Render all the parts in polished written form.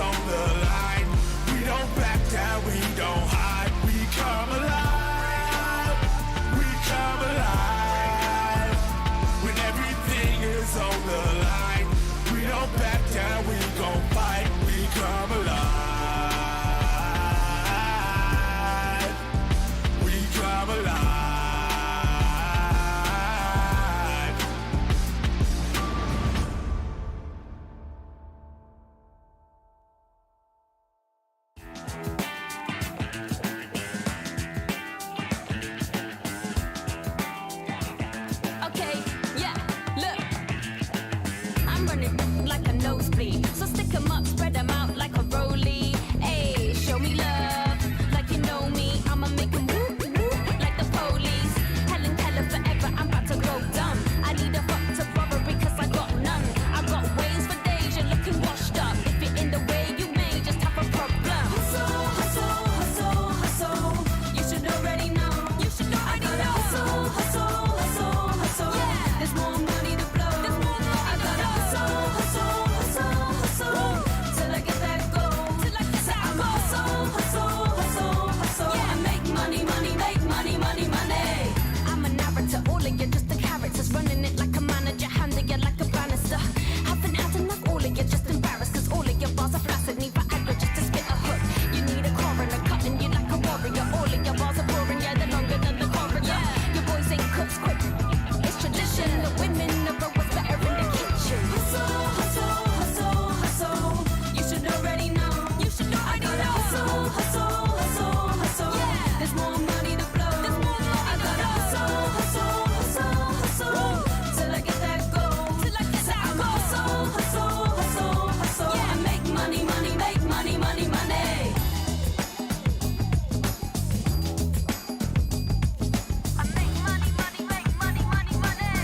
on the line. We don't back down, we don't hide. We come alive, we come alive. When everything is on the line, we don't back down, we gon' fight. We come alive, we come alive. Okay, yeah, look, I'm running like a nosebleed, so stick 'em up, spread 'em out like a rollie. Ayy, show me love, like you know me, I'ma make 'em whoop, whoop, like the police. Helen Keller forever, I'm about to grow dumb. I need a fuck to robbery, cause I got none. I got ways for days, you're looking washed up. If you're in the way, you may just have a problem. Hustle, hustle, hustle, hustle, you should already know. You should already know. Hustle, hustle, hustle, hustle, yeah. There's more money to blow. There's more money I gotta hustle, hustle, hustle, hustle, till I get that gold. Till I get that gold. Hustle, hustle, hustle, hustle, yeah. I make money, money, make money, money, money. I'm a narrator, all of you just the characters, running it like a manager, handing you like a banister. Haven't had enough, all of you just embarrassed, cause all of your bars are flaccid, need Viagra just to spit a hook. You need a coroner, cutting you like a warrior. All of your bars are boring, yeah, they're longer than the corridor. Your boys ain't cooks quick, it's tradition. The women know what's better in the kitchen. Hustle, hustle, hustle, hustle, you should already know. You should already know. Hustle, hustle, hustle, hustle, yeah. There's more money to blow. There's more money I gotta hustle, hustle, hustle, hustle, till I get that gold. Till I get that gold. Hustle, hustle, hustle, hustle, yeah. I make money, money, make money, money, money. I make money, money, make money, money, money.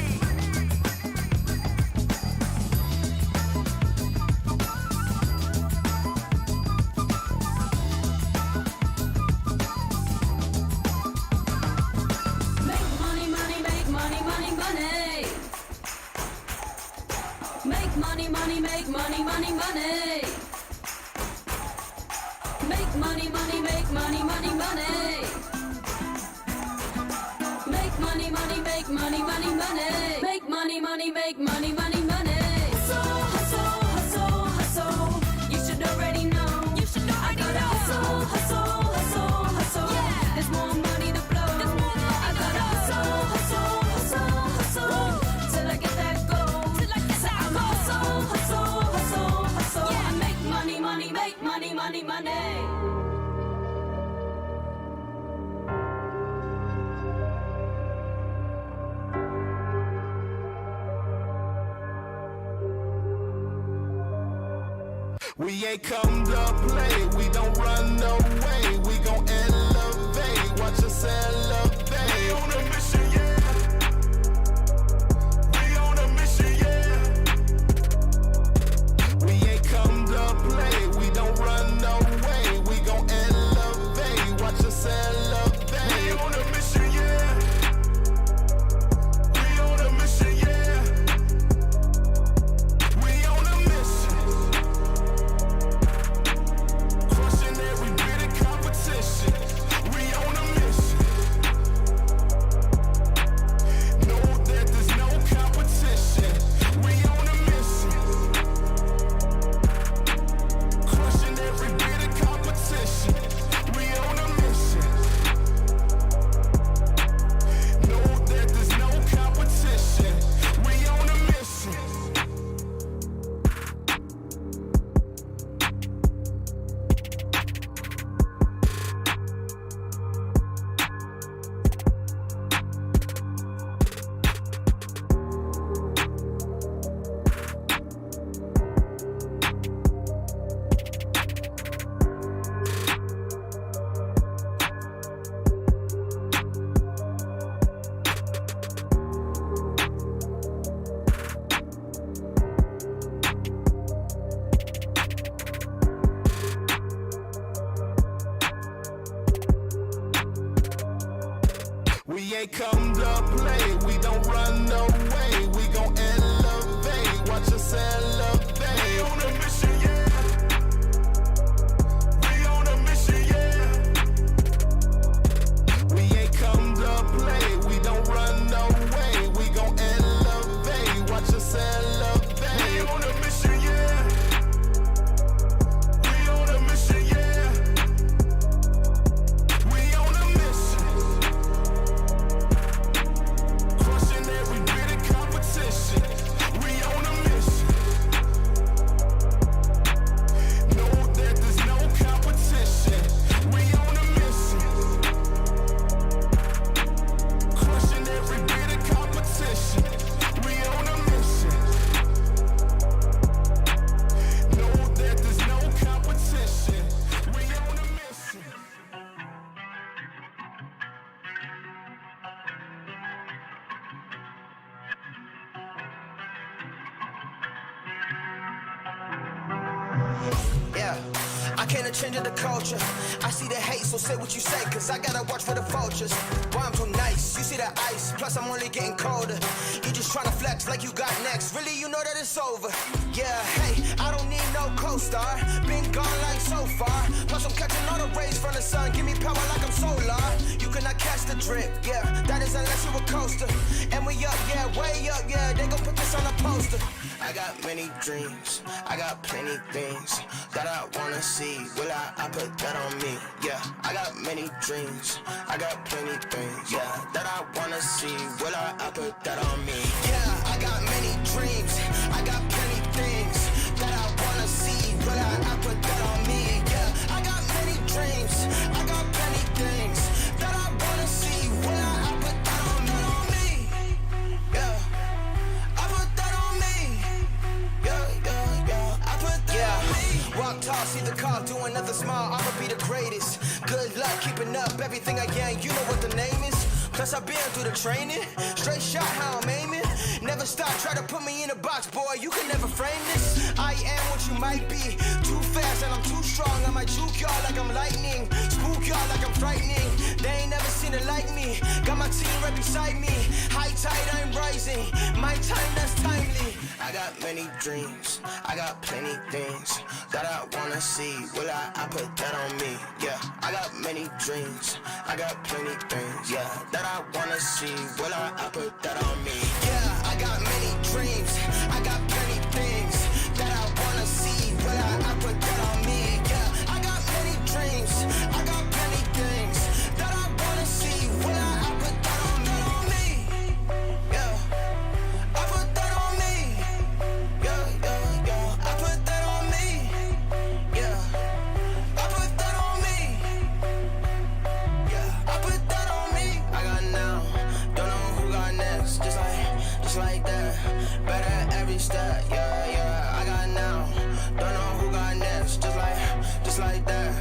Make money, money, make money, money, money. Make money, money, make money, money, money. Make money, money, make money, money, money. Make money, money, make money, money, money. Make money, money, make money, money, money. Hustle, hustle, hustle, hustle, you should already know. You should already know. Hustle, hustle, hustle, hustle, yeah. There's more money to blow. There's more money I gotta hustle, hustle, hustle, hustle, till I get that gold. Till I get that gold. Hustle, hustle, hustle, hustle, yeah. I make money, money, make money, money, money. We ain't come to play, we don't run away. We gon' elevate, watch us elevate. We on a mission, yeah. We on a mission, yeah. We ain't come to play, we don't run away. We gon' elevate, watch us elevate. We on a mission, yeah. We on a mission, yeah. We on a mission. Crushing every bit of competition. We on a mission. Know that there's no competition. We on a mission. Crushing every bit of competition. We on a mission. Know that there's no competition. We on a mission. We ain't come to play, we don't run away. We gon' elevate, watch us elevate. We on a mission, yeah. Yeah, I came to change the culture. I see the hate, so say what you say, cause I gotta watch for the vultures. Boy, I'm too nice, you see the ice, plus I'm only getting colder. You just tryna flex like you got next, really you know that it's over. Yeah, hey, I don't need no co-star, been gone like so far. Plus I'm catching all the rays from the sun, give me power like I'm solar. You cannot catch the drip, yeah, that is unless you're a coaster. And we up, yeah, way up, yeah, they gon' put this on a poster. I got many dreams, I got plenty things that I wanna see. Will I put that on me? Yeah, I got many dreams, I got plenty things, yeah, that I wanna see. Will I put that on me? Yeah, I got many dreams, I got plenty things that I wanna see. Will I put that on me? Yeah, I got many dreams, I got plenty things that I wanna see. Will I put that on me? Yeah, I put that on me. Yeah, I put that on me. Walk tall, see the car, do another smile, I'ma be the greatest. Good luck keeping up everything I can, you know what the name is. Plus I've been through the training, straight shot how I'm aiming. Never stop, try to put me in a box, boy, you can never frame this. I am what you might be, too fast and I'm too strong. I might juke y'all like I'm lightning, spook y'all like I'm frightening. They ain't never seen it like me, got my team right beside me. High tide, I'm rising, my time that's timely. I got many dreams, I got plenty things that I wanna see. Will I put that on me? Yeah, I got many dreams, I got plenty things, yeah, that I wanna see. Will I put that on me? Yeah, I got many dreams, I got plenty things that I wanna see. Will I put that on me? Yeah, I got many dreams, I got plenty things that I wanna see. Will I put that on me? Yeah, I put that on me. Yeah, I put that on me. Yeah, I put that on me. Yeah, I put that on me. I got now, don't know who got next. Just like that, better every step. Yeah, I got now, don't know who got next. Just like that,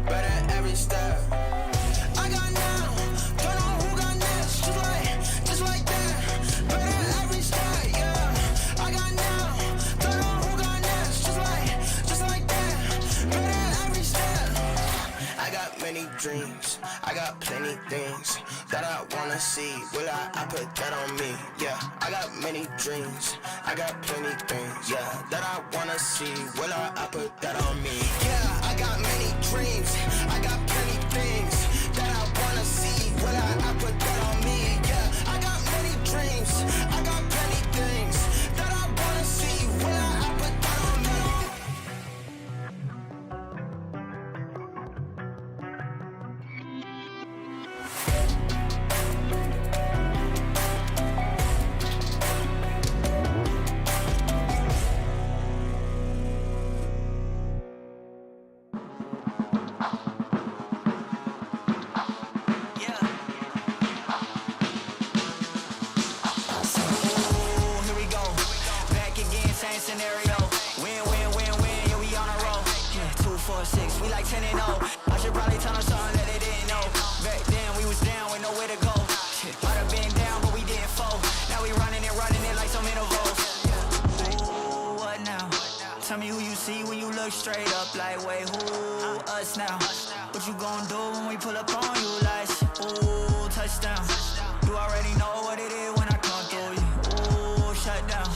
better every step. I got now, don't know who got next. Just like that, better every step. Yeah, I got now, don't know who got next. Just like that, better every step. I got many dreams, I got plenty things that I wanna see. Will I put that on me? Yeah, I got many dreams, I got plenty things, yeah, that I wanna see. Will I put that on me? Yeah, I got many dreams, I got plenty things that I wanna see. Will I put that on me? Yeah, I got many dreams, I got plenty things that I wanna see. Will I put that on me? Scenario, win, yeah, we on a roll. Yeah, 2, 4, 6, we like 10 and 0. I should probably tell them something that they didn't know. Back then we was down with nowhere to go. Shit, might have been down, but we didn't fold. Now we running it like some intervals. Ooh, what now? Tell me who you see when you look straight up. Like, wait, who us now? What you gon' do when we pull up on you? Like, ooh, touchdown. You already know what it is when I come through you. Ooh, shut down.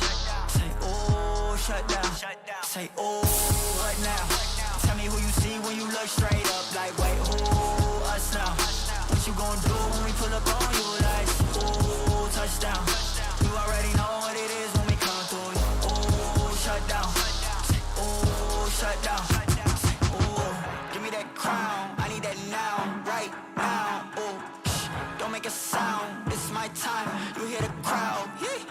Shut down. Say, ooh, what now? Tell me who you see when you look straight up. Like, wait, who us now? What you gon' do when we pull up on you? Like, ooh, touchdown. You already know what it is when we come through you. Ooh, shut down. Say, ooh, shut down. Say, ooh, give me that crown. I need that now, right now. Ooh, don't make a sound. It's my time. You hear the crowd. Hey,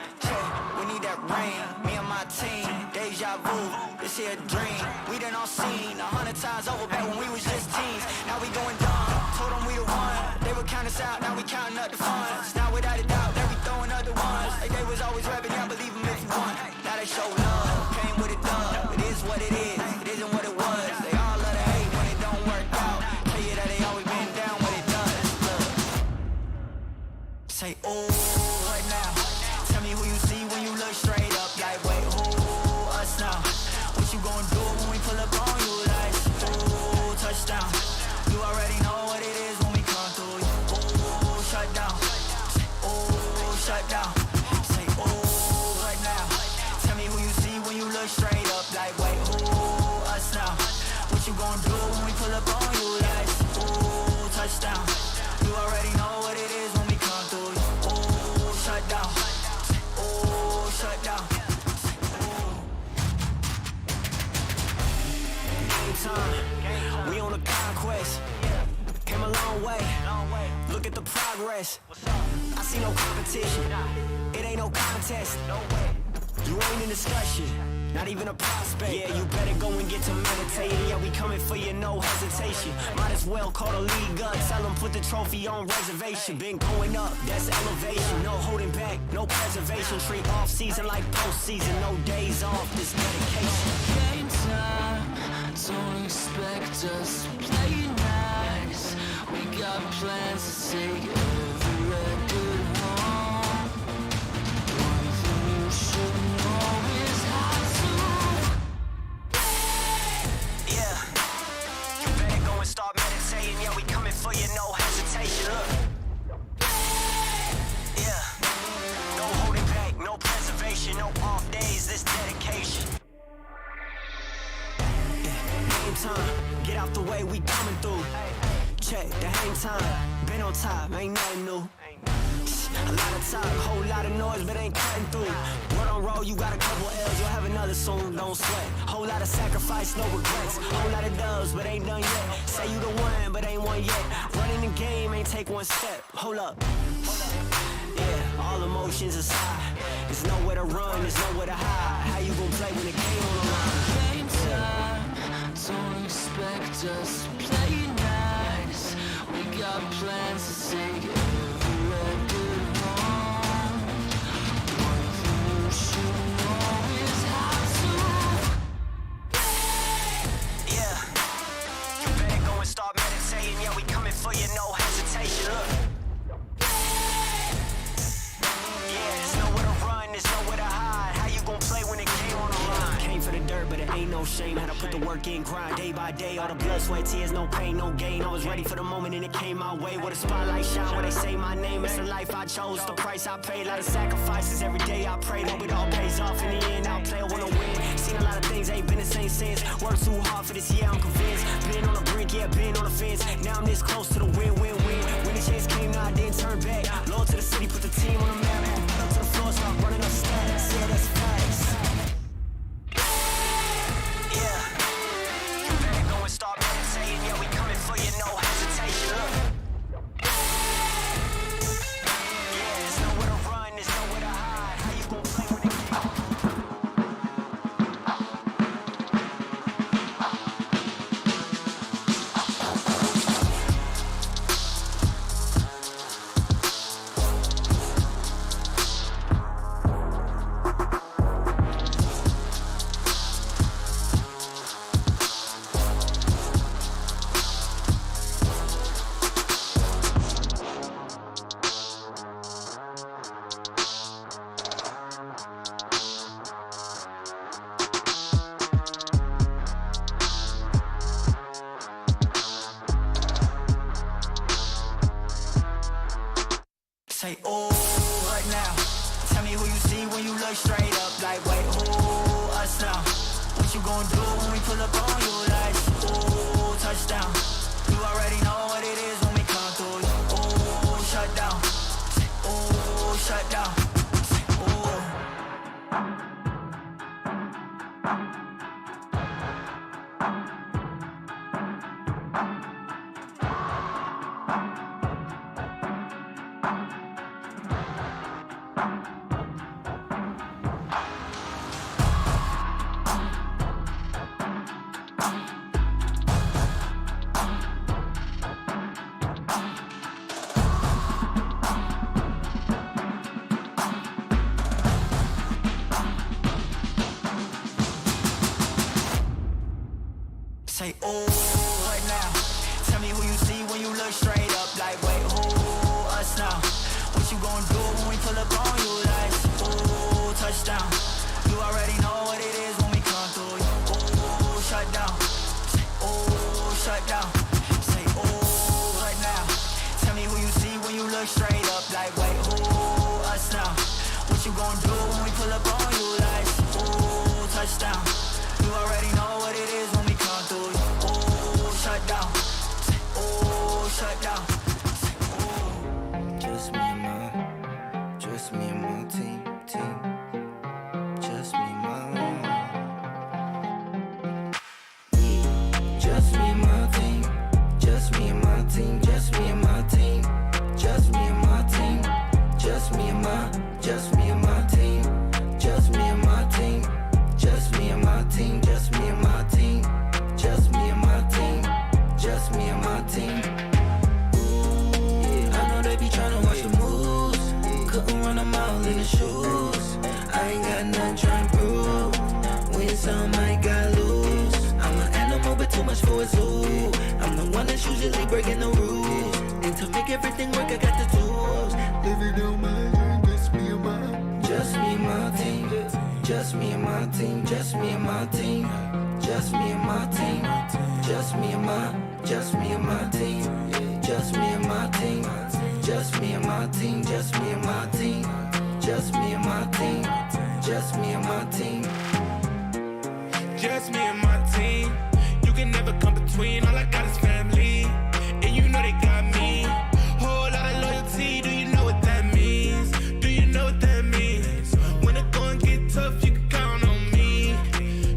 we need that rain. Me and my team. Deja vu, this here a dream. We done all seen 100 times over back when we was just teens. Now we going dumb, told them we the one. They would count us out, now we counting up the funds. Now without a doubt, they be throwing other ones. Like they was always rapping, yeah, believe them if you want. Now they show love, came with a dub. It is what it is, it isn't what it was. They all love to hate when it don't work out. Tell you that they always been down when it does. Look. Say, ooh, what now? Tell me who you see when you look straight up. Like, wait, who? Now, what you gon' do when we pull up on you? Like, gon' do when we pull up on you like, ooh, touchdown. You already know what it is when we come through. Ooh, shut down. Ooh, shut down. Game time. We on a conquest. Came a long way. Look at the progress. I see no competition. It ain't no contest. You ain't in discussion. Not even a prospect. Yeah, you better go and get to meditating. Yeah, we coming for you, no hesitation. Might as well call the league up. Tell them put the trophy on reservation. Been going up, that's elevation. No holding back, no preservation. Treat off season like postseason. No days off, this dedication. Game time, don't expect us to play nice. We got plans to take every record home. One thing you should know is how to. Yeah, you better go and start meditating. Yeah, we coming for you, no hesitation. Look. Yeah, no holding back, no preservation, no off days, this dedication. Game time, get out the way, we coming through. Check the hang time, been on top, ain't nothing new. A lot of talk, whole lot of noise, but ain't cutting through. Word on roll, you got a couple L's, you'll have another soon, don't sweat. Whole lot of sacrifice, no regrets. Whole lot of doves, but ain't done yet. Say you the one, but ain't one yet. Running the game, ain't take one step. Hold up. Yeah, all emotions aside. There's nowhere to run, there's nowhere to hide. How you gon' play when the game on the line? Game time, don't expect us to play nice. We got plans to take every record home. One thing you should know is how to. Yeah, you better go and start meditating. Yeah, we coming for you, no hesitation. Look. Yeah, there's nowhere to run, there's nowhere to hide. How you gon' play when the game on the line? Came for the dirt, but it ain't no shame. Had to put the work in, grind day by day. All the blood, sweat, tears, no pain, no gain. I was ready for the moment and it came my way. Where the spotlight shine, where they say my name. It's the life I chose, the price I paid. A lot of sacrifices every day I prayed. Hope it all pays off in the end. I'll play, I wanna win. Seen a lot of things, ain't been the same since. Worked too hard for this year, I'm convinced. Been on the brink, yeah, been on the fence. Now I'm this close to the win-win-win. When the chance came, now I didn't turn back. Loyal to the city, put the team on the map. Up to the floor, start running up stats. Yeah, that's facts. Yeah, you better go and start meditating. Yeah, we coming for you, no hesitation. Look. Yeah, there's nowhere to run, there's nowhere to hide. How you gon' play when the game? Say, oh, what now? Tell me who you see when you look straight up. Like, wait, who us now? What you gon' do when we pull up on you? Like, ooh, touchdown. You already know what it is when we come through. Ooh, shut down. Ooh, shut down. Ooh. Say, oh, what now? Tell me who you see when you look straight up. Like, wait, who us now? What you gon' do when we pull up on you? Like, ooh, touchdown. You already know what it is when we come through. Ooh, shut down. Ooh, shut down. Say, ooh, what now? Tell me who you see when you look straight up. Like, wait, who us now? What you gon' do when we pull up on you? Like, ooh, touchdown. You already know what it is when we come through. Ooh, shoes. I ain't got nothing trying to prove. Win some, I got lose. I'm an animal, but too much for a zoo. I'm the one that's usually breaking the rules. And to make everything work, I got the tools. Living on my dream, just me and my team. Just me and my team. Just me and my team. Just me and my team. Just me and my team. Just me and my team. Just me and my team. Just me and my team. Just me and my team. Just me and my team. Just me and my team. You can never come between. All I got is family, and you know they got me. Whole lot of loyalty. Do you know what that means? Do you know what that means? When it going get tough, you can count on me.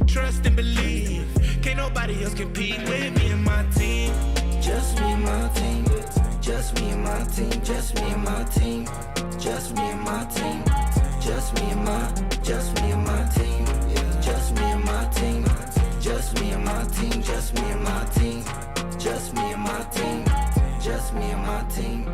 Trust and believe. Can't nobody else compete with me and my team. Just me and my team. Just me and my team. Just me and my team. Just me and my team. Just me and my team. Just me and my team. Just me and my team. Just me and my team. Just me and my team. Just me and my team. Just me and my team.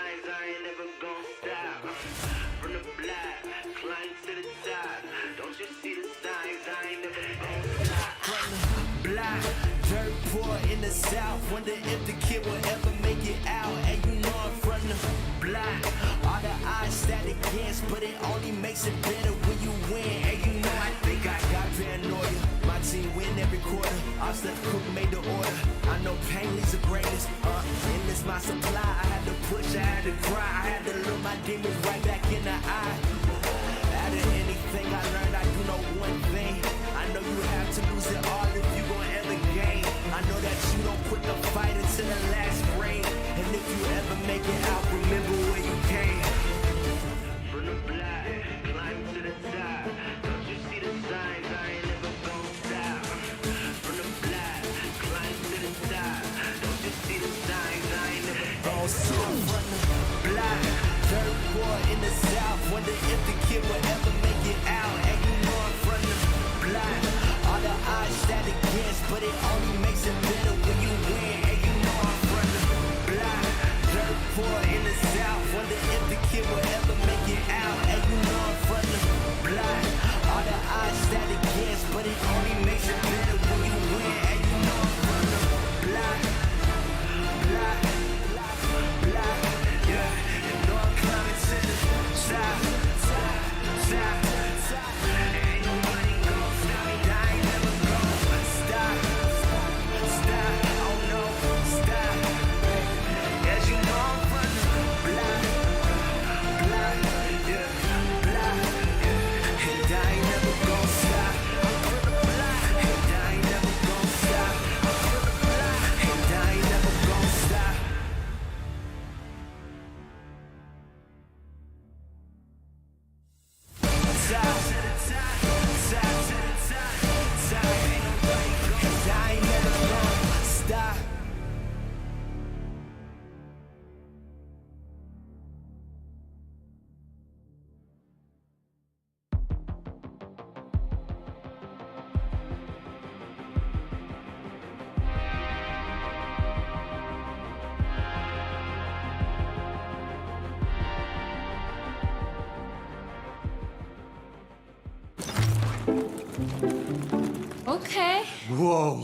signs, I ain't never gonna stop. From the block, climb to the top. Don't you see the signs, I ain't never gonna stop. From the block, dirt poor in the south. Wonder if the kid will ever make it out. And you know I'm from the block. All the odds stacked against, but it only makes it better when you win. And you know I think I got paranoia. My team win every quarter. Our Steph Cook made the order. I know pain leads the greatest. And it's my supply. I had to push, I had to cry. I had to look my demons right back in the eye. Out of anything I learned, I do know one thing. I know you have to lose it all if you gon' ever gain. I know that you don't quit the fight until the last frame. And if you ever make it out, remember where you came. From the block, climb to the top. Don't you see the signs, I ain't never gonna stop. From the block, climb to the top. Don't you see the signs, I ain't never gonna stop. From the block, dirt poor in the south. Wonder if the kid will ever make it out. And you know I'm from the block. All the odds stacked against, but it only makes it better when you win. And you know I'm from the block, dirt poor in the south. Wonder if the kid will ever make it out. And you know I'm from the block. All the odds stacked against, but it only makes it better when you win. And you know I'm from the block, block, block, yeah. You know I'm coming to the top, top, top, top. Ain't nobody gon' stop me. I ain't never gon' stop, stop. Oh no, stop. Yes, you know I'm from the block, block, yeah, block, yeah. And I ain't never gon' stop. I'm from the block, and I ain't never gon' stop. I'm from the block, and I ain't never gon' stop. Top to the top, top to the top, top. Ain't nobody gon' I ain't never gon' stop. Okay. Whoa.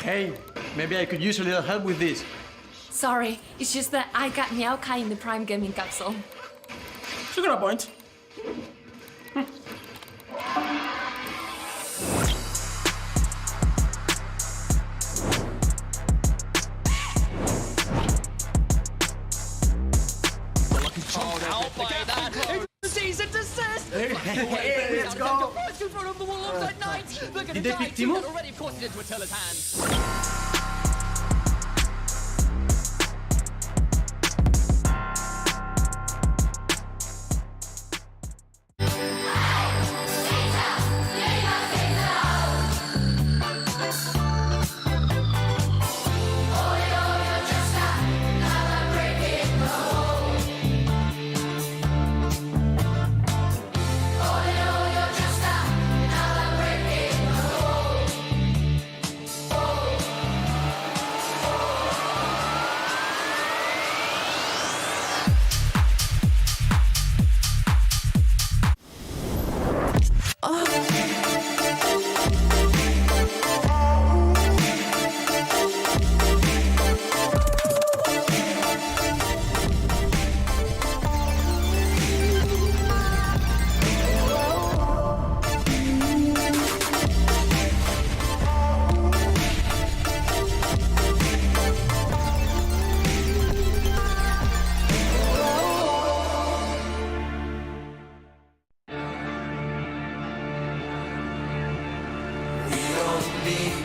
Hey, maybe I could use a little help with this. Sorry, it's just that I got Meow Kai in the Prime Gaming capsule. You got a point. Cease and desist! Hey, let's go! Did they pick Timo? Already forced it into Attila's hands.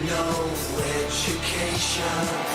no education.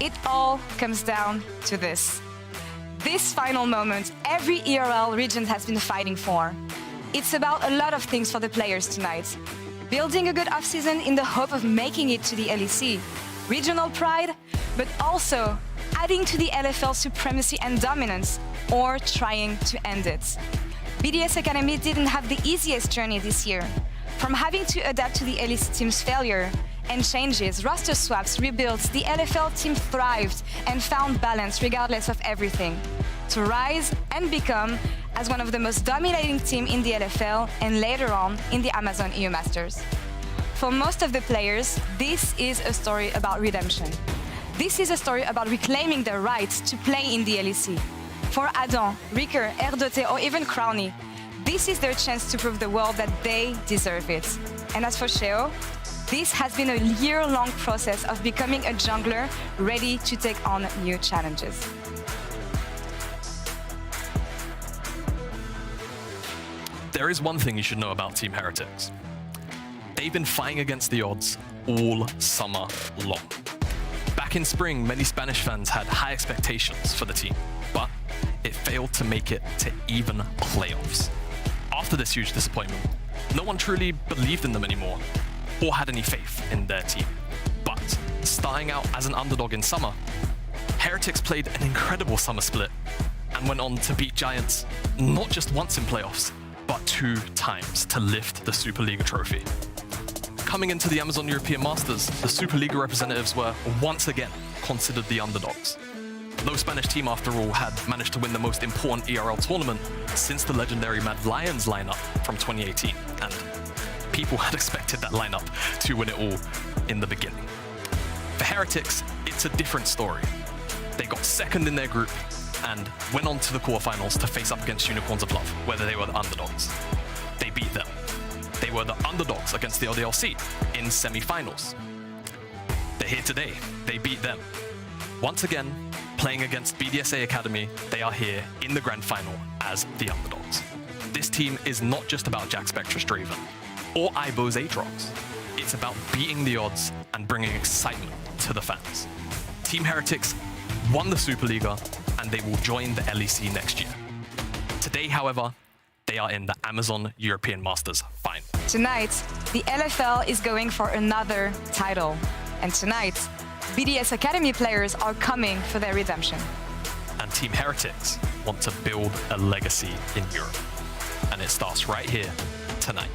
It all comes down to this. This final moment every ERL region has been fighting for. It's about a lot of things for the players tonight. Building a good off-season in the hope of making it to the LEC, regional pride, but also adding to the LFL supremacy and dominance, or trying to end it. BDS Academy didn't have the easiest journey this year. From having to adapt to the LEC team's failure and changes, roster swaps, rebuilds, the LFL team thrived and found balance regardless of everything, to rise and become as one of the most dominating teams in the LFL and later on in the Amazon EU Masters. For most of the players, this is a story about redemption. This is a story about reclaiming their rights to play in the LEC. For Adam, Ricker, RDT, or even Crowny, this is their chance to prove the world that they deserve it. And as for Sheo, this has been a year-long process of becoming a jungler ready to take on new challenges. There is one thing you should know about Team Heretics. They've been fighting against the odds all summer long. Back in spring, many Spanish fans had high expectations for the team, but it failed to make it to even playoffs. After this huge disappointment, no one truly believed in them anymore or had any faith in their team. But starting out as an underdog in summer, Heretics played an incredible summer split and went on to beat Giants not just once in playoffs, but 2 times to lift the Superliga trophy. Coming into the Amazon European Masters, the Superliga representatives were once again considered the underdogs. No Spanish team, after all, had managed to win the most important ERL tournament since the legendary Mad Lions lineup from 2018, and people had expected that lineup to win it all in the beginning. For Heretics, it's a different story. They got second in their group and went on to the quarterfinals to face up against Unicorns of Love, where they were the underdogs. They beat them. They were the underdogs against the LDLC in semi-finals. They're here today. They beat them. Once again, playing against BDSA Academy, they are here in the grand final as the underdogs. This team is not just about Jack Spectrus Draven or Ibo's Aatrox. It's about beating the odds and bringing excitement to the fans. Team Heretics won the Superliga, and they will join the LEC next year. Today, however, they are in the Amazon European Masters final. Tonight, the LFL is going for another title. And tonight, BDS Academy players are coming for their redemption. And Team Heretics want to build a legacy in Europe. And it starts right here, tonight.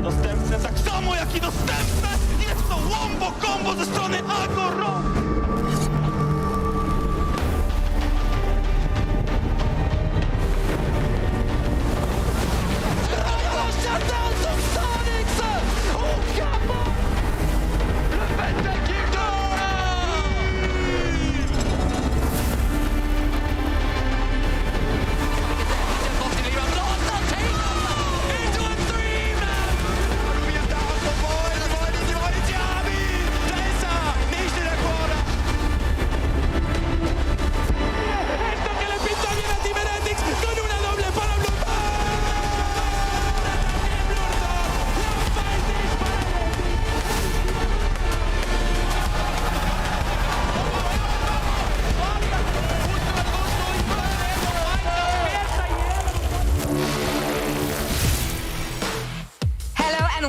Dostępne, tak samo jak i dostępne jest to wombo combo ze strony Agoro.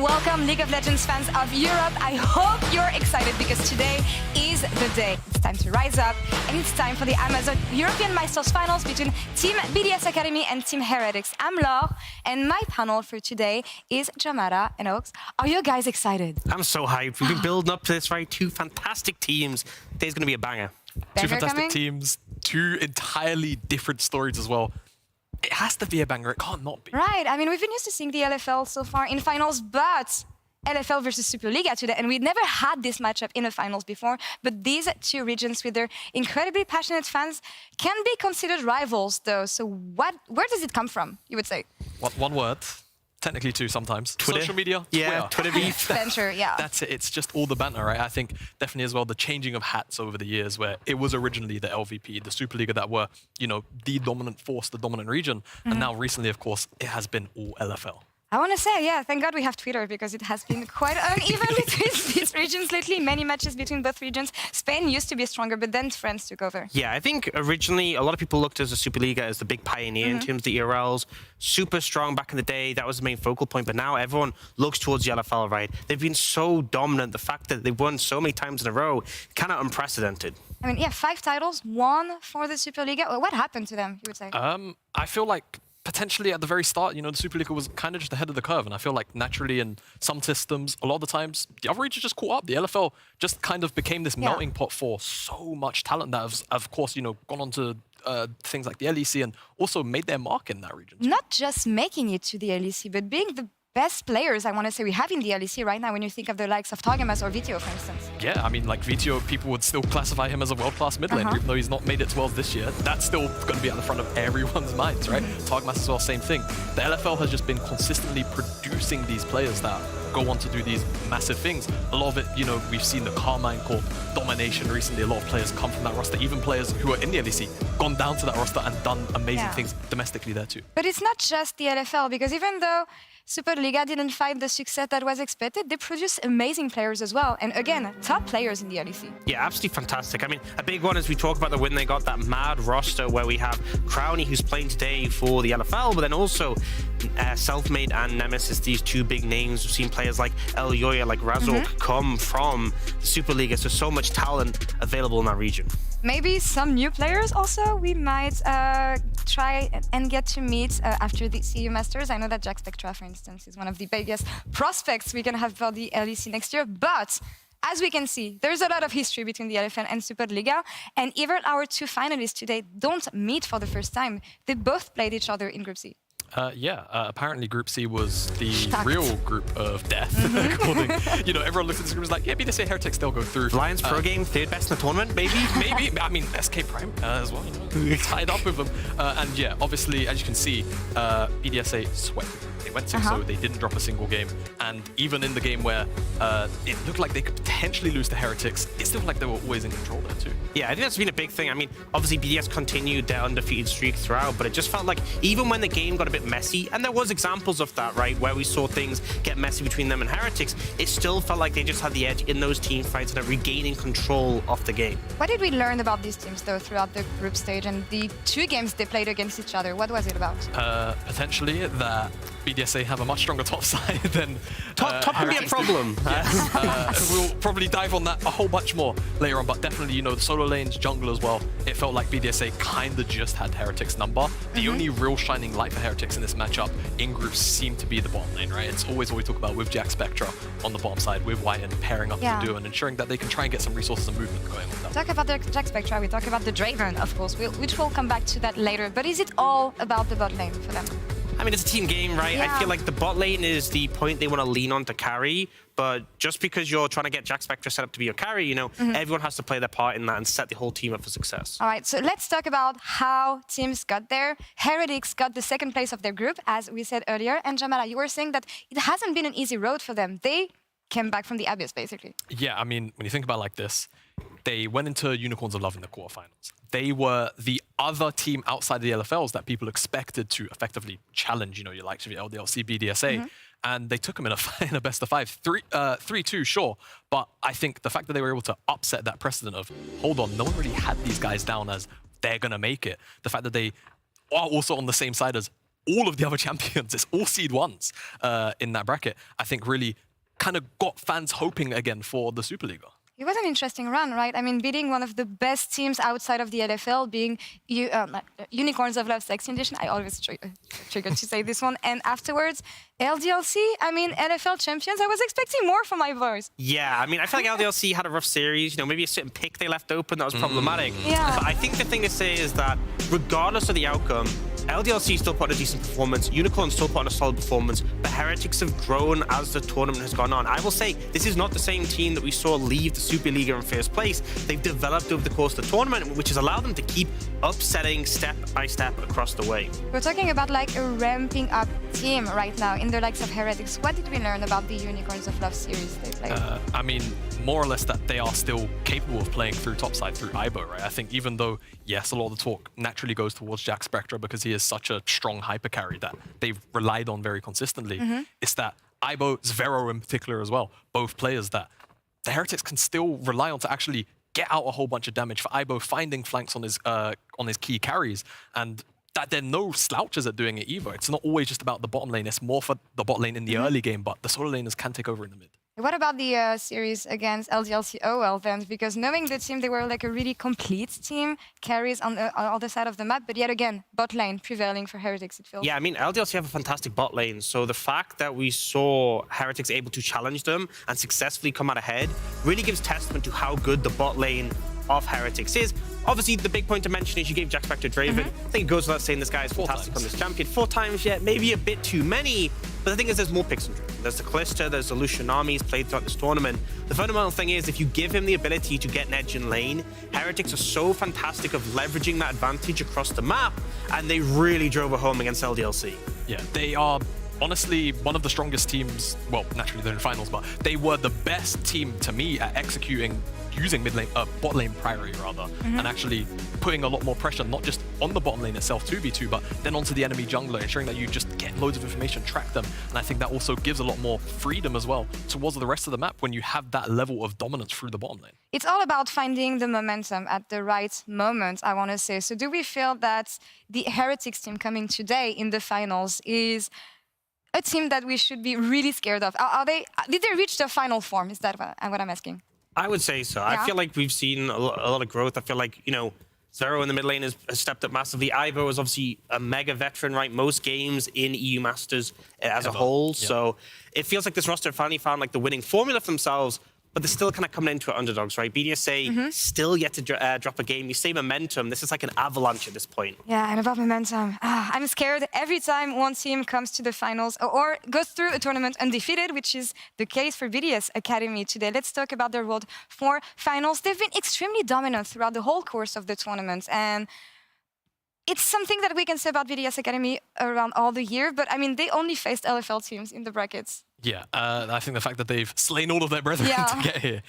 Welcome, League of Legends fans of Europe. I hope you're excited because today is the day. It's time to rise up, and it's time for the Amazon European Masters Finals between Team BDS Academy and Team Heretics. I'm Laure, and my panel for today is Jamara and Oaks. Are you guys excited? I'm so hyped. We've been building up to this, right? Two fantastic teams. Today's going to be a banger. Two fantastic teams, two entirely different stories as well. It has to be a banger. It can't not be. Right. I mean, we've been used to seeing the LFL so far in finals, but LFL versus Superliga today, and we never had this matchup in the finals before. But these two regions, with their incredibly passionate fans, can be considered rivals, though. So, where does it come from? You would say? One word. Technically two sometimes. Twitter. Social media. Yeah, Twitter beef. Venture, yeah. That's it. It's just all the banter, right? I think definitely as well the changing of hats over the years, where it was originally the LVP, the Superliga that were, you know, the dominant force, the dominant region. And now recently, of course, it has been all LFL. I want to say, yeah, thank God we have Twitter because it has been quite uneven between these regions lately. Many matches between both regions. Spain used to be stronger, but then France took over. Yeah, I think originally a lot of people looked at the Superliga as the big pioneer in terms of the ERLs. Super strong back in the day. That was the main focal point. But now everyone looks towards the LFL, right? They've been so dominant. The fact that they've won so many times in a row, kind of unprecedented. I mean, yeah, 5 titles, 1 for the Superliga. Well, what happened to them, you would say? I feel like potentially at the very start, you know, the Superliga was kind of just ahead of the curve. And I feel like naturally in some systems, a lot of the times, the other regions just caught up. The LFL just kind of became this melting pot for so much talent that has, of course, you know, gone on to things like the LEC and also made their mark in that region. Not just making it to the LEC, but being the best players, I want to say, we have in the LEC right now when you think of the likes of Targamas or Vitio, for instance. Yeah, I mean, like Vitio, people would still classify him as a world-class mid laner, even though he's not made it to Worlds this year. That's still going to be at the front of everyone's minds, right? Targamas as well, same thing. The LFL has just been consistently producing these players that go on to do these massive things. A lot of it, you know, we've seen the Carmine called Domination recently. A lot of players come from that roster, even players who are in the LEC, gone down to that roster and done amazing things domestically there too. But it's not just the LFL, because even though Superliga didn't find the success that was expected, they produce amazing players as well. And again, top players in the LEC. Yeah, absolutely fantastic. I mean, a big one is we talk about the win they got, that mad roster where we have Crowny, who's playing today for the LFL, but then also Selfmade and Nemesis, these two big names. We've seen players like El Yoya, like Razork come from the Superliga, so much talent available in that region. Maybe some new players also we might try and get to meet after the CU Masters. I know that Jack Spectra, for instance, is one of the biggest prospects we can have for the LEC next year. But as we can see, there's a lot of history between the LFL and Superliga. And even our two finalists today don't meet for the first time. They both played each other in Group C. Apparently Group C was the real group of death. According, everyone looks at this group and is like, yeah, BDSA Heretics, they'll go through. Lions Pro Game, third best in the tournament, maybe? Maybe. I mean, SK Prime as well, tied up with them. And yeah, obviously, as you can see, BDSA swept they went to, so they didn't drop a single game. And even in the game where it looked like they could potentially lose to Heretics, it still looked like they were always in control there too. Yeah, I think that's been a big thing. I mean, obviously BDS continued their undefeated streak throughout, but it just felt like even when the game got a bit messy, and there was examples of that, right, where we saw things get messy between them and Heretics, it still felt like they just had the edge in those team fights and are regaining control of the game. What did we learn about these teams, though, throughout the group stage and the 2 games they played against each other? What was it about? Potentially that BDSA have a much stronger top side than top can be a problem. We'll probably dive on that a whole bunch more later on, but definitely, the solo lanes, jungle as well, it felt like BDSA kind of just had Heretics' number. The only real shining light for Heretics in this matchup in groups seemed to be the bottom lane, right? It's always what we talk about with Jack Spectra on the bottom side, with White and pairing up the duo and ensuring that they can try and get some resources and movement going on that. Talk about the Jack Spectra, we talk about the Draven, of course, which we'll come back to that later. But is it all about the bot lane for them? I mean, it's a team game, right? Yeah. I feel like the bot lane is the point they want to lean on to carry, but just because you're trying to get Jack Spectra set up to be your carry, everyone has to play their part in that and set the whole team up for success. All right, so let's talk about how teams got there. Heretics got the 2nd place of their group, as we said earlier. And Jamala, you were saying that it hasn't been an easy road for them. They came back from the abyss, basically. Yeah, I mean, when you think about it like this, they went into Unicorns of Love in the quarterfinals. They were the other team outside of the LFLs that people expected to effectively challenge, your likes of your LDLC, BDSA, and they took them in a best of 5. 3-2, sure, but I think the fact that they were able to upset that precedent of, hold on, no one really had these guys down as they're going to make it. The fact that they are also on the same side as all of the other champions, it's all seed 1s in that bracket, I think really kind of got fans hoping again for the Superliga. It was an interesting run, right? I mean, beating one of the best teams outside of the LFL, being Unicorns of Love Sex Edition. I always trigger to say this one. And afterwards, LDLC, I mean, LFL champions. I was expecting more from my boys. Yeah, I mean, I feel like LDLC had a rough series. Maybe a certain pick they left open that was problematic. Yeah. But I think the thing to say is that regardless of the outcome, LDLC still put on a decent performance, Unicorn still put on a solid performance, but Heretics have grown as the tournament has gone on. I will say, this is not the same team that we saw leave the Superliga in first place. They've developed over the course of the tournament, which has allowed them to keep upsetting step by step across the way. We're talking about like a ramping up team right now in the likes of Heretics. What did we learn about the Unicorns of Love series they played? I mean, more or less that they are still capable of playing through topside, through Ibo, right? I think even though, yes, a lot of the talk naturally goes towards Jack Spectra because he is such a strong hyper carry that they've relied on very consistently, it's that Ibo, Zvero in particular as well, both players that the Heretics can still rely on to actually get out a whole bunch of damage. For Ibo finding flanks on his key carries, and that they're no slouches at doing it either. It's not always just about the bottom lane, it's more for the bot lane in the early game, but the solo laners can take over in the mid. What about the series against LGLC OL then? Because knowing the team, they were like a really complete team, carries on the other side of the map, but yet again, bot lane prevailing for Heretics, it feels. Yeah, I mean, LDLC have a fantastic bot lane, so the fact that we saw Heretics able to challenge them and successfully come out ahead really gives testament to how good the bot lane of Heretics is. Obviously, the big point to mention is you gave Jack Spectra Draven. I think it goes without saying this guy is fantastic on this champion. 4 times yet, maybe a bit too many. But the thing is, there's more picks on Draven. There's the Callista, there's the Lucian armies played throughout this tournament. The fundamental thing is, if you give him the ability to get an edge in lane, Heretics are so fantastic of leveraging that advantage across the map, and they really drove it home against LDLC. Yeah, they are honestly one of the strongest teams. Well, naturally they're in finals, but they were the best team to me at executing using mid lane, bot lane priority rather, and actually putting a lot more pressure not just on the bottom lane itself 2v2, but then onto the enemy jungler, ensuring that you just get loads of information, track them, and I think that also gives a lot more freedom as well towards the rest of the map when you have that level of dominance through the bottom lane. It's all about finding the momentum at the right moment, I want to say. So do we feel that the Heretics team coming today in the finals is a team that we should be really scared of? Did they reach the final form? Is that what I'm asking? I would say so. Yeah. I feel like we've seen a lot of growth. I feel like, Zero in the mid lane has stepped up massively. Ivo is obviously a mega veteran, right? Most games in EU Masters as a whole. Yeah. So it feels like this roster finally found like the winning formula for themselves. but they're still kind of coming into it underdogs, right? BDSA still yet to drop a game. You say momentum. This is like an avalanche at this point. Yeah, and about momentum, I'm scared every time one team comes to the finals or goes through a tournament undefeated, which is the case for BDS Academy today. Let's talk about their World 4 finals. They've been extremely dominant throughout the whole course of the tournament, and it's something that we can say about BDS Academy around all the year, but I mean, they only faced LFL teams in the brackets. Yeah, I think the fact that they've slain all of their brethren to get here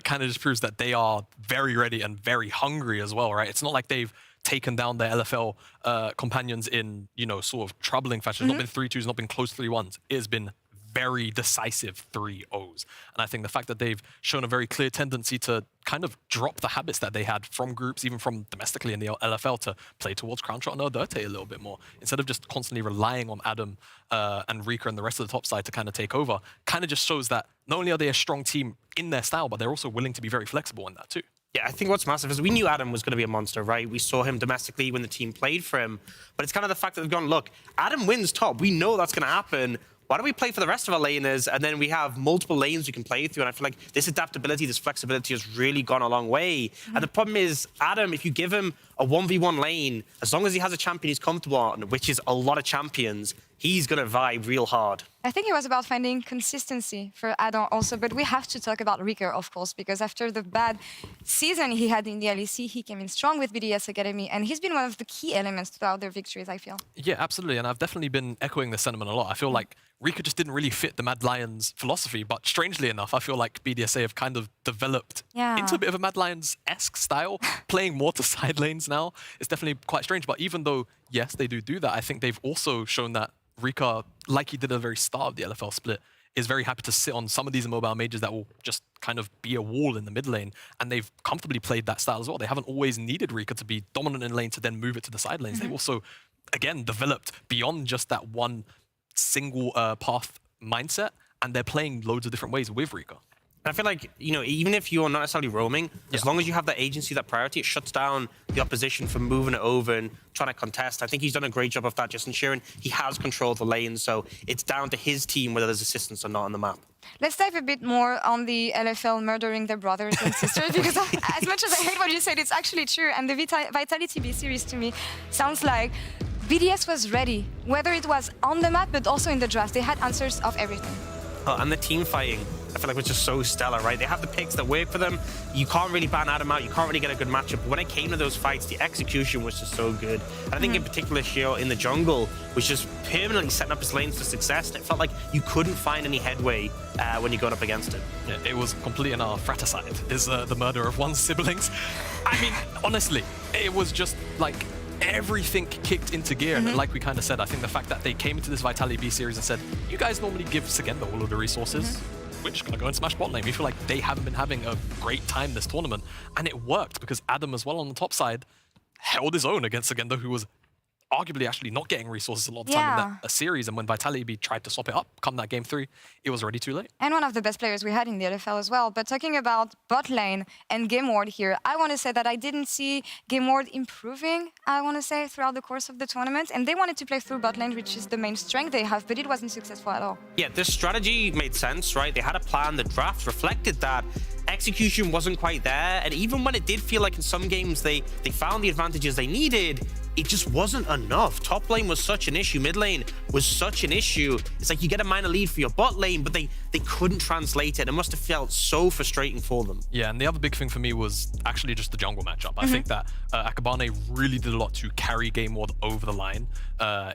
kind of just proves that they are very ready and very hungry as well, right? It's not like they've taken down their LFL companions in, you know, sort of troubling fashion. It's not been 3-2s, not been close 3-1s. It has been very decisive 3-0s. And I think the fact that they've shown a very clear tendency to kind of drop the habits that they had from groups, even from domestically in the LFL, to play towards Crownshot and Oderte a little bit more, instead of just constantly relying on Adam and Rika and the rest of the top side to kind of take over, kind of just shows that not only are they a strong team in their style, but they're also willing to be very flexible in that too. Yeah, I think what's massive is we knew Adam was going to be a monster, right? We saw him domestically when the team played for him. But it's kind of the fact that they've gone, look, Adam wins top. We know that's going to happen. Why don't we play for the rest of our laners, and then we have multiple lanes we can play through? And I feel like this adaptability, this flexibility has really gone a long way. And the problem is, Adam, if you give him a 1v1 lane, as long as he has a champion he's comfortable on, which is a lot of champions, he's going to vibe real hard. I think it was about finding consistency for Adam also, but we have to talk about Rika, of course, because after the bad season he had in the LEC, he came in strong with BDS Academy, and he's been one of the key elements throughout their victories, I feel. Yeah, absolutely, and I've definitely been echoing this sentiment a lot. I feel like Rika just didn't really fit the Mad Lions philosophy, but strangely enough, I feel like BDSA have kind of developed into a bit of a Mad Lions-esque style, playing more to side lanes now. It's definitely quite strange, but even though, yes, they do that, I think they've also shown that Rika, like he did at the very start of the LFL split, is very happy to sit on some of these mobile mages that will just kind of be a wall in the mid lane, and they've comfortably played that style as well. They haven't always needed Rika to be dominant in lane to then move it to the side lanes. They've also, again, developed beyond just that one single path mindset, and they're playing loads of different ways with Rika. I feel like, you know, even if you're not necessarily roaming, as long as you have that agency, that priority, it shuts down the opposition from moving it over and trying to contest. I think he's done a great job of that, just ensuring he has control of the lane, so it's down to his team whether there's assistance or not on the map. Let's dive a bit more on the LFL murdering their brothers and sisters, because as much as I hate what you said, it's actually true. And the Vitality B series to me sounds like BDS was ready, whether it was on the map, but also in the draft. They had answers of everything. Oh, and the team fighting, I feel like was just so stellar, right? They have the picks that work for them. You can't really ban Adam out. You can't really get a good matchup. But when it came to those fights, the execution was just so good. And I think in particular, Shio in the jungle was just permanently setting up his lanes for success. And it felt like you couldn't find any headway when you're going up against it. Yeah, it was complete and utter fratricide, is the murder of one's siblings. I mean, honestly, it was just like everything kicked into gear. And like we kind of said, I think the fact that they came into this Vitality B series and said, you guys normally give Segendo all of the resources. We're just going to go and smash bot lane. We feel like they haven't been having a great time this tournament. And it worked because Adam as well on the top side held his own against Segendo, who was arguably actually not getting resources a lot of the time in that series. And when Vitality B tried to swap it up, come that game 3, it was already too late. And one of the best players we had in the LFL as well. But talking about bot lane and Game Ward here, I want to say that I didn't see Game Ward improving, I want to say, throughout the course of the tournament. And they wanted to play through bot lane, which is the main strength they have, but it wasn't successful at all. Yeah, this strategy made sense, right? They had a plan. The draft reflected that. Execution wasn't quite there. And even when it did feel like in some games they found the advantages they needed, it just wasn't enough. Top lane was such an issue. Mid lane was such an issue. It's like you get a minor lead for your bot lane, but they couldn't translate it. It must have felt so frustrating for them. Yeah, and the other big thing for me was actually just the jungle matchup. I think that Akabane really did a lot to carry Game Ward over the line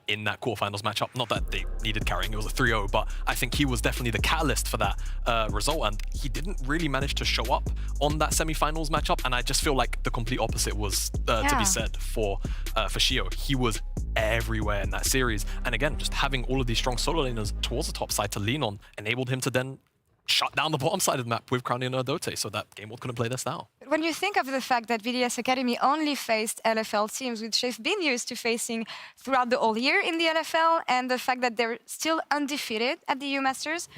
in that quarterfinals matchup. Not that they needed carrying, it was a 3-0, but I think he was definitely the catalyst for that result, and he didn't really manage to show up on that semifinals matchup, and I just feel like the complete opposite was to be said for Shio. He was everywhere in that series, and again, just having all of these strong solo laners towards the top side to lean on enabled him to then shut down the bottom side of the map with Crowny and Oderte, so that Game Ward couldn't play their style. When you think of the fact that BDS Academy only faced LFL teams, which they've been used to facing throughout the whole year in the LFL, and the fact that they're still undefeated at the EU Masters,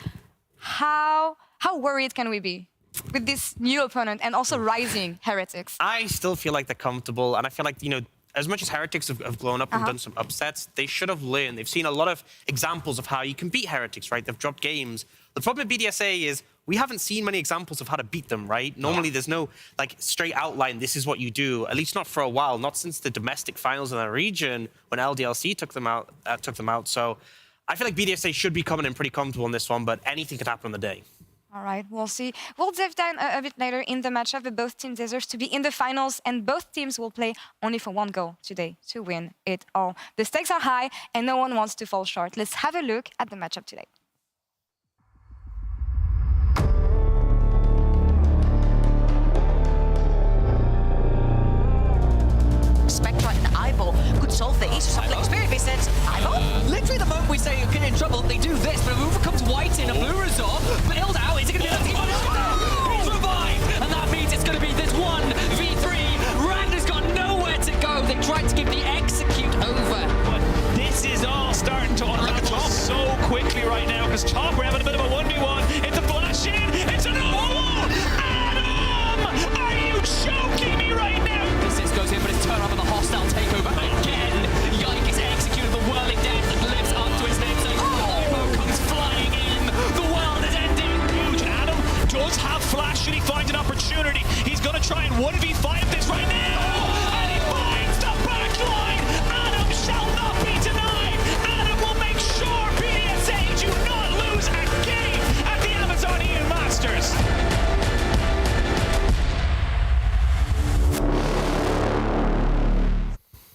how worried can we be with this new opponent and also rising Heretics? I still feel like they're comfortable, and I feel like, you know, as much as Heretics have blown up and done some upsets, they should have learned. They've seen a lot of examples of how you can beat Heretics, right? They've dropped games. The problem with BDSA is we haven't seen many examples of how to beat them, right? Normally, there's no like straight outline. This is what you do. At least not for a while. Not since the domestic finals in the region when LDLC took them out. So I feel like BDSA should be coming in pretty comfortable in this one, but anything could happen on the day. All right, we'll see. We'll dive down a bit later in the matchup, but both teams deserve to be in the finals, and both teams will play only for one goal today to win it all. The stakes are high, and no one wants to fall short. Let's have a look at the matchup today. Spectra and Eyeball could solve the issue. Something Spirit Visits. Eyeball? Literally the moment we say you're in trouble, they do this, but Aruva comes white in, a blue resort, build out, is it going to be he's revived, and that means it's going to be this 1v3. Rand has got nowhere to go. They tried to give the execute over. But this is all starting to unravel so quickly right now, because Top are having a bit of a 1v1. It's a flash in, it's an Adam! Are you choking me right now? This goes in, but it's turned up in the hostile takeover again. Yike is executed the whirling death that lives up to his lips. Ivo comes flying in. The world is ending. Huge. Adam does have flash should he find an opportunity. He's going to try and 1v5 this right now. And he finds the back line. Adam shall not be denied. Adam will make sure BDSA do not lose a game at the Amazonian Masters.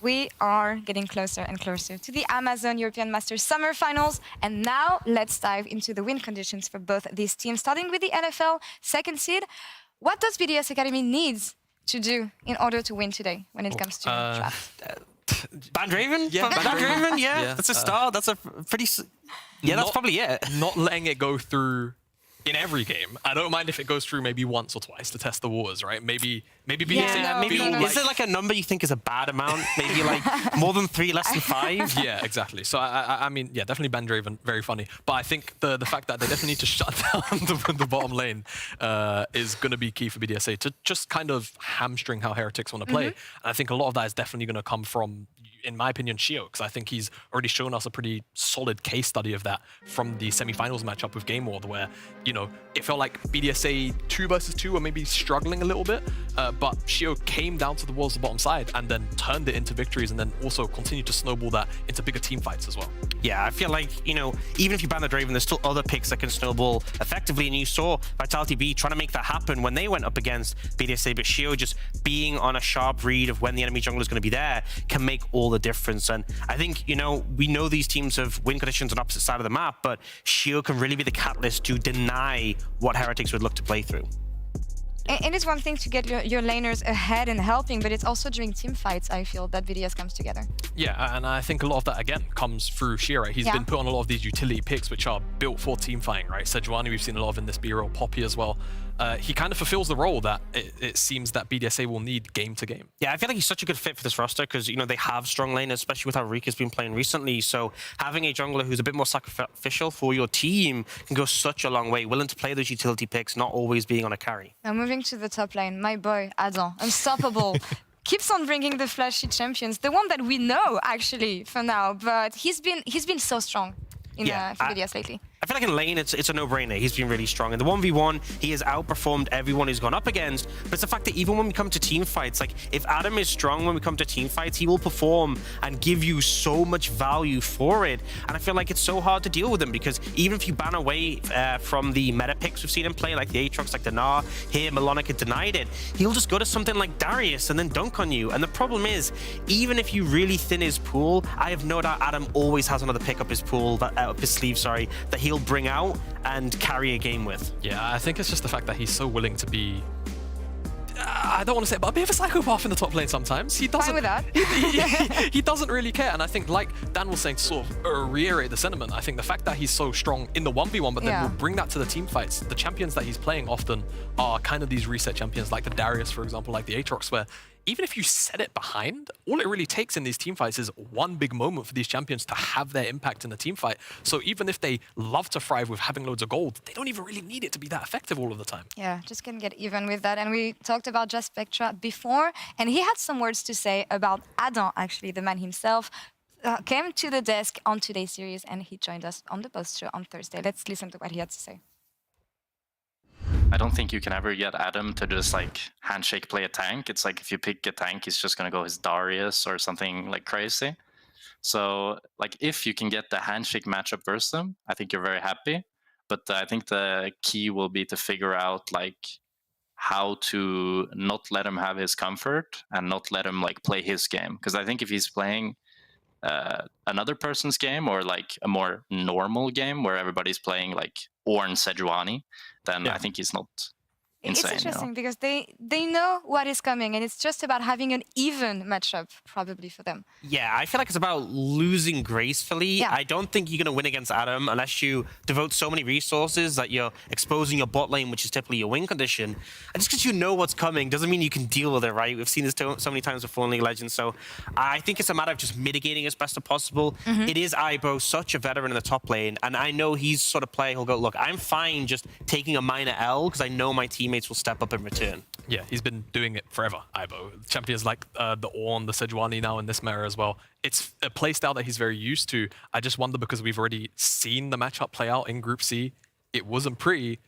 We are getting closer and closer to the Amazon European Masters Summer Finals. And now let's dive into the win conditions for both these teams, starting with the NFL second seed. What does BDS Academy needs to do in order to win today when it comes to draft? Bandraven? Yeah, Bandraven, yeah. That's a start. That's a pretty... Yeah, that's probably it. Not letting it go through in every game. I don't mind if it goes through maybe once or twice to test the waters, right? Maybe BDSA maybe is there like a number you think is a bad amount? Maybe like more than 3, less than 5? Yeah, exactly. So I mean, yeah, definitely Bandraven, very funny. But I think the fact that they definitely need to shut down the bottom lane is going to be key for BDSA to just kind of hamstring how Heretics want to play. And I think a lot of that is definitely going to come from, in my opinion, Shio, because I think he's already shown us a pretty solid case study of that from the semi-finals matchup with Game World, where, you know, it felt like BDSA 2 versus 2 were maybe struggling a little bit, but Shio came down to the walls of the bottom side and then turned it into victories, and then also continued to snowball that into bigger team fights as well. Yeah, I feel like, you know, even if you ban the Draven, there's still other picks that can snowball effectively, and you saw Vitality B trying to make that happen when they went up against BDSA, but Shio just being on a sharp read of when the enemy jungler is going to be there can make all the difference. And I think, you know, we know these teams have win conditions on opposite side of the map, but Shio can really be the catalyst to deny what Heretics would look to play through. And it's one thing to get your laners ahead and helping, but it's also during team fights, I feel, that BDS comes together. Yeah, and I think a lot of that, again, comes through Shio, right? He's been put on a lot of these utility picks, which are built for team fighting, right? Sejuani, we've seen a lot of in this B-roll, Poppy as well. He kind of fulfills the role that it seems that BDSA will need game to game. Yeah, I feel like he's such a good fit for this roster because, you know, they have strong laners, especially with how Rika's been playing recently. So having a jungler who's a bit more sacrificial for your team can go such a long way, willing to play those utility picks, not always being on a carry. Now moving to the top lane, my boy, Adam, unstoppable. Keeps on bringing the flashy champions, the one that we know, actually, for now, but he's been so strong in BDS lately. I feel like in lane, it's a no-brainer. He's been really strong. In the 1v1, he has outperformed everyone he's gone up against. But it's the fact that even when we come to team fights, like, if Adam is strong when we come to team fights, he will perform and give you so much value for it. And I feel like it's so hard to deal with him because even if you ban away from the meta picks we've seen him play, like the Aatrox, like the Gnar, here, Melonica denied it, he'll just go to something like Darius and then dunk on you. And the problem is, even if you really thin his pool, I have no doubt Adam always has another pick up his pool, up his sleeve, sorry, that he'll bring out and carry a game with. Yeah, I think it's just the fact that he's so willing to be, I don't want to say it, but a bit of a psychopath in the top lane sometimes. He doesn't, fine with that. he doesn't really care. And I think, like Dan was saying, to sort of reiterate the sentiment, I think the fact that he's so strong in the 1v1, but then will bring that to the team fights. The champions that he's playing often are kind of these reset champions, like the Darius, for example, like the Aatrox, where even if you set it behind, all it really takes in these team fights is one big moment for these champions to have their impact in the team fight. So even if they love to thrive with having loads of gold, they don't even really need it to be that effective all of the time. Yeah, just can get even with that. And we talked about Just Spectra before, and he had some words to say about Adam, actually, the man himself. Came to the desk on today's series, and he joined us on the post show on Thursday. Let's listen to what he had to say. I don't think you can ever get Adam to just like handshake play a tank. It's like if you pick a tank, he's just gonna go his Darius or something like crazy. So like if you can get the handshake matchup versus him, I think you're very happy. But I think the key will be to figure out like how to not let him have his comfort and not let him like play his game. Because I think if he's playing another person's game or like a more normal game where everybody's playing like Ornn Sejuani, then I think he's not insane. It's interesting because they know what is coming, and it's just about having an even matchup probably for them. Yeah, I feel like it's about losing gracefully. Yeah. I don't think you're going to win against Adam unless you devote so many resources that you're exposing your bot lane, which is typically your win condition. And just because you know what's coming doesn't mean you can deal with it, right? We've seen this so many times before in League of Legends. So I think it's a matter of just mitigating as best as possible. It is Ibo, such a veteran in the top lane, and I know he's sort of player who'll go, look, I'm fine just taking a minor L because I know my teammates will step up in return. Yeah, he's been doing it forever, Ibo. Champions like the Ornn, the Sejuani now in this meta as well. It's a playstyle that he's very used to. I just wonder, because we've already seen the matchup play out in Group C, it wasn't pretty.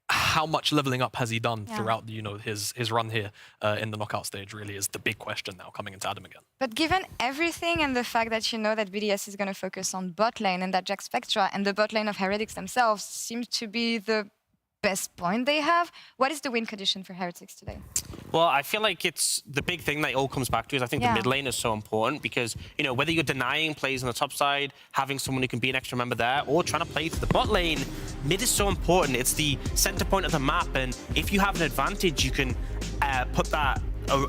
How much leveling up has he done throughout, you know, his run here in the knockout stage really is the big question now coming into Adam again. But given everything and the fact that you know that BDS is going to focus on bot lane and that Jack Spectra and the bot lane of Heretics themselves seems to be the best point they have, what is the win condition for Heretics today? Well, I feel like it's the big thing that it all comes back to is I think the mid lane is so important because, you know, whether you're denying plays on the top side, having someone who can be an extra member there, or trying to play to the bot lane, mid is so important. It's the center point of the map, and if you have an advantage, you can put that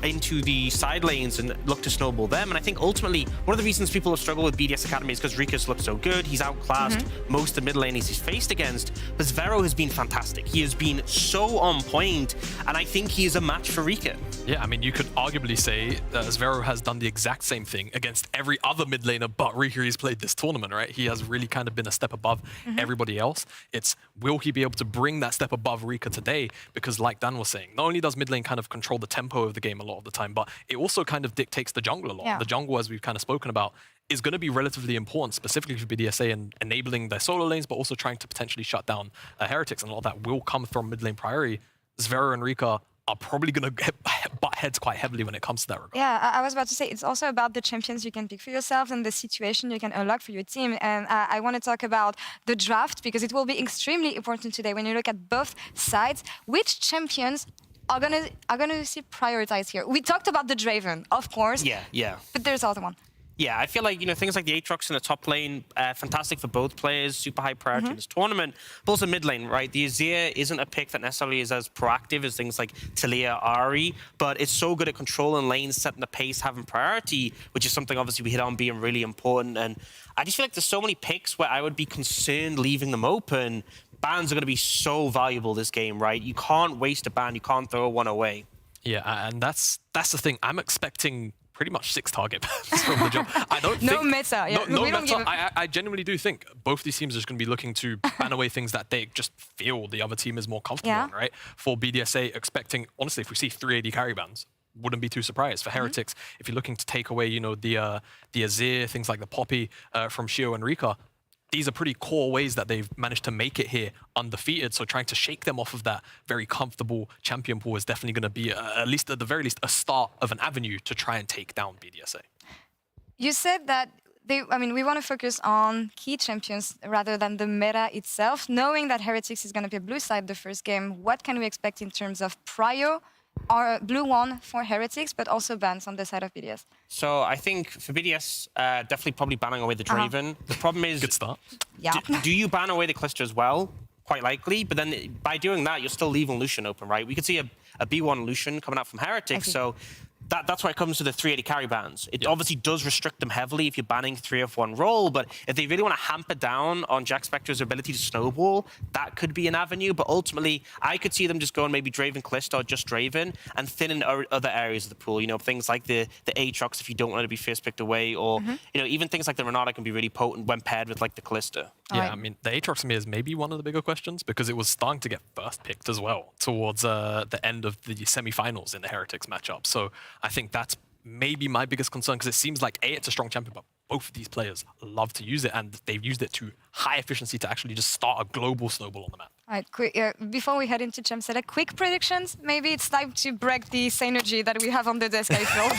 into the side lanes and look to snowball them. And I think ultimately one of the reasons people have struggled with BDS Academy is because Rika's looked so good. He's outclassed most of the mid laners he's faced against. But Zvero has been fantastic. He has been so on point, and I think he is a match for Rika. Yeah, I mean, you could arguably say that Zvero has done the exact same thing against every other mid laner but Rika he's played this tournament, right? He has really kind of been a step above everybody else. It's, will he be able to bring that step above Rika today? Because like Dan was saying, not only does mid lane kind of control the tempo of the game a lot of the time, but it also kind of dictates the jungle a lot. Yeah. The jungle, as we've kind of spoken about, is going to be relatively important, specifically for BDSA and enabling their solo lanes, but also trying to potentially shut down Heretics, and a lot of that will come from mid lane priority. Zvero and Rika are probably going to butt heads quite heavily when it comes to that regard. Yeah, I was about to say, it's also about the champions you can pick for yourself and the situation you can unlock for your team. And I want to talk about the draft, because it will be extremely important today when you look at both sides. Which champions are gonna see prioritized here? We talked about the Draven, of course. Yeah. But there's other one. Yeah, I feel like, you know, things like the Aatrox in the top lane, fantastic for both players, super high priority in this tournament, but also mid lane, right? The Azir isn't a pick that necessarily is as proactive as things like Talia, Ahri, but it's so good at controlling lanes, setting the pace, having priority, which is something obviously we hit on being really important. And I just feel like there's so many picks where I would be concerned leaving them open. Bans are going to be so valuable this game, right? You can't waste a ban, you can't throw one away. Yeah, and that's the thing. I'm expecting pretty much 6 target bans from the jump. I don't No think, meta. Yeah, no we don't meta. give I genuinely do think both these teams are just going to be looking to ban away things that they just feel the other team is more comfortable on, right? For BDSA, expecting, honestly, if we see 380 carry bans, wouldn't be too surprised. For Heretics, if you're looking to take away, you know, the Azir, things like the Poppy from Shio and Rika, these are pretty core ways that they've managed to make it here undefeated. So trying to shake them off of that very comfortable champion pool is definitely going to be, at the very least, a start of an avenue to try and take down BDSA. You said that we want to focus on key champions rather than the meta itself. Knowing that Heretics is going to be a blue side the first game, what can we expect in terms of prio or blue one for Heretics, but also bans on the side of BDS? So I think for BDS, definitely probably banning away the Draven. The problem is, good start. Yeah. Do you ban away the Callisto as well? Quite likely, but then by doing that, you're still leaving Lucian open, right? We could see a B1 Lucian coming out from Heretics, so That's why it comes to the 380 carry bans. It obviously does restrict them heavily if you're banning 3 of 1 role, but if they really want to hamper down on Jack Spector's ability to snowball, that could be an avenue. But ultimately, I could see them just going maybe Draven Callista or just Draven and thinning other areas of the pool. You know, things like the Aatrox if you don't want to be first picked away, or you know, even things like the Renata can be really potent when paired with like the Callista. Yeah, I mean, the Aatrox to me is maybe one of the bigger questions because it was starting to get first picked as well towards the end of the semi-finals in the Heretics matchup. So I think that's maybe my biggest concern because it seems like it's a strong champion, but both of these players love to use it and they've used it to high efficiency to actually just start a global snowball on the map. All right, quick, before we head into Champ Select, quick predictions. Maybe it's time to break the synergy that we have on the desk, I feel.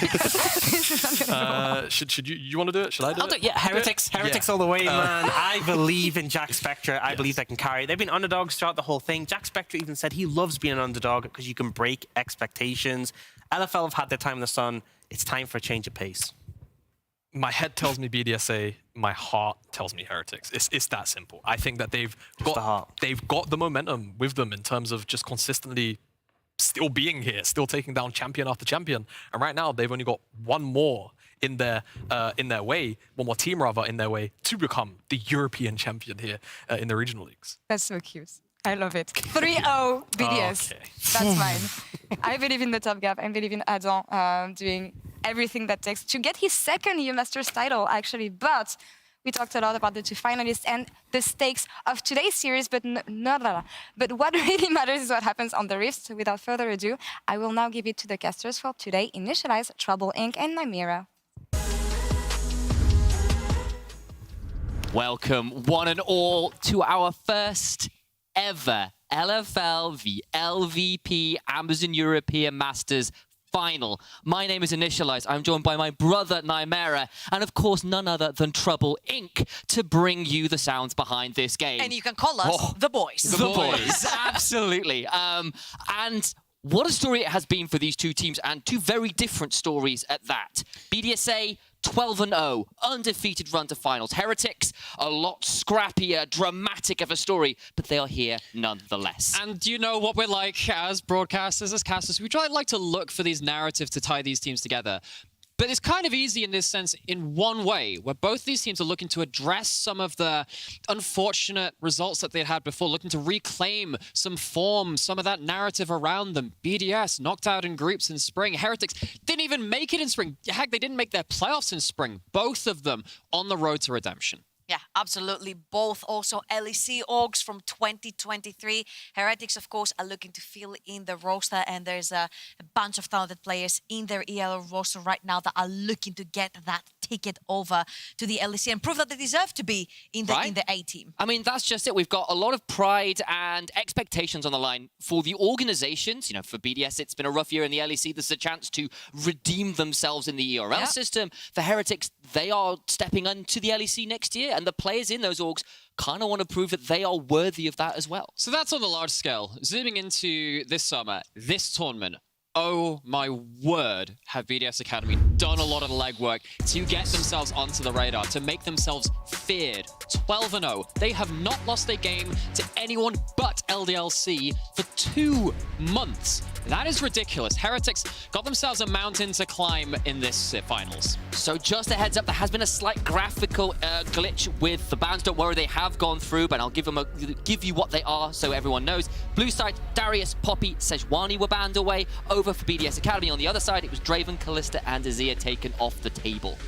Should you want to do it? Should I do it? Yeah, Heretics all the way, man. I believe in Jack Spector. I believe they can carry. They've been underdogs throughout the whole thing. Jack Spector even said he loves being an underdog because you can break expectations. LFL have had their time in the sun. It's time for a change of pace. My head tells me BDSA. My heart tells me Heretics. It's that simple. I think that they've got the momentum with them in terms of just consistently still being here, still taking down champion after champion. And right now they've only got one more in their way, one more team rather in their way to become the European champion here in the regional leagues. That's so cute. I love it. 3-0 BDS. Okay. That's mine. I believe in the top gap. I believe in Adam doing everything that takes to get his second EU Masters title, actually. But we talked a lot about the 2 finalists and the stakes of today's series, but but what really matters is what happens on the Rift. So without further ado, I will now give it to the casters for today. Initialize, Trouble Inc. and Nymera. Welcome, one and all, to our first ever LFL v LVP Amazon European Masters final. My name is Initialize. I'm joined by my brother Nymera, and of course none other than Trouble Inc. to bring you the sounds behind this game. And you can call us the boys. The boys, absolutely. And what a story it has been for these two teams, and two very different stories at that. BDSA 12-0, undefeated run to finals. Heretics, a lot scrappier, dramatic of a story, but they are here nonetheless. And you know what we're like as broadcasters, as casters? We like to look for these narratives to tie these teams together. But it's kind of easy in this sense in one way, where both these teams are looking to address some of the unfortunate results that they'd had before, looking to reclaim some form, some of that narrative around them. BDS knocked out in groups in spring. Heretics didn't even make it in spring. Heck, they didn't make their playoffs in spring. Both of them on the road to redemption. Yeah, absolutely. Both also LEC orgs from 2023. Heretics, of course, are looking to fill in the roster, and there's a bunch of talented players in their EL roster right now that are looking to get that ticket over to the LEC and prove that they deserve to be in the A team. I mean, that's just it. We've got a lot of pride and expectations on the line for the organizations. You know, for BDS, it's been a rough year in the LEC. There's a chance to redeem themselves in the ERL system. For Heretics, they are stepping into the LEC next year, and the players in those orgs kind of want to prove that they are worthy of that as well. So that's on the large scale. Zooming into this summer, this tournament, oh my word, have BDS Academy done a lot of the legwork to get themselves onto the radar, to make themselves feared. 12-0. They have not lost a game to anyone but LDLC for 2 months. That is ridiculous. Heretics got themselves a mountain to climb in this finals. So just a heads up, there has been a slight graphical glitch with the bans. Don't worry, they have gone through, but I'll give you what they are so everyone knows. Blue side, Darius, Poppy, Sejuani were banned away. Over for BDS Academy. On the other side, it was Draven, Callista, and Azir taken off the table.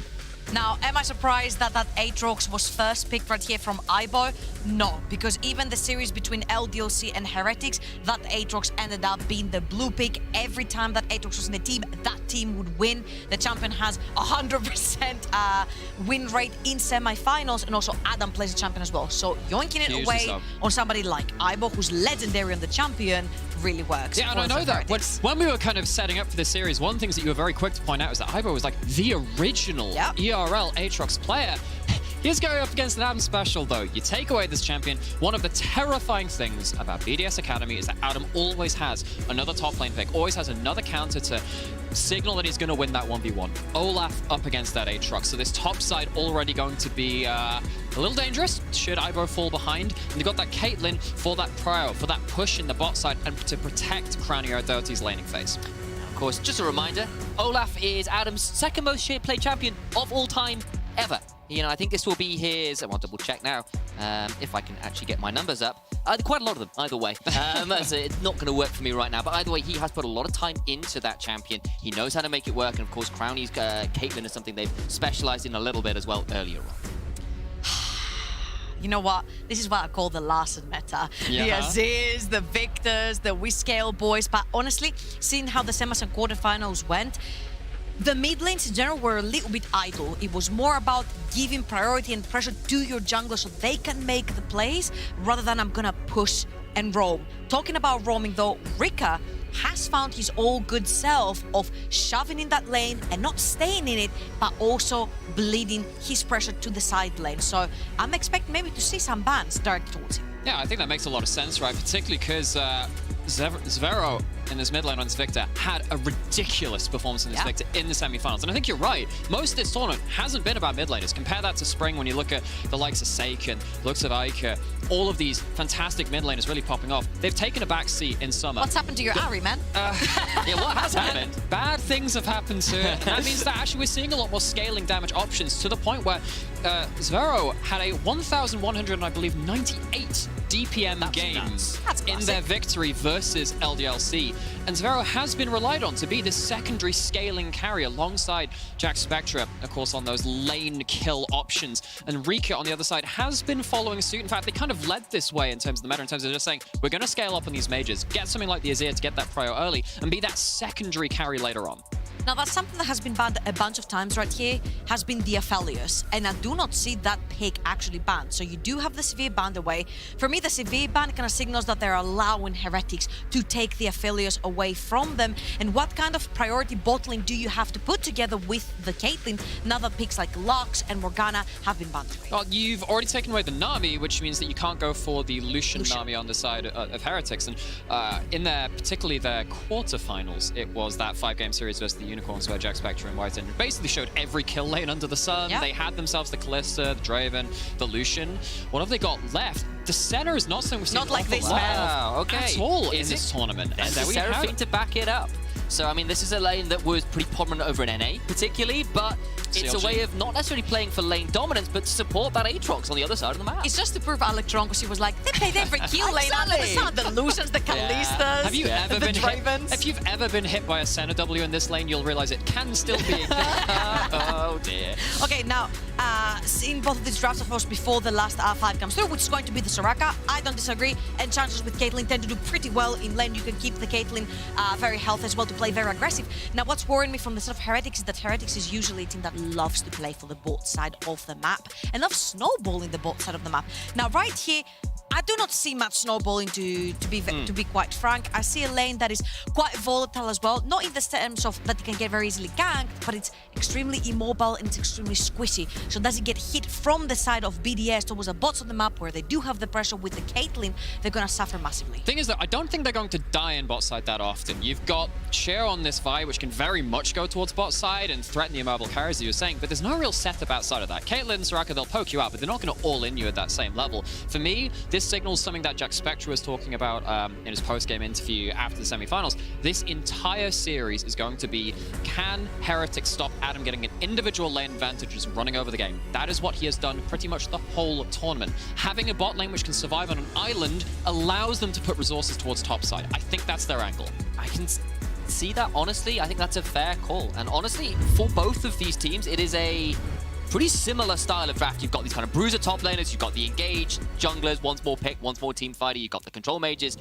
Now, am I surprised that Aatrox was first picked right here from IBO? No, because even the series between LDLC and Heretics, that Aatrox ended up being the blue pick. Every time that Aatrox was in the team, that team would win. The champion has 100% win rate in semi-finals, and also Adam plays the champion as well. So yoinking it away on somebody like IBO, who's legendary on the champion, really works. Yeah, and I know that when we were kind of setting up for this series, one of the things that you were very quick to point out is that IBO was like the original ERL Aatrox player. He's going up against an Adam special, though. You take away this champion. One of the terrifying things about BDS Academy is that Adam always has another top lane pick, always has another counter to signal that he's going to win that 1v1. Olaf up against that Aatrox. So this top side already going to be a little dangerous should IBO fall behind. And they've got that Caitlyn for that prio, for that push in the bot side, and to protect Crowny Ardotti's laning phase. Of course, just a reminder, Olaf is Adam's second most played champion of all time ever. You know, I think this will be his, I want to double check now, if I can actually get my numbers up. Quite a lot of them, either way. So it's not going to work for me right now, but either way, he has put a lot of time into that champion. He knows how to make it work, and of course, Crownie's Caitlyn is something they've specialized in a little bit as well earlier on. You know what? This is what I call the Larson meta. Yeah. The Aziz, the Victors, the WeScale boys. But honestly, seeing how the semis and quarterfinals went, the mid lanes in general were a little bit idle. It was more about giving priority and pressure to your jungler so they can make the plays rather than I'm gonna push and roam. Talking about roaming though, Rika has found his all good self of shoving in that lane and not staying in it, but also bleeding his pressure to the side lane. So I'm expecting maybe to see some bans directed towards him. Yeah, I think that makes a lot of sense, right? Particularly because Zvero in this mid lane on this Victor had a ridiculous performance in this Victor in the semi-finals. And I think you're right. Most of this tournament hasn't been about mid laners. Compare that to Spring when you look at the likes of Seiken, looks of Ica, all of these fantastic mid laners really popping off. They've taken a back seat in summer. What's happened to your Ari, man? Yeah, what has happened? Bad things have happened to it. That means that actually we're seeing a lot more scaling damage options to the point where Zvero had a 1,100, I believe, 98 DPM game in their victory versus LDLC. And Zvero has been relied on to be this secondary scaling carry alongside Jack Spectra, of course, on those lane kill options. And Rika on the other side has been following suit. In fact, they kind of led this way in terms of the meta, in terms of just saying, we're going to scale up on these mages, get something like the Azir to get that prio early, and be that secondary carry later on. Now, that's something that has been banned a bunch of times right here, has been the Aphelios. And I do not see that pick actually banned. So you do have the severe ban away. For me, the severe ban kind of signals that they're allowing Heretics to take the Aphelios away from them. And what kind of priority bottling do you have to put together with the Caitlyn now that picks like Lux and Morgana have been banned away? Well, you've already taken away the Nami, which means that you can't go for the Lucian. Nami on the side of Heretics. And in their, particularly their quarterfinals, it was that 5-game series versus the Unicorns where Jack Spectre and Whiten basically showed every kill lane under the sun. Yeah. They had themselves the Kalista, the Draven, the Lucian. What have they got left? The center is not something we've seen Not like this, man. Wow, okay. At all Is in this tournament. And there we have Seraphine it. to back it up. So, I mean, this is a lane that was pretty prominent over in NA, particularly, but it's CLG. a way of not necessarily playing for lane dominance, but to support that Aatrox on the other side of the map. It's just to prove Electron, because he was like, they played every kill lane under the sun. The Lucians, the Kalistas, Have you ever the been Dravens. hit? If you've ever been hit by a center W in this lane, you'll realize it can still be a kill. Oh, dear. Okay, now, seeing both of these drafts, of course, before the last R5 comes through, which is going to be the Soraka, I don't disagree. And chances with Caitlyn tend to do pretty well in lane. You can keep the Caitlyn very healthy as well to play very aggressive. Now, what's worrying me from the side of Heretics is that Heretics is usually a team that loves to play for the bot side of the map and loves snowballing the bot side of the map. Now, right here, I do not see much snowballing to be quite frank. I see a lane that is quite volatile as well. Not in the terms of that it can get very easily ganked, but it's extremely immobile and it's extremely squishy. So does it get hit from the side of BDS towards the bots of the map where they do have the pressure with the Caitlyn, they're going to suffer massively. Thing is that I don't think they're going to die in bot side that often. You've got Cher on this Vi, which can very much go towards bot side and threaten the immobile carries, as you were saying, but there's no real setup outside of that. Caitlyn, Soraka, they'll poke you out, but they're not going to all in you at that same level. For me, this signals something that Jack Spectre was talking about in his post-game interview after the semi-finals. This entire series is going to be, can Heretics stop Adam getting an individual lane advantage just running over the game? That is what he has done pretty much the whole tournament. Having a bot lane which can survive on an island allows them to put resources towards top side. I think that's their angle. I can see that, honestly. I think that's a fair call. And honestly, for both of these teams, it is a pretty similar style of draft. You've got these kind of bruiser top laners, you've got the engaged junglers, once more pick, once more team fighter, you've got the control mages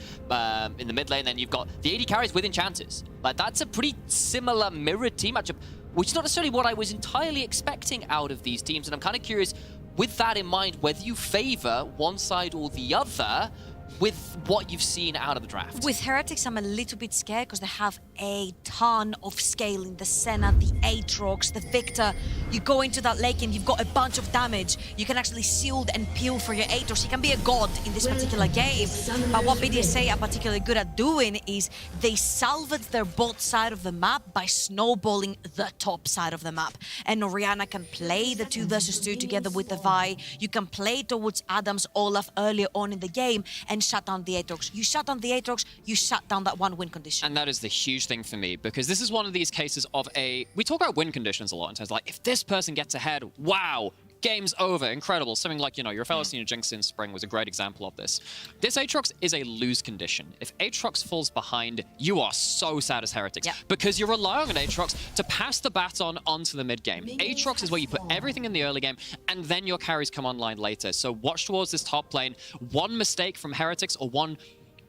in the mid lane, then you've got the AD carries with enchanters. Like, that's a pretty similar mirrored team matchup, which is not necessarily what I was entirely expecting out of these teams. And I'm kind of curious, with that in mind, whether you favor one side or the other with what you've seen out of the draft. With Heretics, I'm a little bit scared because they have a ton of scaling. The Senna, the Aatrox, the Victor. You go into that lake and you've got a bunch of damage. You can actually shield and peel for your Aatrox. You can be a god in this particular game. But what BDSA are particularly good at doing is they salvage their bot side of the map by snowballing the top side of the map. And Orianna can play the 2 versus 2 together with the Vi. You can play towards Adam's Olaf earlier on in the game, and and shut down the Aatrox. You shut down the Aatrox, you shut down that one win condition. And that is the huge thing for me, because this is one of these cases of we talk about win conditions a lot in terms of like, if this person gets ahead, wow, game's over, incredible. Something like, you know, your fellow senior Jinx in Spring was a great example of this. This Aatrox is a lose condition. If Aatrox falls behind, you are so sad as Heretics, because you're relying on Aatrox to pass the baton onto the mid game. Aatrox is where you put everything in the early game, and then your carries come online later. So watch towards this top lane. One mistake from Heretics or one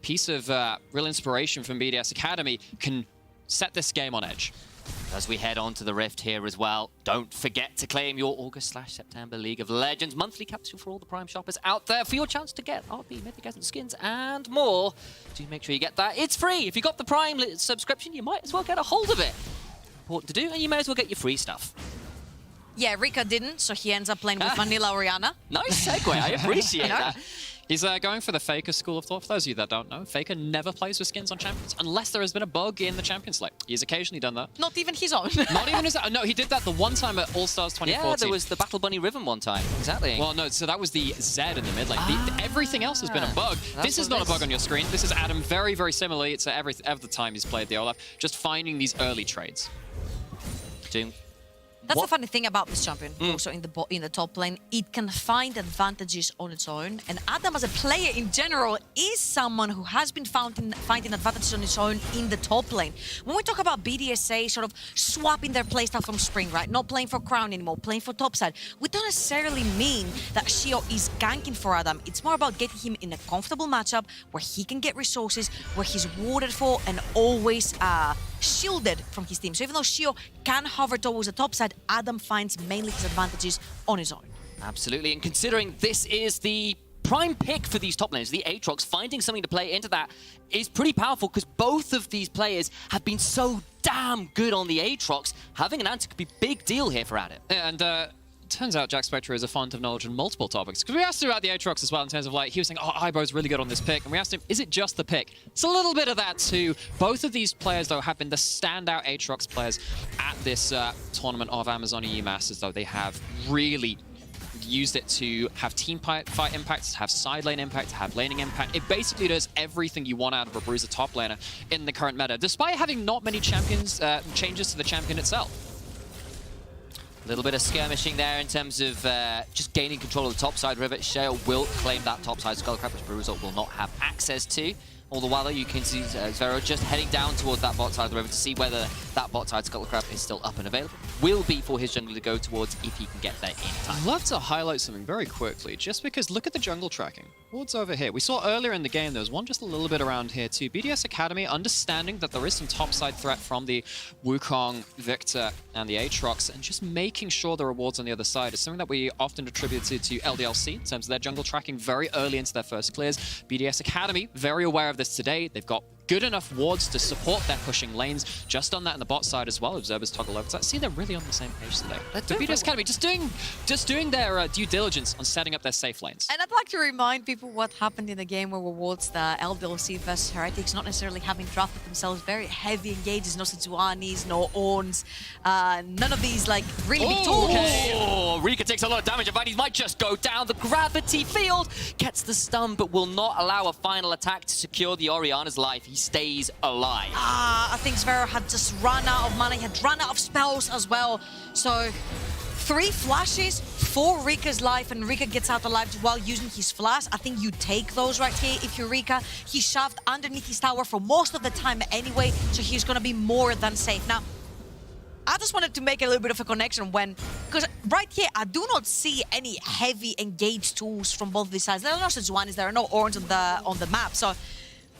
piece of real inspiration from BDS Academy can set this game on edge. As we head on to the Rift here as well, don't forget to claim your August/September League of Legends monthly capsule for all the Prime shoppers out there for your chance to get RP, Mythic Essence skins, and more. Do make sure you get that. It's free. If you got the Prime subscription, you might as well get a hold of it. Important to do, and you may as well get your free stuff. Yeah, Rika didn't, so he ends up playing with Vanilla Orianna. Nice segue, I appreciate that. He's going for the Faker school of thought. For those of you that don't know, Faker never plays with skins on champions unless there has been a bug in the champion slate. He's occasionally done that. Not even his own. Not even his own. No, he did that the one time at All-Stars 2014. Yeah, there was the Battle Bunny Riven one time. Exactly. Well, no, so that was the Zed in the mid lane. Everything else has been a bug. This is not a bug on your screen. This is Adam very, very similarly. It's every time he's played the Olaf, just finding these early trades. That's the funny thing about this champion, also in the top lane. It can find advantages on its own, and Adam as a player in general is someone who has been finding advantages on his own in the top lane. When we talk about BDSA sort of swapping their playstyle from Spring, right? Not playing for Crown anymore, playing for topside, we don't necessarily mean that Shio is ganking for Adam. It's more about getting him in a comfortable matchup where he can get resources, where he's warded for and always shielded from his team. So even though Shio can hover towards the top side, Adam finds mainly his advantages on his own. Absolutely, and considering this is the prime pick for these top laners, the Aatrox, finding something to play into that is pretty powerful, because both of these players have been so damn good on the Aatrox. Having an answer could be a big deal here for Adam. And turns out Jack Spectre is a font of knowledge on multiple topics. Because we asked him about the Aatrox as well, in terms of like, he was saying, oh, Ibo's really good on this pick. And we asked him, is it just the pick? It's a little bit of that too. Both of these players, though, have been the standout Aatrox players at this tournament of Amazon EU Masters, though. They have really used it to have team fight impact, to have side lane impact, to have laning impact. It basically does everything you want out of a Bruiser top laner in the current meta, despite having not many champions changes to the champion itself. A little bit of skirmishing there in terms of just gaining control of the top side. Rivet Shale will claim that top side Skullcrab, which Bruiser will not have access to. All the while, though, you can see Zvero just heading down towards that bot side of the river to see whether that bot side Skullcrab is still up and available. Will be for his jungler to go towards if he can get there in time. I'd love to highlight something very quickly, just because look at the jungle tracking. What's over here? We saw earlier in the game there was one just a little bit around here too. BDS Academy understanding that there is some topside threat from the Wukong, Victor, and the Aatrox, and just making sure the rewards on the other side is something that we often attributed to LDLC in terms of their jungle tracking very early into their first clears. BDS Academy, very aware of this today. They've got good enough wards to support their pushing lanes. Just done that in the bot side as well. Observers toggle over. See, they're really on the same page today. The BDS Academy just doing their due diligence on setting up their safe lanes. And I'd like to remind people what happened in the game where rewards the LDLC versus Heretics, not necessarily having drafted themselves very heavy engages, no Sejuanis, no Orns, none of these like really big tools. Oh, Rika takes a lot of damage. Vanities might just go down. The gravity field gets the stun, but will not allow a final attack to secure the Orianna's life. He stays alive. I think Zvero had just run out of mana. He had run out of spells as well. So 3 flashes for Rika's life, and Rika gets out alive while using his flash. I think you take those right here if you're Rika. He's shoved underneath his tower for most of the time anyway, so he's going to be more than safe. Now, I just wanted to make a little bit of a connection because right here, I do not see any heavy engaged tools from both these sides. There are no Sejuanis, there are no Orns on the map, so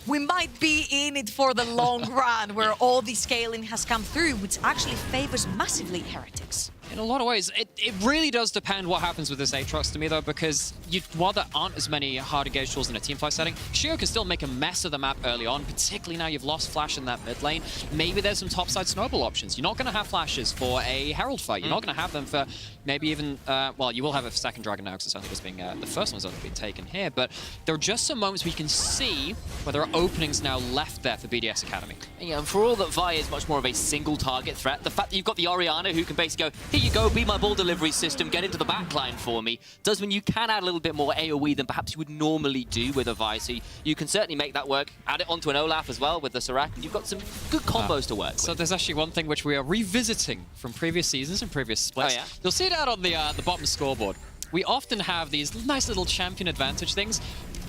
we might be in it for the long run where all the scaling has come through, which actually favors massively Heretics. In a lot of ways, it really does depend what happens with this Aatrox to me, though, because while there aren't as many hard engaged tools in a teamfight setting, Shio can still make a mess of the map early on, particularly now you've lost Flash in that mid lane. Maybe there's some topside snowball options. You're not going to have Flashes for a Herald fight. You're not going to have them for maybe even, well, you will have a second Dragon now because it's only just being, the first one's only been taken here, but there are just some moments we can see where there are openings now left there for BDS Academy. Yeah, and for all that Vi is much more of a single target threat, the fact that you've got the Orianna who can basically go, here you go, be my ball delivery system, get into the backline for me, does mean you can add a little bit more AoE than perhaps you would normally do with a Vi. So you can certainly make that work. Add it onto an Olaf as well with the Serac, and you've got some good combos to work with. So there's actually one thing which we are revisiting from previous seasons and previous splits. Oh, yeah? You'll see it out on the bottom scoreboard. We often have these nice little champion advantage things.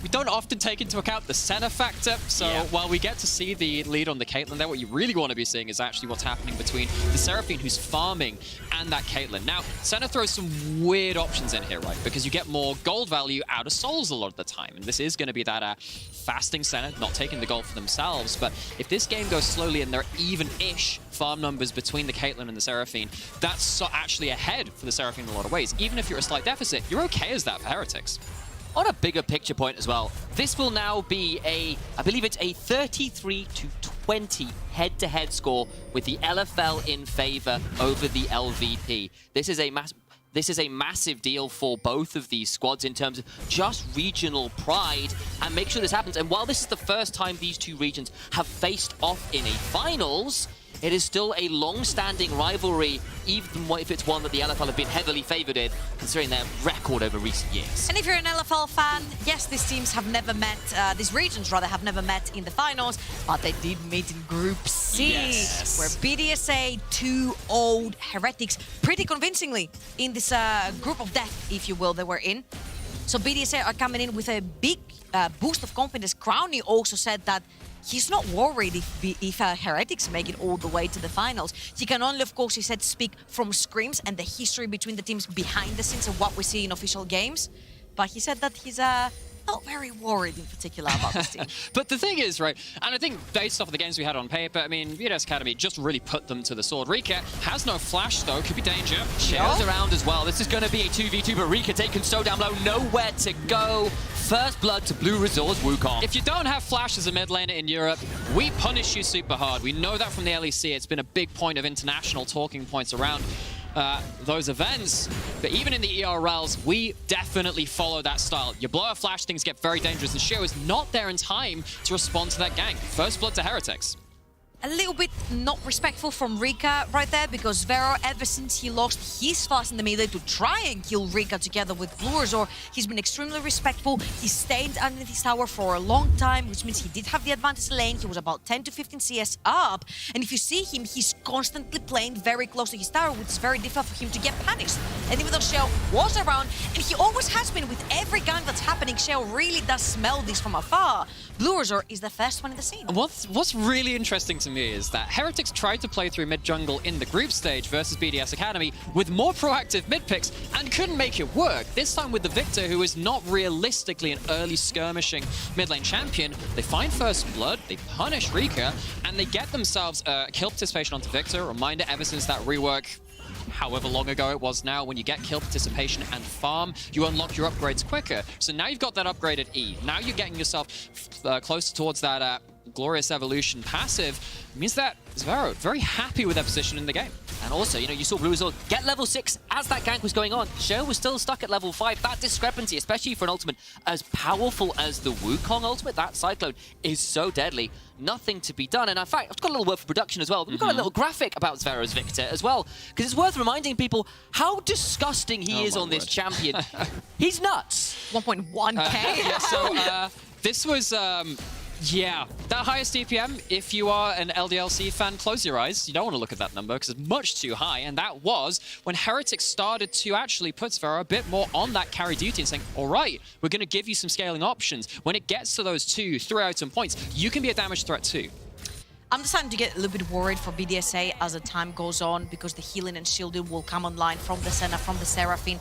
We don't often take into account the Senna factor, so while we get to see the lead on the Caitlyn there, what you really want to be seeing is actually what's happening between the Seraphine, who's farming, and that Caitlyn. Now, Senna throws some weird options in here, right? Because you get more gold value out of souls a lot of the time, and this is going to be that fasting Senna, not taking the gold for themselves, but if this game goes slowly and they're even-ish farm numbers between the Caitlyn and the Seraphine, that's actually ahead for the Seraphine in a lot of ways. Even if you're a slight deficit, you're okay as that for Heretics. On a bigger picture point as well, this will now be I believe it's a 33-20 head-to-head score with the LFL in favor over the LVP. This is a massive deal for both of these squads in terms of just regional pride and make sure this happens. And while this is the first time these two regions have faced off in a finals, it is still a long-standing rivalry, even if it's one that the LFL have been heavily favored in, considering their record over recent years. And if you're an LFL fan, yes, these teams have never met, these regions rather have never met in the finals, but they did meet in Group C, where BDSA 2-0'd Heretics pretty convincingly in this group of death, if you will, they were in. So BDSA are coming in with a big boost of confidence. Crowny also said that he's not worried if Heretics make it all the way to the finals. He can only, of course, he said, speak from scrims and the history between the teams behind the scenes and what we see in official games. But he said that he's not very worried in particular about this team. But the thing is, right, and I think based off of the games we had on paper, I mean, BDS Academy just really put them to the sword. Rika has no flash, though. Could be danger. Shares around as well. This is going to be a 2v2, but Rika taken so down low, nowhere to go. First blood to Blue Resort's Wukong. If you don't have flash as a mid laner in Europe, we punish you super hard. We know that from the LEC. It's been a big point of international talking points around those events. But even in the ERLs, we definitely follow that style. You blow a flash, things get very dangerous, and Shio is not there in time to respond to that gank. First blood to Heretics. A little bit not respectful from Rika right there, because Vero, ever since he lost his fast in the melee to try and kill Rika together with Blue Resort, he's been extremely respectful. He stayed underneath his tower for a long time, which means he did have the advantage lane. He was about 10 to 15 CS up. And if you see him, he's constantly playing very close to his tower, which is very difficult for him to get punished. And even though Shell was around, and he always has been with every gank that's happening, Shell really does smell this from afar. Blue Resort is the first one in the scene. What's really interesting to me is that Heretics tried to play through mid-jungle in the group stage versus BDS Academy with more proactive mid-picks and couldn't make it work. This time with the Victor, who is not realistically an early skirmishing mid-lane champion, they find first blood, they punish Rika, and they get themselves kill participation onto Victor. Reminder, ever since that rework, however long ago it was now, when you get kill participation and farm, you unlock your upgrades quicker. So now you've got that upgraded E. Now you're getting yourself closer towards that Glorious Evolution passive. It means that Zvero very happy with their position in the game. And also, you know, you saw Blue Resort get level 6 as that gank was going on. Show was still stuck at level 5. That discrepancy, especially for an ultimate as powerful as the Wukong ultimate, that Cyclone is so deadly. Nothing to be done. And in fact, I've got a little word for production as well. We've got a little graphic about Zvero's Victor as well, because it's worth reminding people how disgusting he is on this champion. He's nuts. 1.1k. Yeah, so this was... yeah, that highest DPM, if you are an LDLC fan, close your eyes. You don't want to look at that number because it's much too high. And that was when Heretics started to actually put Zvero a bit more on that carry duty and saying, all right, we're going to give you some scaling options. When it gets to those 2-3 item points, you can be a damage threat too. I'm starting to get a little bit worried for BDSA as the time goes on, because the healing and shielding will come online from the Senna, from the Seraphine.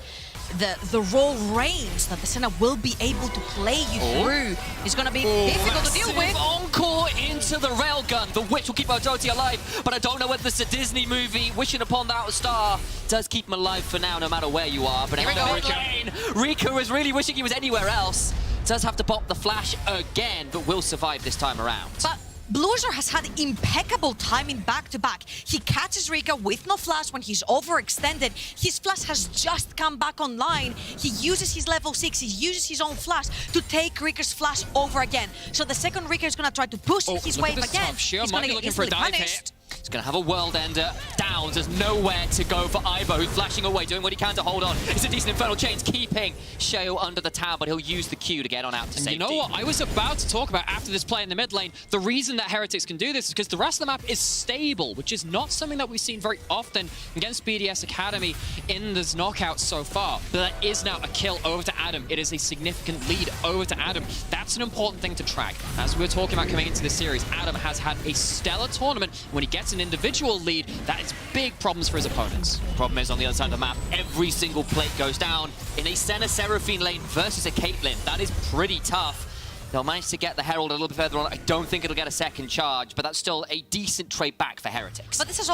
The raw range that the Senna will be able to play you through is going to be difficult to deal with. Encore into the railgun. The witch will keep Odoti alive, but I don't know whether it's a Disney movie. Wishing upon that star does keep him alive for now, no matter where you are. But in the mid lane, Rika was really wishing he was anywhere else. Does have to pop the flash again, but will survive this time around. But Bluezer has had impeccable timing back-to-back. He catches Rika with no flash when he's overextended. His flash has just come back online. He uses his level 6, he uses his own flash to take Rika's flash over again. So the second Rika is going to try to push his wave again. He's going to get instantly punished. He's going to have a world ender. Downs, there's nowhere to go for Ibo, who's flashing away, doing what he can to hold on. It's a decent Infernal Chains, keeping Sheo under the tower, but he'll use the Q to get on out to safety. You know what? I was about to talk about after this play in the mid lane, the reason that Heretics can do this is because the rest of the map is stable, which is not something that we've seen very often against BDS Academy in this knockout so far. But that is now a kill over to Adam. It is a significant lead over to Adam. That's an important thing to track. As we were talking about coming into this series, Adam has had a stellar tournament. When he gets an individual lead, that is big problems for his opponents. Problem is, on the other side of the map, every single plate goes down in a Senna Seraphine lane versus a Caitlyn. That is pretty tough. They'll manage to get the Herald a little bit further on. I don't think it'll get a second charge, but that's still a decent trade back for Heretics. But this has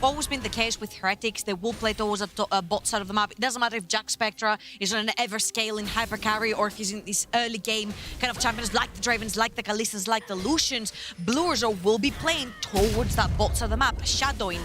always been the case with Heretics. They will play towards a bot side of the map. It doesn't matter if Jack Spectra is on an ever-scaling hypercarry or if he's in these early game kind of champions like the Dravens, like the Kallistas, like the Lucians. Blue Resort will be playing towards that bot side of the map, shadowing,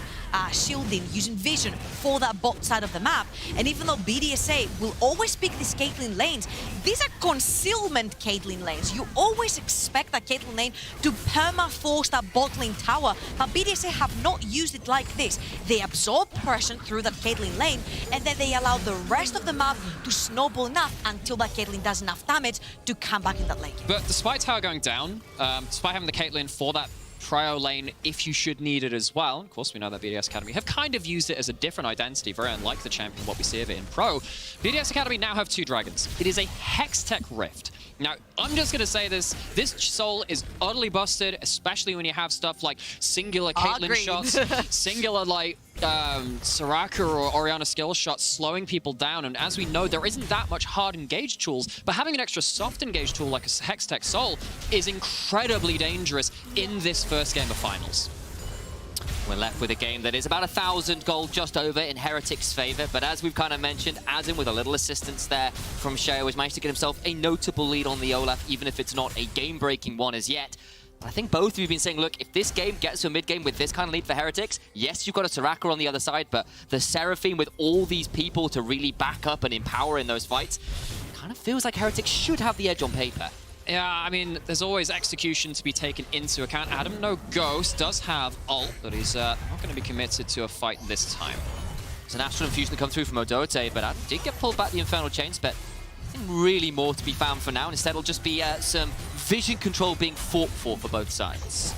shielding, using vision for that bot side of the map. And even though BDSA will always pick these Caitlyn lanes, these are concealment Caitlyn lanes. You always expect that Caitlyn lane to perma-force that bot lane tower, but BDSA have not used it like this. They absorb pressure through that Caitlyn lane, and then they allow the rest of the map to snowball enough until that Caitlyn does enough damage to come back in that lane. But despite tower going down, despite having the Caitlyn for that Prio lane if you should need it as well. Of course, we know that BDS Academy have kind of used it as a different identity, very unlike the champion, what we see of it in Pro. BDS Academy now have 2 dragons. It is a Hextech Rift. Now, I'm just going to say this soul is utterly busted, especially when you have stuff like singular Caitlyn shots, singular like Soraka or Orianna skill shots slowing people down. And as we know, there isn't that much hard engage tools, but having an extra soft engage tool like a Hextech Soul is incredibly dangerous in this first game of finals. We're left with a game that is about 1,000 gold just over in Heretics' favor, but as we've kind of mentioned, Adam with a little assistance there from Sheo has managed to get himself a notable lead on the Olaf, even if it's not a game-breaking one as yet. But I think both of you have been saying, look, if this game gets to a mid-game with this kind of lead for Heretics, yes, you've got a Soraka on the other side, but the Seraphine with all these people to really back up and empower in those fights, kind of feels like Heretics should have the edge on paper. Yeah, I mean, there's always execution to be taken into account. Adam, no Ghost, does have ult, but he's not going to be committed to a fight this time. There's an Astral Infusion to come through from Odote, but Adam did get pulled back the Infernal Chains, but nothing really more to be found for now. Instead, it'll just be some vision control being fought for both sides.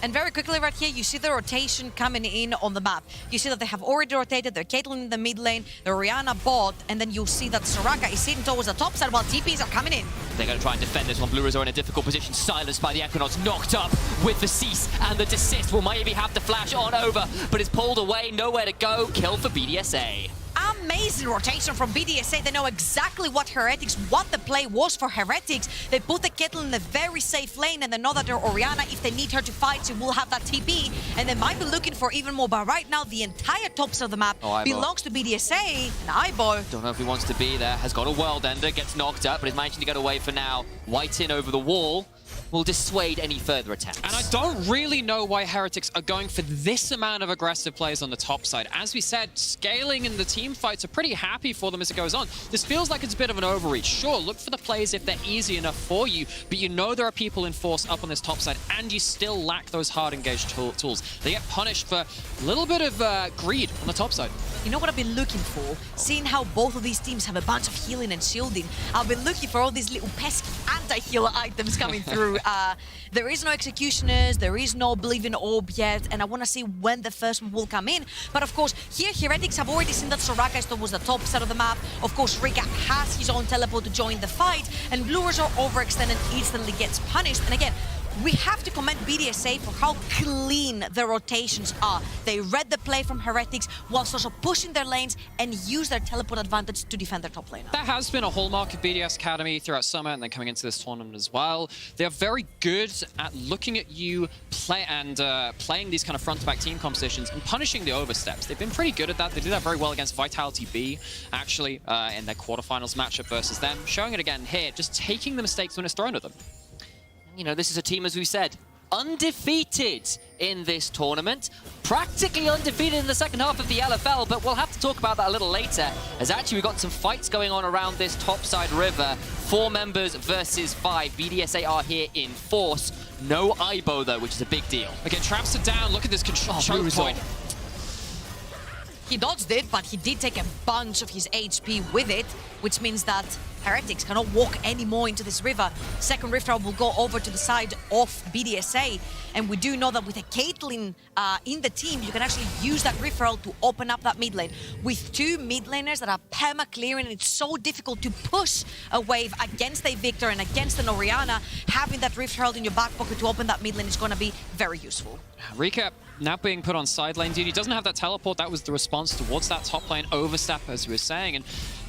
And very quickly right here, you see the rotation coming in on the map. You see that they have already rotated, they're Caitlyn in the mid lane, the Orianna bot, and then you'll see that Soraka is sitting towards the top side while TPs are coming in. They're going to try and defend this one. Blue are in a difficult position, silenced by the Equinox, knocked up with the cease and the desist. Will maybe have the flash on over, but it's pulled away, nowhere to go. Kill for BDSA. Amazing rotation from BDSA. They know exactly what the play was for Heretics. They put the Caitlyn in a very safe lane, and they know that their Orianna, if they need her to fight, she will have that TP, and they might be looking for even more. But right now, the entire top side of the map belongs to BDSA, and Ibo. Don't know if he wants to be there. Has got a world ender, gets knocked up, but is managing to get away for now. White in over the wall will dissuade any further attacks. And I don't really know why Heretics are going for this amount of aggressive plays on the top side. As we said, scaling and the team fights are pretty happy for them as it goes on. This feels like it's a bit of an overreach. Sure, look for the plays if they're easy enough for you, but you know there are people in force up on this top side, and you still lack those hard engaged tools. They get punished for a little bit of greed on the top side. You know what I've been looking for? Seeing how both of these teams have a bunch of healing and shielding, I've been looking for all these little pesky anti-healer items coming through. There is no Executioners, there is no Oblivion Orb yet, and I want to see when the first one will come in. But of course, here Heretics have already seen that Soraka is towards the top side of the map. Of course, Rika has his own teleport to join the fight, and Bluers are overextended, instantly gets punished. And again, we have to commend BDSA for how clean the rotations are. They read the play from Heretics whilst also pushing their lanes and use their teleport advantage to defend their top lane. That has been a hallmark of BDS Academy throughout summer and then coming into this tournament as well. They are very good at looking at you play and playing these kind of front-to-back team competitions and punishing the oversteps. They've been pretty good at that. They did that very well against Vitality B, actually, in their quarterfinals matchup versus them. Showing it again here, just taking the mistakes when it's thrown at them. You know, this is a team, as we said, undefeated in this tournament. Practically undefeated in the second half of the LFL, but we'll have to talk about that a little later, as actually we've got some fights going on around this topside river. 4 members versus 5. BDSA are here in force. No Ibo, though, which is a big deal. Again, traps are down. Look at this choke point. He dodged it, but he did take a bunch of his HP with it, which means that Heretics cannot walk anymore into this river. Second Rift Herald will go over to the side of BDSA, and we do know that with a Caitlyn in the team, you can actually use that Rift Herald to open up that mid lane. With two mid laners that are perma-clearing, it's so difficult to push a wave against a Victor and against an Orianna. Having that Rift Herald in your back pocket to open that mid lane is going to be very useful. Recap now being put on side lane duty. Doesn't have that teleport. That was the response towards that top lane overstep, as we were saying. And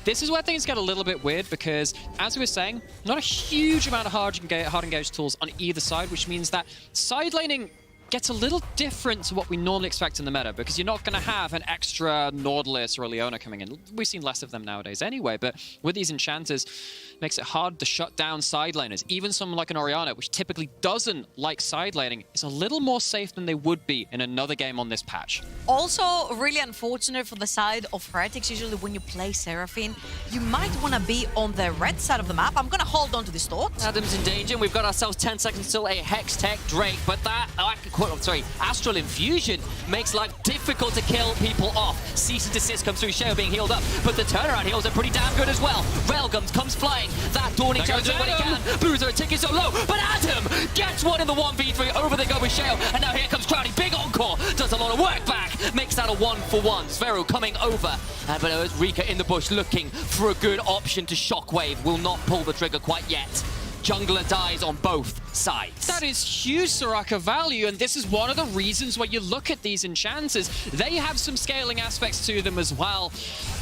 this is where things get a little bit weird because, as we were saying, not a huge amount of hard engage tools on either side, which means that side laning gets a little different to what we normally expect in the meta because you're not going to have an extra Nautilus or a Leona coming in. We've seen less of them nowadays anyway, but with these enchanters, it makes it hard to shut down side laners. Even someone like an Orianna, which typically doesn't like side laning, is a little more safe than they would be in another game on this patch. Also, really unfortunate for the side of Heretics. Usually when you play Seraphine, you might want to be on the red side of the map. I'm going to hold on to this thought. Adam's in danger. We've got ourselves 10 seconds till a Hex Tech Drake, but that, Astral Infusion makes life difficult to kill people off. Cease and desist comes through, Sheo being healed up, but the turnaround heals are pretty damn good as well. Railgun comes flying. That Dawning Charge doing what he can. Blues are a ticket so low, but Adam gets one in the 1v3. Over they go with Sheo, and now here comes Crowdy. Big encore, does a lot of work back, makes that a 1-for-1. Zveru coming over, but there's Rika in the bush looking for a good option to Shockwave. Will not pull the trigger quite yet. Jungler dies on both sides. That is huge Soraka value, and this is one of the reasons why you look at these enchanters. They have some scaling aspects to them as well.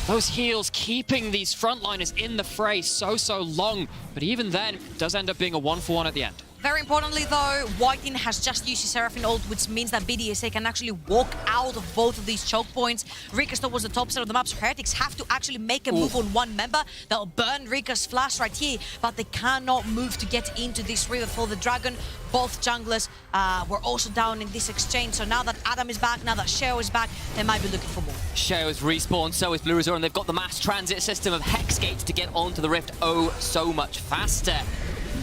Those heals keeping these frontliners in the fray so long, but even then, it does end up being a 1-for-1 at the end. Very importantly though, Whiting has just used his Seraphine ult, which means that BDSA can actually walk out of both of these choke points. Rika's towards the top side of the map, so Heretics have to actually make a move on one member. They'll burn Rika's flash right here, but they cannot move to get into this river for the Dragon. Both junglers were also down in this exchange, so now that Adam is back, now that Sheo is back, they might be looking for more. Sheo is respawned, so is Blue Azure, and they've got the mass transit system of Hex Gates to get onto the Rift so much faster.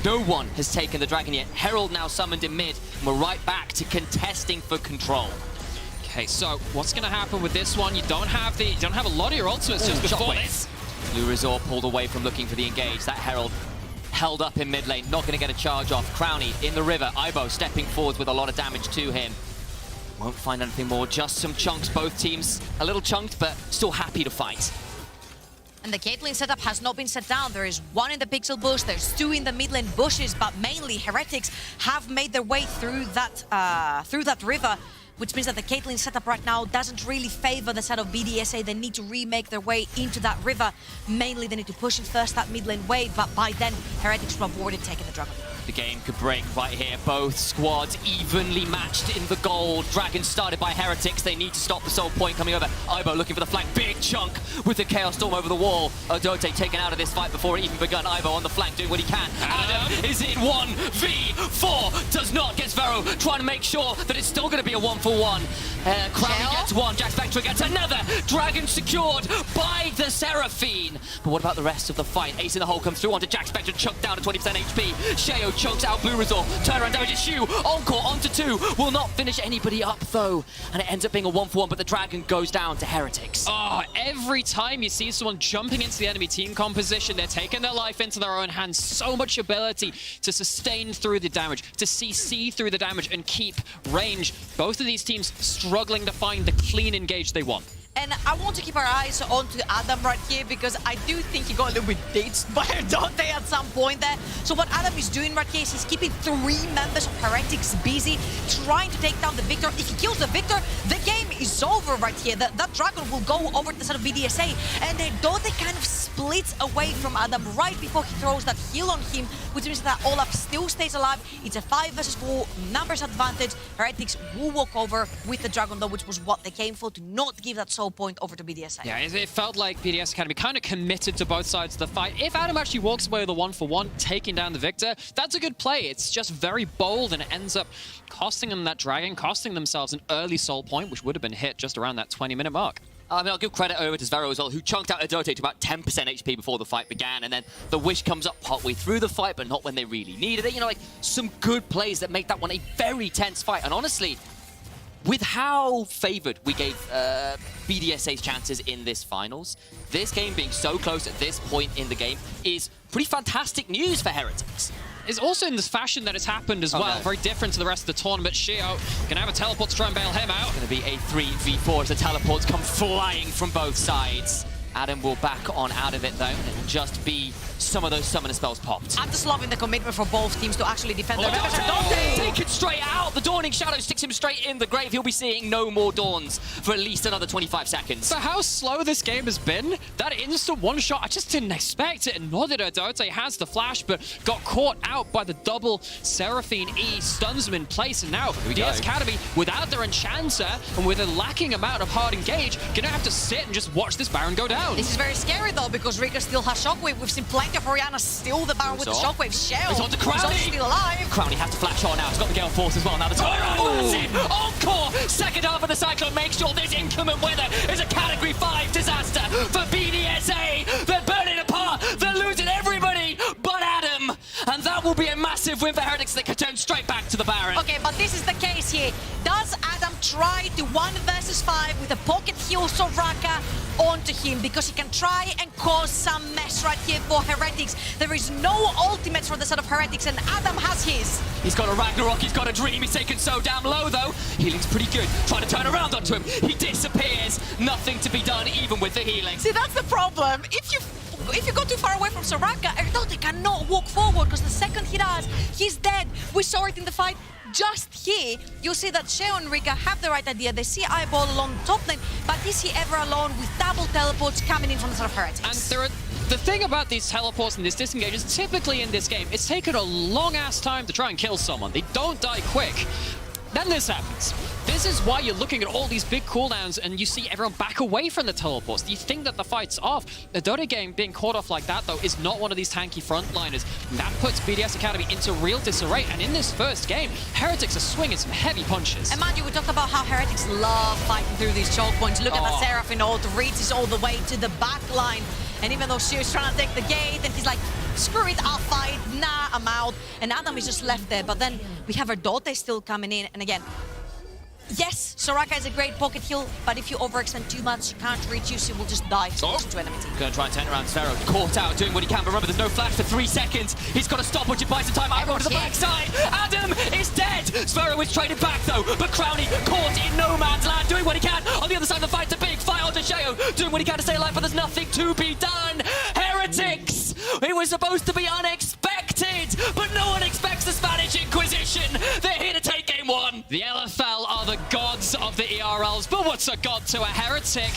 No one has taken the Dragon yet. Herald now summoned in mid, and we're right back to contesting for control. Okay, so what's going to happen with this one? You don't have a lot of your ultimates just before this. Blue Resort pulled away from looking for the engage. That Herald held up in mid lane, not going to get a charge off. Crowny in the river. Ibo stepping forwards with a lot of damage to him. Won't find anything more, just some chunks. Both teams a little chunked, but still happy to fight. And the Caitlyn setup has not been set down. There is one in the pixel bush, there's two in the mid lane bushes, but mainly Heretics have made their way through that river, which means that the Caitlyn setup right now doesn't really favor the side of BDSA. They need to remake their way into that river. Mainly they need to push in first that mid lane wave, but by then Heretics will have already taken the Dragon. The game could break right here. Both squads evenly matched in the gold. Dragon started by Heretics. They need to stop the soul point coming over. Ibo looking for the flank. Big chunk with the Chaos Storm over the wall. Odote taken out of this fight before it even begun. Ibo on the flank doing what he can. Adam is in 1v4. Does not get Zveru. Trying to make sure that it's still going to be a 1-for-1. Crowley gets one. Jack Spectre gets another. Dragon secured by the Seraphine. But what about the rest of the fight? Ace in the hole comes through onto Jack Spectre. Chucked down to 20% HP. Sheo chokes out Blue Resort. Turnaround damage is Shu. Encore onto 2. Will not finish anybody up though. And it ends up being a 1-for-1, but the Dragon goes down to Heretics. Oh, every time you see someone jumping into the enemy team composition, they're taking their life into their own hands. So much ability to sustain through the damage, to CC through the damage and keep range. Both of these teams struggling to find the clean engage they want. And I want to keep our eyes on to Adam right here because I do think he got a little bit ditched by Dante at some point there. So what Adam is doing right here is he's keeping 3 members of Heretics busy, trying to take down the Victor. If he kills the Victor, the game is over right here. That Dragon will go over to the side of BDSA, and Dante kind of splits away from Adam right before he throws that heal on him, which means that Olaf still stays alive. It's a 5 versus 4 numbers advantage. Heretics will walk over with the Dragon though, which was what they came for, to not give that soul point over to BDSA. Yeah, it felt like BDS Academy kind of committed to both sides of the fight. If Adam actually walks away with a 1-for-1, taking down the Victor, that's a good play. It's just very bold, and it ends up costing them that Dragon, costing themselves an early soul point, which would have been hit just around that 20-minute mark. I mean, I'll give credit over to Zvero as well, who chunked out Adote to about 10% HP before the fight began, and then the wish comes up partway through the fight, but not when they really needed it. You know, like, some good plays that make that one a very tense fight. And honestly, with how favored we gave BDSA's chances in this finals, this game being so close at this point in the game is pretty fantastic news for Heretics. It's also in this fashion that it's happened as well. No. Very different to the rest of the tournament. Shio can have a teleport to try and bail him out. Going to be a 3v4 as the teleports come flying from both sides. Adam will back on out of it though, and it will just be some of those summoner spells popped. I'm just loving the commitment for both teams to actually defend their members. Take it straight out! The Dawning Shadow sticks him straight in the grave. He'll be seeing no more Dawns for at least another 25 seconds. For how slow this game has been, that instant one-shot, I just didn't expect it. And nor did Adote has the flash, but got caught out by the double Seraphine E, stuns him in place. And now DS Academy, without their Enchanter and with a lacking amount of hard engage, gonna have to sit and just watch this Baron go down. This is very scary though, because Rika still has Shockwave. We've seen plenty of Orianna steal the Baron with the Shockwave. Shell He's on to Crowley. still alive. Crowley has to flash on now. He's got the Gale Force as well. Now the massive encore. Second half of the Cyclone makes sure this inclement weather is a Category 5 disaster for BDSA. They're burning apart. They're losing everybody but Adam. And that will be a massive win for Heretics that can turn straight back to the Baron. Okay, but this is the case here. Does Adam try to 1 versus 5 with a pocket heal Soraka onto him? Because he can try and cause some mess right here for Heretics. There is no ultimates for the side of Heretics, and Adam has his. He's got a Ragnarok, he's got a Dream, he's taken so damn low though. Healing's pretty good. Trying to turn around onto him. He disappears. Nothing to be done even with the healing. See, that's the problem. If you go too far away from Soraka, Erdote cannot walk forward, because the second he does, he's dead. We saw it in the fight just here. You'll see that Sheo and Rika have the right idea. They see Eyeball along the top lane, but is he ever alone with double teleports coming in from the side of Heretics? And there are the thing about these teleports and these disengages, typically in this game, it's taken a long-ass time to try and kill someone. They don't die quick. Then this happens. This is why you're looking at all these big cooldowns and you see everyone back away from the teleports. You think that the fight's off. The Dota game being caught off like that, though, is not one of these tanky frontliners. That puts BDS Academy into real disarray. And in this first game, Heretics are swinging some heavy punches. And mind you, we talked about how Heretics love fighting through these choke points. Look at that Seraphine ult, reaches all the way to the back line. And even though Shio's trying to take the gate, and he's like, screw it, I'll fight, nah, I'm out. And Adam is just left there. But then we have Erdote still coming in. And again, yes, Soraka is a great pocket heal, but if you overextend too much, you can't reach you, so you will just die to enemy team. Gonna try and turn around Sphero. Caught out, doing what he can, but remember, there's no flash for 3 seconds. He's got to stop, which buys some time. Eyeball to the backside. Adam is dead. Sphero is traded back, though, but Crowley caught in no man's land, doing what he can. On the other side of the fight, a big fight onto Sheo, doing what he can to stay alive, but there's nothing to be done. Heretics! It was supposed to be unexpected, but no one expects the Spanish Inquisition. They're here to take game 1. The LFL are the gods of the ERLs, but what's a god to a heretic?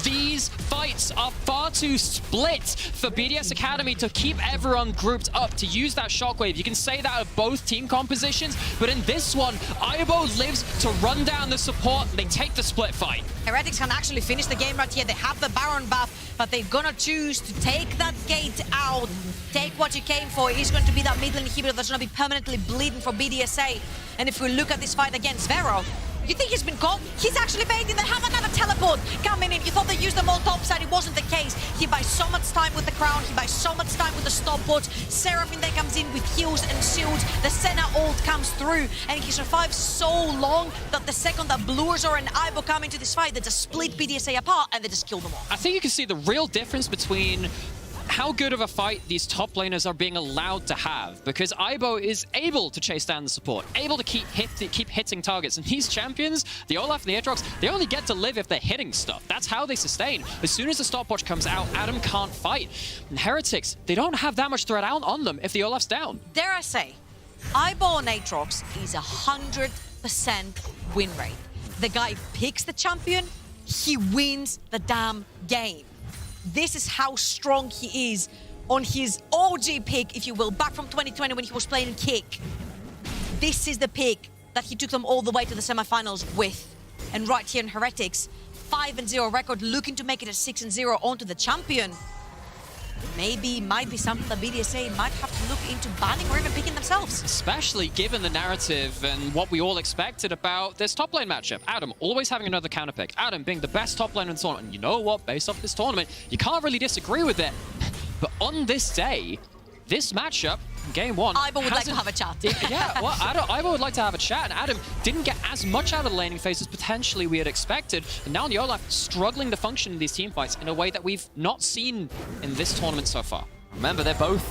These fights are far too split for BDS Academy to keep everyone grouped up, to use that shockwave. You can say that of both team compositions, but in this one, Aibo lives to run down the support. They take the split fight. Heretics can actually finish the game right here. They have the Baron buff, but they're gonna choose to take that gate out. Take what you came for. It is going to be that middle inhibitor that's gonna be permanently bleeding for BDSA. And if we look at this fight against Zvero, you think he's been caught? He's actually baiting. They have another teleport coming in. You thought they used them all topside. It wasn't the case. He buys so much time with the crown. He buys so much time with the stopwatch. Seraphine then comes in with heals and shields. The Senna ult comes through, and he survives so long that the second that Blurzor and Aibo come into this fight, they just split BDSA apart and they just kill them all. I think you can see the real difference between how good of a fight these top laners are being allowed to have, because Aibo is able to chase down the support, able to keep hitting targets, and these champions, the Olaf and the Aatrox, they only get to live if they're hitting stuff. That's how they sustain. As soon as the stopwatch comes out, Adam can't fight. And Heretics, they don't have that much threat out on them if the Olaf's down. Dare I say, Aibo on Aatrox is 100% win rate. The guy picks the champion, he wins the damn game. This is how strong he is on his OG pick, if you will, back from 2020 when he was playing Kick. This is the pick that he took them all the way to the semifinals with. And right here in Heretics, 5-0 record, looking to make it a 6-0 onto the champion. maybe might be something that BDSA might have to look into banning or even picking themselves. Especially given the narrative and what we all expected about this top lane matchup. Adam always having another counter pick. Adam being the best top lane in the tournament. And you know what? Based off this tournament, you can't really disagree with it. But on this day, this matchup, game one... Ibo would like to have a chat. Yeah, well, Ibo would like to have a chat, and Adam didn't get as much out of the laning phase as potentially we had expected. And now the Olaf struggling to function in these team fights in a way that we've not seen in this tournament so far. Remember, they're both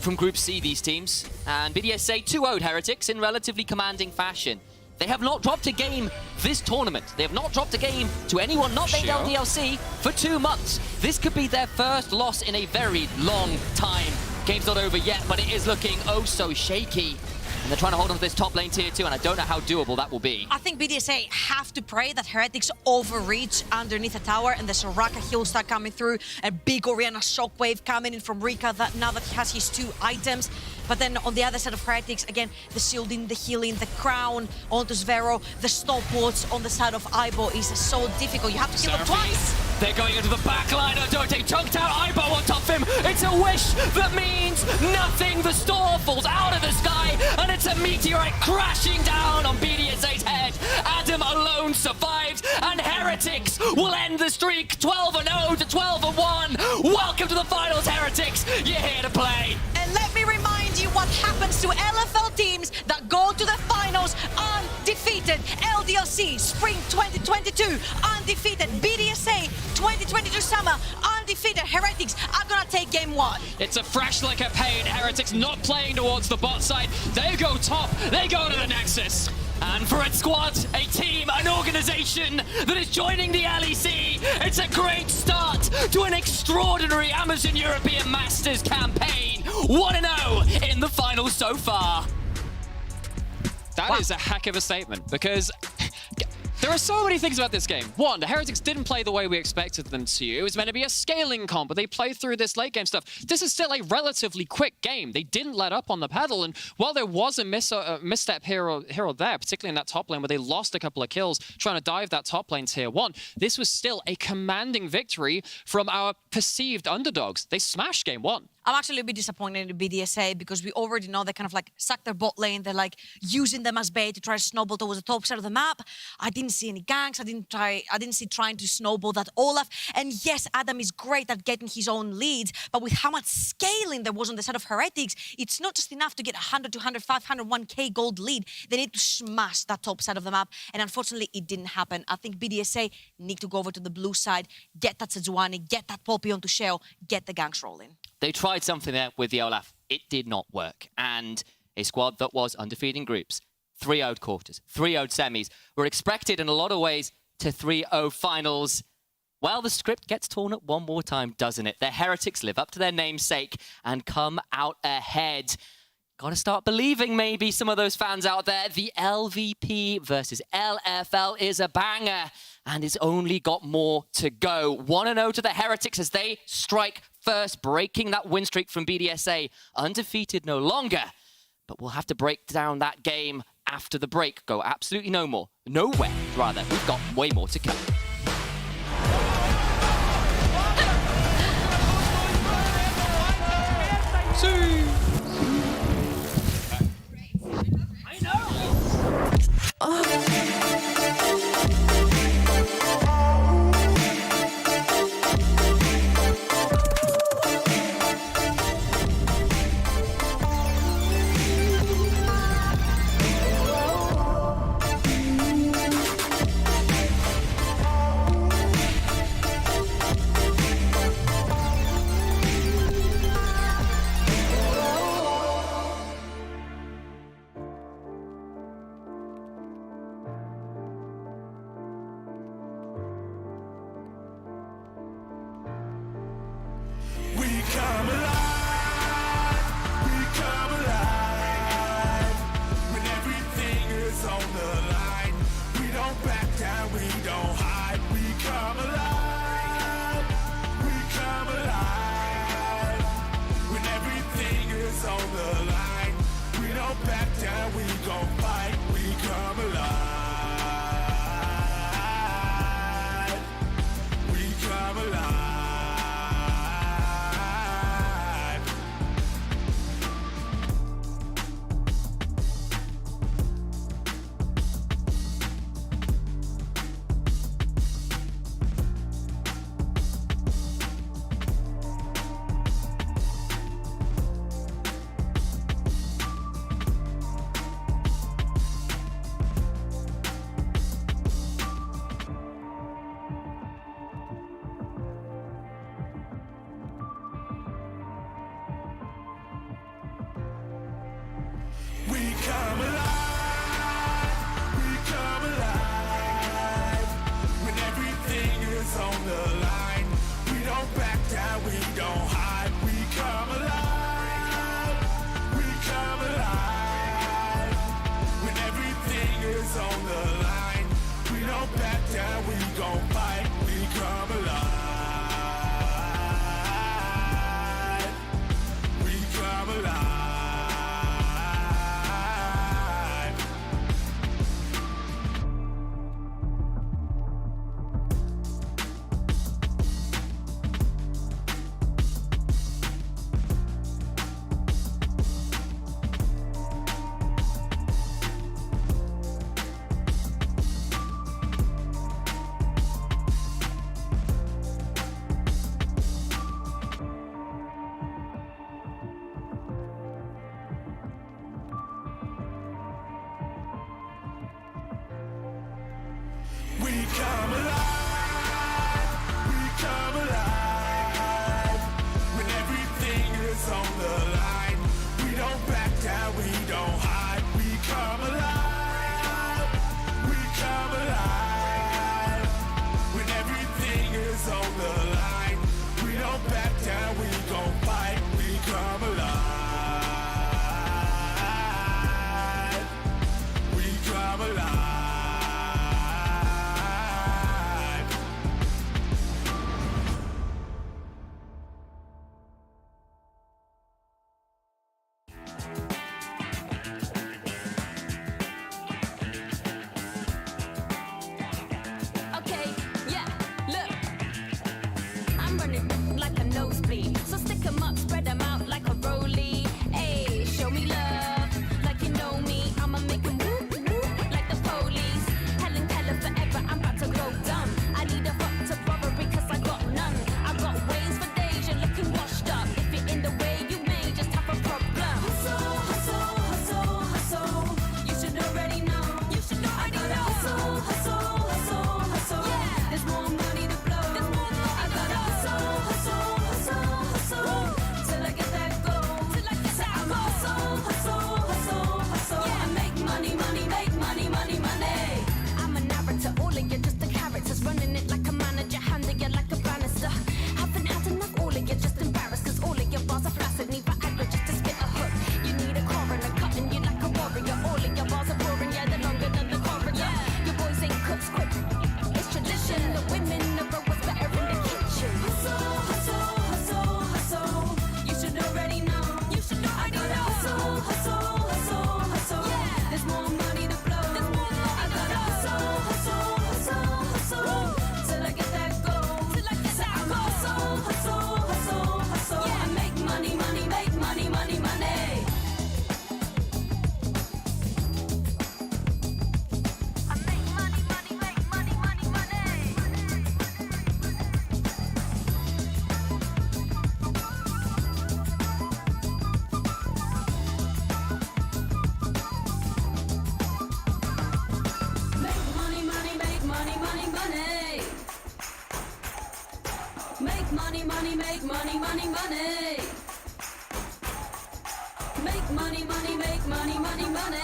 from Group C, these teams, and BDSA 2-0'd Heretics in relatively commanding fashion. They have not dropped a game this tournament. They have not dropped a game to anyone not named LDLC for 2 months. This could be their first loss in a very long time. Game's not over yet, but it is looking oh so shaky. And they're trying to hold on to this top lane tier 2, and I don't know how doable that will be. I think BDSA have to pray that Heretics overreach underneath a tower and the Soraka heal start coming through. A big Orianna shockwave coming in from Rika now that he has his 2 items. But then on the other side of Heretics, again, the shielding, the healing, the crown onto Zvero, the stopwatch on the side of Ibo is so difficult. You have to kill him twice. They're going into the back line. Odote chunked out Ibo on top of him. It's a wish that means nothing. The store falls out of the sky, and it's a meteorite crashing down on BDSA's head. Adam alone survives, and Heretics will end the streak 12-0 to 12-1. Welcome to the finals, Heretics. You're here to play. And let me remind you what happens to LFL teams that go to the finals undefeated. LDLC Spring 2022 undefeated. BDSA 2022 Summer undefeated. Heretics are gonna take game 1. It's a fresh lick of pain. Heretics not playing towards the bot side. They go top. They go to the Nexus. And for its squad, a team, an organization that is joining the LEC, it's a great start to an extraordinary Amazon European Masters campaign. 1-0 in the finals so far. That is a heck of a statement, because there are so many things about this game. One, the Heretics didn't play the way we expected them to. It was meant to be a scaling comp, but they played through this late game stuff. This is still a relatively quick game. They didn't let up on the pedal, and while there was a misstep here or there, particularly in that top lane where they lost a couple of kills trying to dive that top lane tier 1, this was still a commanding victory from our perceived underdogs. They smashed game 1. I'm actually a bit disappointed in BDSA because we already know they kind of like suck their bot lane. They're like using them as bait to try to snowball towards the top side of the map. I didn't see any ganks. I didn't see trying to snowball that Olaf. And yes, Adam is great at getting his own leads, but with how much scaling there was on the side of Heretics, it's not just enough to get 100, 200, 500, 1k gold lead. They need to smash that top side of the map. And unfortunately, it didn't happen. I think BDSA need to go over to the blue side, get that Sejuani, get that Poppy onto Shell, get the ganks rolling. They tried something there with the Olaf. It did not work. And a squad that was undefeated in groups, 3-0'd quarters, 3-0'd semis, were expected in a lot of ways to 3-0 finals. Well, the script gets torn up one more time, doesn't it? The Heretics live up to their namesake and come out ahead. Gotta start believing, maybe, some of those fans out there. The LVP versus LFL is a banger, and it's only got more to go. 1-0 to the Heretics as they strike first, breaking that win streak from BDSA. Undefeated no longer, but we'll have to break down that game after the break. Go absolutely nowhere, rather. We've got way more to come. hold the line. We don't back down, we gon' fight, we come alive. We come alive. Okay, yeah, look. I'm running like a nosebleed. So stick 'em up, spread 'em out like a rollie. Ayy, show me love like you know me. I'ma make 'em whoop, whoop like the police. Helen Keller forever, I'm about to go dumb. I need a fuck to robbery cause I got none. I got ways for days, you're looking washed up. If you're in the way, you may just have a problem. Hustle, hustle, hustle, hustle. You should already know. You should already know. Hustle, hustle, hustle, hustle. Yeah. There's more money to blow. There's more money. I gotta hustle, hustle, hustle, hustle. Till I get that gold. Till I get that gold. Hustle, hustle, hustle, hustle. Yeah. I make money, money, make money, money, money. I'm a narrator, all of you just the characters. Running it like a manager, handing you like a banister. Haven't had enough, all of you just embarrassed. Cause all of your bars are flaccid, need Viagra just to spit a hook. You need a coroner, cutting you like a warrior. All of your bars are boring, yeah, they're longer than the corridor. Your boys ain't cooks quick. It's tradition, the women know what's better in the kitchen. Hustle, hustle, hustle, hustle. You should already know. You should already know. Hustle, hustle, hustle, hustle. Yeah. There's more money to blow. There's more money. I gotta hustle, hustle, hustle, hustle. Till I get that gold. Till I get that gold. Hustle, hustle, hustle, hustle. Yeah. I make money, money, make money, money, money. I make money, money, make money, money, money. Make money, money, make money, money, money. Make money, money, make money, money, money. Make money, money, make money, money, money.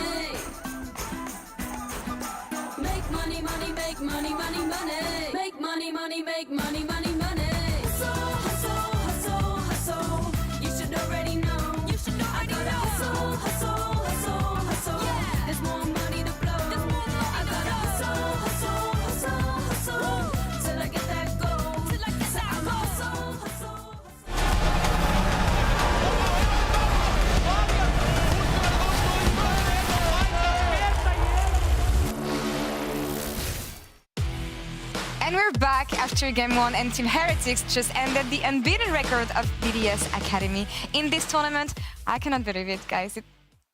Make money, money, make money, money, money. Make money, money, make money, money, money. Hustle, hustle, hustle, hustle. You should already know. You should already know. Hustle, hustle, hustle, hustle. Yeah. There's more money to blow. There's more money. I gotta hustle, hustle, hustle, hustle. Till I get that gold. Till I get that gold. Hustle, hustle. And we're back after game one, and Team Heretics just ended the unbeaten record of BDS Academy in this tournament. I cannot believe it, guys.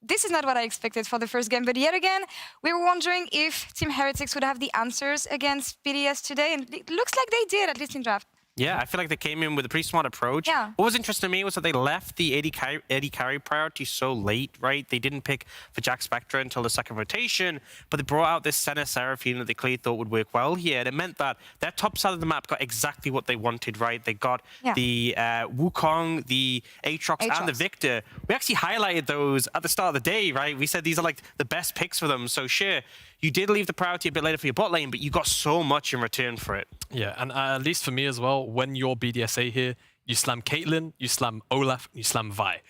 This is not what I expected for the first game, but yet again, we were wondering if Team Heretics would have the answers against BDS today, and it looks like they did, at least in draft. Yeah, I feel like they came in with a pretty smart approach. Yeah. What was interesting to me was that they left the AD carry priority so late, right? They didn't pick for Jack Spectre until the second rotation, but they brought out this Senna Seraphine that they clearly thought would work well here. And it meant that their top side of the map got exactly what they wanted, right? They got the Wukong, the Aatrox, and the Victor. We actually highlighted those at the start of the day, right? We said these are like the best picks for them. So sure, you did leave the priority a bit later for your bot lane, but you got so much in return for it. Yeah, and at least for me as well, when you're BDSA here, you slam Caitlyn, you slam Olaf, you slam Vi.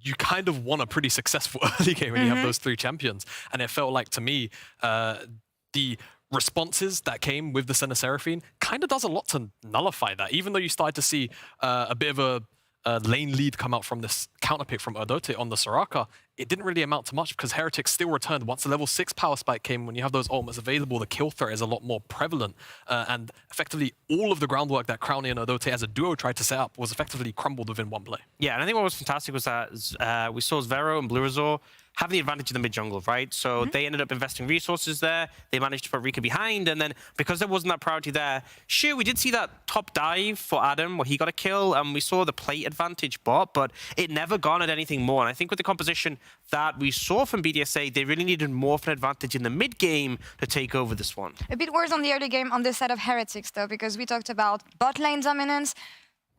You kind of won a pretty successful early game when you have those three champions. And it felt like, to me, the responses that came with the Senna Seraphine kind of does a lot to nullify that. Even though you started to see a bit of a lane lead come out from this counterpick from Odote on the Soraka, it didn't really amount to much because Heretics still returned. Once the level 6 power spike came, when you have those ultimates available, the kill threat is a lot more prevalent. And effectively, all of the groundwork that Crowny and Odote as a duo tried to set up was effectively crumbled within one play. Yeah, and I think what was fantastic was that we saw Zvero and Blue Razor having the advantage in the mid jungle, right? So they ended up investing resources there. They managed to put Rika behind, and then because there wasn't that priority there, sure, we did see that top dive for Adam where he got a kill, and we saw the plate advantage bot, but it never garnered anything more. And I think with the composition that we saw from BDSA, they really needed more of an advantage in the mid game to take over this one. A bit worse on the early game on the side of Heretics, though, because we talked about bot lane dominance,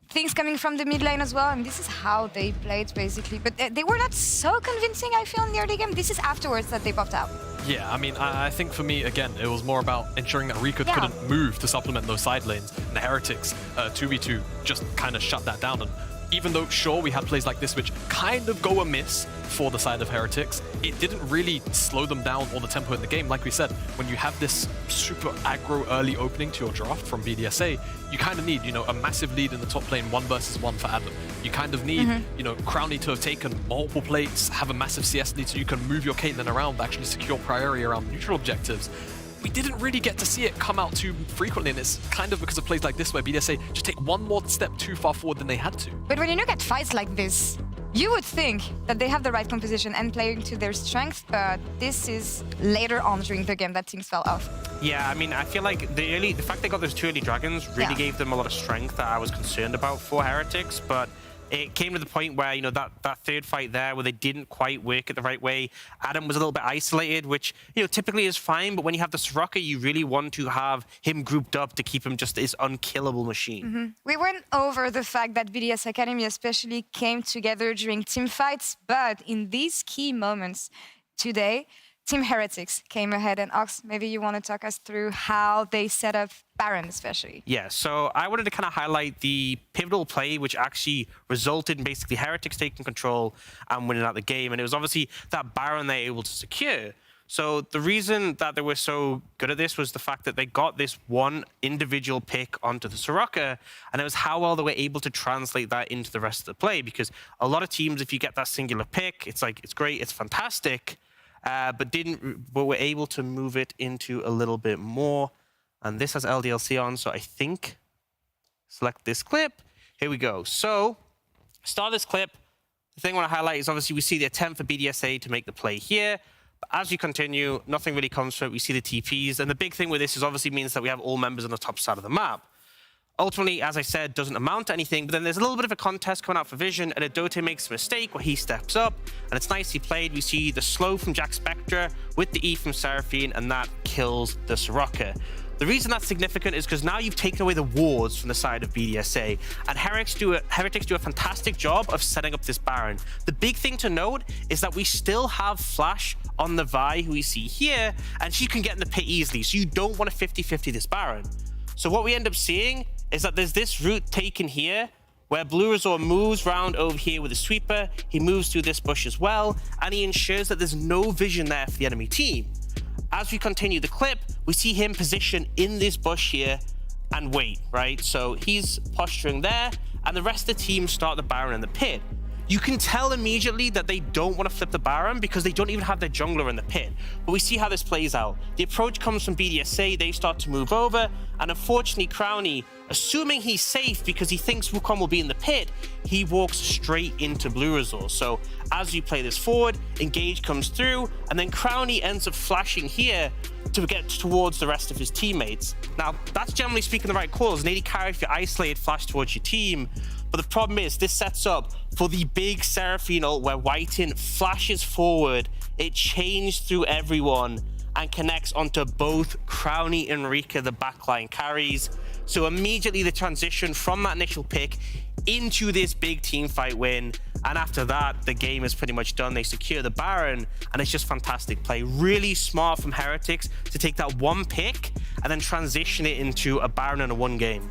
things coming from the mid lane as well, and this is how they played, basically. But they were not so convincing, I feel, in the early game. This is afterwards that they popped out. Yeah, I mean, I think for me, again, it was more about ensuring that Rika couldn't move to supplement those side lanes. And the Heretics 2v2 just kind of shut that down. And even though, sure, we had plays like this which kind of go amiss for the side of Heretics, it didn't really slow them down or the tempo in the game. Like we said, when you have this super aggro early opening to your draft from BDSA, you kind of need, you know, a massive lead in the top lane, 1 versus 1 for Adam. You kind of need, you know, Crownie to have taken multiple plates, have a massive CS lead so you can move your Caitlyn around, actually secure priority around neutral objectives. We didn't really get to see it come out too frequently, and it's kind of because of plays like this where BDSA just take one more step too far forward than they had to. But when you look at fights like this, you would think that they have the right composition and playing to their strength, but this is later on during the game that things fell off. Yeah, I mean, I feel like the fact they got those 2 early dragons really gave them a lot of strength that I was concerned about for Heretics, but it came to the point where, you know, that third fight there where they didn't quite work it the right way. Adam was a little bit isolated, which, you know, typically is fine, but when you have the Soraka, you really want to have him grouped up to keep him just this unkillable machine. We went over the fact that BDS Academy especially came together during team fights, but in these key moments today, Team Heretics came ahead, and Ox, maybe you want to talk us through how they set up Baron especially. Yeah, so I wanted to kind of highlight the pivotal play which actually resulted in basically Heretics taking control and winning out the game, and it was obviously that Baron they were able to secure. So the reason that they were so good at this was the fact that they got this one individual pick onto the Soraka, and it was how well they were able to translate that into the rest of the play, because a lot of teams, if you get that singular pick, it's like, it's great, it's fantastic, but were able to move it into a little bit more. And this has LDLC on, so I think select this clip. Here we go. So start this clip. The thing I want to highlight is obviously we see the attempt for BDSA to make the play here. But as you continue, nothing really comes from it. We see the TPs. And the big thing with this is obviously means that we have all members on the top side of the map. Ultimately, as I said, doesn't amount to anything, but then there's a little bit of a contest coming out for Vision, and Adote makes a mistake where he steps up, and it's nicely played. We see the slow from Jack Spectre with the E from Seraphine, and that kills the Soraka. The reason that's significant is because now you've taken away the wards from the side of BDSA, and Heretics do a fantastic job of setting up this Baron. The big thing to note is that we still have Flash on the Vi, who we see here, and she can get in the pit easily, so you don't want to 50-50 this Baron. So what we end up seeing is that there's this route taken here where Blue Resort moves round over here with a sweeper, he moves through this bush as well, and he ensures that there's no vision there for the enemy team. As we continue the clip, we see him position in this bush here and wait, right? So he's posturing there, and the rest of the team start the Baron in the pit. You can tell immediately that they don't want to flip the Baron because they don't even have their jungler in the pit. But we see how this plays out. The approach comes from BDSA, they start to move over, and unfortunately Crownie, assuming he's safe because he thinks Wukong will be in the pit, he walks straight into Blue Resort. So as you play this forward, Engage comes through, and then Crownie ends up flashing here to get towards the rest of his teammates. Now, that's generally speaking the right call. As an AD carry, if you're isolated, flash towards your team. But the problem is, this sets up for the big Seraphine ult where Whiten flashes forward, it changed through everyone, and connects onto both Crownie and Rika, the backline carries. So immediately the transition from that initial pick into this big team fight win, and after that the game is pretty much done. They secure the Baron, and it's just fantastic play. Really smart from Heretics to take that one pick and then transition it into a Baron in a one game.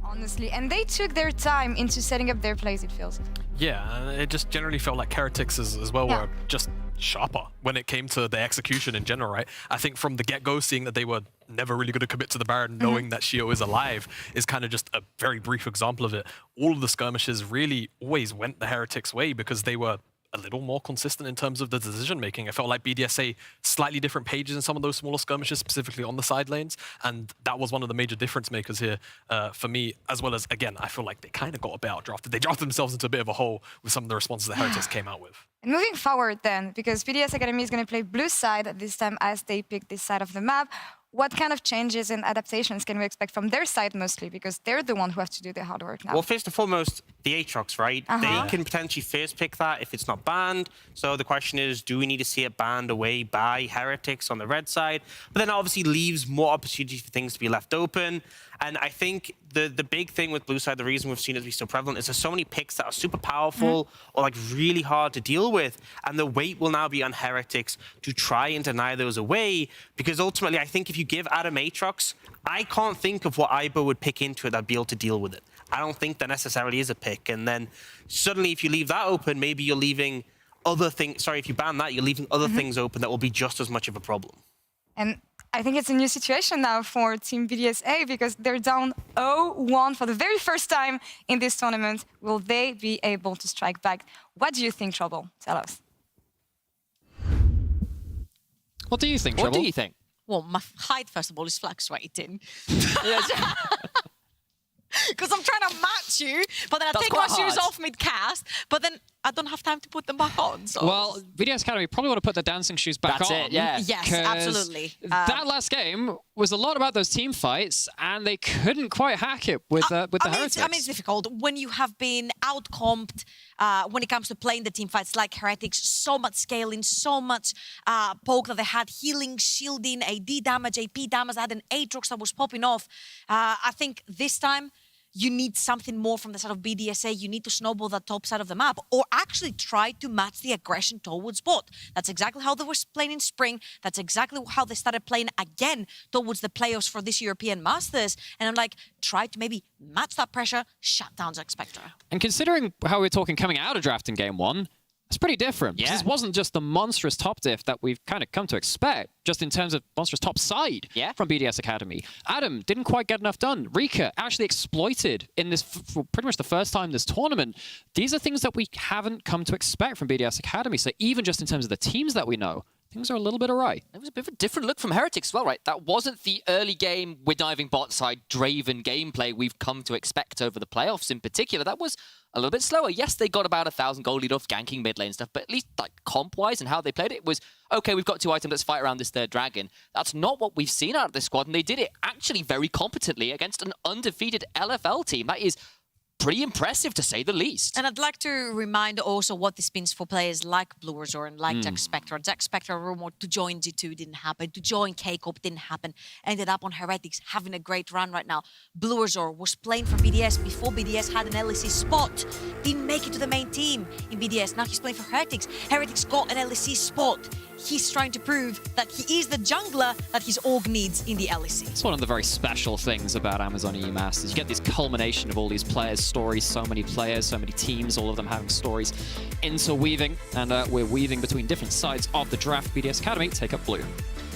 Honestly, and they took their time into setting up their plays, it feels. Yeah, it just generally felt like Heretics as well were just sharper when it came to the execution in general, right? I think from the get-go, seeing that they were never really going to commit to the Baron, knowing that Shio is alive, is kind of just a very brief example of it. All of the skirmishes really always went the Heretics' way because they were a little more consistent in terms of the decision making. I felt like BDSA slightly different pages in some of those smaller skirmishes, specifically on the side lanes, and that was one of the major difference makers here for me, as well as, again, I feel like they kind of got a bit outdrafted. They drafted themselves into a bit of a hole with some of the responses that Heretics came out with. And moving forward then, because BDS Academy is going to play blue side this time as they pick this side of the map, what kind of changes and adaptations can we expect from their side mostly? Because they're the one who have to do the hard work now. Well, first and foremost, the Aatrox, right? They can potentially first pick that if it's not banned. So the question is, do we need to see it banned away by Heretics on the red side? But then obviously leaves more opportunity for things to be left open. And I think the big thing with blue side, the reason we've seen it be so prevalent is there's so many picks that are super powerful or like really hard to deal with. And the weight will now be on Heretics to try and deny those away. Because ultimately, I think if you give Adam Aatrox, I can't think of what Ibo would pick into it that'd be able to deal with it. I don't think that necessarily is a pick. And then suddenly, if you leave that open, maybe you're leaving other things. Sorry, if you ban that, you're leaving other things open that will be just as much of a problem. And I think it's a new situation now for Team BDSA because they're down 0-1 for the very first time in this tournament. Will they be able to strike back? What do you think, Trouble? Tell us. What do you think, Trouble? What do you think? Well, my height, first of all, is fluctuating. Because I'm trying to match you, but then I take my shoes off mid-cast, but then I don't have time to put them back on. So. Well, BDS Academy probably want to put their dancing shoes back on. That's it, yeah. Yes, absolutely. That last game was a lot about those team fights, and they couldn't quite hack it with the Heretics. I mean, it's difficult when you have been out-comped when it comes to playing the team fights like Heretics. So much scaling, so much poke that they had, healing, shielding, AD damage, AP damage. I had an Aatrox that was popping off. I think this time, you need something more from the side of BDSA. You need to snowball that top side of the map or actually try to match the aggression towards bot. That's exactly how they were playing in spring. That's exactly how they started playing again towards the playoffs for this European Masters. And I'm like, try to maybe match that pressure, shut down Zack Spectre. And considering how we're talking coming out of draft in game one, it's pretty different. Yeah. This wasn't just the monstrous top diff that we've kind of come to expect, just in terms of monstrous top side from BDS Academy. Adam didn't quite get enough done. Rika actually exploited in this for pretty much the first time this tournament. These are things that we haven't come to expect from BDS Academy. So even just in terms of the teams that we know, things are a little bit awry. It was a bit of a different look from Heretics as well, right? That wasn't the early game, we're diving bot side, Draven gameplay we've come to expect over the playoffs in particular. That was a little bit slower. Yes, they got about 1,000 gold lead off ganking mid lane stuff, but at least like comp-wise and how they played it was, okay, we've got 2 items, let's fight around this third dragon. That's not what we've seen out of this squad, and they did it actually very competently against an undefeated LFL team. That is pretty impressive, to say the least. And I'd like to remind also what this means for players like Blue Razor and like Zack Spectre. Zack Spectre rumored to join G2 didn't happen, to join K-Corp didn't happen, ended up on Heretics, having a great run right now. Blue Razor was playing for BDS before BDS had an LEC spot, didn't make it to the main team in BDS, now he's playing for Heretics. Heretics got an LEC spot. He's trying to prove that he is the jungler that his org needs in the LEC. It's one of the very special things about Amazon EU Masters. You get this culmination of all these players' stories, so many players, so many teams, all of them having stories interweaving, and we're weaving between different sides of the draft. BDS Academy take up blue.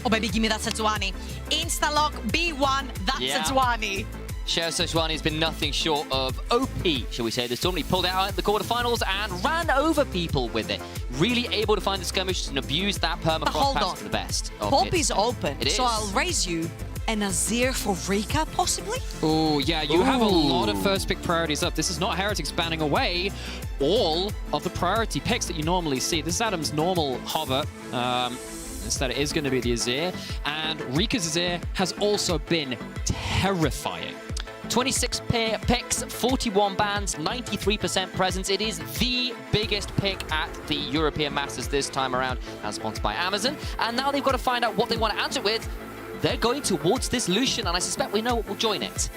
Oh baby, give me that Sejuani. Insta-lock, B1, that's Sejuani. Sheo Sejuani has been nothing short of OP, shall we say, this tournament. He pulled it out at the quarterfinals and ran over people with it. Really able to find the skirmish and abuse that permafrost pass to the best. Pop is open, It is. so I'll raise you an Azir for Rika, possibly? Oh, yeah, you have a lot of first pick priorities up. This is not Heretics banning away all of the priority picks that you normally see. This is Adam's normal hover. Instead, it is going to be the Azir. And Rika's Azir has also been terrifying. 26 picks, 41 bans, 93% presence. It is the biggest pick at the European Masters this time around, as sponsored by Amazon. And now they've got to find out what they want to answer with. They're going towards this Lucian, and I suspect we know what will join it.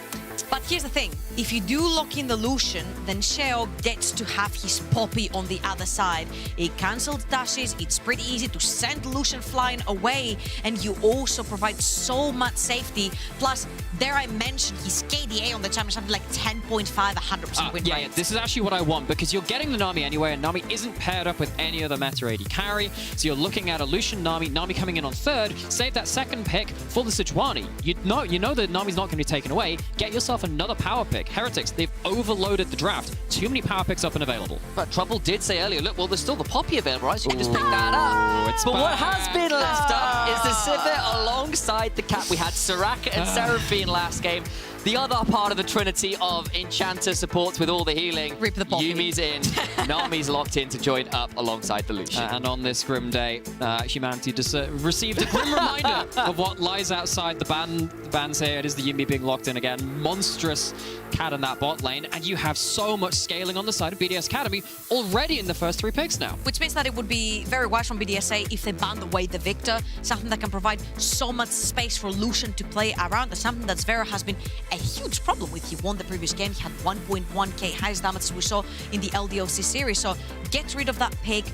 But here's the thing, if you do lock in the Lucian, then Sheo gets to have his Poppy on the other side. It cancels dashes, it's pretty easy to send Lucian flying away, and you also provide so much safety. Plus, dare I mention, his KDA on the champion something like 10.5, 100% win rate. Yeah, this is actually what I want, because you're getting the Nami anyway, and Nami isn't paired up with any other meta AD carry, so you're looking at a Lucian Nami coming in on third, save that second pick for the Sejuani. You know that Nami's not going to be taken away, get yourself another power pick. Heretics, they've overloaded the draft. Too many power picks up and available. But Trouble did say earlier, look, well, there's still the Poppy available, right? So you can just pick that up. But what has been left up is the Sivir alongside the Cap. We had Soraka and Seraphine last game. The other part of the trinity of Enchanter supports with all the healing. Rip the Poppy. Yumi's in. Nami's locked in to join up alongside the Lucian. And on this grim day, humanity just received a grim reminder of what lies outside the ban the bans here. It is the Yuumi being locked in again. Monstrous cat in that bot lane, and you have so much scaling on the side of BDS Academy already in the first 3 picks now. Which means that it would be very wise from BDSA if they banned away the Victor, something that can provide so much space for Lucian to play around, and something that Zverev has been a huge problem with. He won the previous game, he had 1.1k highest damage as we saw in the LDOC series, so get rid of that pick,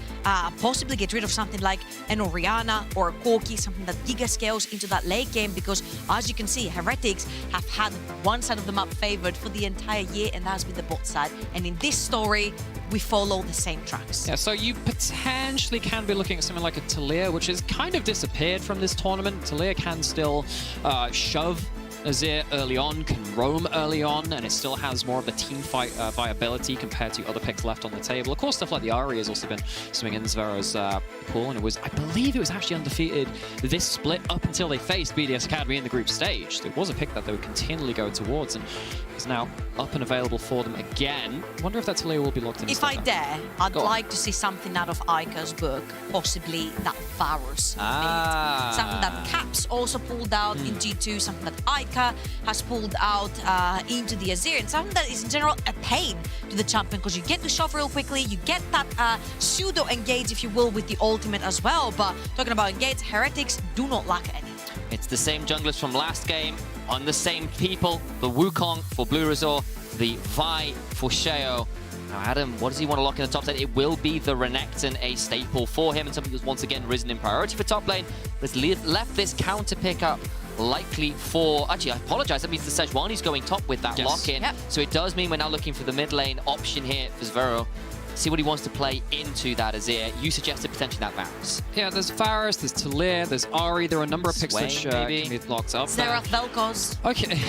possibly get rid of something like an Orianna or a Corki, something that giga scales into that late game, because as you can see, Heretics have had one side of the map favored for the entire year, and that has been the bot side. And in this story, we follow the same tracks. Yeah, so you potentially can be looking at something like a Talia, which has kind of disappeared from this tournament. Talia can still shove Azir early on, can roam early on, and it still has more of the team fight viability compared to other picks left on the table. Of course, stuff like the Ahri has also been swimming in Zvere's pool, and I believe it was actually undefeated this split up until they faced BDS Academy in the group stage. So it was a pick that they would continually go towards, and is now up and available for them again. Wonder if that Talia will be locked in. If I dare, I'd like to see something out of Aika's book, possibly that Varus mid. Something that Caps also pulled out in G2, something that Aika has pulled out into the Azir, and something that is in general a pain to the champion, because you get to shove real quickly, you get that pseudo engage, if you will, with the ultimate as well. But talking about engage, Heretics do not lack any. It's the same junglers from last game on the same people. The Wukong for Blue Resort, the Vi for Sheo. Now, Adam, what does he want to lock in the top side? It will be the Renekton, a staple for him, and something that's once again risen in priority for top lane. But it's left this counter pickup likely for... Actually, I apologize. That means the Sejuani's going top with that lock-in. Yep. So it does mean we're now looking for the mid lane option here for Zverev. See what he wants to play into that Azir. You suggested potentially that Varus. Yeah, there's Varus, there's Talia, there's Ahri. There are a number of picks which can be locked up. Xerath Vel'Koz. Okay.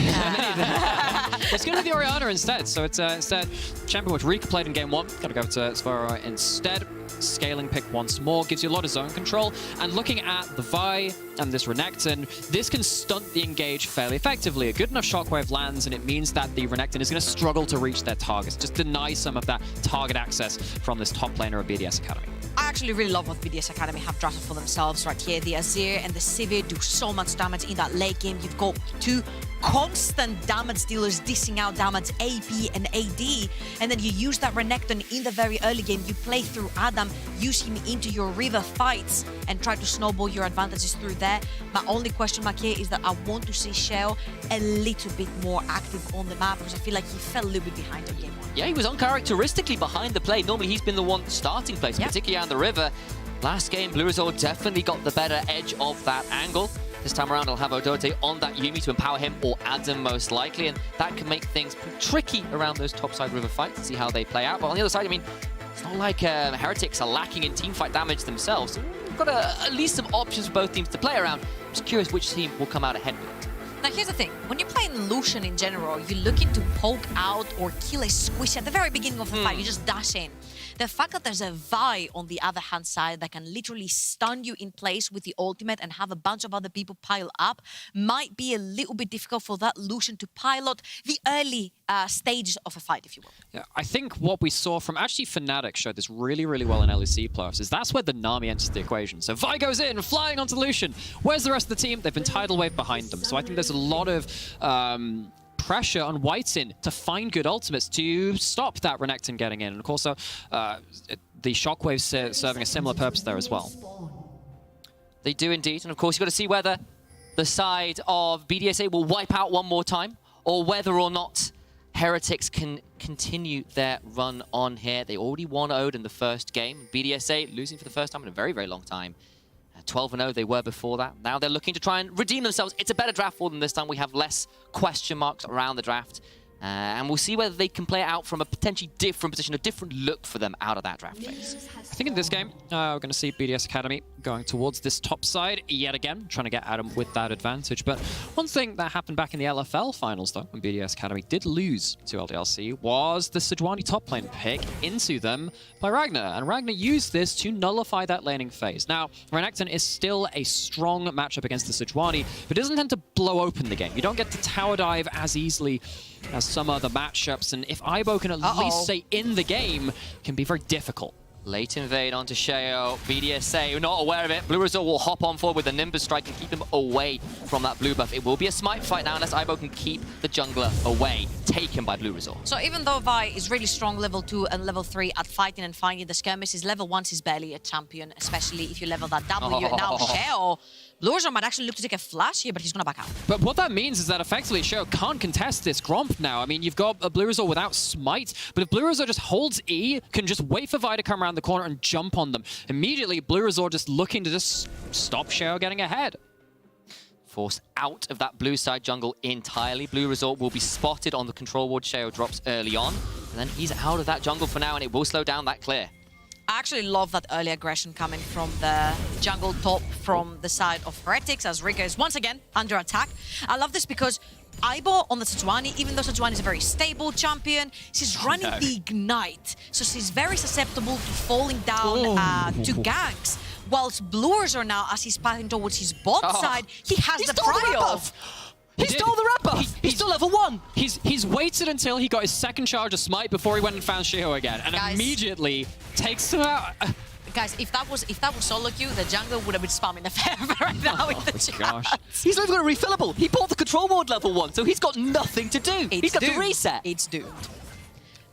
Let's go to the Orianna instead. So it's instead champion which Rika played in game 1. Gotta go to Zverev instead. Scaling pick once more gives you a lot of zone control, and looking at the Vi and this Renekton, this can stunt the engage fairly effectively. A good enough shockwave lands, and it means that the Renekton is going to struggle to reach their targets, just deny some of that target access from this top laner of BDS Academy. I actually really love what BDS Academy have drafted for themselves right here. The Azir and the Sivir do so much damage in that late game. You've got two constant damage dealers dishing out damage, AP and AD, and then you use that Renekton in the very early game. You play through Adam, use him into your river fights, and try to snowball your advantages through there. My only question mark here is that I want to see Shell a little bit more active on the map, because I feel like he fell a little bit behind on game 1. Yeah, he was uncharacteristically behind the play. Normally he's been the one starting place, particularly on the river. Last game, Blue Resort definitely got the better edge of that angle. This time around, I'll have Odote on that Yuumi to empower him, or Adam most likely, and that can make things tricky around those topside river fights and see how they play out. But on the other side, I mean, it's not like Heretics are lacking in teamfight damage themselves. So we've got at least some options for both teams to play around. I'm just curious which team will come out ahead with it. Now here's the thing, when you're playing Lucian in general, you're looking to poke out or kill a squish at the very beginning of the fight, you just dash in. The fact that there's a Vi on the other hand side that can literally stun you in place with the ultimate and have a bunch of other people pile up might be a little bit difficult for that Lucian to pilot the early stages of a fight, if you will. Yeah, I think what we saw from actually Fnatic showed this really, really well in LEC playoffs is that's where the Nami enters the equation. So Vi goes in, flying onto Lucian. Where's the rest of the team? They've been tidal wave behind them. So I think there's a lot of pressure on Whiteson to find good ultimates to stop that Renekton getting in. And of course, the Shockwave's serving a similar purpose there as well. They do indeed. And of course, you've got to see whether the side of BDSA will wipe out one more time, or whether or not Heretics can continue their run on here. They already won Ode in the first game. BDSA losing for the first time in a very, very long time. 12-0 they were before that. Now they're looking to try and redeem themselves. It's a better draft for them this time. We have less question marks around the draft. And we'll see whether they can play it out from a potentially different position, a different look for them out of that draft phase. I think in this game, we're going to see BDS Academy going towards this top side yet again, trying to get Adam with that advantage. But one thing that happened back in the LFL finals, though, when BDS Academy did lose to LDLC, was the Sejuani top lane pick into them by Ragnar. And Ragnar used this to nullify that laning phase. Now, Renekton is still a strong matchup against the Sejuani, but it doesn't tend to blow open the game. You don't get to tower dive as easily as some other matchups, and if Aibo can at least stay in the game, it can be very difficult. Late invade onto Sheo. BDSA, not aware of it. Blue Resort will hop on forward with a Nimbus Strike and keep them away from that blue buff. It will be a smite fight now unless Aibo can keep the jungler away, taken by Blue Resort. So even though Vi is really strong level 2 and level 3 at fighting and finding the skirmishes, level 1 is barely a champion, especially if you level that W. Now Sheo, Blue Resort might actually look to take a flash here, but he's going to back out. But what that means is that effectively Sheo can't contest this Gromp now. I mean, you've got a Blue Resort without smite, but if Blue Resort just holds E, can just wait for Vi to come around the corner and jump on them. Immediately, Blue Resort just looking to just stop Sheo getting ahead. Forced out of that blue side jungle entirely. Blue Resort will be spotted on the control ward Sheo drops early on, and then he's out of that jungle for now, and it will slow down that clear. I actually love that early aggression coming from the jungle top from the side of Heretics as Rika is once again under attack. I love this because Aibo on the Sejuani, even though Sejuani is a very stable champion, she's running the Ignite. So she's very susceptible to falling down to ganks. Whilst Blue Resort now, as he's passing towards his bot side, he has the prio. He stole the red buff! He's still level 1! He's waited until he got his second charge of smite before he went and found Sheo again, and immediately takes him out. Guys, if that was solo queue, the jungle would have been spamming the Fever right now with the chat. He's not even got a refillable. He bought the control ward level 1, so he's got nothing to do. He's got to reset. It's doomed.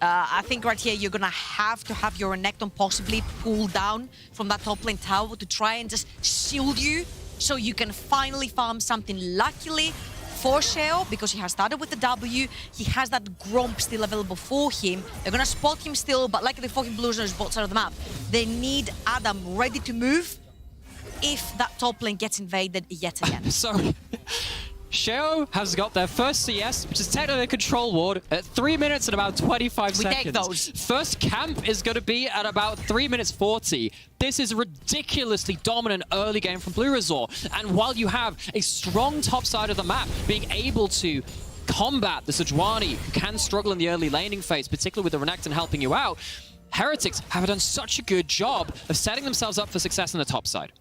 I think right here you're gonna have to have your Renekton possibly pull down from that top lane tower to try and just shield you so you can finally farm something. Luckily for Sheo, because he has started with the W, he has that Gromp still available for him. They're gonna spot him still, but luckily for him, Blue Resort is both sides of the map. They need Adam ready to move if that top lane gets invaded yet again. Sorry. Sheo has got their first CS, which is technically a control ward, at 3 minutes and about 25 seconds. We take those. First camp is going to be at about 3 minutes 40. This is a ridiculously dominant early game from Blue Resort. And while you have a strong top side of the map, being able to combat the Sejuani, who can struggle in the early laning phase, particularly with the Renekton helping you out, Heretics have done such a good job of setting themselves up for success on the top side.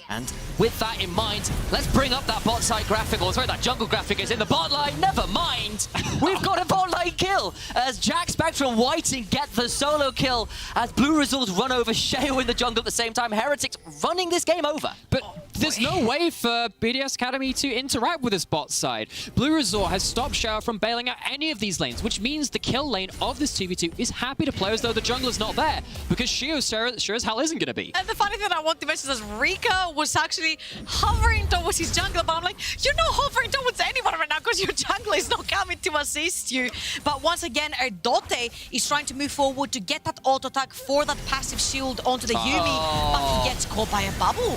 And with that in mind, let's bring up that bot side graphic, or sorry, that jungle graphic is in the bot line. Never mind. We've got a bot lane kill as Jack Spectre and Whiting get the solo kill as Blue Resorts run over Sheo in the jungle at the same time. Heretics running this game over. But there's no way for BDS Academy to interact with this bot side. Blue Resort has stopped Sheo from bailing out any of these lanes, which means the kill lane of this 2v2 is happy to play as though the jungler's not there, because Sheo sure as hell isn't going to be. And the funny thing I want to mention is Rika was actually hovering towards his jungler, but I'm like, you're not hovering towards anyone right now because your jungler is not coming to assist you. But once again, Erdote is trying to move forward to get that auto attack for that passive shield onto the Yuumi, but he gets caught by a bubble.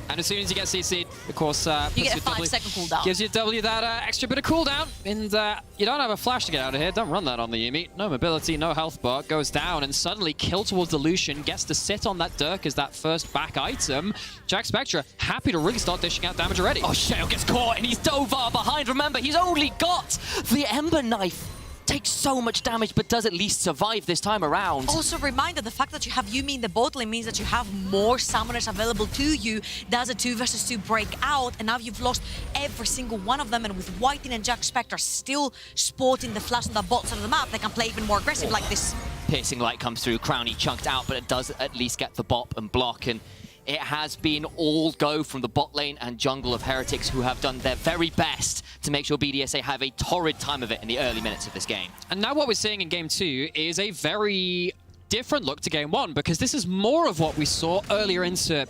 And as soon as you get CC'd, of course, you get a 5-second cooldown. Gives you W that extra bit of cooldown. And you don't have a flash to get out of here. Don't run that on the Yuumi. No mobility, no health bar. Goes down and suddenly kill towards the Lucian. Gets to sit on that Dirk as that first back item. Jack Spectre happy to really start dishing out damage already. Oh, Sheo gets caught and he's Dovar behind. Remember, he's only got the Ember Knife. Takes so much damage, but does at least survive this time around. Also, reminder, the fact that you have Yuumi in the bot lane means that you have more summoners available to you. Does a 2 versus 2 break out, and now you've lost every single one of them, and with Whiting and Jack Spectre still sporting the flash on the bot side of the map, they can play even more aggressive like this. Piercing Light comes through, Crownie chunked out, but it does at least get the bop and block, and it has been all go from the bot lane and jungle of Heretics, who have done their very best to make sure BDSA have a torrid time of it in the early minutes of this game. And now what we're seeing in Game 2 is a very different look to Game 1, because this is more of what we saw earlier into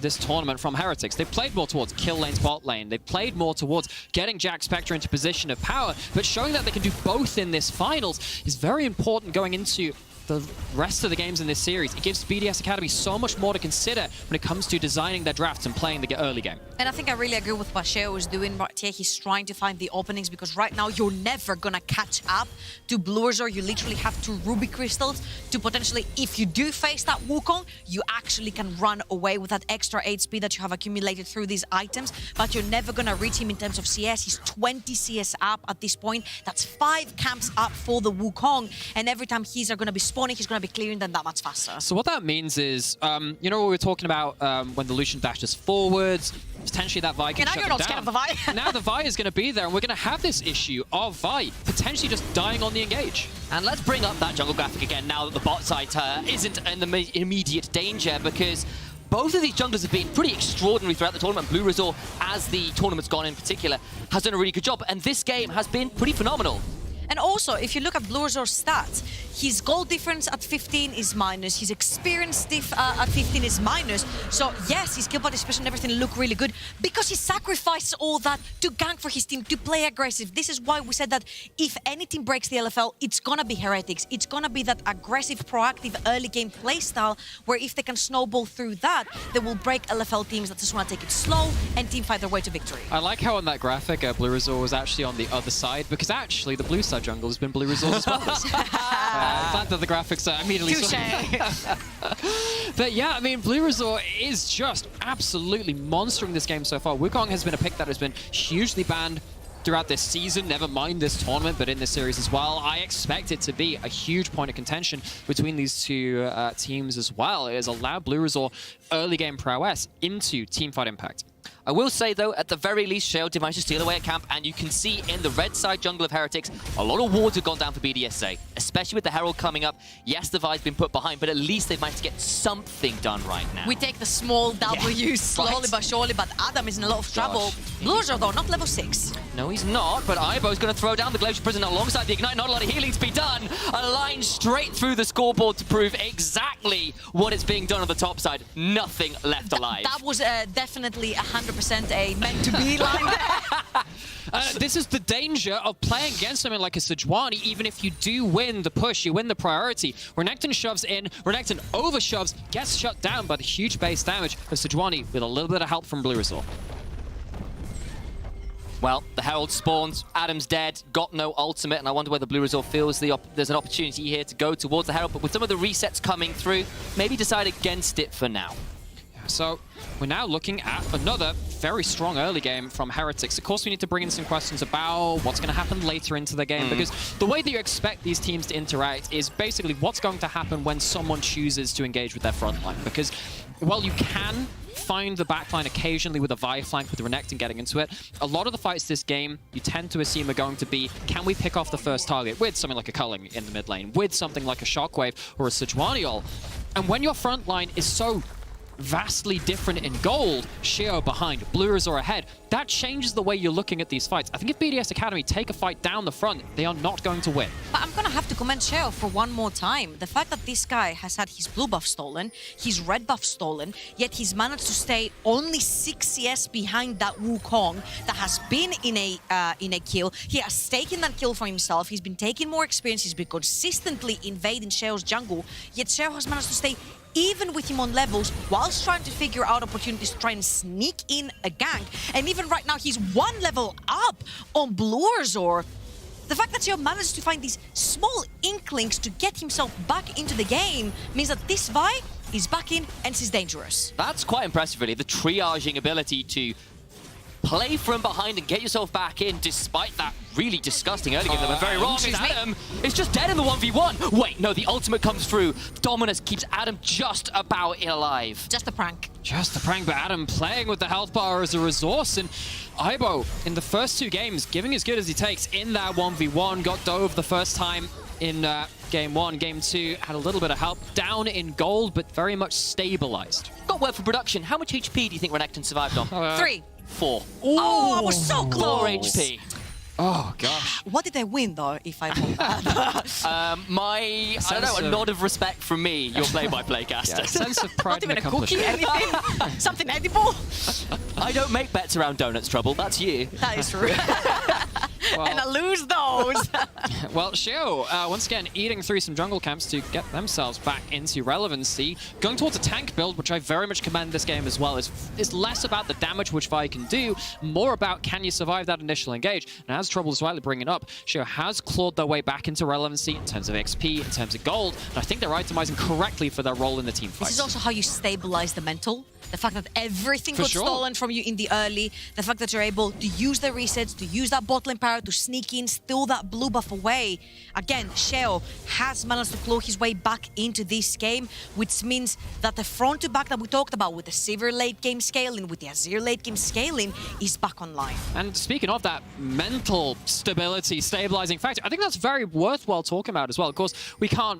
this tournament from Heretics. They've played more towards kill lane's bot lane. They've played more towards getting Jack Spectre into position of power, but showing that they can do both in this finals is very important going into the rest of the games in this series. It gives BDS Academy so much more to consider when it comes to designing their drafts and playing the early game. And I think I really agree with what Sheo is doing right here. He's trying to find the openings, because right now you're never gonna catch up to Blue Resort. You literally have 2 Ruby Crystals to potentially, if you do face that Wukong, you actually can run away with that extra HP that you have accumulated through these items, but you're never gonna reach him in terms of CS. He's 20 CS up at this point. That's 5 camps up for the Wukong, and every time he's gonna be spawning, he's going to be clearing them that much faster. So what that means is, you know what we were talking about when the Lucian dashes forwards, potentially that Vi can shut them down. The Vi. Now the Vi is going to be there, and we're going to have this issue of Vi potentially just dying on the engage. And let's bring up that jungle graphic again now that the bot side isn't in the immediate danger, because both of these junglers have been pretty extraordinary throughout the tournament. Blue Resort, as the tournament's gone in particular, has done a really good job, and this game has been pretty phenomenal. And also, if you look at Blue Resort's stats, his goal difference at 15 is minus, his experience diff at 15 is minus. So yes, his kill participation and everything look really good because he sacrifices all that to gank for his team, to play aggressive. This is why we said that if any team breaks the LFL, it's gonna be Heretics. It's gonna be that aggressive, proactive, early game playstyle where if they can snowball through that, they will break LFL teams that just want to take it slow and team fight their way to victory. I like how on that graphic, Blue Resort was actually on the other side, because actually the blue side jungle has been Blue Resort as well. Glad that the graphics are immediately But yeah, I mean, Blue Resort is just absolutely monstering this game so far. Wukong has been a pick that has been hugely banned throughout this season, never mind this tournament, but in this series as well. I expect it to be a huge point of contention between these two teams as well. It has allowed Blue Resort early game prowess into teamfight impact. I will say, though, at the very least, Shale managed to steal away at camp, and you can see in the red side jungle of Heretics, a lot of wards have gone down for BDSA, especially with the Herald coming up. Yes, the Vi's been put behind, but at least they've managed to get something done right now. We take the small W slowly but surely, but Adam is in a lot of trouble. Blue Resort, though, not level 6. No, he's not, but Ibo's going to throw down the Glacial Prison alongside the Ignite. Not a lot of healing to be done. A line straight through the scoreboard to prove exactly what is being done on the top side. Nothing left alive. That was definitely 100% a meant-to-be line there. This is the danger of playing against something like a Sejuani. Even if you do win the push, you win the priority. Renekton shoves in, Renekton overshoves, gets shut down by the huge base damage of Sejuani with a little bit of help from Blue Resort. Well, the Herald spawns, Adam's dead, got no ultimate, and I wonder whether Blue Resort feels there's an opportunity here to go towards the Herald, but with some of the resets coming through, maybe decide against it for now. So we're now looking at another very strong early game from Heretics. Of course, we need to bring in some questions about what's going to happen later into the game, because the way that you expect these teams to interact is basically what's going to happen when someone chooses to engage with their front line. Because while you can find the backline occasionally with a Vi flank with Renekton getting into it, a lot of the fights this game, you tend to assume are going to be, can we pick off the first target with something like a Culling in the mid lane, with something like a Shockwave or a Sejuani ult. And when your front line is so vastly different in gold, Shio behind, Blue Resort ahead, that changes the way you're looking at these fights. I think if BDS Academy take a fight down the front, they are not going to win. But I'm gonna have to commend Shio for one more time. The fact that this guy has had his blue buff stolen, his red buff stolen, yet he's managed to stay only 6 CS behind that Wukong that has been in a kill. He has taken that kill for himself. He's been taking more experience. He's been consistently invading Shio's jungle, yet Shio has managed to stay even with him on levels, whilst trying to figure out opportunities to try and sneak in a gank. And even right now, he's 1 level up on Blue Resort. The fact that Shio managed to find these small inklings to get himself back into the game means that this Vi is back in and she's dangerous. That's quite impressive, really. The triaging ability to play from behind and get yourself back in despite that really disgusting early game that went very wrong. Adam is just dead in the 1v1. Wait, no, the ultimate comes through. Dominus keeps Adam just about alive. Just a prank. Just a prank, but Adam playing with the health bar as a resource, and Ibo in the first 2 games giving as good as he takes in that 1v1. Got dove the first time in game 1. Game 2 had a little bit of help. Down in gold, but very much stabilized. Got word for production. How much HP do you think Renekton survived on? 3. 4. Oh, I was so close. 4 HP. Oh, gosh. What did I win, though, if I won? I don't know, a nod of respect from me, your play-by-play caster. Yeah, sense of pride. Not even a cookie, anything? Something edible? I don't make bets around donuts, Trouble. That's you. That is true. And I lose those. Well, Shio, once again, eating through some jungle camps to get themselves back into relevancy. Going towards a tank build, which I very much commend this game as well, is less about the damage which Vi can do, more about can you survive that initial engage. And as Trouble is rightly bringing up, Shio has clawed their way back into relevancy in terms of XP, in terms of gold, and I think they're itemizing correctly for their role in the team fight. This is also how you stabilize the mental. the fact that everything For got sure. stolen from you in the early, the fact that you're able to use the resets, to use that bottling power, to sneak in, steal that blue buff away. Again, Sheo has managed to claw his way back into this game, which means that the front to back that we talked about with the Sivir late game scaling, with the Azir late game scaling, is back online. And speaking of that mental stability, stabilizing factor, I think that's very worthwhile talking about as well. Of course,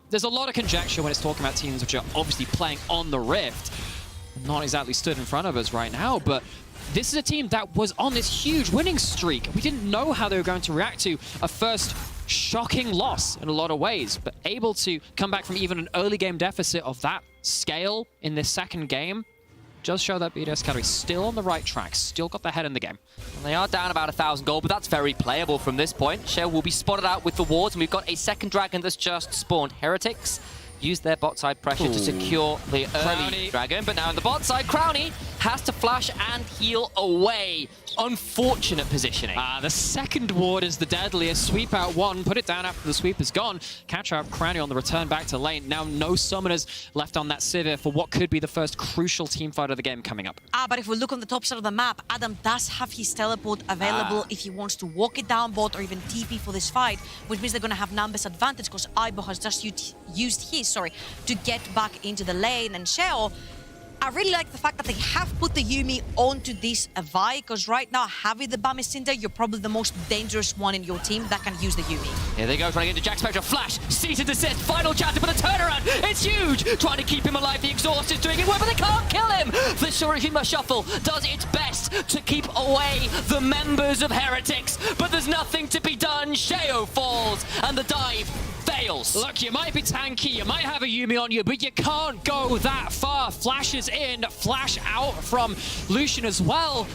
there's a lot of conjecture when it's talking about teams which are obviously playing on the Rift. Not exactly stood in front of us right now, but this is a team that was on this huge winning streak. We didn't know how they were going to react to a first shocking loss in a lot of ways, but able to come back from even an early game deficit of that scale in this second game does show that BDS Academy still on the right track, still got their head in the game. And they are down about 1,000 gold, but that's very playable from this point. Shell will be spotted out with the wards, and we've got a second dragon that's just spawned. Heretics use their bot side pressure to secure the early dragon, but now in the bot side, Crowny has to flash and heal away. Unfortunate positioning. The second ward is the deadliest. Sweep out one, put it down after the sweep is gone. Catch out Crowny on the return back to lane. Now no summoners left on that Sivir for what could be the first crucial team fight of the game coming up. But if we look on the top side of the map, Adam does have his teleport available if he wants to walk it down bot or even TP for this fight, which means they're going to have numbers advantage because Aibo has just used his, to get back into the lane. And Sheo, I really like the fact that they have put the Yuumi onto this Vi, because right now, having the Bami Cinder, you're probably the most dangerous one in your team that can use the Yuumi. Here they go, trying to get into Jack Spectre. Flash, cease and desist, final chance to put a turnaround. It's huge, trying to keep him alive. The exhaust is doing it well, but they can't kill him. The Shurihima Shuffle does its best to keep away the members of Heretics, but there's nothing to be done. Sheo falls, and the dive fails. Look, you might be tanky, you might have a Yuumi on you, but you can't go that far. Flashes in, flash out from Lucian as well.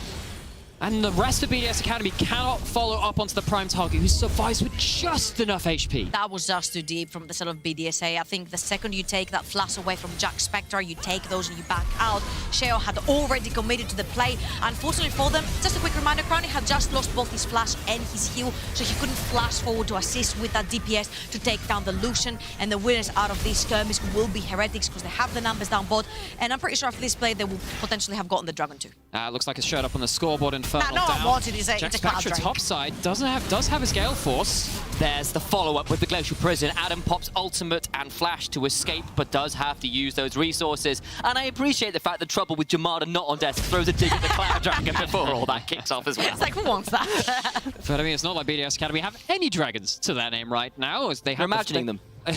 And the rest of BDS Academy cannot follow up onto the prime target, who survives with just enough HP. That was just too deep from the side of BDSA. I think the second you take that flash away from Jack Spectre, you take those and you back out. Sheo had already committed to the play. Unfortunately for them, just a quick reminder, Crowny had just lost both his flash and his heal, so he couldn't flash forward to assist with that DPS to take down the Lucian. And the winners out of this skirmish will be Heretics, because they have the numbers down bot. And I'm pretty sure after this play, they will potentially have gotten the Dragon too. Looks like it's showed up on the scoreboard in No one wanted it. Jack Spectre top side does have his Gale Force. There's the follow-up with the Glacial Prison. Adam pops ultimate and flash to escape, but does have to use those resources. And I appreciate the fact that Trouble with Jamada not on desk throws a dig at the Cloud Dragon before all that kicks off as well. It's like, who wants that? But I mean, it's not like BDS Academy have any dragons to their name right now, as they have. You're imagining them. I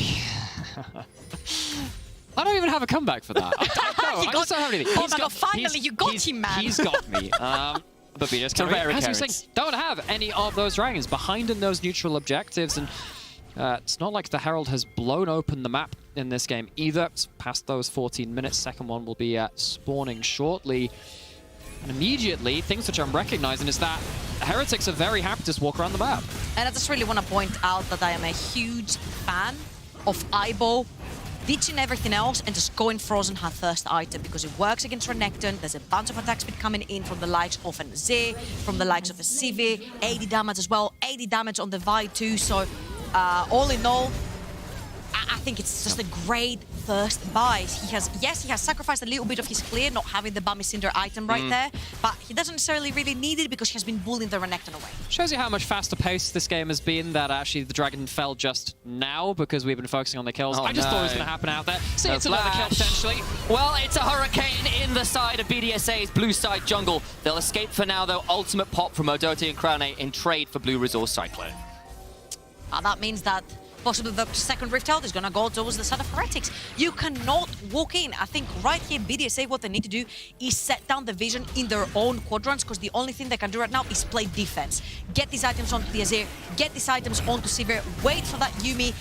don't even have a comeback for that. I just don't have anything. Oh my god, finally you got him, man. He's got me. But BDS Academy, as you saying, don't have any of those dragons behind in those neutral objectives, and it's not like the Herald has blown open the map in this game either. It's past those 14 minutes. Second one will be spawning shortly. And immediately, things which I'm recognizing is that Heretics are very happy to just walk around the map. And I just really want to point out that I am a huge fan of Aibo ditching everything else and just going Frozen her first item, because it works against Renekton. There's a bunch of attack speed coming in from the likes of an Azir, from the likes of a Sivir, 80 damage as well, 80 damage on the Vi too. So all in all, I think it's just a great first buy. He has sacrificed a little bit of his clear, not having the Bami Cinder item right there, but he doesn't necessarily really need it because he has been bullying the Renekton away. Shows you how much faster paced this game has been, that actually the Dragon fell just now because we've been focusing on the kills. I just thought it was going to happen out there. See, it's another kill potentially. Well, it's a hurricane in the side of BDSA's blue side jungle. They'll escape for now, though. Ultimate pop from Odote and Crowny in trade for blue resource Cyclone. That means that possibly the second Rift Out is going to go towards the side of Heretics. You cannot walk in. I think right here, BDSA, what they need to do is set down the vision in their own quadrants, because the only thing they can do right now is play defense. Get these items onto the Azir, get these items onto Sivir, wait for that Yuumi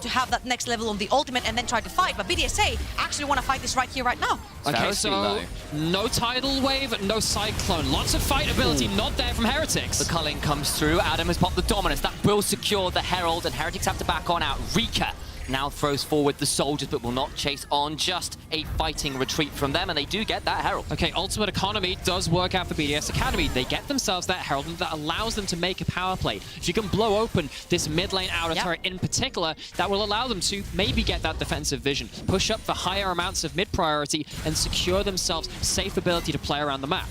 to have that next level on the ultimate, and then try to fight. But BDSA actually want to fight this right here, right now. Okay, so no tidal wave, no cyclone. Lots of fight ability not there from Heretics. The culling comes through. Adam has popped the dominance. That will secure the Herald, and Heretics have to back on out. Rika now throws forward the soldiers, but will not chase on. Just a fighting retreat from them, and they do get that Herald. Okay, Ultimate Economy does work out for BDS Academy. They get themselves that Herald that allows them to make a power play. If you can blow open this mid lane outer turret in particular, that will allow them to maybe get that defensive vision, push up for higher amounts of mid priority, and secure themselves safe ability to play around the map.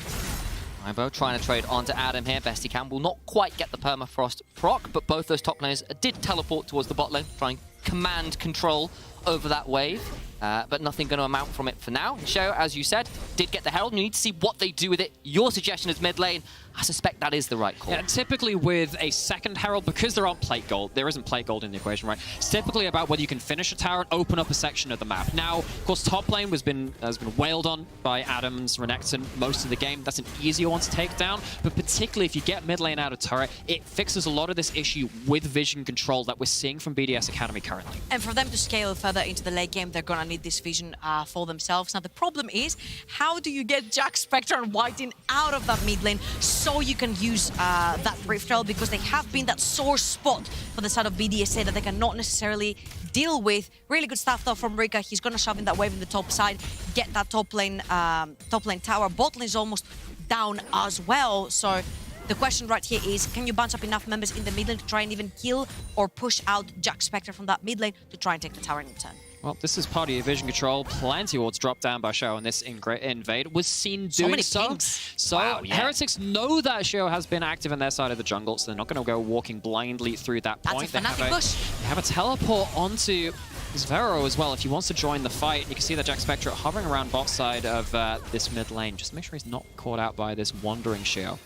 Ivo trying to trade onto Adam here. Best he can. Will not quite get the permafrost proc, but both those top laners did teleport towards the bot lane, trying command control over that wave. But nothing going to amount from it for now. Sheo, as you said, did get the Herald. You need to see what they do with it. Your suggestion is mid lane. I suspect that is the right call. Yeah, typically with a second Herald, because there aren't plate gold, there isn't plate gold in the equation, right? It's typically about whether you can finish a tower and open up a section of the map. Now, of course, top lane has been wailed on by Adams, Renekton most of the game. That's an easier one to take down, but particularly if you get mid lane out of turret, it fixes a lot of this issue with vision control that we're seeing from BDS Academy currently. And for them to scale further into the late game, they're gonna need this vision for themselves. Now, the problem is, how do you get Jack, Spectre, and Whiting out of that mid lane so you can use that Rift Trail, because they have been that sore spot for the side of BDSA that they cannot necessarily deal with. Really good stuff though from Rika. He's gonna shove in that wave in the top side, get that top lane tower. Bot lane is almost down as well. So the question right here is, can you bunch up enough members in the mid lane to try and even kill or push out Jack Spectre from that mid lane to try and take the tower in return? Well, this is part of your vision control. Plenty of wards dropped down by Sheo, and this invade was seen doing so. So Wow, yeah. Heretics know that Sheo has been active on their side of the jungle, so they're not going to go walking blindly through that point. That's a Fnatic push. They have a teleport onto Zvero as well if he wants to join the fight. You can see that Jack Spectre hovering around bot side of this mid lane. Just make sure he's not caught out by this wandering Sheo.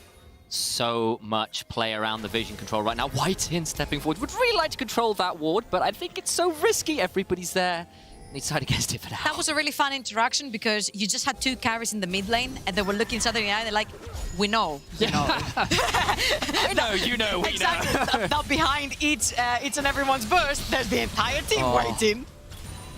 So much play around the vision control right now. Whiting stepping forward. Would really like to control that ward, but I think it's so risky. Everybody's there. They decide against it for now. That was a really fun interaction because you just had two carries in the mid lane and they were looking each other in the eye. They're like, we know, you know. I know, you know, we exactly. know. Now behind each and everyone's burst, there's the entire team waiting.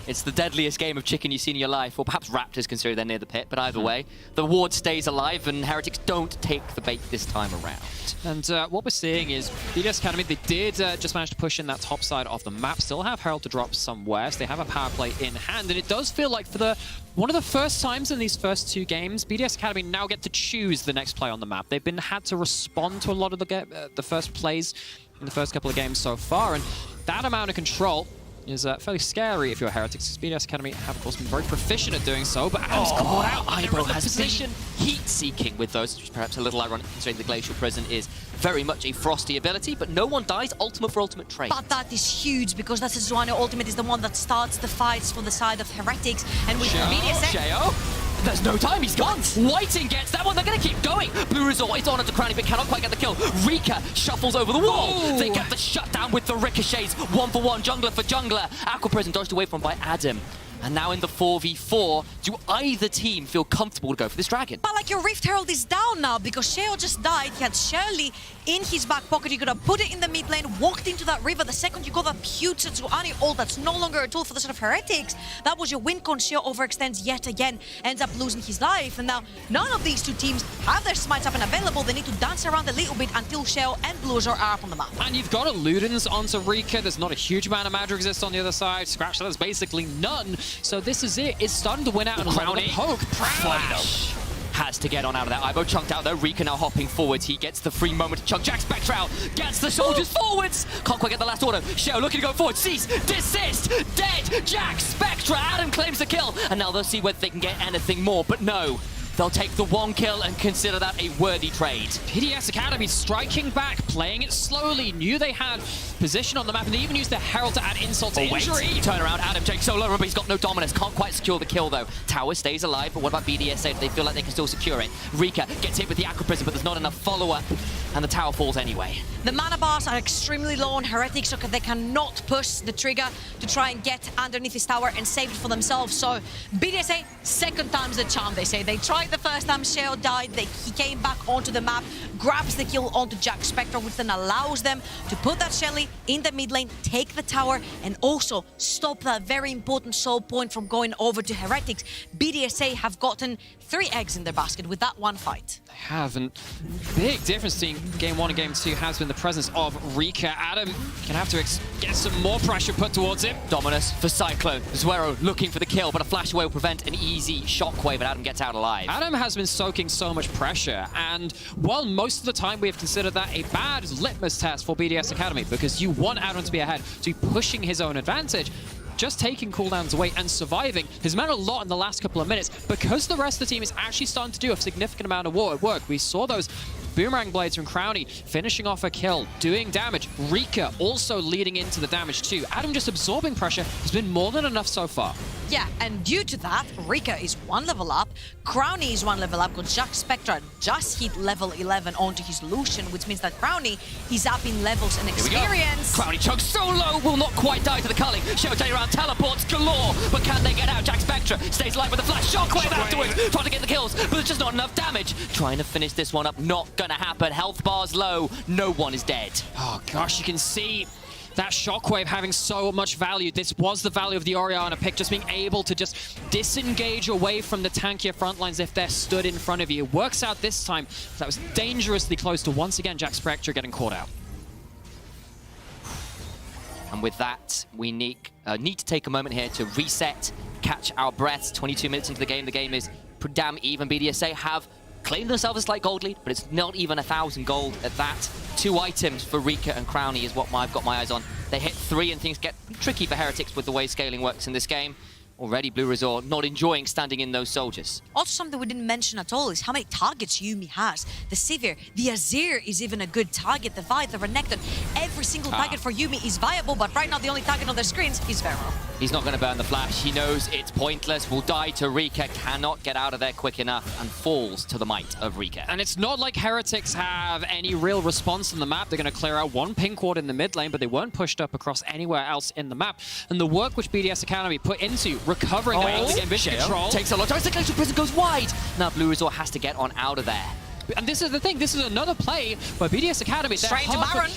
It's the deadliest game of chicken you've seen in your life, or perhaps Raptors consider they're near the pit, but either way, the ward stays alive and Heretics don't take the bait this time around. And what we're seeing is BDS Academy, they did just manage to push in that top side of the map, still have Herald to drop somewhere, so they have a power play in hand, and it does feel like for one of the first times in these first two games, BDS Academy now get to choose the next play on the map. They've had to respond to a lot of the first plays in the first couple of games so far, and that amount of control is fairly scary if you're Heretics. BDS Academy have, of course, been very proficient at doing so, but Adam's caught out. Ivo has been heat-seeking with those, which is perhaps a little ironic considering the Glacial Prison is very much a frosty ability, but no one dies. Ultimate for ultimate trade. But that is huge because that Sejuani ultimate is the one that starts the fights for the side of Heretics. And with BDSA... Sheo? There's no time, he's gone. Whiting gets that one, they're going to keep going. Blue Resort is on to Crownie, but cannot quite get the kill. Rika shuffles over the wall. Ooh. They get the shutdown with the ricochets. 1-for-1, jungler for jungler. Aqua Prison dodged away from by Adam. And now in the 4v4, do either team feel comfortable to go for this dragon? But like your Rift Herald is down now because Sheo just died. He had Shirley in his back pocket. You could have put it in the mid lane, walked into that river. The second you got that huge Sejuani ult, that's no longer a tool for the sort of Heretics. That was your win con. Sheo overextends yet again, ends up losing his life. And now none of these two teams have their smites up and available. They need to dance around a little bit until Sheo and Blues are up on the map. And you've got a Ludens onto Rika. There's not a huge amount of magic resist on the other side. Scratch, there's basically none. So this is it. It's starting to win out and Crownie poke. Flash has to get on out of that. Ivo chunked out there. Rika now hopping forwards. He gets the free moment to chunk. Jack Spectre out. Gets the soldiers forwards. Can't quite get the last order. Sheo looking to go forward. Cease. Desist. Dead. Jack Spectre. Adam claims the kill. And now they'll see whether they can get anything more. But no. They'll take the one kill and consider that a worthy trade. BDS Academy striking back, playing it slowly, knew they had position on the map, and they even used the Herald to add insult to injury. Turn around, Adam takes solo, but he's got no dominance. Can't quite secure the kill, though. Tower stays alive, but what about BDSA? Do they feel like they can still secure it? Rika gets hit with the Aqua Prison, but there's not enough follow-up, and the tower falls anyway. The mana bars are extremely low on Heretics, so they cannot push the trigger to try and get underneath this tower and save it for themselves. So BDSA, second time's the charm, they say. They tried the first time Sheo died, he came back onto the map, grabs the kill onto Jack Spectre, which then allows them to put that Shelly in the mid lane, take the tower, and also stop that very important soul point from going over to Heretics. BDSA have gotten 3 eggs in their basket with that one fight. They have, and big difference between game 1 and game 2 has been the presence of Rika. Adam can have to get some more pressure put towards him. Dominus for Cyclone. Zuero looking for the kill, but a flash away will prevent an easy shockwave, and Adam gets out alive. Adam has been soaking so much pressure, and while most of the time we have considered that a bad litmus test for BDS Academy, because you want Adam to be ahead, to be pushing his own advantage, just taking cooldowns away and surviving has meant a lot in the last couple of minutes because the rest of the team is actually starting to do a significant amount of work. We saw those boomerang blades from Crownie finishing off a kill, doing damage. Rika also leading into the damage too. Adam just absorbing pressure has been more than enough so far. Yeah, and due to that, Rika is 1 level up, Crownie is 1 level up, because Jack Spectra just hit level 11 onto his Lucian, which means that Crownie is up in levels and experience. Crownie chugs so low, will not quite die to the culling. Showtime around, teleports galore, but can they get out? Jack Spectra stays alive with a flash shockwave afterwards, trying to get the kills, but there's just not enough damage. Trying to finish this one up, not gonna happen. Health bars low, no one is dead. Oh gosh, you can see that shockwave having so much value. This was the value of the Orianna pick, just being able to just disengage away from the tankier front lines if they're stood in front of you. It works out this time. That was dangerously close to once again Jack Spectra getting caught out. And with that, we need to take a moment here to reset, catch our breaths. 22 minutes into the game is pretty damn even. BDSA have claimed themselves a slight gold lead, but it's not even 1,000 gold at that. 2 items for Rika and Crownie is what I've got my eyes on. They hit 3 and things get tricky for Heretics with the way scaling works in this game. Already Blue Resort not enjoying standing in those soldiers. Also something we didn't mention at all is how many targets Yuumi has. The Sivir, the Azir is even a good target, the Vi, the Renekton. Every single target for Yuumi is viable, but right now the only target on their screens is Vero. He's not going to burn the flash. He knows it's pointless. Will die to Rika. Cannot get out of there quick enough and falls to the might of Rika. And it's not like Heretics have any real response on the map. They're going to clear out 1 pink ward in the mid lane, but they weren't pushed up across anywhere else in the map. And the work which BDS Academy put into recovering that early game vision control takes a lot of time. Cyclone Prison goes wide. Now Blue Resort has to get on out of there. And this is the thing, this is another play by BDS Academy.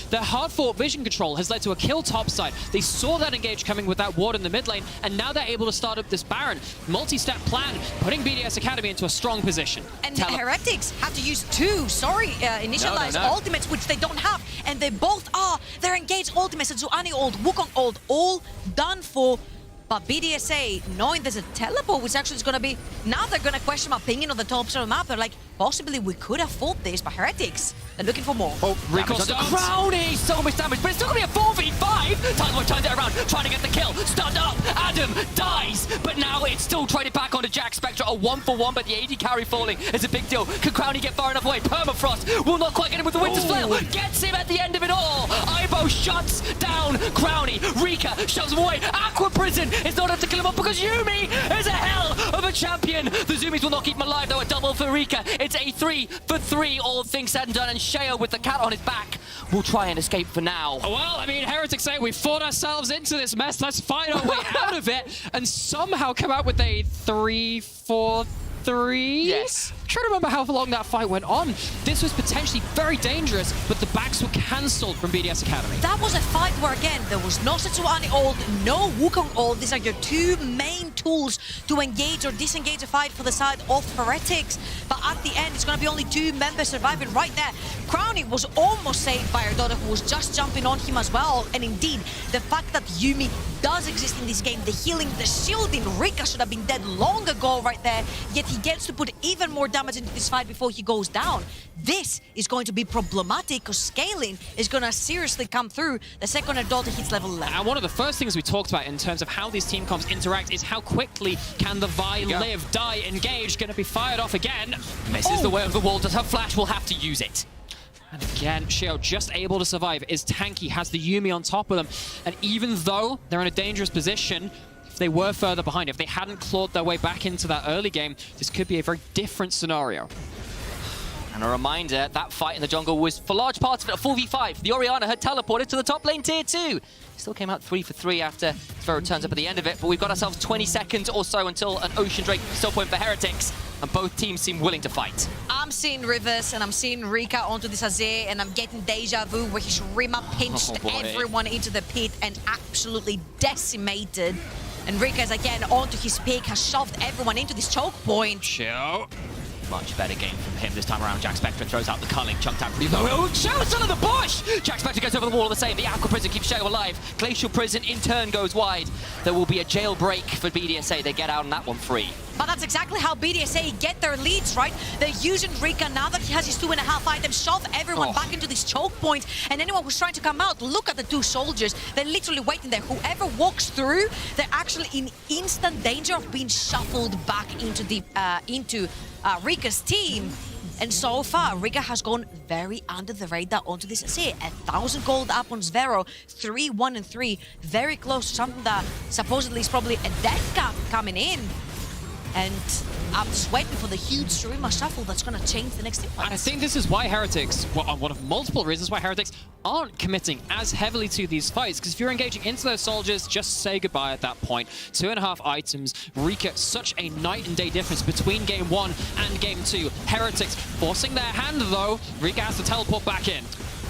Their hard-fought vision control has led to a kill topside. They saw that engage coming with that ward in the mid lane, and now they're able to start up this Baron. Multi-step plan, putting BDS Academy into a strong position. And Heretics have to use 2, initialized ultimates, which they don't have. And they both are, their engaged ultimates, Zuani ult, Wukong ult, all done for. But BDSA, knowing there's a teleport, which actually is going to be... Now they're going to question my opinion on the top side of the map. They're like, possibly we could have fought this, but Heretics, they're looking for more. Oh, recall starts. Crownie, so much damage, but it's still going to be a 4v5. Tyler turns it around, trying to get the kill. Stunned up, Adam dies, but now it's still traded back onto Jack Spectra. A 1-for-1, but the AD carry falling is a big deal. Can Crownie get far enough away? Permafrost will not quite get him with the Winter's Flail. Gets him at the end of it all. Ibo shuts down Crownie. Rika shoves him away. Aqua Prison is not enough to kill him up because Yuumi is a hell of a champion. The Zoomies will not keep him alive, though. A double for Rika. It's a 3-for-3, all things said and done, and Sheo with the cat on his back will try and escape for now. Well, I mean, Heretics say we fought ourselves into this mess. Let's find our way out of it and somehow come out with a 3-4-3. Yes. I'm trying to remember how long that fight went on. This was potentially very dangerous, but the backs were cancelled from BDS Academy. That was a fight where, again, there was no Setsuani ult, no Wukong ult. These are your 2 main tools to engage or disengage a fight for the side of Heretics. But at the end, it's going to be only 2 members surviving right there. Crownie was almost saved by her daughter, who was just jumping on him as well. And indeed, the fact that Yuumi does exist in this game, the healing, the shielding, Rika should have been dead long ago right there, yet he gets to put even more damage into this fight before he goes down. This is going to be problematic because scaling is going to seriously come through the second her daughter hits level 11. And one of the first things we talked about in terms of how these team comps interact is how quickly can the Vi live, die, engage, going to be fired off again. Misses the way of the wall, does her flash, will have to use it. And again, Sheo just able to survive, is tanky, has the Yuumi on top of them. And even though they're in a dangerous position, if they were further behind, if they hadn't clawed their way back into that early game, this could be a very different scenario. And a reminder, that fight in the jungle was, for large parts of it, a 4v5. The Orianna had teleported to the top lane tier 2. Still came out 3-for-3 after Sphero turns up at the end of it, but we've got ourselves 20 seconds or so until an Ocean Drake still point for Heretics. and both teams seem willing to fight. I'm seeing Rivers and I'm seeing Rika onto this Azir, and I'm getting deja vu where his Rima pinched everyone into the pit and absolutely decimated. And Rika is again onto his pick, has shoved everyone into this choke point. Show. Much better game from him this time around. Jack Spectre throws out the culling, chunked out pretty low. Oh, Show's still in the bush! Jack Spectre goes over the wall the same. The Aqua Prison keeps Show alive. Glacial Prison in turn goes wide. There will be a jailbreak for BDSA. They get out on that one free. But that's exactly how BDSA get their leads, right? They're using Rika now that he has his 2.5 items, shove everyone back into this choke point, and anyone who's trying to come out, look at the two soldiers. They're literally waiting there. Whoever walks through, they're actually in instant danger of being shuffled back into the Rika's team. And so far, Rika has gone very under the radar onto this Azir. 1,000 gold up on Zvero, 3-1 and 3, very close to something that supposedly is probably a death cap coming in. And I'm just waiting for the huge Shurima shuffle that's going to change the next thing. And I think this is why Heretics, well, one of multiple reasons why Heretics aren't committing as heavily to these fights, because if you're engaging into those soldiers, just say goodbye at that point. 2.5 items, Rika, such a night and day difference between game 1 and game 2. Heretics forcing their hand though, Rika has to teleport back in.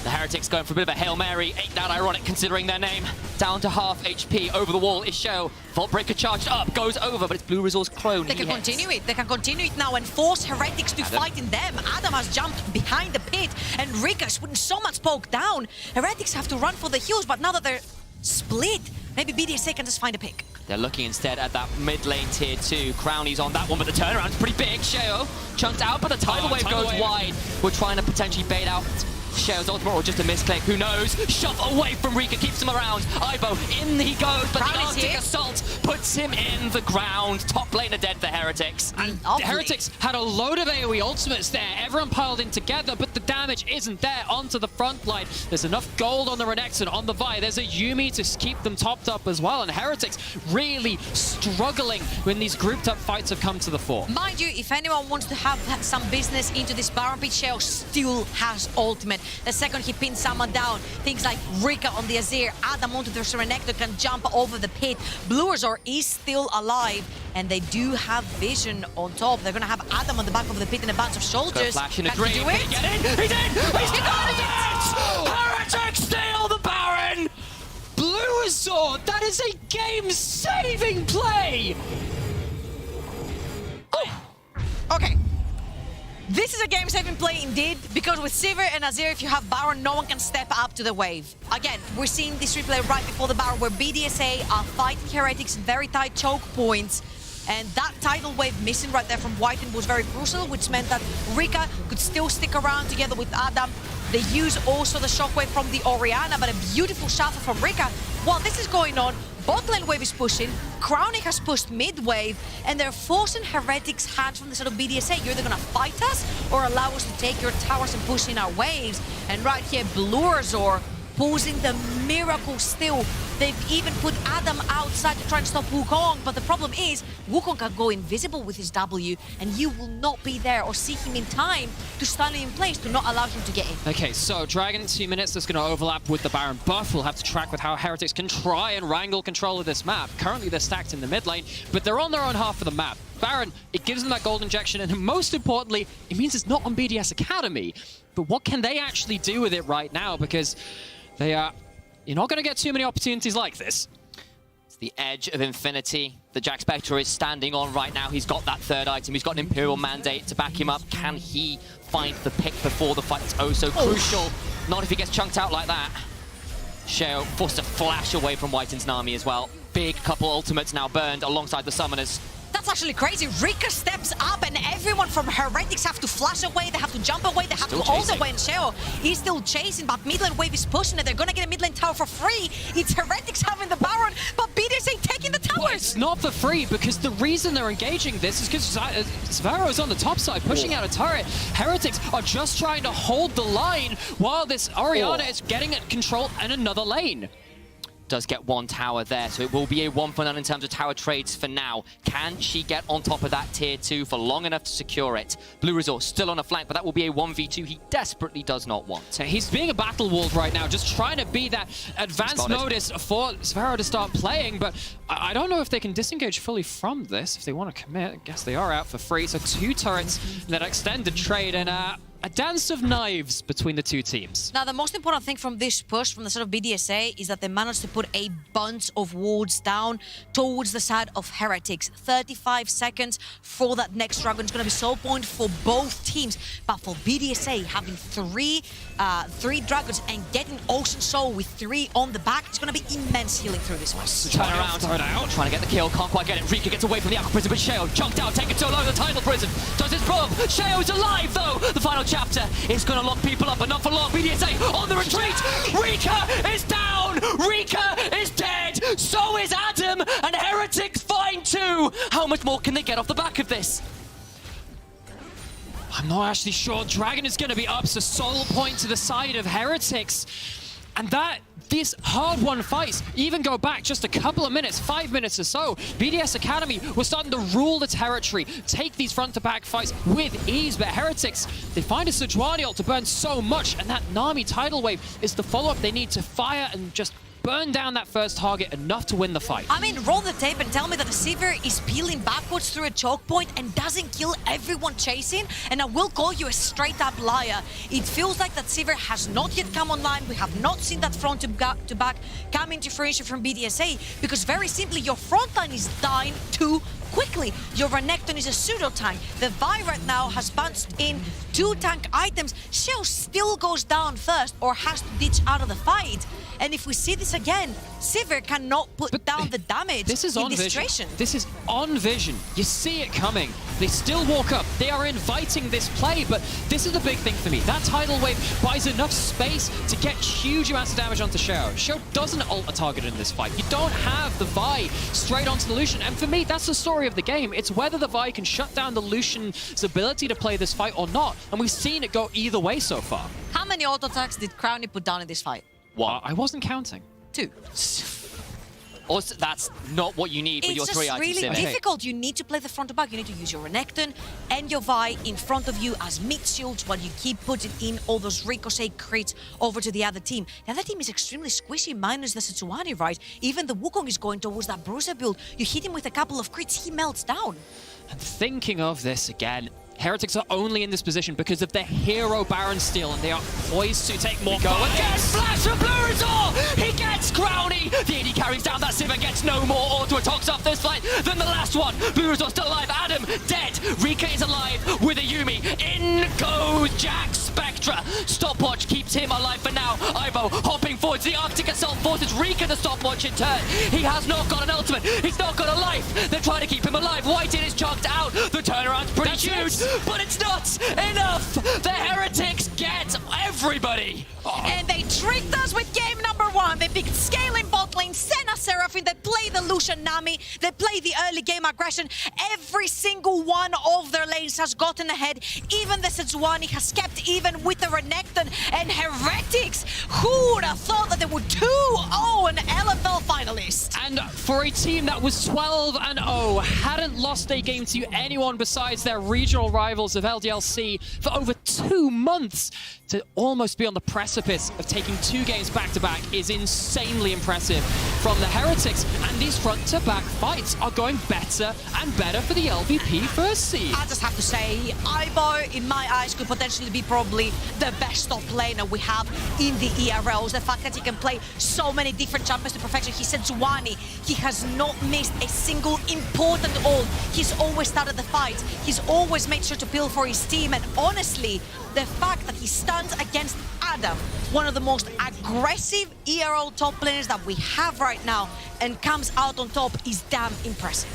The Heretics going for a bit of a Hail Mary. Ain't that ironic considering their name? Down to half HP. Over the wall is Show. Vault Breaker charged up. Goes over, but it's Blue Resource clone. They can continue it. They can continue it now and force Heretics to fight in them. Adam has jumped behind the pit and Rika's putting so much poke down. Heretics have to run for the heals, but now that they're split, maybe BDSA can just find a pick. They're looking instead at that mid lane tier 2. Crownie's on that one, but the turnaround's pretty big. Sheo chunked out, but the tidal wave goes wide. We're trying to potentially bait out Sheo's ultimate or just a misclick, who knows? Shove away from Rika, keeps him around. Ibo, in he goes, but the Arctic Assault puts him in the ground. Top laner dead for Heretics. And the Heretics had a load of AoE ultimates there. Everyone piled in together, but the damage isn't there onto the front line. There's enough gold on the Renekton, on the Vi. There's a Yuumi to keep them topped up as well. And Heretics really struggling when these grouped up fights have come to the fore. Mind you, if anyone wants to have some business into this Baron pit, Sheo still has ultimate. The second he pins someone down, things like Rika on the Azir, Adam onto the Renekton can jump over the pit. Blue Azor is still alive, and they do have vision on top. They're going to have Adam on the back of the pit and a bunch of soldiers. Flash in a Can dream. he do it? Can he get in? He's in! He's got it! Heretics steal the Baron! Blue Azor, that is a game-saving play! Okay. This is a game-saving play indeed, because with Sivir and Azir, if you have Baron, no one can step up to the wave. Again, we're seeing this replay right before the Baron, where BDSA are fighting Heretics in very tight choke points. And that tidal wave missing right there from Whiten was very crucial, which meant that Rika could still stick around together with Adam. They use also the shockwave from the Orianna, but a beautiful shuffle from Rika. While this is going on, bot lane wave is pushing, Crownie has pushed mid wave, and they're forcing Heretics' hands from the side of BDSA. You're either gonna fight us or allow us to take your towers and push in our waves. And right here, Blue Azor pulls in the miracle still. They've even put Adam outside to try and stop Wukong, but the problem is Wukong can go invisible with his W, and you will not be there or see him in time to stun him in place to not allow him to get in. Okay, so Dragon 2 minutes, that's going to overlap with the Baron buff. We'll have to track with how Heretics can try and wrangle control of this map. Currently they're stacked in the mid lane, but they're on their own half of the map. Baron, it gives them that gold injection, and most importantly, it means it's not on BDS Academy. But what can they actually do with it right now? Because they are... You're not going to get too many opportunities like this. It's the edge of infinity that Jack Spectre is standing on right now. He's got that third item. He's got an Imperial Mandate to back him up. Can he find the pick before the fight? It's oh so crucial. Not if he gets chunked out like that. Sheo forced to flash away from Whiten's Nami as well. Big couple ultimates now burned alongside the summoners. That's actually crazy. Rika steps up and everyone from Heretics have to flash away, they have to jump away, they have to hold away, and Sheo is still chasing, but mid lane wave is pushing it. They're gonna get a mid lane tower for free. It's Heretics having the Baron, but BDSA taking the towers. Well, it's not for free, because the reason they're engaging this is because Svaro's on the top side, pushing out a turret. Heretics are just trying to hold the line while this Orianna is getting at control in another lane. does get one tower there, so it will be a 1-for-9 in terms of tower trades for now. Can she get on top of that tier 2 for long enough to secure it? Blue Resort still on a flank, but that will be a 1v2 he desperately does not want. So he's being a battle wolf right now, just trying to be that advanced modus for Sphero to start playing, but I don't know if they can disengage fully from this. If they want to commit, I guess they are out for free. So 2 turrets that extend the trade, and a dance of knives between the two teams. Now, the most important thing from this push from the side of BDSA is that they managed to put a bunch of wards down towards the side of Heretics. 35 seconds for that next dragon. It's going to be so point for both teams. But for BDSA, having three dragons and getting Ocean Soul with 3 on the back, it's going to be immense healing through this one. Turn around, trying to get the kill, can't quite get it. Rika gets away from the Aqua Prison, but Sheo jumped out, taken so long the Tidal Prison. Does his probe. Sheo is alive, though. The final chapter is going to lock people up, but not for long. BDSA on the retreat. Rika is down. Rika is dead. So is Adam, and Heretics fine too. How much more can they get off the back of this? I'm not actually sure. Dragon is going to be up, so soul point to the side of Heretics. And these hard-won fights even go back just a couple of minutes, 5 minutes or so. BDS Academy was starting to rule the territory, take these front-to-back fights with ease, but Heretics, they find a Sejuani ult to burn so much, and that Nami tidal wave is the follow-up they need to fire and just burn down that first target enough to win the fight. I mean, roll the tape and tell me that the Sivir is peeling backwards through a choke point and doesn't kill everyone chasing, and I will call you a straight-up liar. It feels like that Sivir has not yet come online. We have not seen that front-to-back come into fruition from BDSA, because very simply, your front line is dying too quickly. Your Renekton is a pseudo-tank. The Vi right now has bunched in 2 tank items. Sheo still goes down first or has to ditch out of the fight. And if we see this again, Sivir cannot put down the damage. This is on vision. This is on vision. You see it coming. They still walk up. They are inviting this play, but this is the big thing for me. That tidal wave buys enough space to get huge amounts of damage onto Sheo. Sheo doesn't ult a target in this fight. You don't have the Vi straight onto the Lucian, and for me, that's the story of the game. It's whether the Vi can shut down the Lucian's ability to play this fight or not, and we've seen it go either way so far. How many auto attacks did Crownie put down in this fight? 1. I wasn't counting. 2. Also, that's not what you need with your 3 items. It's just really difficult. You need to play the front to back. You need to use your Renekton and your Vi in front of you as mid shields while you keep putting in all those ricochet crits over to the other team. The other team is extremely squishy, minus the Sejuani, right? Even the Wukong is going towards that Bruiser build. You hit him with a couple of crits, he melts down. And thinking of this again, Heretics are only in this position because of their hero Baron Steel, and they are poised to take more. Go again! Flash from Blue Resort! He gets Crownie! The AD carries down that Sivir, gets no more auto attacks off this fight than the last one. Blue Resort still alive. Adam dead. Rika is alive with a Yumi. In goes Jack Spectra. Stopwatch keeps him alive for now. Ivo hopping forwards. The Arctic Assault forces Rika to stopwatch in turn. He has not got an ultimate. He's not got a life. They're trying to keep him alive. Whitein is chucked out. The turnaround's pretty huge, but it's not enough. The Heretics get everybody. And they tricked us with game number 1. They picked Scaling bot lane, Senna Seraphine, they play the Lucian Nami, they play the early game aggression. Every single one of their lanes has gotten ahead. Even the Sejuani has kept even with the Renekton and Heretics. Who would have thought that they were 2-0 and LFL finalists? And for a team that was 12-0, hadn't lost a game to anyone besides their regional rivals of LDLC for over 2 months, to almost be on the precipice of taking 2 games back-to-back is insanely impressive from the Heretics, and these front-to-back fights are going better and better for the LVP first seed. I just have to say, Ivo, in my eyes, could potentially be probably the best top laner we have in the ERLs. The fact that he can play so many different champions to perfection. He said Sejuani, he has not missed a single important ult. He's always started the fight. He's always made sure to peel for his team, and honestly, the fact that he stands against Adam, one of the most aggressive ERL top laners that we have right now, and comes out on top is damn impressive.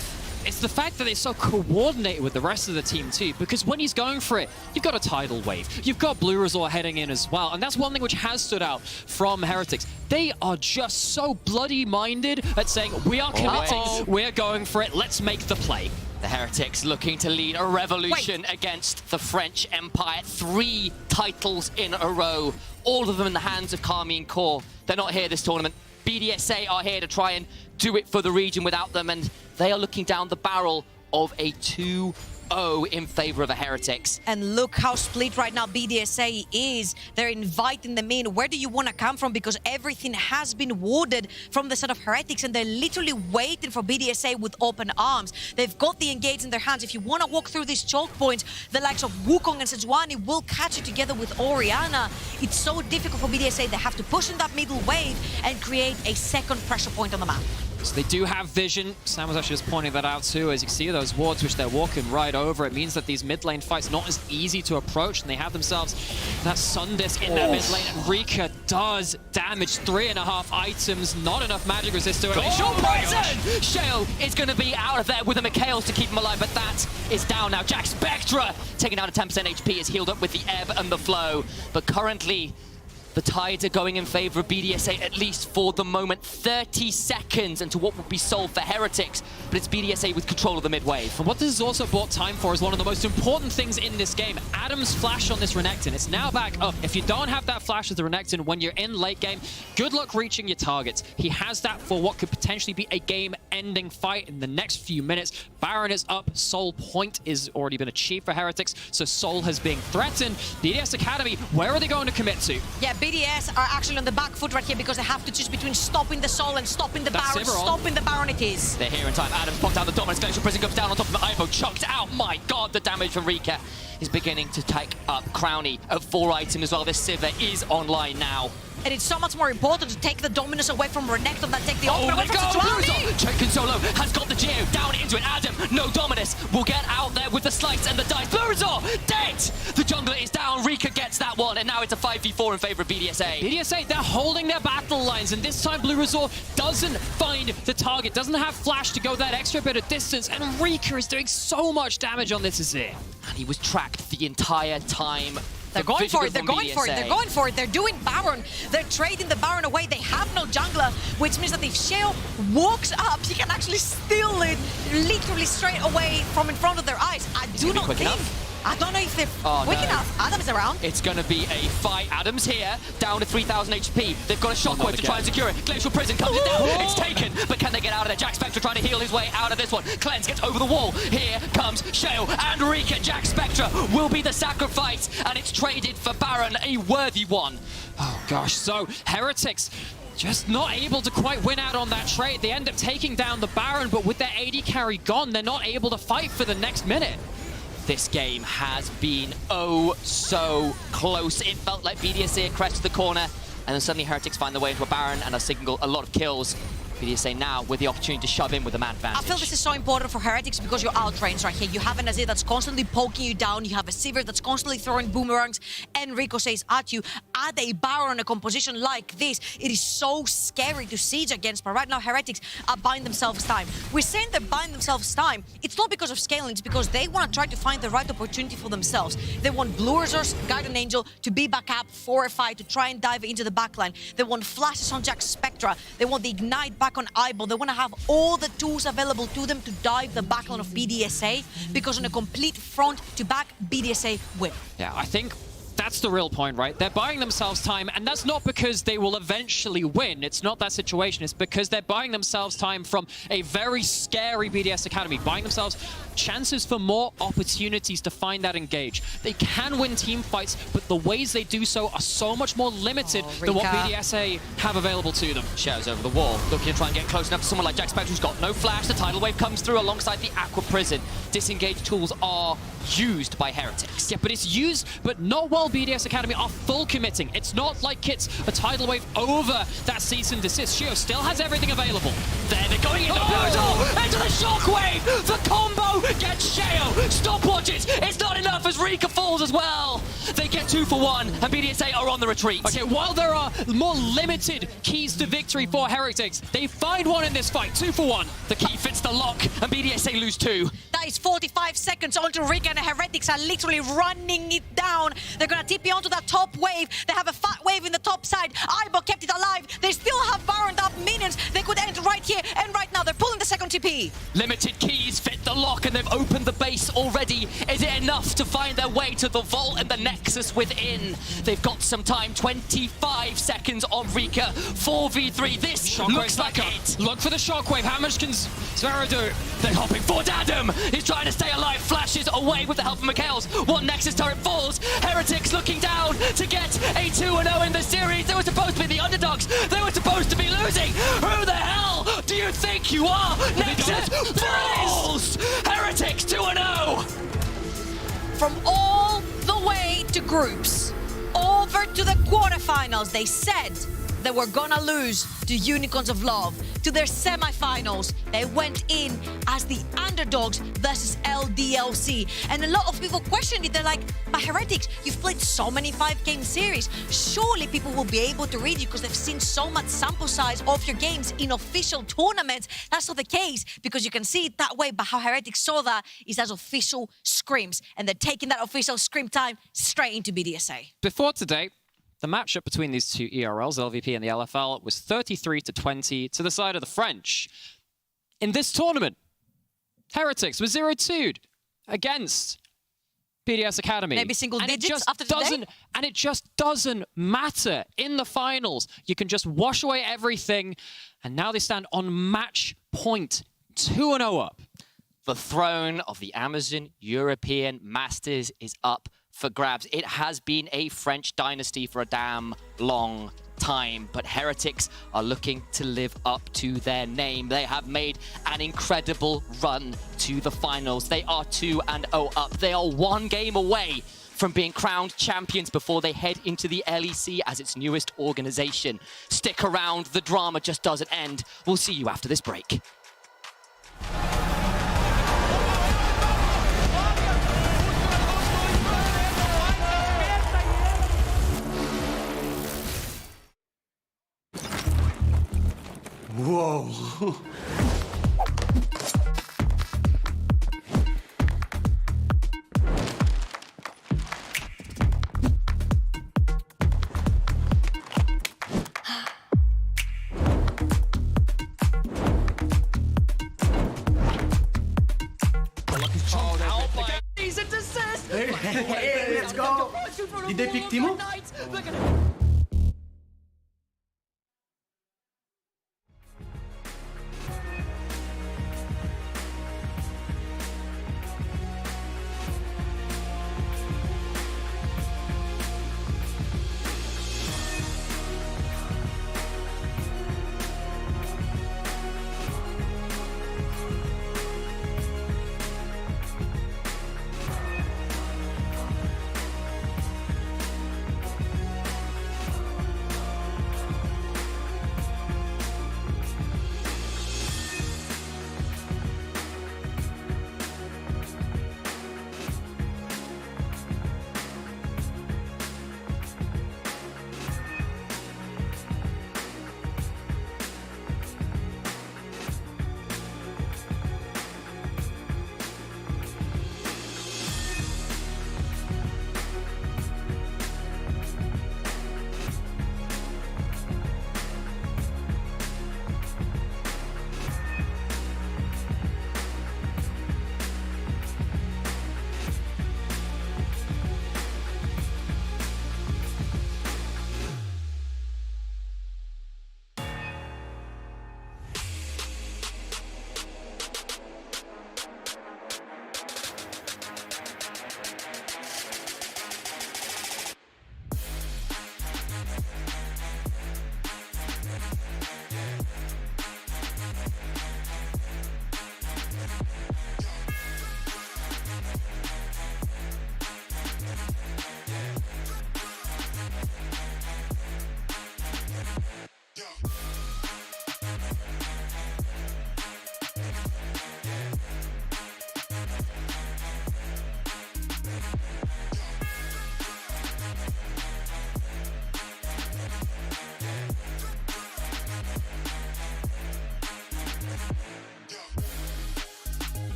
It's the fact that they're so coordinated with the rest of the team too, because when he's going for it, you've got a tidal wave. You've got Blue Resort heading in as well, and that's one thing which has stood out from Heretics. They are just so bloody-minded at saying, we are committing, we're going for it, let's make the play. The Heretics looking to lead a revolution against the French Empire. 3 titles in a row, all of them in the hands of Carmine Corps. They're not here this tournament. BDSA are here to try and do it for the region without them, and they are looking down the barrel of a 2-0 in favor of the Heretics. And look how split right now BDSA is. They're inviting them in. Where do you want to come from? Because everything has been warded from the side of Heretics, and they're literally waiting for BDSA with open arms. They've got the engage in their hands. If you want to walk through these choke points, the likes of Wukong and Sejuani will catch you together with Oriana. It's so difficult for BDSA. They have to push in that middle wave and create a second pressure point on the map. So they do have vision. Sam was actually just pointing that out too. As you can see those wards which they're walking right over, it means that these mid lane fights not as easy to approach, and they have themselves that Sun Disc in that mid lane. And Rika does damage, 3.5 items, not enough magic resist to it. Shale is going to be out of there with the Mikhails to keep him alive, but that is down now. Jack Spectra taking down a 10% HP, is healed up with the ebb and the flow, but currently the tides are going in favor of BDSA, at least for the moment. 30 seconds into what would be sold for Heretics, but it's BDSA with control of the mid-wave. And what this has also bought time for is one of the most important things in this game. Adam's flash on this Renekton. It's now back up. If you don't have that flash as the Renekton when you're in late game, good luck reaching your targets. He has that for what could potentially be a game-ending fight in the next few minutes. Baron is up. Soul Point is already been achieved for Heretics, so Soul has been threatened. BDS Academy, where are they going to commit to? Yeah, BDS are actually on the back foot right here because they have to choose between stopping the Soul and stopping the Baron. Stopping the Baron it is. They're here in time. Adams popped out the Dominus. Glacial Prison comes down on top of Ivo, chucked out. My God, the damage from Rika is beginning to take up Crownie at 4 items as well. This Sivir is online now. And it's so much more important to take the Dominus away from Renekton than take the opener away from Sejuani. Chokin Solo has got the Geo down into it. Adam, no Dominus, will get out there with the slice and the dice. Blurazor, dead! The jungler is down. Rika gets that one, and now it's a 5v4 in favor of BDSA. BDSA, they're holding their battle lines, and this time Blurazor doesn't find the target, doesn't have flash to go that extra bit of distance, and Rika is doing so much damage on this Azir. And he was tracked the entire time. They're going for it, they're going for it, they're going for it. They're doing Baron. They're trading the Baron away. They have no jungler, which means that if Shale walks up, he can actually steal it literally straight away from in front of their eyes. I do not think... I don't know if they're quick enough. Adam's around. It's going to be a fight. Adam's here, down to 3,000 HP. They've got a shockwave to try and secure it. Glacial Prison comes down. It's taken, but can they get out of there? Jack Spectra trying to heal his way out of this one. Cleanse gets over the wall. Here comes Shale and Rika. Jack Spectra will be the sacrifice, and it's traded for Baron, a worthy one. Oh gosh, so Heretics just not able to quite win out on that trade. They end up taking down the Baron, but with their AD carry gone, they're not able to fight for the next minute. This game has been oh so close. It felt like BDSA had crested the corner, and then suddenly Heretics find their way into a Baron and a lot of kills. BDSA now with the opportunity to shove in with the man advantage. I feel this is so important for Heretics because you're outrange right here. You have an Azir that's constantly poking you down. You have a Sivir that's constantly throwing boomerangs and ricochets at you. Add a Baron on a composition like this. It is so scary to siege against, but right now Heretics are buying themselves time. We're saying they're buying themselves time. It's not because of scaling, it's because they want to try to find the right opportunity for themselves. They want Blurazor's Guardian Angel to be back up for a fight, to try and dive into the backline. They want flashes on Jack Spectra. They want the Ignite back on Eyeball. They want to have all the tools available to them to dive the backline of BDSA, because on a complete front to back, BDSA win. Yeah, I think that's the real point, right? They're buying themselves time, and that's not because they will eventually win. It's not that situation. It's because they're buying themselves time from a very scary BDS Academy, buying themselves chances for more opportunities to find that engage. They can win team fights, but the ways they do so are so much more limited than what BDSA have available to them. Shares over the wall, looking to try and get close enough to someone like Jack Spectre, who's got no flash. The tidal wave comes through alongside the Aqua Prison. Disengage tools are used by Heretics. Yeah, but it's used, but not while BDS Academy are full committing. It's not like it's a tidal wave over that cease and desist. Shio still has everything available. There, they're going into the into the shockwave. The combo gets Shio. Stopwatches. It's not enough as Rika falls as well. They get 2 for 1, and BDSA are on the retreat. Okay, while there are more limited keys to victory for Heretics, they find one in this fight. 2 for 1. The key fits the lock, and BDSA lose 2. That is 45 seconds onto Rika, and the Heretics are literally running it down. They're gonna TP onto that top wave. They have a fat wave in the top side. Aibo kept it alive. They still have Baroned up minions. They could end right here, and right now they're pulling the second TP. Limited keys fit the lock, and they've opened the base already. Is it enough to find their way to the vault and the next Nexus within. They've got some time, 25 seconds on Rika, 4v3. This looks like it. Look for the shockwave. How much can Zvera do? They're hopping forward. Adam, he's trying to stay alive, flashes away with the help of Mikhails. One Nexus turret falls. Heretics looking down to get a 2-0 in the series. They were supposed to be the underdogs. They were supposed to be losing. Who the hell do you think you are? Nexus falls. Heretics 2-0. From all the way to groups, over to the quarterfinals, they said they were gonna lose to Unicorns of Love. To their semifinals, they went in as the underdogs versus LDLC. And a lot of people questioned it. They're like, but Heretics, you've played so many 5-game series. Surely people will be able to read you because they've seen so much sample size of your games in official tournaments. That's not the case because you can see it that way, but how Heretics saw that is as official scrims. And they're taking that official scrim time straight into BDSA. Before today, the matchup between these two ERLs, LVP and the LFL, was 33-20 to the side of the French. In this tournament, Heretics was 0-2'd against BDS Academy. Maybe single digits after today? And it just doesn't matter. In the finals, you can just wash away everything. And now they stand on match point, 2-0 up. The throne of the Amazon European Masters is up for grabs. It has been a French dynasty for a damn long time, but Heretics are looking to live up to their name. They have made an incredible run to the finals. They are 2-0 up. They are 1 game away from being crowned champions before they head into the LEC as its newest organization. Stick around, the drama just doesn't end. We'll see you after this break. Whoa. Hey, let's go. Did they pick Timo?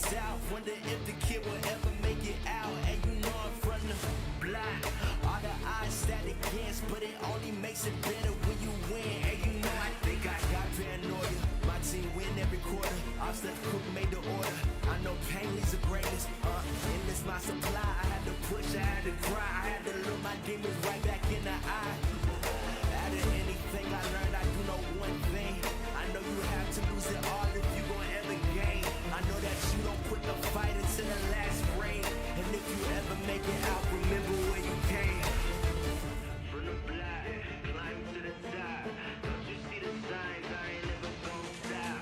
south. Wonder if the kid will ever make it out. And you know I'm from the block. All the odds static against, but it only makes it better when you win. And you know I think I got paranoia. My team win every quarter. Our Steph Cook made the order. I know Painley's the greatest. And this my supply. I had to push, I had to cry. I had to look my demons right back in the eye. Out of anything I learned, I do know one thing. I know you have to lose it all if you gon' ever gain. I know that you don't put the fight into the last frame. And if you ever make it out, remember where you came. From the block, climb to the top. Don't you see the signs? I ain't never gon' stop.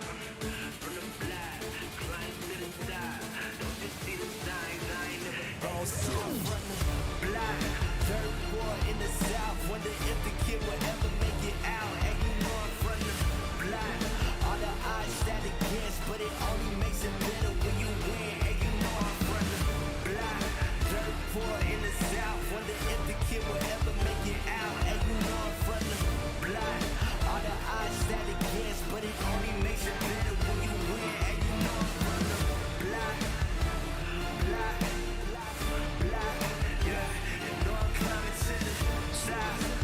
From the block, climb to the top. Don't you see the signs? I ain't never gon' stop. From the block, third war in the south. Wonder if the kid will ever make it out. And you know I'm from the block. All the odds static against, but it only makes it better when you win. And you know I'm from the block, third war in the south. Wonder if the kid will ever make it out. And you know I'm from the block. All the odds static against, but it only makes it better when you win. And you know I'm from the block, block, block. Yeah, you know I'm coming to the south.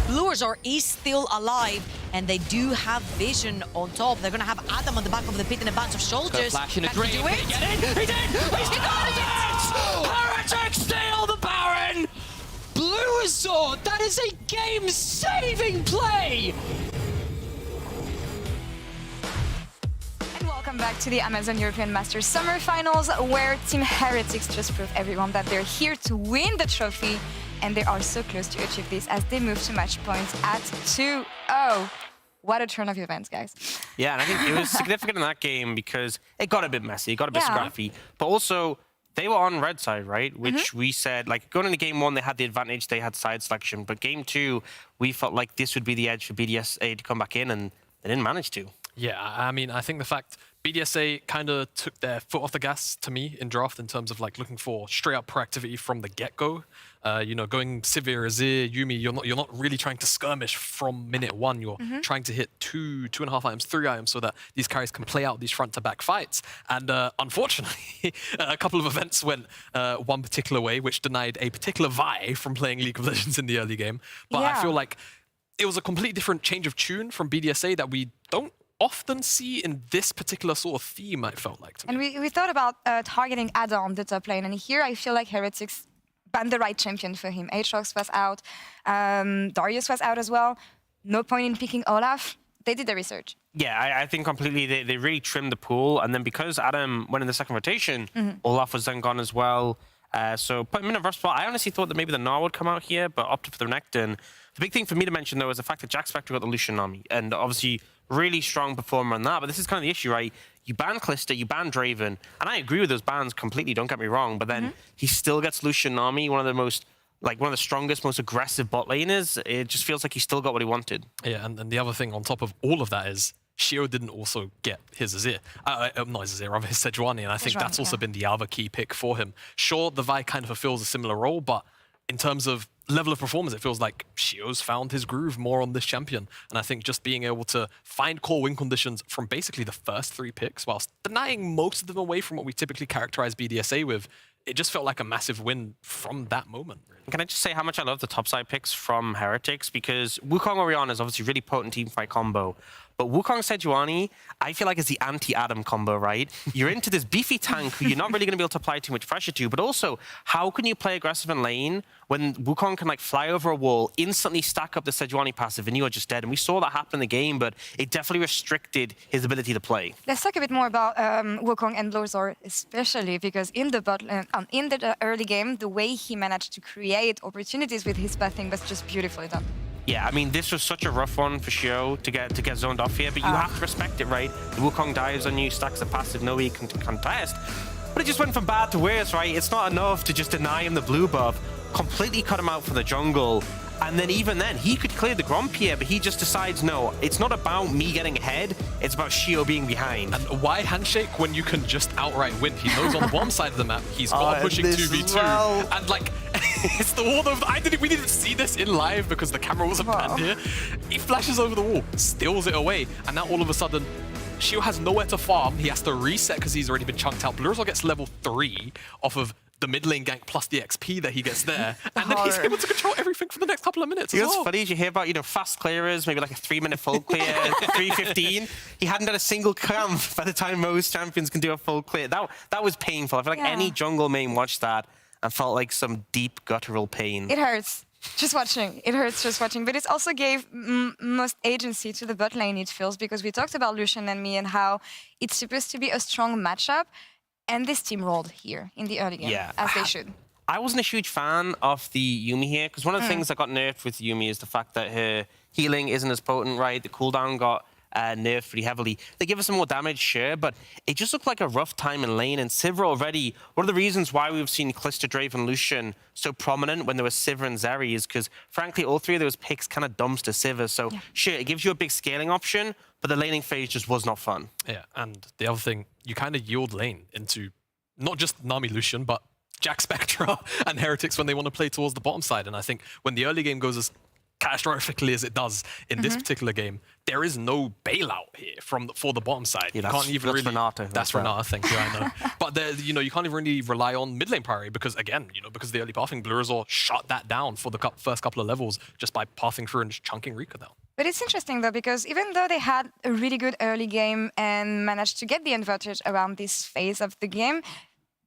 Bluersor is still alive, and they do have vision on top. They're gonna have Adam on the back of the pit and a bunch of soldiers. Flash in a Can dream. he do it? He did! He's got it! Heretics steal the Baron! Bluersor, that is a game-saving play! And welcome back to the Amazon European Masters Summer Finals, where Team Heretics just proved everyone that they're here to win the trophy, and they are so close to achieve this as they move to match points at 2-0. What a turn of events, guys. Yeah, and I think it was significant in that game because it got a bit messy, it got a bit scrappy, but also they were on red side, right? Which we said, like, going into game one, they had the advantage, they had side selection, but game two, we felt like this would be the edge for BDSA to come back in, and they didn't manage to. Yeah, I mean, I think the fact BDSA kind of took their foot off the gas to me in draft in terms of like looking for straight up proactivity from the get-go. You know, going Sivir, Azir, Yuumi, you're not really trying to skirmish from minute one. You're trying to hit 2.5 items, 3 items so that these carries can play out these front-to-back fights. And unfortunately, a couple of events went one particular way, which denied a particular Vi from playing League of Legends in the early game. But I feel like it was a completely different change of tune from BDSA that we don't often see in this particular sort of theme, I felt like. To me. And we thought about targeting Ada on the top lane, and here I feel like Heretics banned the right champion for him. Aatrox was out, Darius was out as well. No point in picking Olaf. They did the research. Yeah, I think completely they really trimmed the pool, and then because Adam went in the second rotation, Olaf was then gone as well. So put him in a verse spot. I honestly thought that maybe the Gnar would come out here, but opted for the Renekton. The big thing for me to mention, though, is the fact that Jack Spectre got the Lucian Army, and obviously really strong performer on that. But this is kind of the issue, right? You ban Calista, you ban Draven, and I agree with those bans completely, don't get me wrong, but then he still gets Lucian Army, one of the strongest, most aggressive bot laners. It just feels like he still got what he wanted. Yeah, and the other thing on top of all of that is Shio didn't also get his Azir. Not his Azir, rather his Sejuani, and I think that's also been the other key pick for him. Sure, the Vi kind of fulfills a similar role, but in terms of level of performance, it feels like Shio's found his groove more on this champion. And I think just being able to find core win conditions from basically the first 3 picks, whilst denying most of them away from what we typically characterize BDSA with, it just felt like a massive win from that moment. Really. Can I just say how much I love the topside picks from Heretics? Because Wukong Orianna is obviously a really potent teamfight combo. But Wukong Sejuani, I feel like is the anti-Adam combo, right? You're into this beefy tank who you're not really going to be able to apply too much pressure to, but also, how can you play aggressive in lane when Wukong can like fly over a wall, instantly stack up the Sejuani passive, and you are just dead? And we saw that happen in the game, but it definitely restricted his ability to play. Let's talk a bit more about Wukong and Bluersor, especially because in the early game, the way he managed to create opportunities with his pathing was just beautifully done. Yeah, I mean, this was such a rough one for Shio to get zoned off here, but you have to respect it, right? The Wukong dives on you, stacks a passive, no way you can contest. But it just went from bad to worse, right? It's not enough to just deny him the blue buff, completely cut him out from the jungle, And then even then, he could clear the Grand Pierre, but he just decides, no, it's not about me getting ahead, it's about Shio being behind. And why handshake when you can just outright win? He knows on the bottom side of the map, he's got a pushing 2v2. Well. And like, it's the wall of, we didn't see this in live because the camera wasn't panned here. He flashes over the wall, steals it away, and now all of a sudden, Shio has nowhere to farm. He has to reset because he's already been chunked out. Blurizor gets level 3 off of the mid lane gank plus the XP that he gets there. And then he's able to control everything for the next couple of minutes as well. What's funny is you hear about, fast clearers, maybe like a 3-minute full clear, 3:15. He hadn't done a single camp by the time most champions can do a full clear. That was painful. I feel like any jungle main watched that and felt like some deep guttural pain. It hurts. Just watching. It hurts just watching. But it also gave most agency to the bot lane, it feels, because we talked about Lucian and me and how it's supposed to be a strong matchup. And this team rolled here in the early game, as they should. I wasn't a huge fan of the Yuumi here, because one of the things that got nerfed with Yuumi is the fact that her healing isn't as potent, right? The cooldown got nerfed pretty heavily. They give us some more damage, sure, but it just looked like a rough time in lane. And Sivir already, one of the reasons why we've seen Calista, Drave, and Lucian so prominent when there was Sivir and Zeri is because, frankly, all 3 of those picks kind of dumpster Sivir. So, sure, it gives you a big scaling option, but the laning phase just was not fun. Yeah, and the other thing, you kind of yield lane into not just Nami Lucian, but Jack Spectra and Heretics when they want to play towards the bottom side. And I think when the early game goes as catastrophically as it does in this particular game, there is no bailout here for the bottom side. Yeah, you can't even that's really. Renata. That's Renata, thank you, I know. But you can't even really rely on mid lane priority because again, because of the early pathing, Blurizor shut that down for the first couple of levels just by pathing through and just chunking Rika down. But it's interesting though, because even though they had a really good early game and managed to get the advantage around this phase of the game,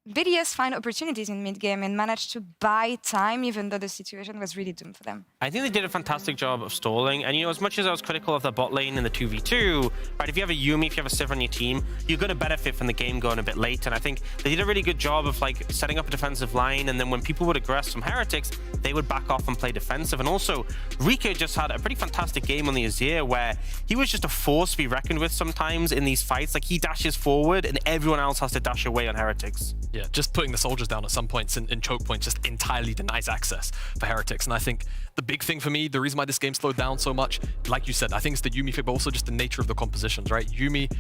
BDS find opportunities in mid-game and managed to buy time, even though the situation was really doomed for them. I think they did a fantastic job of stalling. And, as much as I was critical of the bot lane in the 2v2, right, if you have a Yuumi, if you have a Sivir on your team, you're going to benefit from the game going a bit late. And I think they did a really good job of, setting up a defensive line. And then when people would aggress from Heretics, they would back off and play defensive. And also, Rika just had a pretty fantastic game on the Azir where he was just a force to be reckoned with sometimes in these fights. Like, he dashes forward and everyone else has to dash away on Heretics. Yeah, just putting the soldiers down at some points in choke points just entirely denies access for Heretics. And I think the big thing for me, the reason why this game slowed down so much, like you said, I think it's the Yuumi pick, but also just the nature of the compositions, right? Yuumi,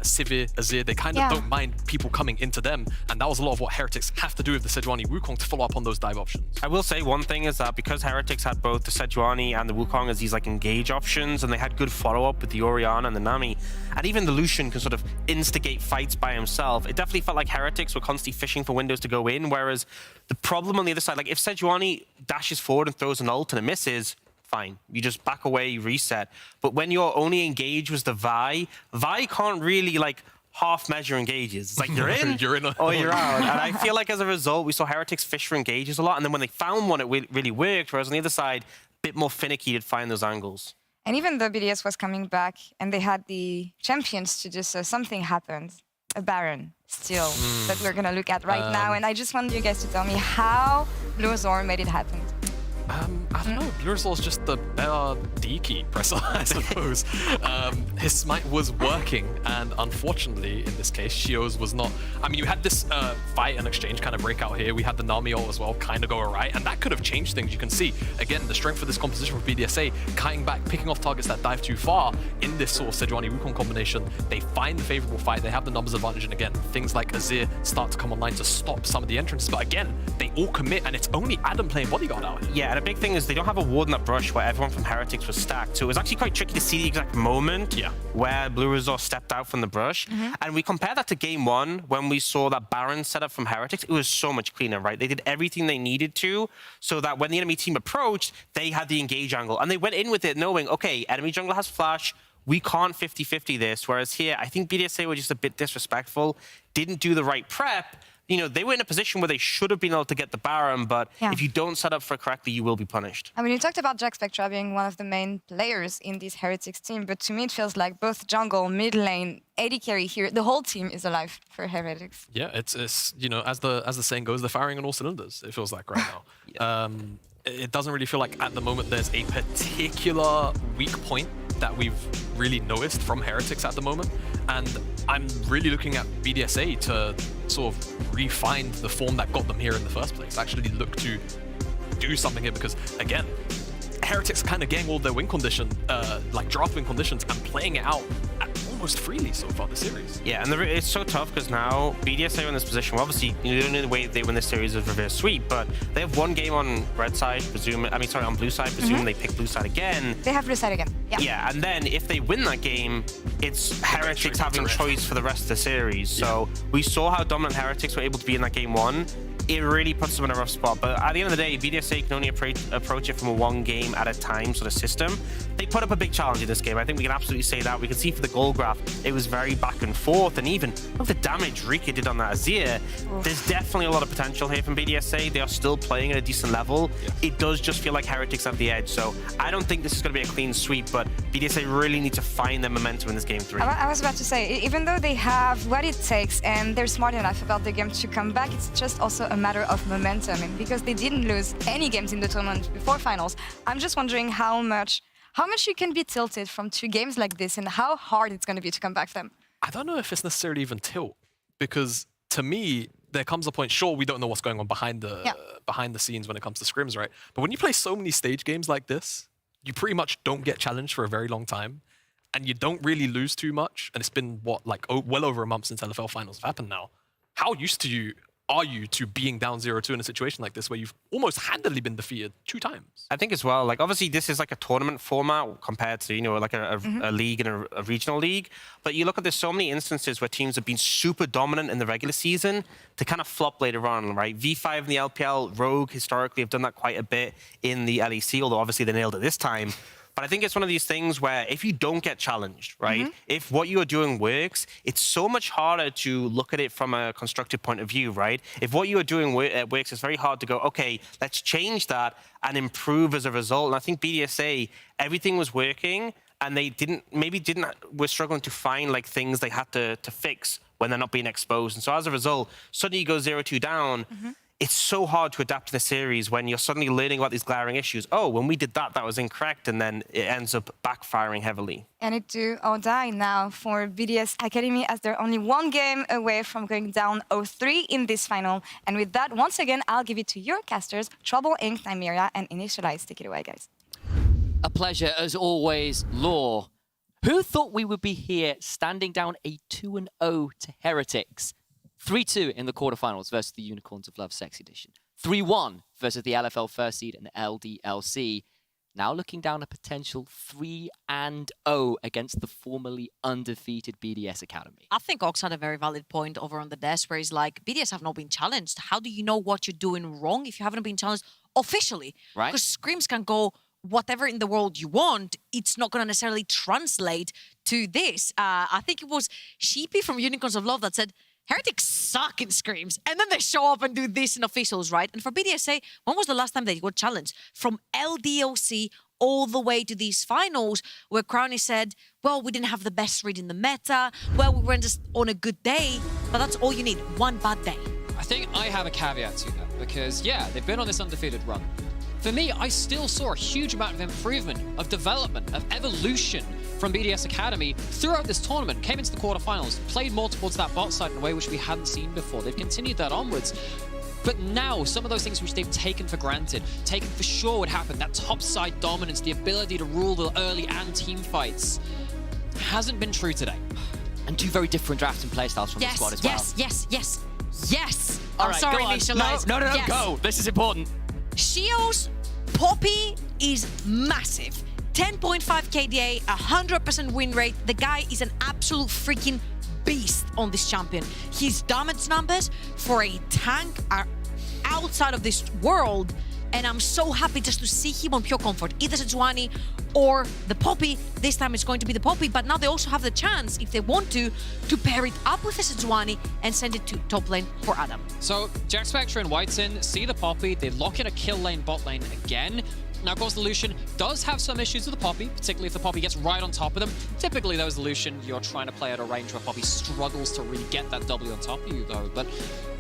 Sivir, Azir, they kind of don't mind people coming into them. And that was a lot of what Heretics have to do with the Sejuani Wukong to follow up on those dive options. I will say one thing is that because Heretics had both the Sejuani and the Wukong as these engage options, and they had good follow-up with the Orianna and the Nami, and even the Lucian can sort of instigate fights by himself, it definitely felt like Heretics were constantly fishing for windows to go in, whereas the problem on the other side, if Sejuani dashes forward and throws an ult and it misses, fine. You just back away, you reset. But when your only engage was the Vi can't really half measure engages. It's like you're in, you're in or you're out. And I feel like as a result, we saw Heretics fish for engages a lot. And then when they found one, it really worked. Whereas on the other side, a bit more finicky to find those angles. And even though BDS was coming back and they had the champions to do so, something happened. A Baron still that we're going to look at right now. And I just want you guys to tell me how Blurizor made it happen. I don't know. Blurizor's just the better D key presser, I suppose. His smite was working, and unfortunately, in this case, Shio's was not. I mean, you had this fight and exchange kind of breakout here. We had the Nami ult as well kind of go awry, and that could have changed things. You can see, again, the strength of this composition for BDSA, cutting back, picking off targets that dive too far in this sort of Sejuani Wukong combination. They find the favorable fight. They have the numbers advantage, and again, things like Azir start to come online to stop some of the entrances. But again, they all commit, and it's only Adam playing bodyguard out here. Yeah, and a big thing is they don't have a ward in that brush where everyone from Heretics was stacked. So it was actually quite tricky to see the exact moment where Blurizor stepped out from the brush. And we compare that to game 1 when we saw that Baron set up from Heretics. It was so much cleaner, right? They did everything they needed to so that when the enemy team approached, they had the engage angle. And they went in with it knowing, okay, enemy jungler has flash. We can't 50-50 this. Whereas here, I think BDSA were just a bit disrespectful, didn't do the right prep. They were in a position where they should have been able to get the Baron, but if you don't set up for it correctly, you will be punished. I mean, you talked about Jack Spectra being one of the main players in this Heretics team, but to me it feels like both jungle, mid lane, AD carry here, the whole team is alive for Heretics. Yeah, it's as the saying goes, they're firing on all cylinders, it feels like right now. It doesn't really feel like at the moment there's a particular weak point that we've really noticed from Heretics at the moment. And I'm really looking at BDSA to sort of refine the form that got them here in the first place. Actually look to do something here because, again, Heretics kind of getting all their win condition, like draft win conditions, and playing it out almost freely so far this series. Yeah, and it's so tough because now BDSA are in this position. Well, obviously, the only way they win this series is reverse sweep, but they have one game on red side, on blue side, presuming they pick blue side again. They have blue side again. Yeah. Yeah, and then if they win that game, it's Heretics having choice for the rest of the series. So we saw how dominant Heretics were able to be in that game one. It really puts them in a rough spot. But at the end of the day, BDSA can only approach it from a one game at a time sort of system. They put up a big challenge in this game. I think we can absolutely say that. We can see for the goal graph, it was very back and forth. And even look the damage Rika did on that Azir. There's definitely a lot of potential here from BDSA. They are still playing at a decent level. It does just feel like Heretics have the edge. So I don't think this is going to be a clean sweep, but BDSA really need to find their momentum in this game 3. I was about to say, even though they have what it takes and they're smart enough about the game to come back, it's just also a matter of momentum. And because they didn't lose any games in the tournament before finals, I'm just wondering how much you can be tilted from 2 games like this and how hard it's going to be to come back from them. I don't know if it's necessarily even tilt, because to me, there comes a point, sure, we don't know what's going on behind the scenes when it comes to scrims, right? But when you play so many stage games like this, you pretty much don't get challenged for a very long time, and you don't really lose too much. And it's been, what, like well over a month since LFL finals have happened now. How used to are you to being down 0-2 in a situation like this where you've almost handily been defeated 2 times? I think as well, like obviously this is like a tournament format compared to, you know, like a league and a regional league. But you look at, there's so many instances where teams have been super dominant in the regular season to kind of flop later on, right? V5 in the LPL, Rogue historically have done that quite a bit in the LEC, although obviously they nailed it this time. But I think it's one of these things where if you don't get challenged, right, if what you are doing works, it's so much harder to look at it from a constructive point of view, right? If what you are doing works, it's very hard to go, okay, let's change that and improve as a result. And I think BDSA, everything was working, and they were struggling to find like things they had to fix when they're not being exposed. And so as a result, suddenly you go 0-2 down. It's so hard to adapt to the series when you're suddenly learning about these glaring issues. Oh, when we did that, that was incorrect, and then it ends up backfiring heavily. And it do or die now for BDS Academy, as they're only 1 game away from going down 0-3 in this final. And with that, once again, I'll give it to your casters, Trouble Inc., Nymeria, and Initialize. Take it away, guys. A pleasure, as always, Law. Who thought we would be here standing down a 2-0 to Heretics? 3-2 in the quarterfinals versus the Unicorns of Love Sex Edition. 3-1 versus the LFL first seed and LDLC. Now looking down a potential 3-0 against the formerly undefeated BDS Academy. I think Ox had a very valid point over on the desk where he's like, BDS have not been challenged. How do you know what you're doing wrong if you haven't been challenged officially? Right. Because scrims can go whatever in the world you want. It's not going to necessarily translate to this. I think it was Sheepy from Unicorns of Love that said, Heretics suck in scrims, and then they show up and do this in officials, right? And for BDSA, when was the last time they got challenged? From LDOC all the way to these finals, where Crownie said, well, we didn't have the best read in the meta, well, we weren't just on a good day, but that's all you need, 1 bad day. I think I have a caveat to that, because, yeah, they've been on this undefeated run. For me, I still saw a huge amount of improvement, of development, of evolution from BDS Academy throughout this tournament. Came into the quarterfinals, played more towards that bot side in a way which we hadn't seen before. They've continued that onwards. But now, some of those things which they've taken for granted, taken for sure would happen, that top side dominance, the ability to rule the early and team fights, hasn't been true today. And 2 very different drafts and playstyles from the squad as well. Yes. All I'm right, sorry, go on. Initialize. No, Yes. go. This is important. Shio's Poppy is massive. 10.5 KDA, 100% win rate. The guy is an absolute freaking beast on this champion. His damage numbers for a tank are outside of this world, and I'm so happy just to see him on Pure Comfort, either Sejuani or the Poppy. This time it's going to be the Poppy, but now they also have the chance, if they want to pair it up with the Sejuani and send it to top lane for Adam. So Jack Spectre and Whiteson see the Poppy, they lock in a kill lane bot lane again. Now, of course, the Lucian does have some issues with the Poppy, particularly if the Poppy gets right on top of them. Typically, those Lucian, you're trying to play at a range where Poppy struggles to really get that W on top of you, though. But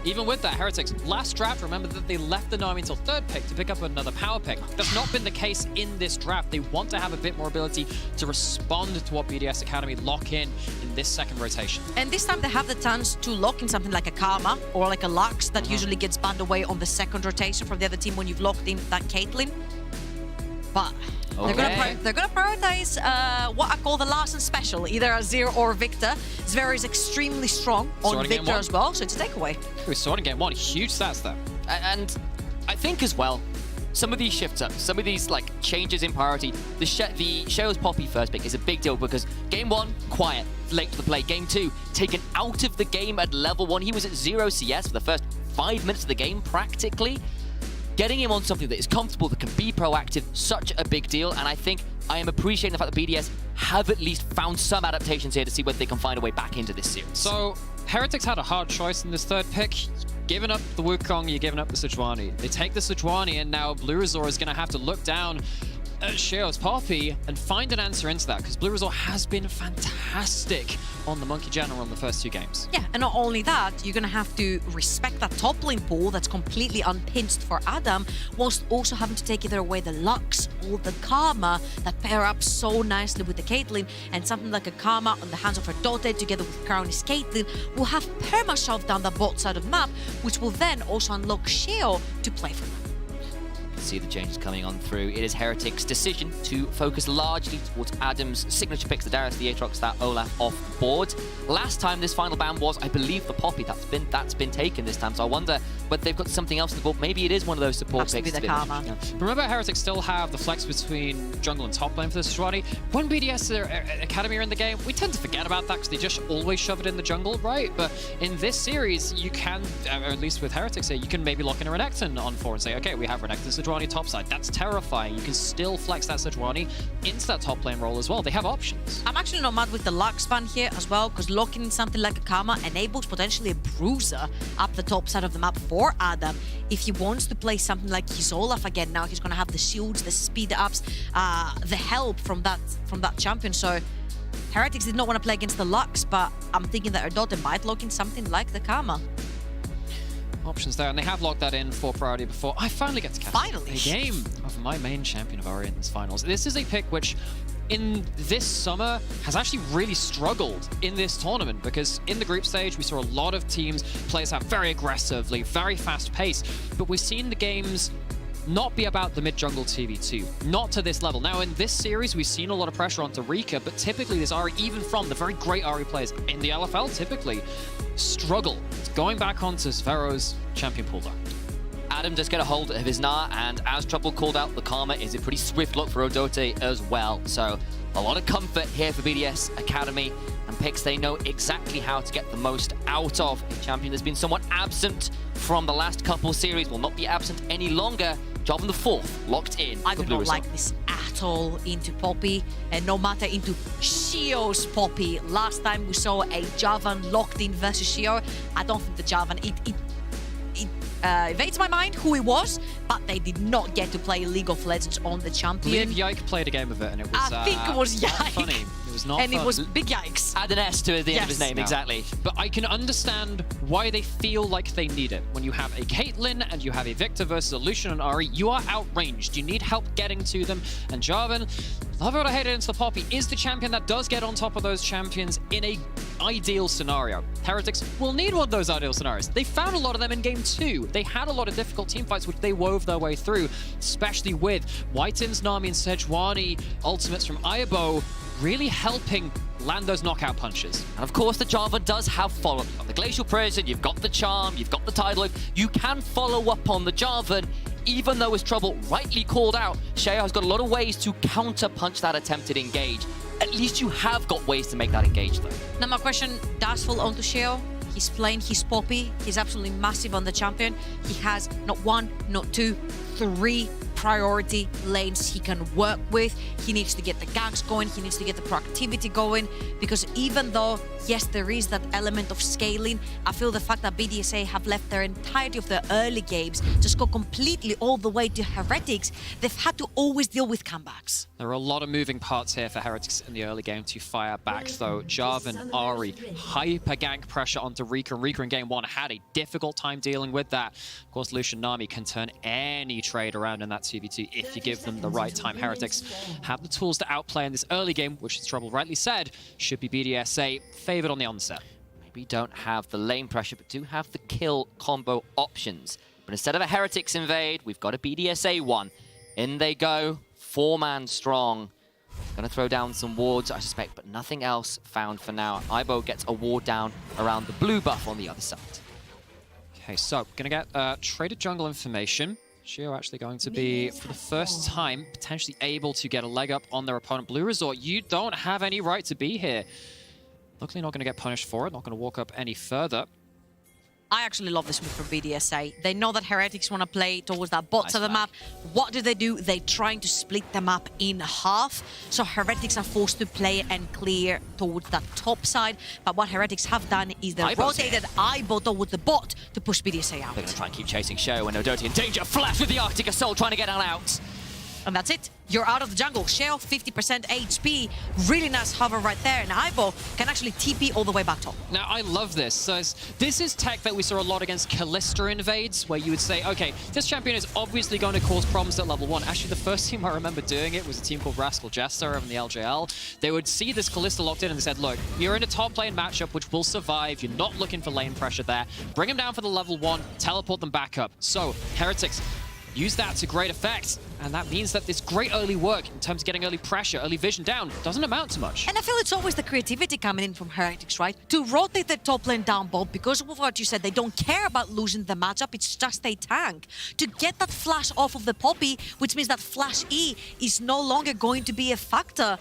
even with that, Heretics, last draft, remember that they left the Nami until 3rd pick to pick up another power pick. That's not been the case in this draft. They want to have a bit more ability to respond to what BDS Academy lock in this 2nd rotation. And this time they have the chance to lock in something like a Karma or like a Lux that usually gets banned away on the 2nd rotation from the other team when you've locked in that Caitlyn. but they're gonna prioritize what I call the last and special, either a Zero or a Victor. Zverev is extremely strong on Victor as well, so it's a takeaway. We saw it in game one, huge stats there. And I think as well, some of these shifts up, some of these like changes in priority, the Sheo's Poppy first pick is a big deal because game one, quiet, late to the play. Game two, taken out of the game at level 1. He was at 0 CS for the first 5 minutes of the game, practically. Getting him on something that is comfortable, that can be proactive, such a big deal. And I think I am appreciating the fact that BDS have at least found some adaptations here to see whether they can find a way back into this series. So, Heretics had a hard choice in this third pick. Giving up the Wukong, you're giving up the Sejuani. They take the Sejuani, and now Blue Resort is going to have to look down at Sheo's Poppy and find an answer into that, because Blue Resort has been fantastic on the Monkey General in the first 2 games. Yeah, and not only that, you're going to have to respect that top lane pool that's completely unpinched for Adam, whilst also having to take either away the Lux or the Karma that pair up so nicely with the Caitlyn, and something like a Karma on the hands of her daughter together with Crowny's Caitlyn will have perma-shoved down the bot side of the map, which will then also unlock Sheo to play for them. See the changes coming on through. It is Heretics' decision to focus largely towards Adam's signature picks, the Darius, the Aatrox, that Olaf off board. Last time this final ban was, I believe, the Poppy. That's been taken this time, so I wonder whether they've got something else in the board. Maybe it is one of those support picks. The Karma. Yeah. Remember, Heretics still have the flex between jungle and top lane for this Sejuani. When BDS Academy are in the game, we tend to forget about that because they just always shove it in the jungle, right? But in this series, you can, or at least with Heretics here, you can maybe lock in a Renekton on 4 and say, okay, we have Renekton Sejuani top side. That's terrifying. You can still flex that Sejuani into that top lane role as well. They have options. I'm actually not mad with the Lux ban here as well, because locking in something like a Karma enables potentially a bruiser up the top side of the map for Adam. If he wants to play something like his Olaf again, now he's going to have the shields, the speed ups, the help from that champion. So Heretics did not want to play against the Lux, but I'm thinking that her daughter might lock in something like the Karma. Options there, and they have locked that in for priority before. I finally get to catch a game of my main champion of Ori in this finals. This is a pick which, in this summer, has actually really struggled in this tournament, because in the group stage, we saw a lot of teams play this out very aggressively, very fast pace, but we've seen the games not be about the mid-jungle TV2, not to this level. Now, in this series, we've seen a lot of pressure onto Rika, but typically this Ahri, even from the very great Ahri players in the LFL, typically struggle. It's going back onto Zverev's champion pool, though. Adam does get a hold of his Gnar, and as Trouble called out, the Karma is a pretty swift look for Odote as well. So a lot of comfort here for BDS Academy, and picks they know exactly how to get the most out of. A champion that's been somewhat absent from the last couple series, will not be absent any longer. Jarvan the 4th, locked in. I do not like this at all into Poppy, and no matter into Sheo's Poppy. Last time we saw a Jarvan locked in versus Sheo. I don't think the Jarvan, it evades my mind who it was, but they did not get to play League of Legends on the champion. I believe Yike played a game of it, and it was I think it was Yike. funny. It was not and fun. it was big yikes. Add an S to the end of his name, exactly. But I can understand why they feel like they need it. When you have a Caitlyn and you have a Victor versus a Lucian and Ahri, you are outranged. You need help getting to them. And Jarvan, love it or hate it, into the Poppy, is the champion that does get on top of those champions in a ideal scenario. Heretics will need one of those ideal scenarios. They found a lot of them in game 2. They had a lot of difficult team fights which they wove their way through, especially with Whiten's, Nami, and Sejuani ultimates from Ayabo really helping land those knockout punches. And of course, the Jarvan does have follow-up. You've got the Glacial Prison, you've got the Charm, you've got the Tidal Wave. You can follow up on the Jarvan, even though, as Trouble rightly called out, Sheo has got a lot of ways to counter-punch that attempted engage. At least you have got ways to make that engage, though. Now my question does fall onto Sheo. He's playing his Poppy. He's absolutely massive on the champion. He has not 1, not 2, 3 priority lanes he can work with. He needs to get the ganks going. He needs to get the proactivity going, because even though, yes, there is that element of scaling, I feel the fact that BDSA have left their entirety of their early games just go completely all the way to Heretics, they've had to always deal with comebacks. There are a lot of moving parts here for Heretics in the early game to fire back, though. Jarvan, Ahri, hyper gank pressure onto Rika. Rika in game 1 had a difficult time dealing with that. Of course, Lucian Nami can turn any trade around in that 2v2 if you give them the right time. Heretics have the tools to outplay in this early game, which, as Trouble rightly said, should be BDSA favored on the onset. Maybe don't have the lane pressure, but do have the kill combo options. But instead of a Heretics invade, we've got a BDSA one. In they go. 4-man strong. Gonna throw down some wards, I suspect, but nothing else found for now. Ibo gets a ward down around the blue buff on the other side. Okay, so gonna get traded jungle information. Shio actually going to be, for the first time, potentially able to get a leg up on their opponent. Blue Resort, you don't have any right to be here. Luckily not gonna get punished for it, not gonna walk up any further. I actually love this move from BDSA. They know that Heretics want to play towards that bot side of the map. What do? They're trying to split the map in half. So Heretics are forced to play and clear towards that top side. But what Heretics have done is they rotated Ibo towards the bot to push BDSA out. They're going to try and keep chasing Sheo and Odoti in danger. Flash with the Arctic Assault trying to get on out. And that's it. You're out of the jungle. Sheo, 50% HP. Really nice hover right there. And Ibo can actually TP all the way back top. Now, I love this. So this is tech that we saw a lot against Kalista invades, where you would say, okay, this champion is obviously going to cause problems at level 1. Actually, the first team I remember doing it was a team called Rascal Jester over in the LJL. They would see this Kalista locked in and they said, look, you're in a top lane matchup which will survive. You're not looking for lane pressure there. Bring them down for the level 1, teleport them back up. So, Heretics use that to great effect, and that means that this great early work in terms of getting early pressure, early vision down, doesn't amount to much. And I feel it's always the creativity coming in from Heretics, right? To rotate the top lane down bot, because of what you said, they don't care about losing the matchup, it's just a tank. To get that flash off of the Poppy, which means that Flash E is no longer going to be a factor.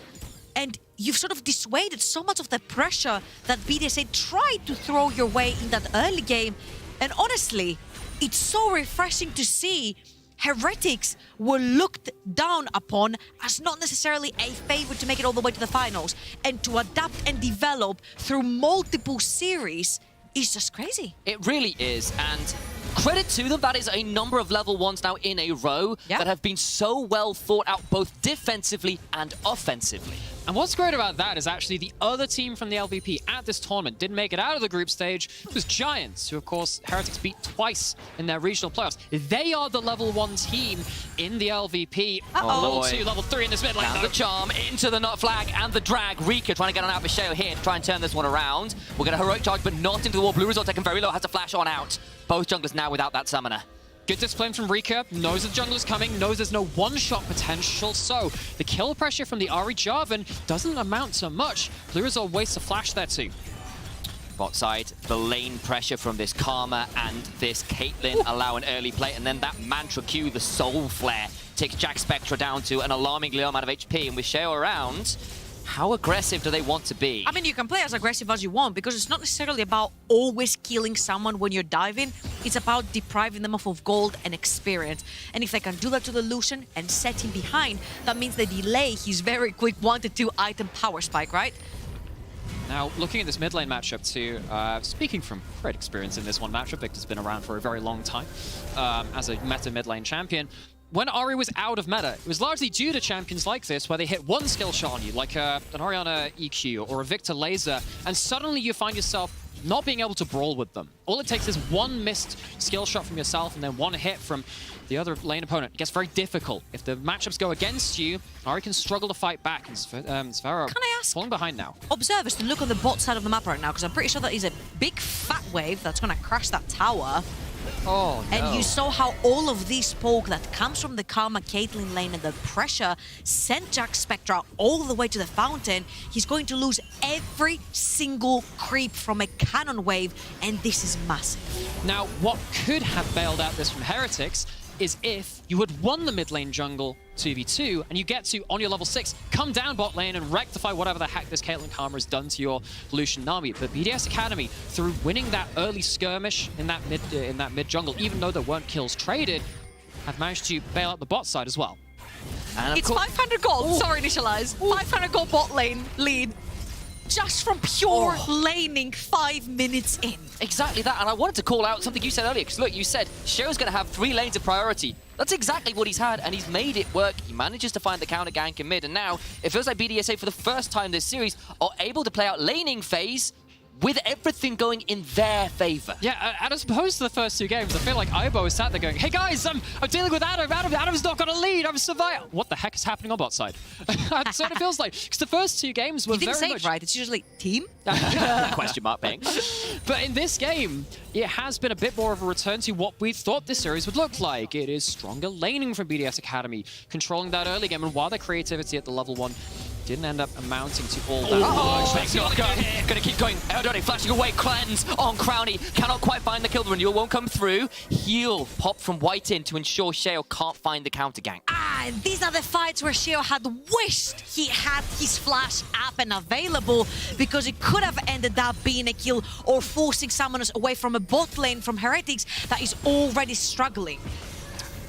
And you've sort of dissuaded so much of the pressure that BDSA tried to throw your way in that early game. And honestly, it's so refreshing to see Heretics were looked down upon as not necessarily a favorite to make it all the way to the finals, and to adapt and develop through multiple series is just crazy. It really is, and credit to them, that is a number of level 1s now in a row that have been so well thought out both defensively and offensively. And what's great about that is actually the other team from the LVP at this tournament didn't make it out of the group stage. It was Giants, who of course Heretics beat twice in their regional playoffs. They are the level 1 team in the LVP. Level 2, level 3 in this mid lane. Down the charm, into the nut flag and the drag. Rika trying to get on out for Sheo here to try and turn this one around. We'll get a heroic charge, but not into the wall. Blue Resort taken very low, has to flash on out. Both junglers now without that summoner. Good discipline from Rika, knows the jungle is coming, knows there's no one-shot potential, so the kill pressure from the Ari Jarvan doesn't amount to much. Blue Resort wastes a flash there too. Bot side, the lane pressure from this Karma and this Caitlyn allow an early play, and then that Mantra Q, the Soul Flare, takes Jack Spectra down to an alarmingly low amount of HP, and with Sheo around, how aggressive do they want to be? I mean, you can play as aggressive as you want, because it's not necessarily about always killing someone when you're diving. It's about depriving them of gold and experience. And if they can do that to the Lucian and set him behind, that means they delay his very quick 1-2 item power spike, right? Now, looking at this mid lane matchup too, speaking from great experience in this one matchup, Victor's been around for a very long time as a meta mid lane champion. When Ari was out of meta, it was largely due to champions like this, where they hit one skill shot on you, like an Orianna EQ or a Victor Laser, and suddenly you find yourself not being able to brawl with them. All it takes is one missed skill shot from yourself and then one hit from the other lane opponent. It gets very difficult. If the matchups go against you, Ari can struggle to fight back, and Sfera falling behind now. Observers to look on the bot side of the map right now, because I'm pretty sure that is a big fat wave that's going to crash that tower. Oh, no. And you saw how all of this poke that comes from the Karma Caitlyn lane and the pressure sent Jack Spectra all the way to the fountain. He's going to lose every single creep from a cannon wave, and this is massive. Now, what could have bailed out this from Heretics is if you had won the mid lane jungle 2v2 and you get to, on your level 6, come down bot lane and rectify whatever the heck this Caitlyn Karma has done to your Lucian Nami. But BDS Academy, through winning that early skirmish in that mid jungle, even though there weren't kills traded, have managed to bail out the bot side as well. And it's 500 gold. Sorry, Initialize. 500 gold bot lane lead. Just from pure laning 5 minutes in. Exactly that, and I wanted to call out something you said earlier, because look, you said Sheo's going to have 3 lanes of priority. That's exactly what he's had, and he's made it work. He manages to find the counter gank in mid, and now it feels like BDSA for the first time this series are able to play out laning phase with everything going in their favor. Yeah, and as opposed to the first two games, I feel like Ibo was sat there going, hey guys, I'm dealing with Adam. Adam's not got a lead. I'm surviving. What the heck is happening on bot side? That's what it feels like. Because the first two games were you didn't very say much... it right. It's usually team. Question mark, Bang. But in this game, it has been a bit more of a return to what we thought this series would look like. It is stronger laning from BDS Academy, controlling that early game, and while their creativity at the level 1 didn't end up amounting to all that much. Gonna keep going. Erdoni flashing away. Cleanse on Crowny. Cannot quite find the kill. The renewal won't come through. Heal pop from White in to ensure Sheo can't find the counter gank. And these are the fights where Sheo had wished he had his flash up and available, because it could have ended up being a kill or forcing summoners away from a bot lane from Heretics that is already struggling.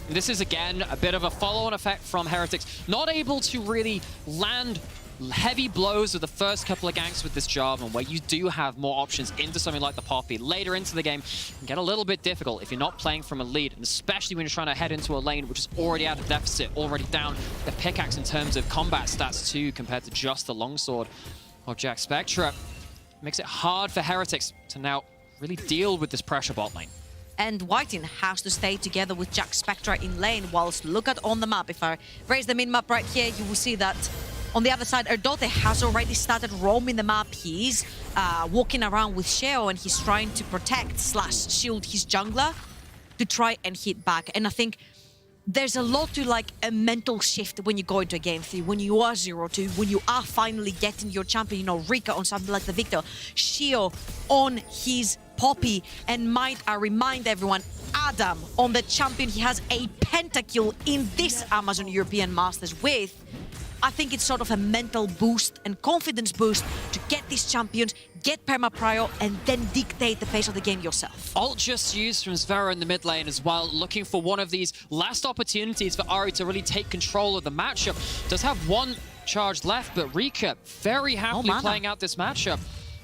This is, again, a bit of a follow-on effect from Heretics. Not able to really land heavy blows with the first couple of ganks with this Jarvan, where you do have more options into something like the Poppy. Later into the game, it can get a little bit difficult if you're not playing from a lead, and especially when you're trying to head into a lane which is already at a deficit, already down the pickaxe in terms of combat stats too, compared to just the longsword of Jack Spectra. Makes it hard for Heretics to now really deal with this pressure bot lane. And Whiting has to stay together with Jack Spectra in lane, whilst look at on the map. If I raise the min-map right here, you will see that on the other side, Erdote has already started roaming the map. He's walking around with Sheo, and he's trying to protect / shield his jungler to try and hit back. And I think there's a lot to like a mental shift when you go into a game 3, when you are 0-2, when you are finally getting your champion, you know, Rika on something like the Victor, Sheo on his Poppy, and might I remind everyone, Adam on the champion he has a pentakill in this Amazon European Masters with. I think it's sort of a mental boost and confidence boost to get these champions, get perma-prio, and then dictate the pace of the game yourself. Ult just used from Zvera in the mid lane as well, looking for one of these last opportunities for Ari to really take control of the matchup. Does have one charge left, but Rika very happily playing out this matchup.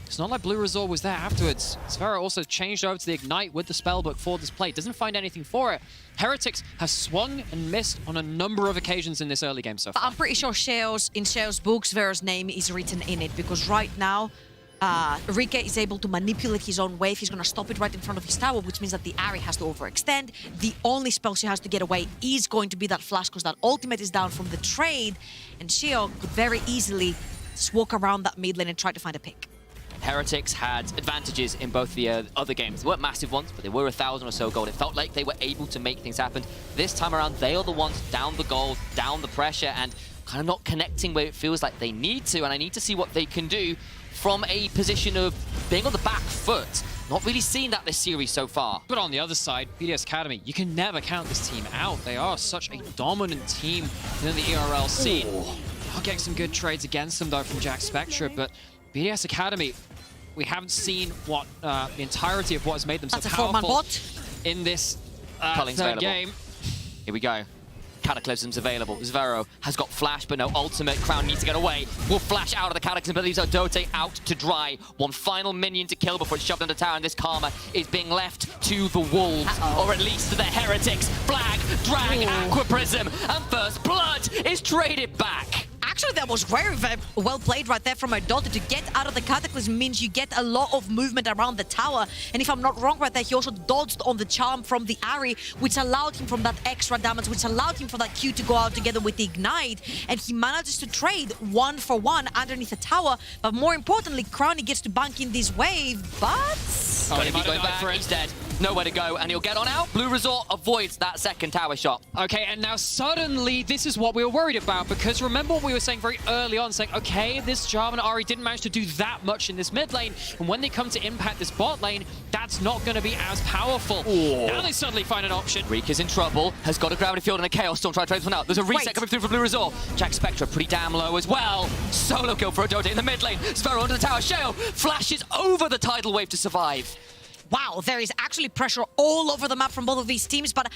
It's not like Blue Resort was there afterwards. Zvera also changed over to the Ignite with the spellbook for this play. Doesn't find anything for it. Heretics has swung and missed on a number of occasions in this early game so far. But I'm pretty sure in Sheo's book, Zvera's name is written in it, because right now, Rika is able to manipulate his own wave. He's going to stop it right in front of his tower, which means that the Ahri has to overextend. The only spell she has to get away is going to be that flash, because that ultimate is down from the trade, and Sheo could very easily just walk around that mid lane and try to find a pick. Heretics had advantages in both the other games. They weren't massive ones, but they were 1,000 or so gold. It felt like they were able to make things happen. This time around, they are the ones down the gold, down the pressure, and kind of not connecting where it feels like they need to. And I need to see what they can do from a position of being on the back foot. Not really seen that this series so far. But on the other side, BDS Academy, you can never count this team out. They are such a dominant team in the ERL scene. I'll get some good trades against them, though, from Jack Spectra, but BDS Academy, we haven't seen what the entirety of what has made them so powerful in this third game. Here we go. Cataclysm's available. Zvero has got flash, but no ultimate. Crown needs to get away. Will flash out of the Cataclysm, but leaves Odote out to dry. One final minion to kill before it's shoved under tower, and this Karma is being left to the Wolves, or at least to the Heretics. Flag, drag, Aqua Prism, and First Blood is traded back. Actually, that was very, very well played right there from Odote. To get out of the Cataclysm means you get a lot of movement around the tower. And if I'm not wrong right there, he also dodged on the charm from the Ahri, which allowed him from that extra damage, which allowed him for that Q to go out together with the Ignite. And he manages to trade 1-for-1 underneath the tower. But more importantly, Crowny gets to bank in this wave, but... Gonna be going back, he's dead. Nowhere to go, and he'll get on out. Blue Resort avoids that second tower shot. Okay, and now suddenly, this is what we were worried about, because remember what we were saying very early on, saying, okay, this Jarvan and Ahri didn't manage to do that much in this mid lane, and when they come to impact this bot lane, that's not going to be as powerful. Now they suddenly find an option. Rika's in trouble, has got a Gravity Field and a Chaos Storm, trying to trade this one out. There's a reset coming through from Blue Resort. Jack Spectra pretty damn low as well. Solo kill for Odote in the mid lane. Zvero under the tower. Sheo flashes over the tidal wave to survive. Wow, there is actually pressure all over the map from both of these teams, but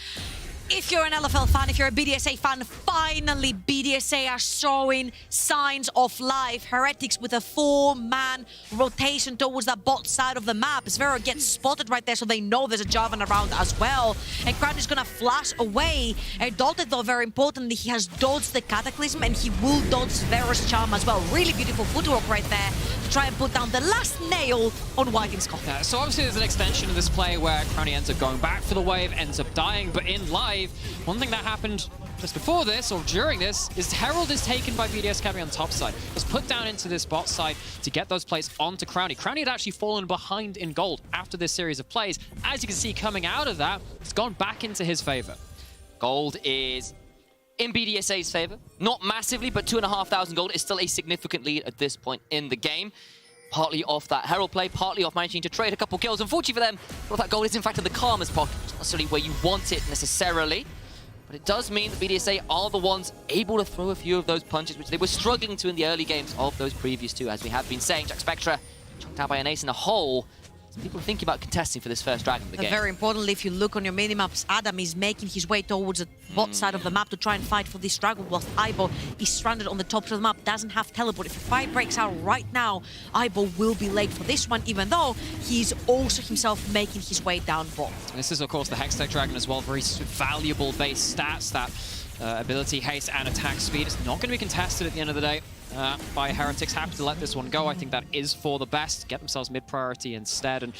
if you're an LFL fan, if you're a BDSA fan, finally BDSA are showing signs of life. Heretics with a 4-man rotation towards that bot side of the map. Zvero gets spotted right there, so they know there's a Jarvan around as well. And Crown is gonna flash away. Erdote, though, very importantly, he has dodged the Cataclysm, and he will dodge Zvero's charm as well. Really beautiful footwork right there to try and put down the last nail on Whiting's coffin. Yeah, so obviously there's an extension of this play where Crownie ends up going back for the wave, ends up dying, but in live, one thing that happened just before this, or during this, is Herald is taken by BDS Academy on top side. Was put down into this bot side to get those plays onto Crownie. Crownie had actually fallen behind in gold after this series of plays. As you can see, coming out of that, it's gone back into his favor. Gold is in BDSA's favor. Not massively, but 2,500 gold is still a significant lead at this point in the game. Partly off that Herald play, partly off managing to trade a couple kills. Unfortunately for them, a lot of that gold is in fact in the Karma's pocket. It's not necessarily where you want it necessarily. But it does mean that BDSA are the ones able to throw a few of those punches, which they were struggling to in the early games of those previous two. As we have been saying, Jack Spectra chucked out by an ace in a hole. So people are thinking about contesting for this first dragon of the game. Very importantly, if you look on your minimaps, Adam is making his way towards the bot side of the map to try and fight for this dragon, whilst Aibo is stranded on the top of the map, doesn't have teleport. If a fight breaks out right now, Aibo will be late for this one, even though he's also himself making his way down bot. And this is, of course, the Hextech Dragon as well. Very valuable base stats, that ability, haste, and attack speed. It's not going to be contested at the end of the day by Heretics. Happy to let this one go. I think that is for the best. Get themselves mid-priority instead and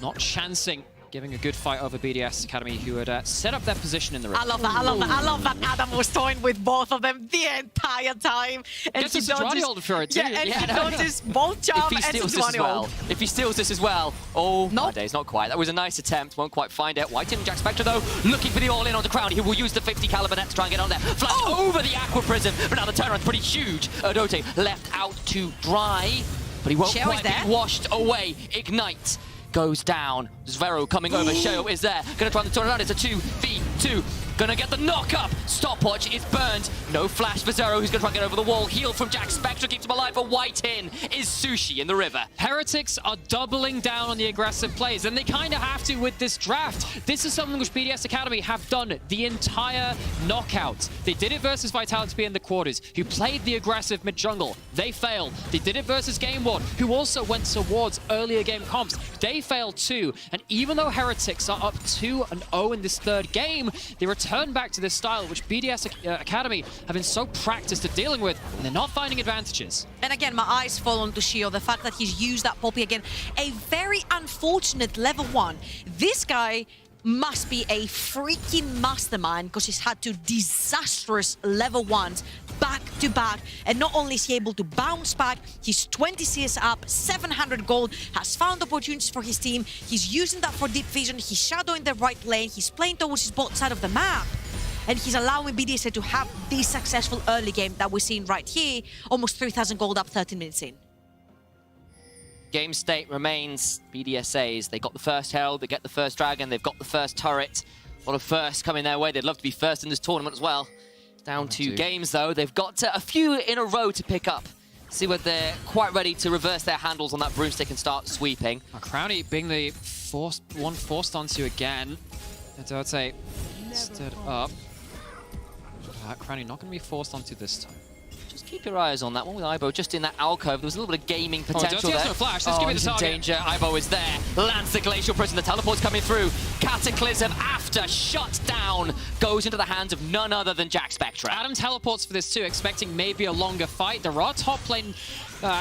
not chancing giving a good fight over BDS Academy, who had set up their position in the ring. I love that, I love that, I love that Adam was toying with both of them the entire time. And he dodges hold for it too. Yeah, and he dodges both Charm and Sejuani hold. If he steals this as well, oh my days, not quite. That was a nice attempt, won't quite find it. White and Jack Spectra though, looking for the all-in onto Crownie, who will use the 50 caliber net to try and get on there. Flash over the Aqua Prism, but now the turnaround's pretty huge. Odote left out to dry, but he won't quite be washed away. Ignite goes down. Zvero coming over. Sheo is there. Gonna try and turn around. It's a 2v2. Gonna get the knock up. Stopwatch is burned. No flash for Zero, who's gonna try and get over the wall. Heal from Jack Spectra keeps him alive. For White in is Sushi in the river. Heretics are doubling down on the aggressive plays, and they kind of have to with this draft. This is something which BDS Academy have done the entire knockout. They did it versus Vitality in the quarters, who played the aggressive mid-jungle. They failed. They did it versus Game Ward, who also went towards earlier game comps. They failed too, and even though Heretics are up 2-0 in this third game, they return back to this style which BDS Academy have been so practiced at dealing with, and they're not finding advantages. And again, my eyes fall onto Shio, the fact that he's used that Poppy again. A very unfortunate level 1. This guy must be a freaking mastermind because he's had two disastrous level 1s back to back, and not only is he able to bounce back, he's 20 CS up, 700 gold, has found opportunities for his team, he's using that for deep vision, he's shadowing the right lane, he's playing towards his bot side of the map, and he's allowing BDSA to have this successful early game that we're seeing right here, almost 3,000 gold up 13 minutes in. Game state remains BDSA's. They got the first Herald, they get the first Dragon, they've got the first turret. A lot of firsts coming their way. They'd love to be first in this tournament as well. Down to games though. They've got a few in a row to pick up. See whether they're quite ready to reverse their handles on that broomstick and start sweeping. Crownie being the one forced onto again. And I would say stood up. Crownie not going to be forced onto this time. Just keep your eyes on that one with Aibo just in that alcove. There was a little bit of gaming potential there. No flash. Let's give it the target. In danger. Aibo is there. Lands the Glacial Prison. The teleport's coming through. Cataclysm after shut down goes into the hands of none other than Jack Spectra. Adam teleports for this too, expecting maybe a longer fight. There are top lane.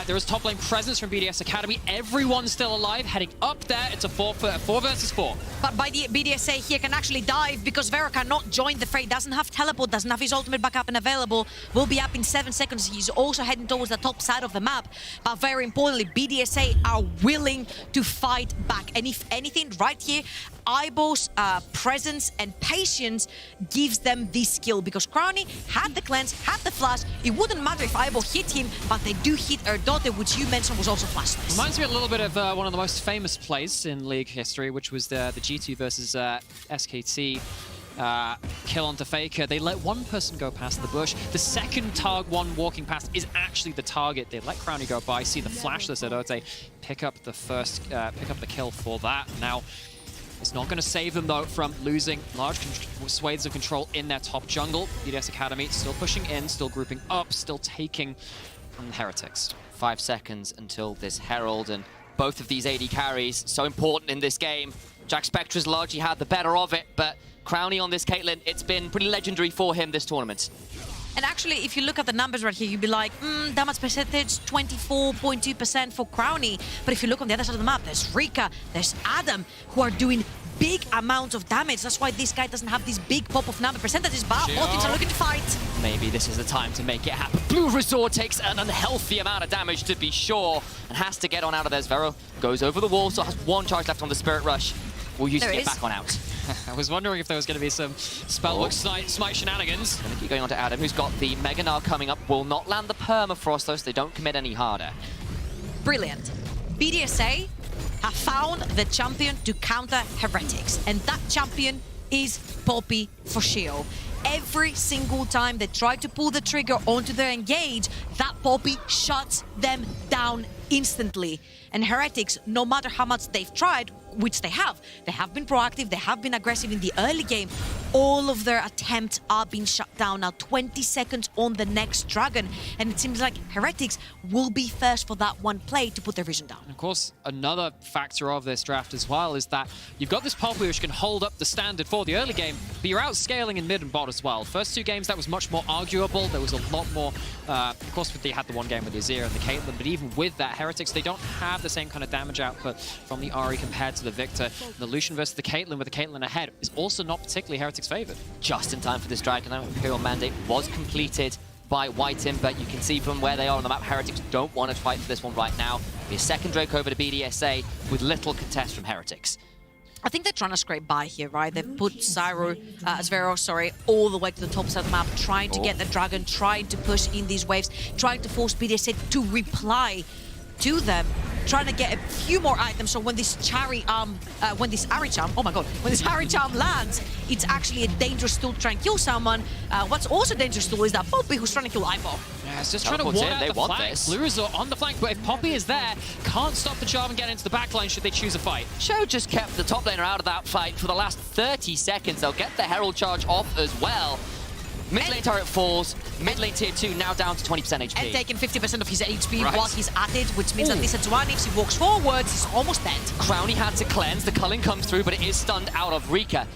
There is top lane presence from BDS Academy. Everyone's still alive, heading up there. It's a 4 versus 4. But by the BDSA here can actually dive because Vero cannot join the fray. Doesn't have teleport, doesn't have his ultimate back up and available. Will be up in 7 seconds. He's also heading towards the top side of the map. But very importantly, BDSA are willing to fight back. And if anything, right here, Aibo's presence and patience gives them this skill because Crownie had the cleanse, had the flash. It wouldn't matter if Aibo hit him, but they do hit Erdote, which you mentioned was also flashless. Reminds me a little bit of one of the most famous plays in League history, which was the G2 versus SKT kill onto Faker. They let one person go past the bush. The second Targ one walking past is actually the target. They let Crownie go by, see the flashless Erdote, pick up the kill for that. Now, it's not going to save them, though, from losing large swathes of control in their top jungle. BDS Academy still pushing in, still grouping up, still taking from the Heretics. 5 seconds until this Herald, and both of these AD carries so important in this game. Jack Spectra's largely had the better of it, but Crownie on this Caitlyn, it's been pretty legendary for him this tournament. And actually, if you look at the numbers right here, you'd be like, damage percentage 24.2% for Crowny. But if you look on the other side of the map, there's Rika, there's Adam, who are doing big amounts of damage. That's why this guy doesn't have this big pop of number percentages, but both teams are looking to fight. Maybe this is the time to make it happen. Blue Resort takes an unhealthy amount of damage, to be sure, and has to get on out of there. Zvero goes over the wall, so has one charge left on the Spirit Rush. We'll use it to get back on out. I was wondering if there was going to be some Spellbook smite shenanigans. Gonna keep going on to Adam, who's got the Mega Gnar coming up. Will not land the Permafrost, though, so they don't commit any harder. Brilliant. BDSA have found the champion to counter Heretics, and that champion is Poppy for Shio. Every single time they try to pull the trigger onto their engage, that Poppy shuts them down instantly. And Heretics, no matter how much they've tried, which they have been proactive, they have been aggressive in the early game, all of their attempts are being shut down. Now 20 seconds on the next Dragon, and it seems like Heretics will be first for that one play to put their vision down. And of course, another factor of this draft as well is that you've got this Poppy which can hold up the standard for the early game, but you're outscaling in mid and bot as well. First 2 games, that was much more arguable. There was a lot more, of course, they had the one game with the Azir and the Caitlyn, but even with that, Heretics, they don't have the same kind of damage output from the Ahri compared to the Victor. The Lucian versus the Caitlyn, with the Caitlyn ahead, is also not particularly Heretics favored. Just in time for this Dragon. Now, Imperial Mandate was completed by Whiten, but you can see from where they are on the map, Heretics don't want to fight for this one right now. It'll be a second Drake over to BDSA with little contest from Heretics. I think they're trying to scrape by here, right? They've put Zvero, all the way to the top side of the map, trying to get the Dragon, trying to push in these waves, trying to force BDSA to reply to them, trying to get a few more items, so when this when this Ahri Charm lands, it's actually a dangerous tool to try and kill someone. What's also dangerous tool is that Poppy, who's trying to kill Ivo. Yeah, it's just trying to ward out the flank. Blue Resort on the flank, but if Poppy is there, can't stop the Charm and get into the backline should they choose a fight. Show just kept the top laner out of that fight for the last 30 seconds. They'll get the Herald charge off as well. Mid lane turret falls, mid lane tier 2 now down to 20% HP. And taking 50% of his HP while he's at it, which means that this Adwan, if he walks forwards, he's almost dead. Crowny had to cleanse, the culling comes through, but it is stunned out of Rika.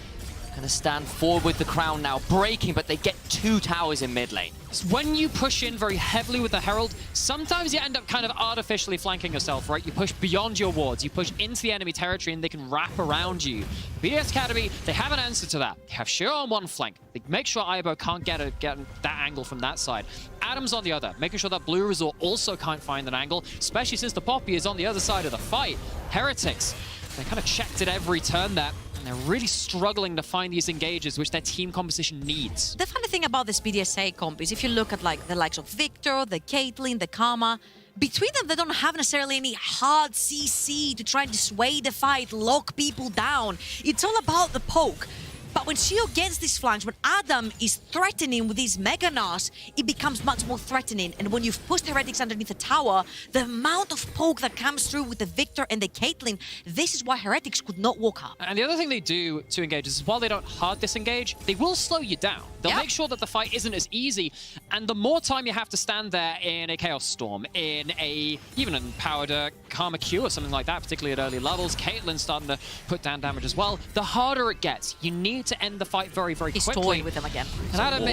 Gonna stand forward with the crown now, breaking, but they get 2 towers in mid lane. When you push in very heavily with the Herald, sometimes you end up kind of artificially flanking yourself, right? You push beyond your wards, you push into the enemy territory, and they can wrap around you. BDS Academy, they have an answer to that. They have Shiro on one flank. They make sure Aibo can't get that angle from that side. Adam's on the other, making sure that Blue Resort also can't find an angle, especially since the Poppy is on the other side of the fight. Heretics, they kind of checked at every turn there. And they're really struggling to find these engages, which their team composition needs. The funny thing about this BDSA comp is if you look at like the likes of Victor, the Caitlyn, the Karma, between them, they don't have necessarily any hard CC to try and dissuade the fight, lock people down. It's all about the poke. But when Shio gets these flanks, when Adam is threatening with these Mega Gnars, it becomes much more threatening. And when you've pushed Heretics underneath the tower, the amount of poke that comes through with the Victor and the Caitlyn, this is why Heretics could not walk up. And the other thing they do to engage is while they don't hard disengage, they will slow you down. They'll make sure that the fight isn't as easy. And the more time you have to stand there in a Chaos Storm, in even an empowered Karma Q or something like that, particularly at early levels, Caitlyn's starting to put down damage as well, the harder it gets. You need to end the fight very, very quickly. He's toying with him again. And Adam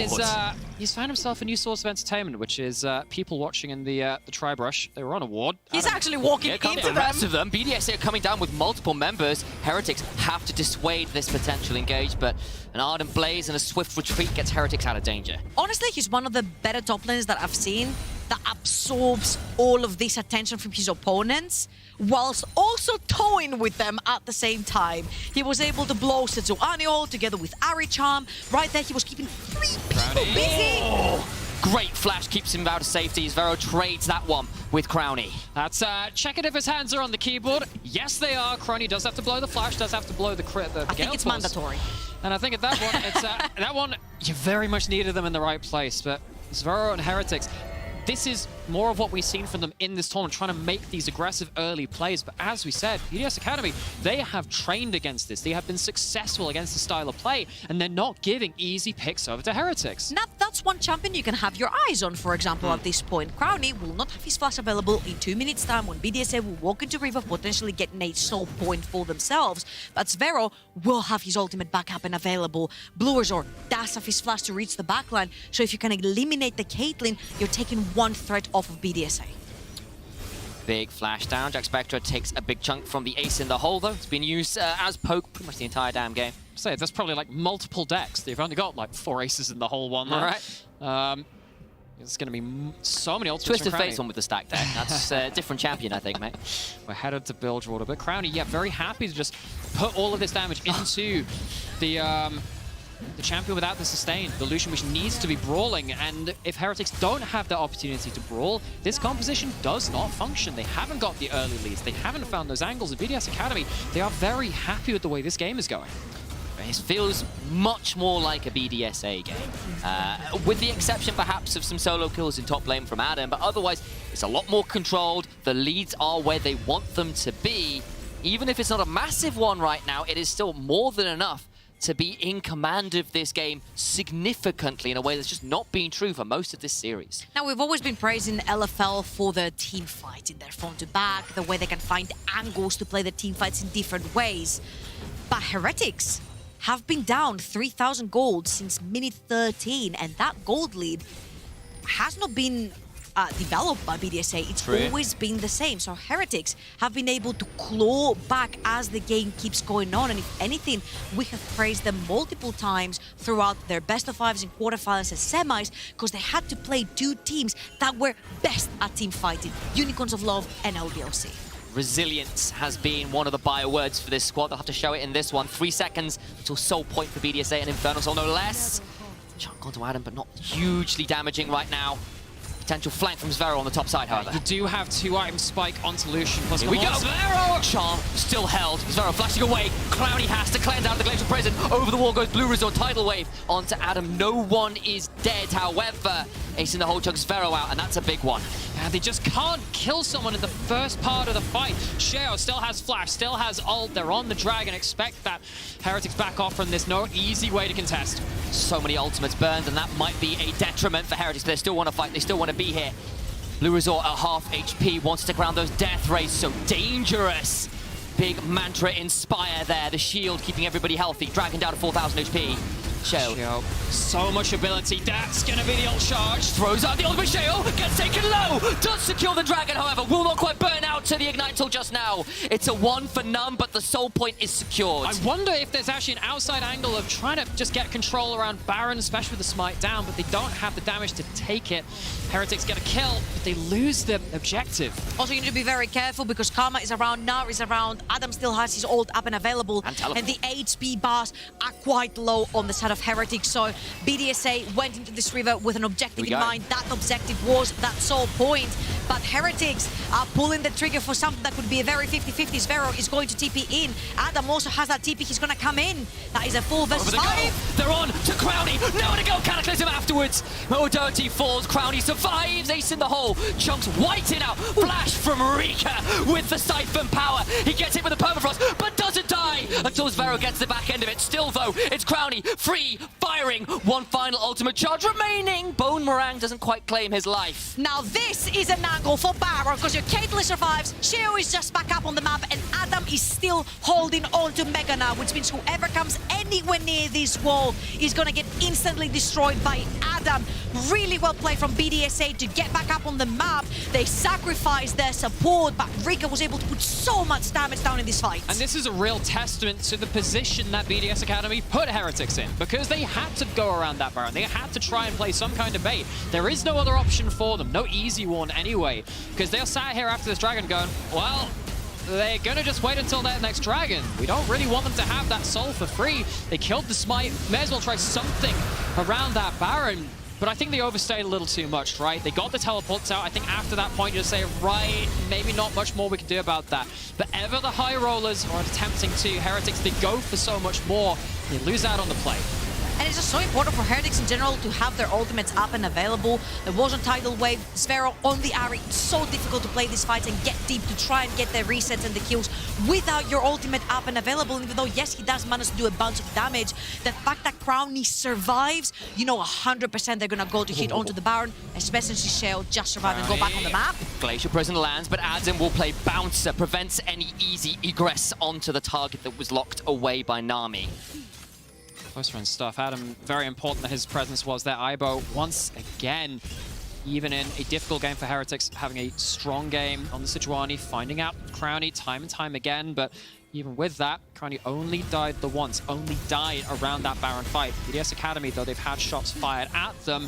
he's found himself a new source of entertainment, which is people watching in the Tribe Rush. They were on a ward. He's actually walking into the rest of them. BDSA are coming down with multiple members. Heretics have to dissuade this potential engage, but an Ardent Blaze and a swift retreat gets Heretics out of danger. Honestly, he's one of the better top laners that I've seen that absorbs all of this attention from his opponents, whilst also toying with them at the same time. He was able to blow Setsu Anio together with Ahri Charm. Right there, he was keeping 3 people busy. Great flash keeps him out of safety. Zvero trades that one with Crowny. That's checking if his hands are on the keyboard. Yes, they are. Crowny does have to blow the flash, does have to blow the crit. I think it's mandatory. And I think at that one, it's that one you very much needed them in the right place. But Zvero and Heretics, this is more of what we've seen from them in this tournament, trying to make these aggressive early plays. But as we said, BDS Academy, they have trained against this. They have been successful against the style of play, and they're not giving easy picks over to Heretics. Now, that's that's one champion you can have your eyes on, for example, at this point. Crowny will not have his flash available in 2 minutes' time when BDSA will walk into River, potentially get a soul point for themselves. But Zvero will have his ultimate backup and available. Blue Resort does have his flash to reach the backline. So if you can eliminate the Caitlyn, you're taking one threat off of BDSA. Big flash down. Jack Spectra takes a big chunk from the ace in the hole, though. It's been used as poke pretty much the entire damn game. So there's probably like multiple decks. They've only got like 4 aces in the whole one. Right. There's going to be so many ultimates. Twisted Fate's one with the stack deck. That's a different champion, I think, mate. We're headed to Bilgewater, but Crowny, yeah, very happy to just put all of this damage into the champion without the sustain, the Lucian, which needs to be brawling. And if Heretics don't have the opportunity to brawl, this composition does not function. They haven't got the early leads. They haven't found those angles. At BDS Academy, they are very happy with the way this game is going. It feels much more like a BDSA game, with the exception perhaps of some solo kills in top lane from Adam, but otherwise it's a lot more controlled. The leads are where they want them to be. Even if it's not a massive one right now, it is still more than enough to be in command of this game significantly in a way that's just not been true for most of this series. Now, we've always been praising LFL for their team fight in their front to back, the way they can find angles to play the team fights in different ways. But Heretics have been down 3,000 gold since minute 13, and that gold lead has not been developed by BDSA. It's always been the same. So Heretics have been able to claw back as the game keeps going on, and if anything, we have praised them multiple times throughout their best of fives and quarterfinals and semis, because they had to play 2 teams that were best at team fighting, Unicorns of Love and LBLC. Resilience has been one of the bywords for this squad. They'll have to show it in this one. 3 seconds until soul point for BDSA and Infernal Soul, no less. Chunk onto Adam, but not hugely damaging right now. Potential flank from Zvero on the top side, however. You do have 2 items spike onto Lucian. Plus Here we go! Zvero! Charm still held. Zvero flashing away. Clowny has to cleanse out of the Glacial Prison. Over the wall goes Blue Resort. Tidal Wave onto Adam. No one is dead, however. Ace in the hole chugs Zvero out, and that's a big one. And they just can't kill someone in the first part of the fight. Sheo still has flash, still has ult. They're on the dragon. Expect that Heretics back off from this. No easy way to contest. So many ultimates burned, and that might be a detriment for Heretics. They still want to fight. They still want to be here. Blue Resort at half HP wants to ground those death rays. So dangerous. Big Mantra Inspire there. The shield keeping everybody healthy. Dragon down to 4,000 HP. Sheo. So much ability. That's going to be the ult charge. Throws out the ultimate. Sheo gets taken low. Does secure the dragon, however. Will not quite burn out to the ignite till just now. It's a 1 for none, but the soul point is secured. I wonder if there's actually an outside angle of trying to just get control around Baron, especially with the smite down, but they don't have the damage to take it. Heretics get a kill, but they lose the objective. Also, you need to be very careful because Karma is around, Nar is around, Adam still has his ult up and available, and the HP bars are quite low on the side of Heretics. So BDSA went into this river with an objective in mind. That objective was that soul point, but Heretics are pulling the trigger for something that could be a very 50-50. Zvero is going to TP in. Adam also has that TP. He's going to come in. That is a 4 versus 5. They're on to Crowny. Nowhere to go. Cataclysm afterwards. Modernity falls. Crowny survives. Ace in the hole. Chunks whiting out. Flash from Rika with the Siphon power. He gets hit with the Permafrost, but doesn't die until Zvero gets the back end of it. Still, though, it's Crowny free, firing. One final ultimate charge remaining. Bone Meringue doesn't quite claim his life. Now this is an angle for Baron because your Caitlyn survives. Sheo is just back up on the map, and Adam is still holding on to Mega now, which means whoever comes anywhere near this wall is going to get instantly destroyed by Adam. Really well played from BDSA to get back up on the map. They sacrificed their support, but Rika was able to put so much damage down in this fight. And this is a real testament to the position that BDS Academy put Heretics in, because they had to go around that Baron. They had to try and play some kind of bait. There is no other option for them, no easy one anyway, because they're sat here after this dragon going, well, they're gonna just wait until that next dragon. We don't really want them to have that soul for free. They killed the smite, may as well try something around that Baron. But I think they overstayed a little too much, right? They got the teleports out. I think after that point, you just say, right, maybe not much more we can do about that. But ever the high rollers are attempting to, Heretics, they go for so much more. They lose out on the play. And it's just so important for Heretics in general to have their ultimates up and available. There was a tidal wave, Sphero on the Ari. It's so difficult to play these fights and get deep to try and get their resets and the kills without your ultimate up and available. And even though, yes, he does manage to do a bunch of damage, the fact that Crownie survives, you know 100% they're gonna go to hit onto the Baron, especially since Shale just survived and go back on the map. Glacial Prison lands, but Adam will play Bouncer, prevents any easy egress onto the target that was locked away by Nami. Close run stuff. Adam, very important that his presence was there. Aibo, once again, even in a difficult game for Heretics, having a strong game on the Sejuani, finding out Crownie time and time again, but even with that, Crownie only died the once, only died around that Baron fight. BDS Academy, though, they've had shots fired at them,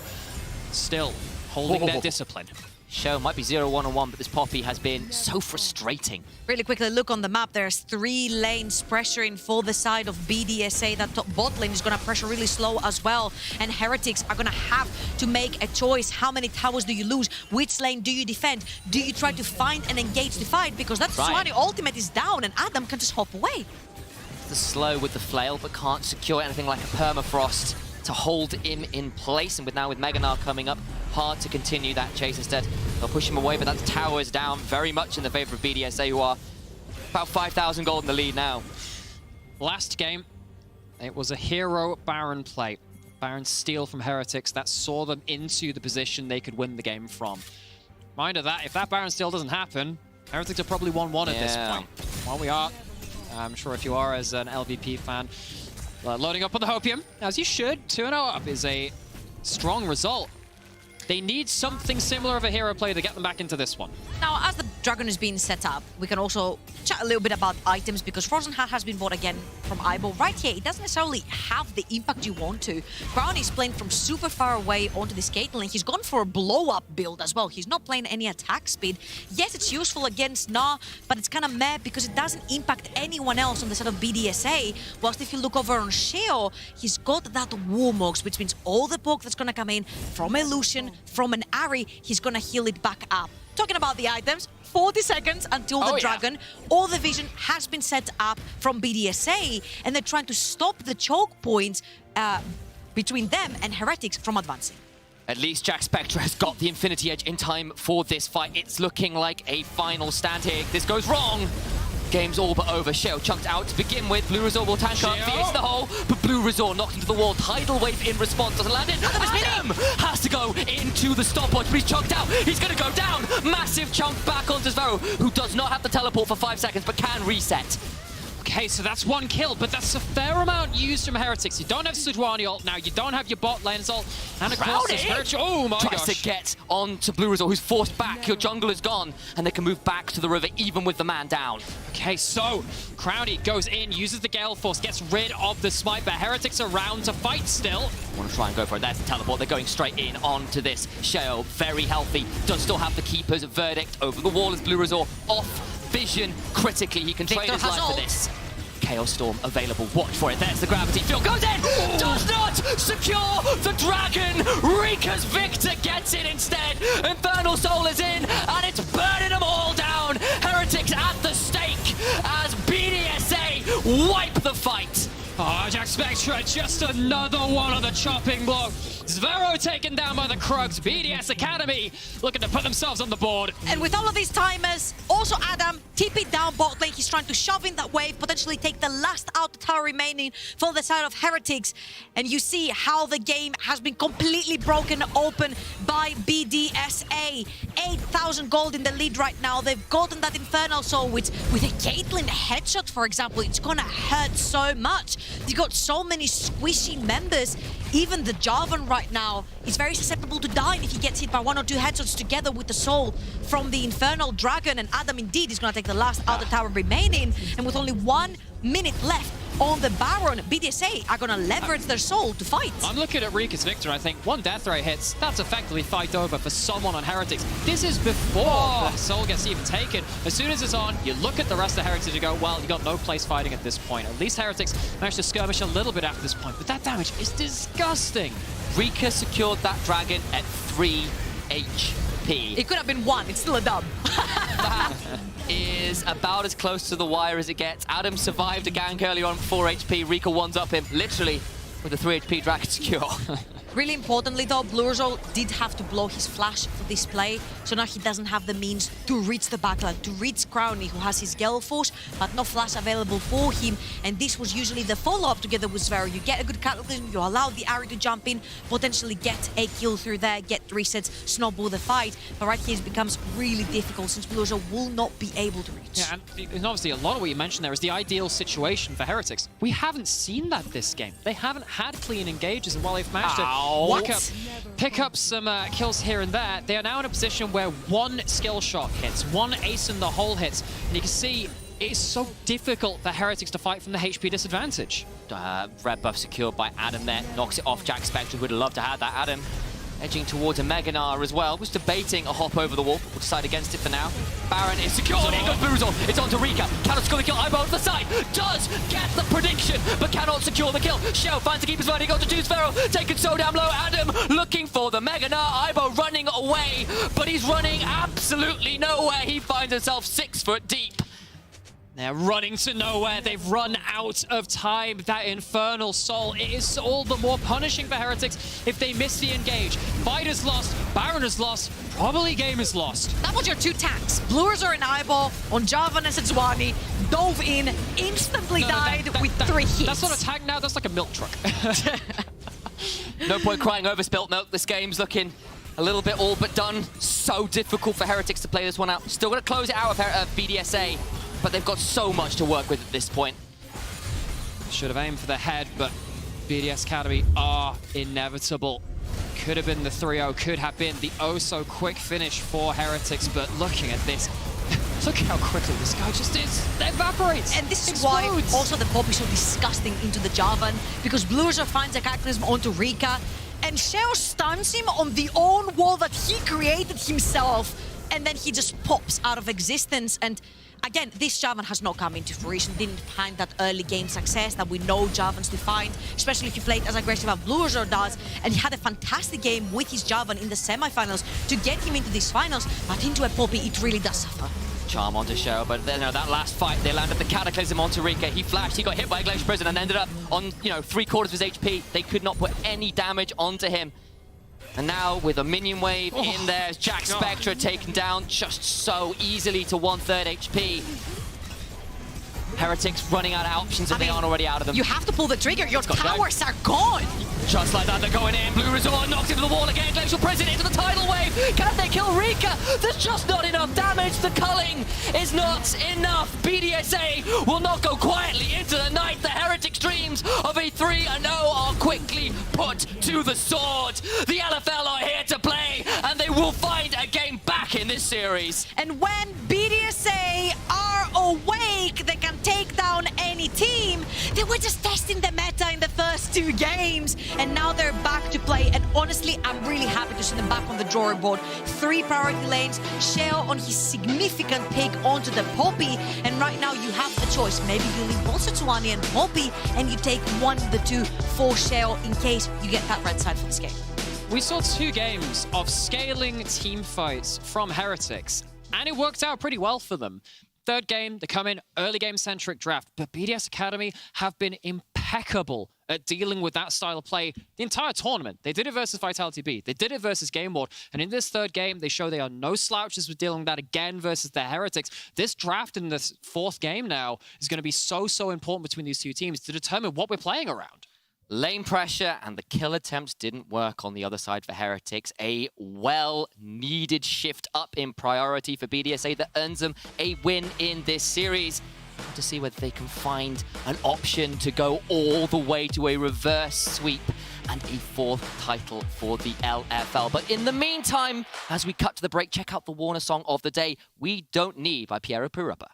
still holding their discipline. Show might be 0-1-1, but this Poppy has been so frustrating. Really quickly, look on the map. There's 3 lanes pressuring for the side of BDSA. That top bot lane is going to pressure really slow as well. And Heretics are going to have to make a choice. How many towers do you lose? Which lane do you defend? Do you try to find and engage the fight? Because that Sejuani ultimate is down and Adam can just hop away. The slow with the flail, but can't secure anything like a permafrost to hold him in place. And with Meganar coming up, hard to continue that chase. Instead, they'll push him away, but that tower is down very much in the favor of BDSA, who are about 5,000 gold in the lead now. Last game, it was a hero Baron play. Baron steal from Heretics that saw them into the position they could win the game from. Reminder that if that Baron steal doesn't happen, Heretics are probably 1-1 at this point. Well, we are. I'm sure if you are as an LVP fan, loading up on the Hopium, as you should. 2-0 up is a strong result. They need something similar of a hero play to get them back into this one. Now, as the Dragon is being set up, we can also chat a little bit about items, because Frozen Heart has been bought again from Aibo. Right here, it doesn't necessarily have the impact you want to. Crown is playing from super far away onto this Caitlyn. He's gone for a blow-up build as well. He's not playing any attack speed. Yes, it's useful against Na, but it's kind of meh because it doesn't impact anyone else on the side of BDSA. Whilst if you look over on Sheo, he's got that Warmogs, which means all the poke that's going to come in from a Lucian, from an Ari, he's going to heal it back up. Talking about the items, 40 seconds until the Dragon. All the vision has been set up from BDSA, and they're trying to stop the choke points between them and Heretics from advancing. At least Jack Spectre has got the Infinity Edge in time for this fight. It's looking like a final stand here. If this goes wrong, game's all but over. Sheo chunked out to begin with. Blue Resort will tank up, VH the hole, but Blue Resort knocked into the wall. Tidal wave in response, doesn't land it. Adam has to go into the stopwatch, but he's chunked out. He's going to go down. Massive chunk back onto Sphero, who does not have the teleport for 5 seconds, but can reset. Okay, so that's 1 kill, but that's a fair amount used from Heretics. You don't have Sejuani ult now, you don't have your bot lane's ult, and of course the spiritual... Oh my gosh. Tries to get onto Blue Resort, who's forced back. Your jungle is gone, and they can move back to the river, even with the man down. Okay, so Crownie goes in, uses the Gale Force, gets rid of the smite, but Heretics around to fight still. Want to try and go for it. There's the teleport. They're going straight in onto this. Sheo, very healthy, does still have the Keeper's verdict over the wall as Blue Resort off. Vision critically, he can trade his life for this. Chaos Storm available, watch for it, there's the gravity field, goes in, does not secure the Dragon, Rika's Victor gets it instead, Infernal Soul is in, and it's burning them all down, Heretics at the stake, as BDSA wipe the fight. Oh, Jack Spectre, just another one on the chopping block. Sphero taken down by the Krugs. BDS Academy looking to put themselves on the board. And with all of these timers, also Adam, TP down bot lane. He's trying to shove in that wave, potentially take the last out tower remaining for the side of Heretics. And you see how the game has been completely broken open by BDSA. 8,000 gold in the lead right now. They've gotten that Infernal Soul, which with a Caitlyn headshot, for example, it's gonna hurt so much. You've got so many squishy members. Even the Jarvan right now is very susceptible to dying if he gets hit by 1 or 2 headshots together with the soul from the Infernal Dragon. And Adam indeed is going to take the last outer tower remaining. And with only 1 minute left on the Baron, BDSA are going to leverage their soul to fight. I'm looking at Rika's Victor, I think 1 death ray hits, that's effectively fight over for someone on Heretics. This is before the soul gets even taken. As soon as it's on, you look at the rest of Heretics and go, well, you got no place fighting at this point. At least Heretics managed to skirmish a little bit after this point, but that damage is disgusting. Rika secured that Dragon at 3 HP. It could have been 1, it's still a dub. That is about as close to the wire as it gets. Adam survived a gank earlier on 4 HP. Rika ones up him. Literally with the 3 HP Dragon secure. Really importantly though, Blurzo did have to blow his flash for this play, so now he doesn't have the means to reach the backline, to reach Crowny, who has his Gale Force, but no flash available for him. And this was usually the follow-up together with Zveru. You get a good Cataclysm, you allow the Ari to jump in, potentially get a kill through there, get resets, snowball the fight. But right here it becomes really difficult since Blurzo will not be able to reach. Yeah, and obviously a lot of what you mentioned there is the ideal situation for Heretics. We haven't seen that this game. They haven't had clean engages, and while they've managed to pick up some kills here and there, they are now in a position where one skill shot hits, one ace in the hole hits, and you can see it's so difficult for Heretics to fight from the HP disadvantage. Red buff secured by Adam there, knocks it off Jack Spectre. Would have loved to have that. Adam edging towards a Meganar as well, was debating a hop over the wall, but will decide against it for now. Baron is secured, here goes Boozle, it's on to Rika, cannot secure the kill, Ibo to the side, does get the prediction, but cannot secure the kill. Shell finds the keeper's line, he goes to choose Pharaoh, taken so damn low, Adam looking for the Meganar, Ibo running away, but he's running absolutely nowhere, he finds himself 6 foot deep. They're running to nowhere. They've run out of time. That Infernal Soul, it is all the more punishing for Heretics if they miss the engage. Fight is lost. Baron is lost. Probably game is lost. That was your 2 tanks. Blurzo and Eyeball on Javan and Sejuani dove in, instantly died with 3 hits. That's not a tank now. That's like a milk truck. No point crying over spilt milk. This game's looking a little bit all but done. So difficult for Heretics to play this one out. Still going to close it out of BDSA. But they've got so much to work with at this point. Should have aimed for the head, but BDS Academy are inevitable. Could have been the 3-0, could have been the oh-so-quick finish for Heretics, but looking at this, look how quickly this guy just is. It evaporates. And this is why also the pop is so disgusting into the Javan, because Blurzo finds a Cataclysm onto Rika, and Shell stuns him on the own wall that he created himself, and then he just pops out of existence. And again, this Javan has not come into fruition, didn't find that early game success that we know Javans to find, especially if you played as aggressive as Blurzo does, and he had a fantastic game with his Javan in the semifinals to get him into these finals, but into a Poppy, it really does suffer. Charm onto Cheryl, but then that last fight, they landed the Cataclysm onto Rika. He flashed, he got hit by a Glacier Prison and ended up on, 3/4 of his HP. They could not put any damage onto him. And now with a minion wave in there, Jack Spectre taken down just so easily to 1/3 HP. Heretics running out of options and they aren't already out of them. You have to pull the trigger, your towers are gone! Just like that, they're going in. Blue Resort knocked into the wall again. Glacial Prison into the tidal wave. Can they kill Rika? There's just not enough damage. The culling is not enough. BDSA will not go quietly into the night. The Heretics' dreams of a 3-0 are quickly put to the sword. The LFL are here to play, and they will find a game back in this series. And when BDSA are awake, they can take down any team. They were just testing the meta in the first 2 games. And now they're back to play, and honestly, I'm really happy to see them back on the drawing board. 3 priority lanes, Shell on his significant pick onto the Poppy, and right now you have a choice. Maybe you leave both Sejuani and Poppy, and you take one of the 2 for Shell in case you get that red side for this game. We saw 2 games of scaling team fights from Heretics, and it worked out pretty well for them. 3rd game, they come in, early game-centric draft, but BDS Academy have been impeccable at dealing with that style of play the entire tournament. They did it versus Vitality B, they did it versus Game Ward, and in this 3rd game, they show they are no slouches with dealing with that again versus the Heretics. This draft in this 4th game now is going to be so important between these 2 teams to determine what we're playing around. Lane pressure and the kill attempts didn't work on the other side for Heretics. A well-needed shift up in priority for BDSA that earns them a win in this series. To see whether they can find an option to go all the way to a reverse sweep and a 4th title for the LFL. But in the meantime, as we cut to the break, check out the Warner song of the day, We Don't Need by Piero Pirupa.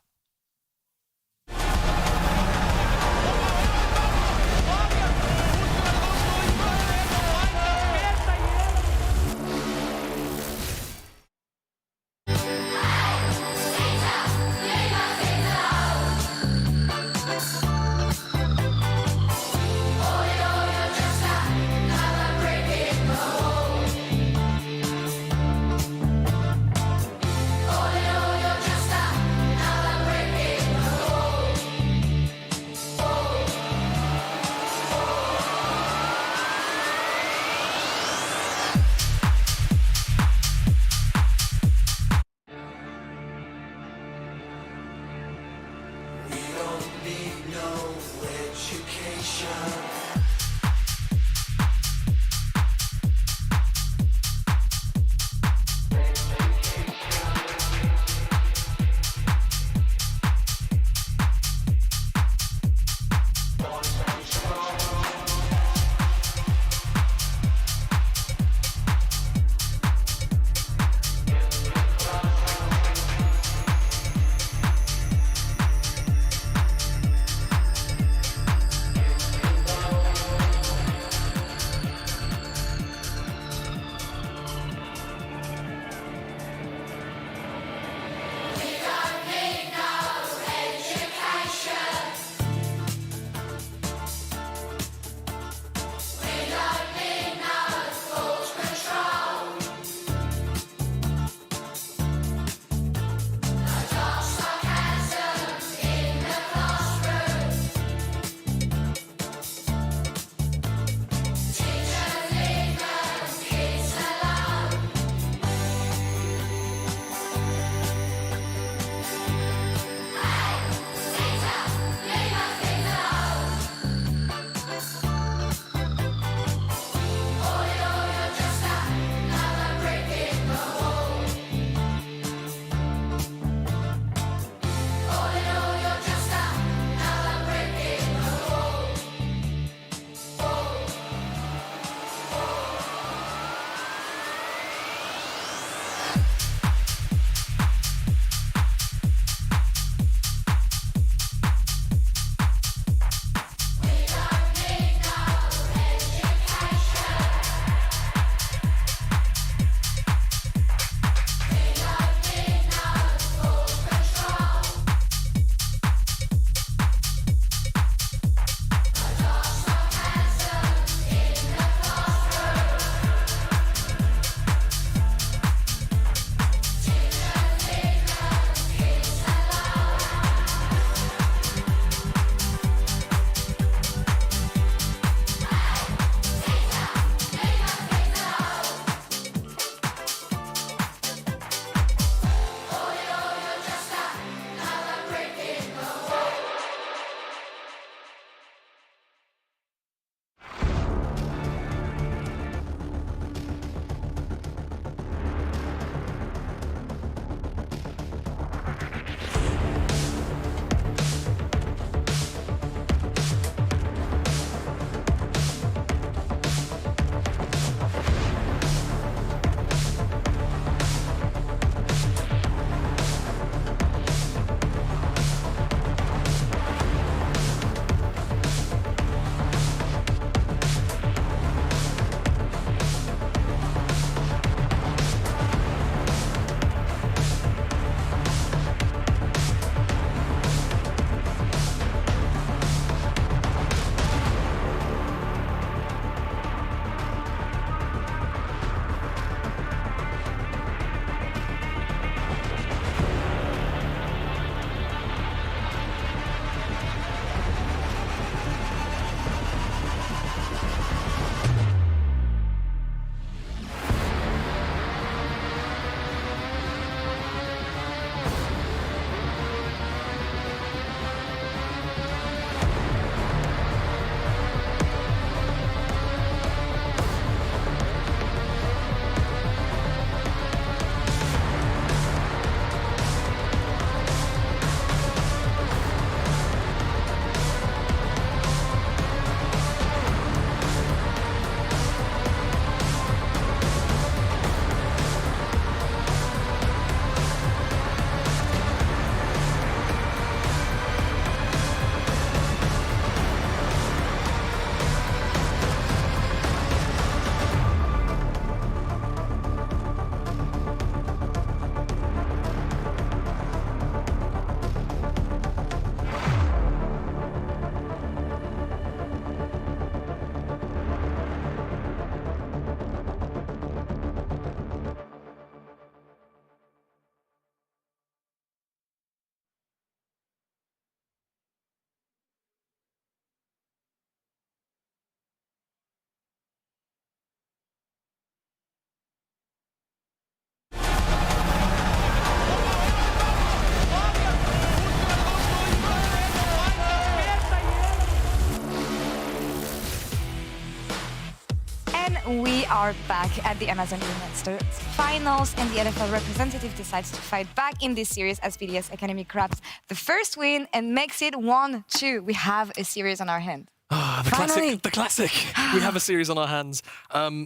We are back at the Amazon United Finals, and the LFL representative decides to fight back in this series as BDS Academy grabs the first win and makes it 1-2. We have a series on our hand. The classic. We have a series on our hands.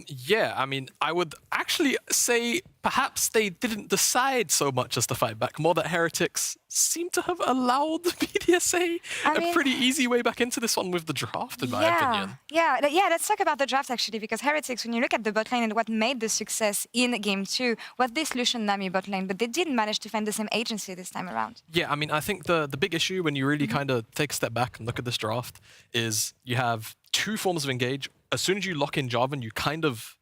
Yeah, I mean, I would actually say perhaps they didn't decide so much as to fight back, more that Heretics seem to have allowed BDSA a pretty easy way back into this one with the draft, in my opinion. Yeah, let's talk about the draft actually, because Heretics, when you look at the bot lane and what made the success in Game 2, was this Lucian Nami bot lane, but they didn't manage to find the same agency this time around. Yeah, I mean, I think the big issue when you really kind of take a step back and look at this draft is you have two forms of engage. As soon as you lock in Jarvan, you kind of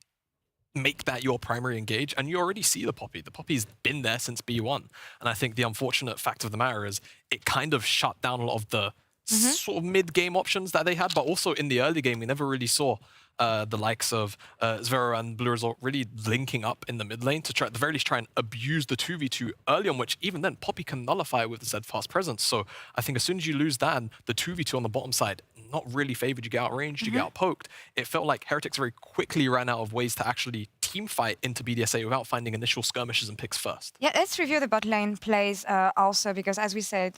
make that your primary engage, and you already see the Poppy. The Poppy's been there since B1, and I think the unfortunate fact of the matter is it kind of shut down a lot of the sort of mid-game options that they had, but also in the early game, we never really saw the likes of Zvero and Blue Resort really linking up in the mid lane to try, at the very least, try and abuse the 2v2 early on, which even then, Poppy can nullify with the Zed-fast presence. So I think as soon as you lose that, and the 2v2 on the bottom side, not really favored, you get outranged, you get outpoked. It felt like Heretics very quickly ran out of ways to actually team fight into BDSA without finding initial skirmishes and picks first. Yeah, let's review the bot lane plays also, because as we said,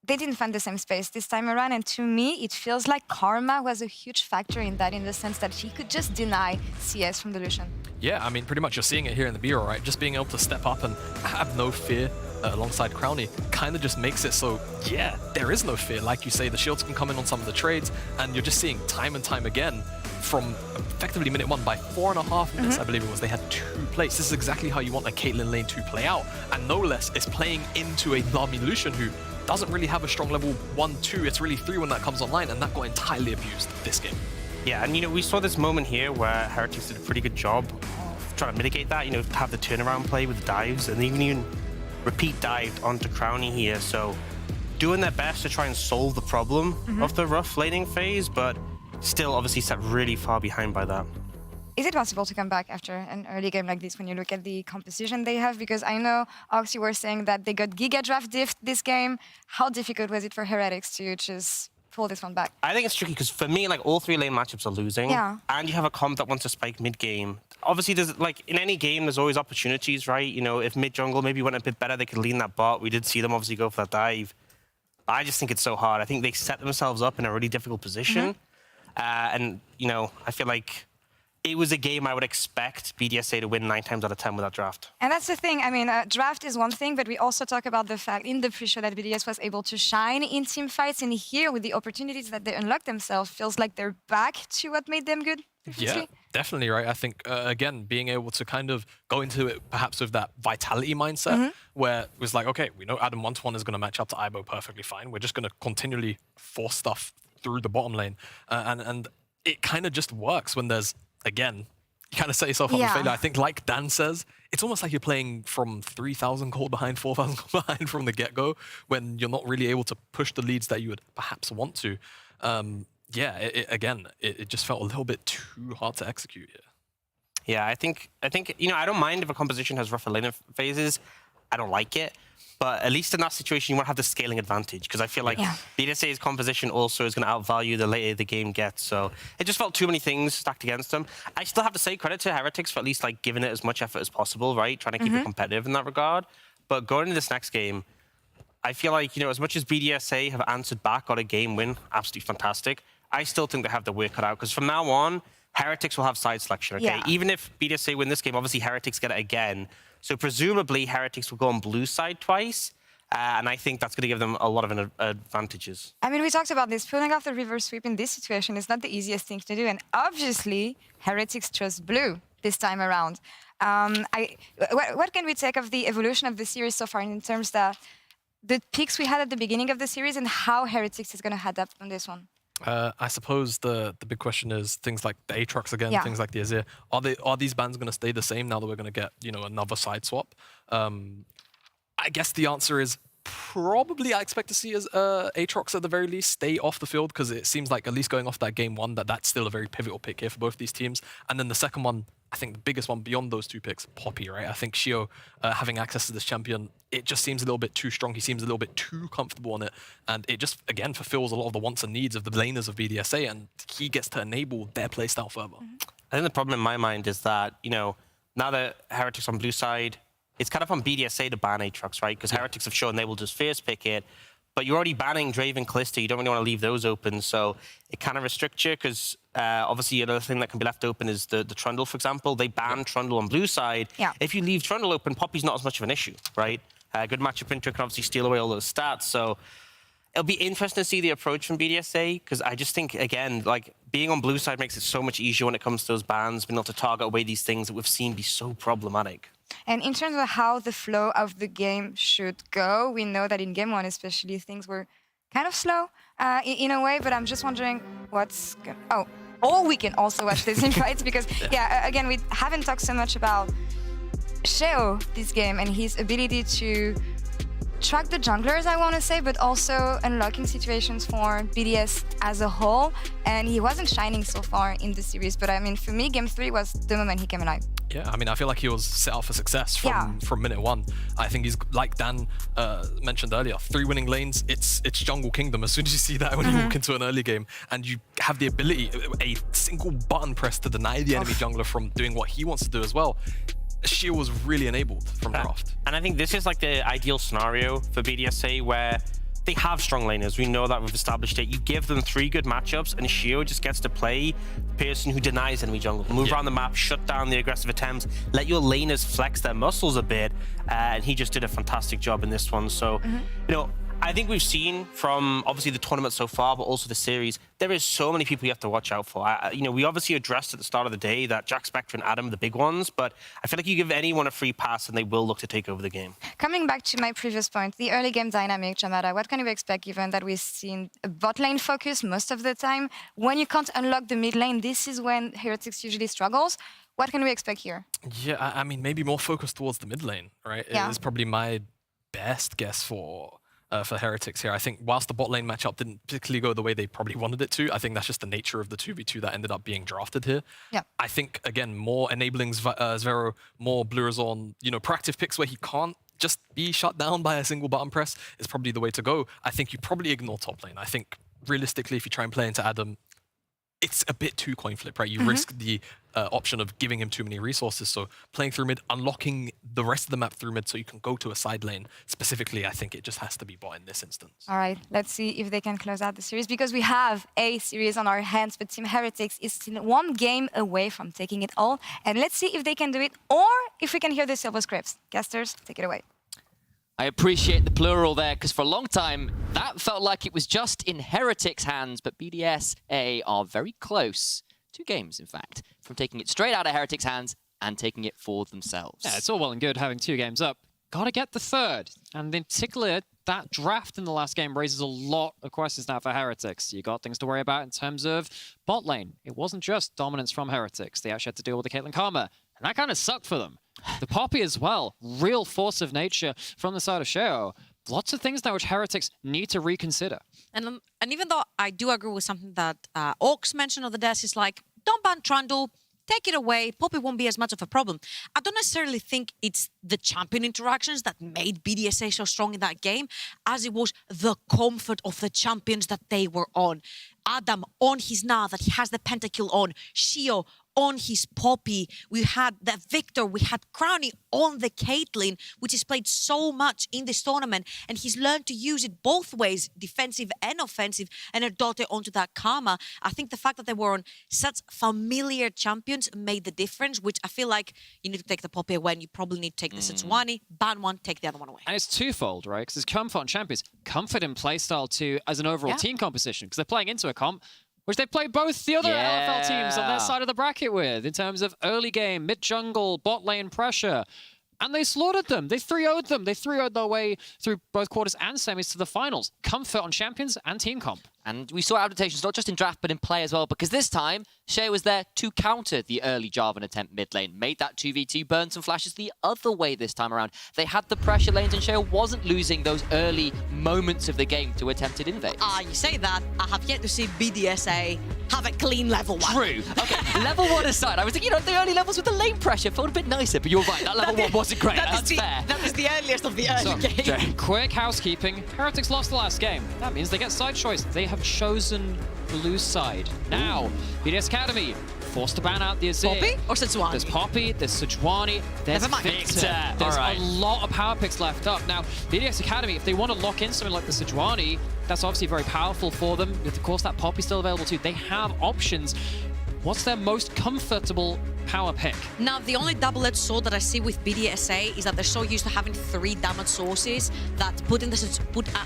they didn't find the same space this time around, and to me, it feels like Karma was a huge factor in that, in the sense that he could just deny CS from the Lucian. Yeah, I mean, pretty much you're seeing it here in the B-roll, right? Just being able to step up and have no fear alongside Crowny kind of just makes it so, yeah, there is no fear. Like you say, the shields can come in on some of the trades, and you're just seeing time and time again from effectively minute 1 by 4.5 minutes, I believe it was, they had 2 plays. This is exactly how you want a Caitlyn lane to play out, and no less is playing into a Nami Lucian who doesn't really have a strong level 1-2. It's really 3 when that comes online, and that got entirely abused this game. Yeah, and you know, we saw this moment here where Heretics did a pretty good job of trying to mitigate that, you know, have the turnaround play with the dives, and even repeat dived onto Crowny here, so doing their best to try and solve the problem of the rough laning phase, but still obviously set really far behind by that. Is it possible to come back after an early game like this when you look at the composition they have? Because I know, Ox, you were saying that they got Giga Draft diffed this game. How difficult was it for Heretics to just pull this one back? I think it's tricky because for me, like, all 3 lane matchups are losing. Yeah. And you have a comp that wants to spike mid-game. Obviously, there's, like, in any game, there's always opportunities, right? You know, if mid-jungle maybe went a bit better, they could lean that bot. We did see them obviously go for that dive. I just think it's so hard. I think they set themselves up in a really difficult position. And, you know, I feel like it was a game I would expect BDSA to win 9 times out of 10 with that draft. And that's the thing. I mean, draft is one thing, but we also talk about the fact in the pre-show that BDS was able to shine in team fights. And here, with the opportunities that they unlocked themselves, feels like they're back to what made them good previously. Yeah, definitely, right? I think, again, being able to kind of go into it perhaps with that vitality mindset, where it was like, okay, we know Adam 1-to-1 is going to match up to Ibo perfectly fine. We're just going to continually force stuff through the bottom lane. And it kind of just works when there's, again, you kind of set yourself up for failure. I think, like Dan says, it's almost like you're playing from 3,000 gold behind, 4,000 gold behind from the get-go, when you're not really able to push the leads that you would perhaps want to. Yeah, it just felt a little bit too hard to execute here. Yeah, I think you know, I don't mind if a composition has rougher laning phases. I don't like it. But at least in that situation, you want to have the scaling advantage, because I feel like BDSA's composition also is going to outvalue the later the game gets. So it just felt too many things stacked against them. I still have to say credit to Heretics for at least like giving it as much effort as possible, right? Trying to keep it competitive in that regard. But going into this next game, I feel like, you know, as much as BDSA have answered back, got a game win, absolutely fantastic, I still think they have the work cut out, because from now on, Heretics will have side selection, okay? Even if BDSA win this game, obviously Heretics get it again. So presumably Heretics will go on blue side twice, and I think that's going to give them a lot of advantages. I mean, we talked about this. Pulling off the reverse sweep in this situation is not the easiest thing to do, and obviously Heretics chose blue this time around. What can we take of the evolution of the series so far in terms of the picks we had at the beginning of the series and how Heretics is going to adapt on this one? I suppose the big question is things like the Aatrox again, things like the Azir. Are these bans going to stay the same now that we're going to get, you know, another side swap? I guess the answer is probably I expect to see as Aatrox at the very least stay off the field, because it seems like, at least going off that game 1, that's still a very pivotal pick here for both these teams. And then the second one, I think the biggest one beyond those 2 picks, Poppy, right? I think Shio having access to this champion, it just seems a little bit too strong. He seems a little bit too comfortable on it. And it just, again, fulfills a lot of the wants and needs of the laners of BDSA, and he gets to enable their playstyle further. I think the problem in my mind is that, you know, now that Heretics on blue side, it's kind of on BDSA to ban Aatrox, right? Because Heretics have shown they will just first pick it, but you're already banning Draven, Callista. You don't really want to leave those open, so it kind of restricts you, because obviously another thing that can be left open is the Trundle, for example. They ban Trundle on blue side. Yeah. If you leave Trundle open, Poppy's not as much of an issue, right? Good matchup into it can obviously steal away all those stats, so it'll be interesting to see the approach from BDSA, because I just think, again, like, being on blue side makes it so much easier when it comes to those bans, being able to target away these things that we've seen be so problematic. And in terms of how the flow of the game should go, we know that in game one, especially, things were kind of slow in a way, but I'm just wondering what's going to... Or we can also watch the team fights, because, again, we haven't talked so much about Sheo this game and his ability to track the junglers, I want to say, but also unlocking situations for BDS as a whole. And he wasn't shining so far in the series, but I mean, for me, game 3 was the moment he came alive. Yeah, I mean, I feel like he was set up for success from minute one. I think he's, like Dan mentioned earlier, 3 winning lanes, it's Jungle Kingdom. As soon as you see that when you walk into an early game and you have the ability, a single button press to deny the enemy jungler from doing what he wants to do as well, Sheo was really enabled from Craft. And I think this is like the ideal scenario for BDSA, where they have strong laners. We know that, we've established it. You give them 3 good matchups, and Sheo just gets to play the person who denies enemy jungle. Move around the map, shut down the aggressive attempts, let your laners flex their muscles a bit, and he just did a fantastic job in this one. So, you know, I think we've seen from obviously the tournament so far, but also the series, there is so many people you have to watch out for. You know, we obviously addressed at the start of the day that Jack Spectre and Adam are the big ones, but I feel like you give anyone a free pass and they will look to take over the game. Coming back to my previous point, the early game dynamic, Jamada, what can we expect given that we've seen a bot lane focus most of the time? When you can't unlock the mid lane, this is when Heretics usually struggles. What can we expect here? Yeah, I mean, maybe more focused towards the mid lane, right? Yeah. It is probably my best guess for Heretics here. I think whilst the bot lane matchup didn't particularly go the way they probably wanted it to, I think that's just the nature of the 2v2 that ended up being drafted here. Yeah. I think, again, more enabling Zvero, more Blue Azor, you know, proactive picks where he can't just be shut down by a single button press is probably the way to go. I think you probably ignore top lane. I think, realistically, if you try and play into Adam, it's a bit too coin flip, right? You risk the option of giving him too many resources. So playing through mid, unlocking the rest of the map through mid so you can go to a side lane. Specifically, I think it just has to be bot in this instance. All right, let's see if they can close out the series, because we have a series on our hands, but Team Heretics is still 1 game away from taking it all. And let's see if they can do it, or if we can hear the silver scripts. Casters, take it away. I appreciate the plural there, because for a long time, that felt like it was just in Heretics' hands, but BDSA are very close, 2 games, in fact, from taking it straight out of Heretics' hands and taking it for themselves. Yeah, it's all well and good having 2 games up. Gotta get the 3rd. And in particular, that draft in the last game raises a lot of questions now for Heretics. You got things to worry about in terms of bot lane. It wasn't just dominance from Heretics. They actually had to deal with the Caitlyn Karma, and that kind of sucked for them. The Poppy as well, real force of nature from the side of Sheo. Lots of things now which Heretics need to reconsider. And even though I do agree with something that Orcs mentioned on the desk, is like, don't ban Trundle, take it away, Poppy won't be as much of a problem. I don't necessarily think it's the champion interactions that made BDSA so strong in that game, as it was the comfort of the champions that they were on. Adam on his Na, that he has the pentakill on, Sheo on his Poppy, we had the Victor, we had Crownie on the Caitlyn, which is played so much in this tournament, and he's learned to use it both ways, defensive and offensive, and her daughter onto that Karma. I think the fact that they were on such familiar champions made the difference, which I feel like you need to take the Poppy away, and you probably need to take the Sejuani, ban one, take the other one away. And it's twofold, right? Because it's comfort on champions, comfort in playstyle too, as an overall team composition, because they're playing into a comp which they play both the other LFL teams on their side of the bracket with, in terms of early game, mid-jungle, bot lane pressure. And they slaughtered them. They 3-0'd them. They 3-0'd their way through both quarters and semis to the finals. Comfort on champions and team comp. And we saw adaptations not just in draft, but in play as well, because this time, Shea was there to counter the early Jarvan attempt mid lane, made that 2v2, burned some flashes the other way this time around. They had the pressure lanes, and Shea wasn't losing those early moments of the game to attempted invades. You say that, I have yet to see BDSA have a clean level 1. True. Okay, level 1 aside, I was thinking, you know, the early levels with the lane pressure felt a bit nicer, but you're right, that level 1 wasn't great. That's fair. That is the earliest of the early game. Quick housekeeping. Heretics lost the last game. That means they get side choice. They have chosen blue side. Now, BDS Academy, forced to ban out the Azir. Poppy or Sejuani? There's Poppy, there's Sejuani, there's Never mind. Victor. There's a lot of power picks left up. Now, BDS Academy, if they want to lock in something like the Sejuani, that's obviously very powerful for them. With, of course, that Poppy's still available too. They have options. What's their most comfortable power pick? Now, the only double-edged sword that I see with BDSA is that they're so used to having 3 damage sources that put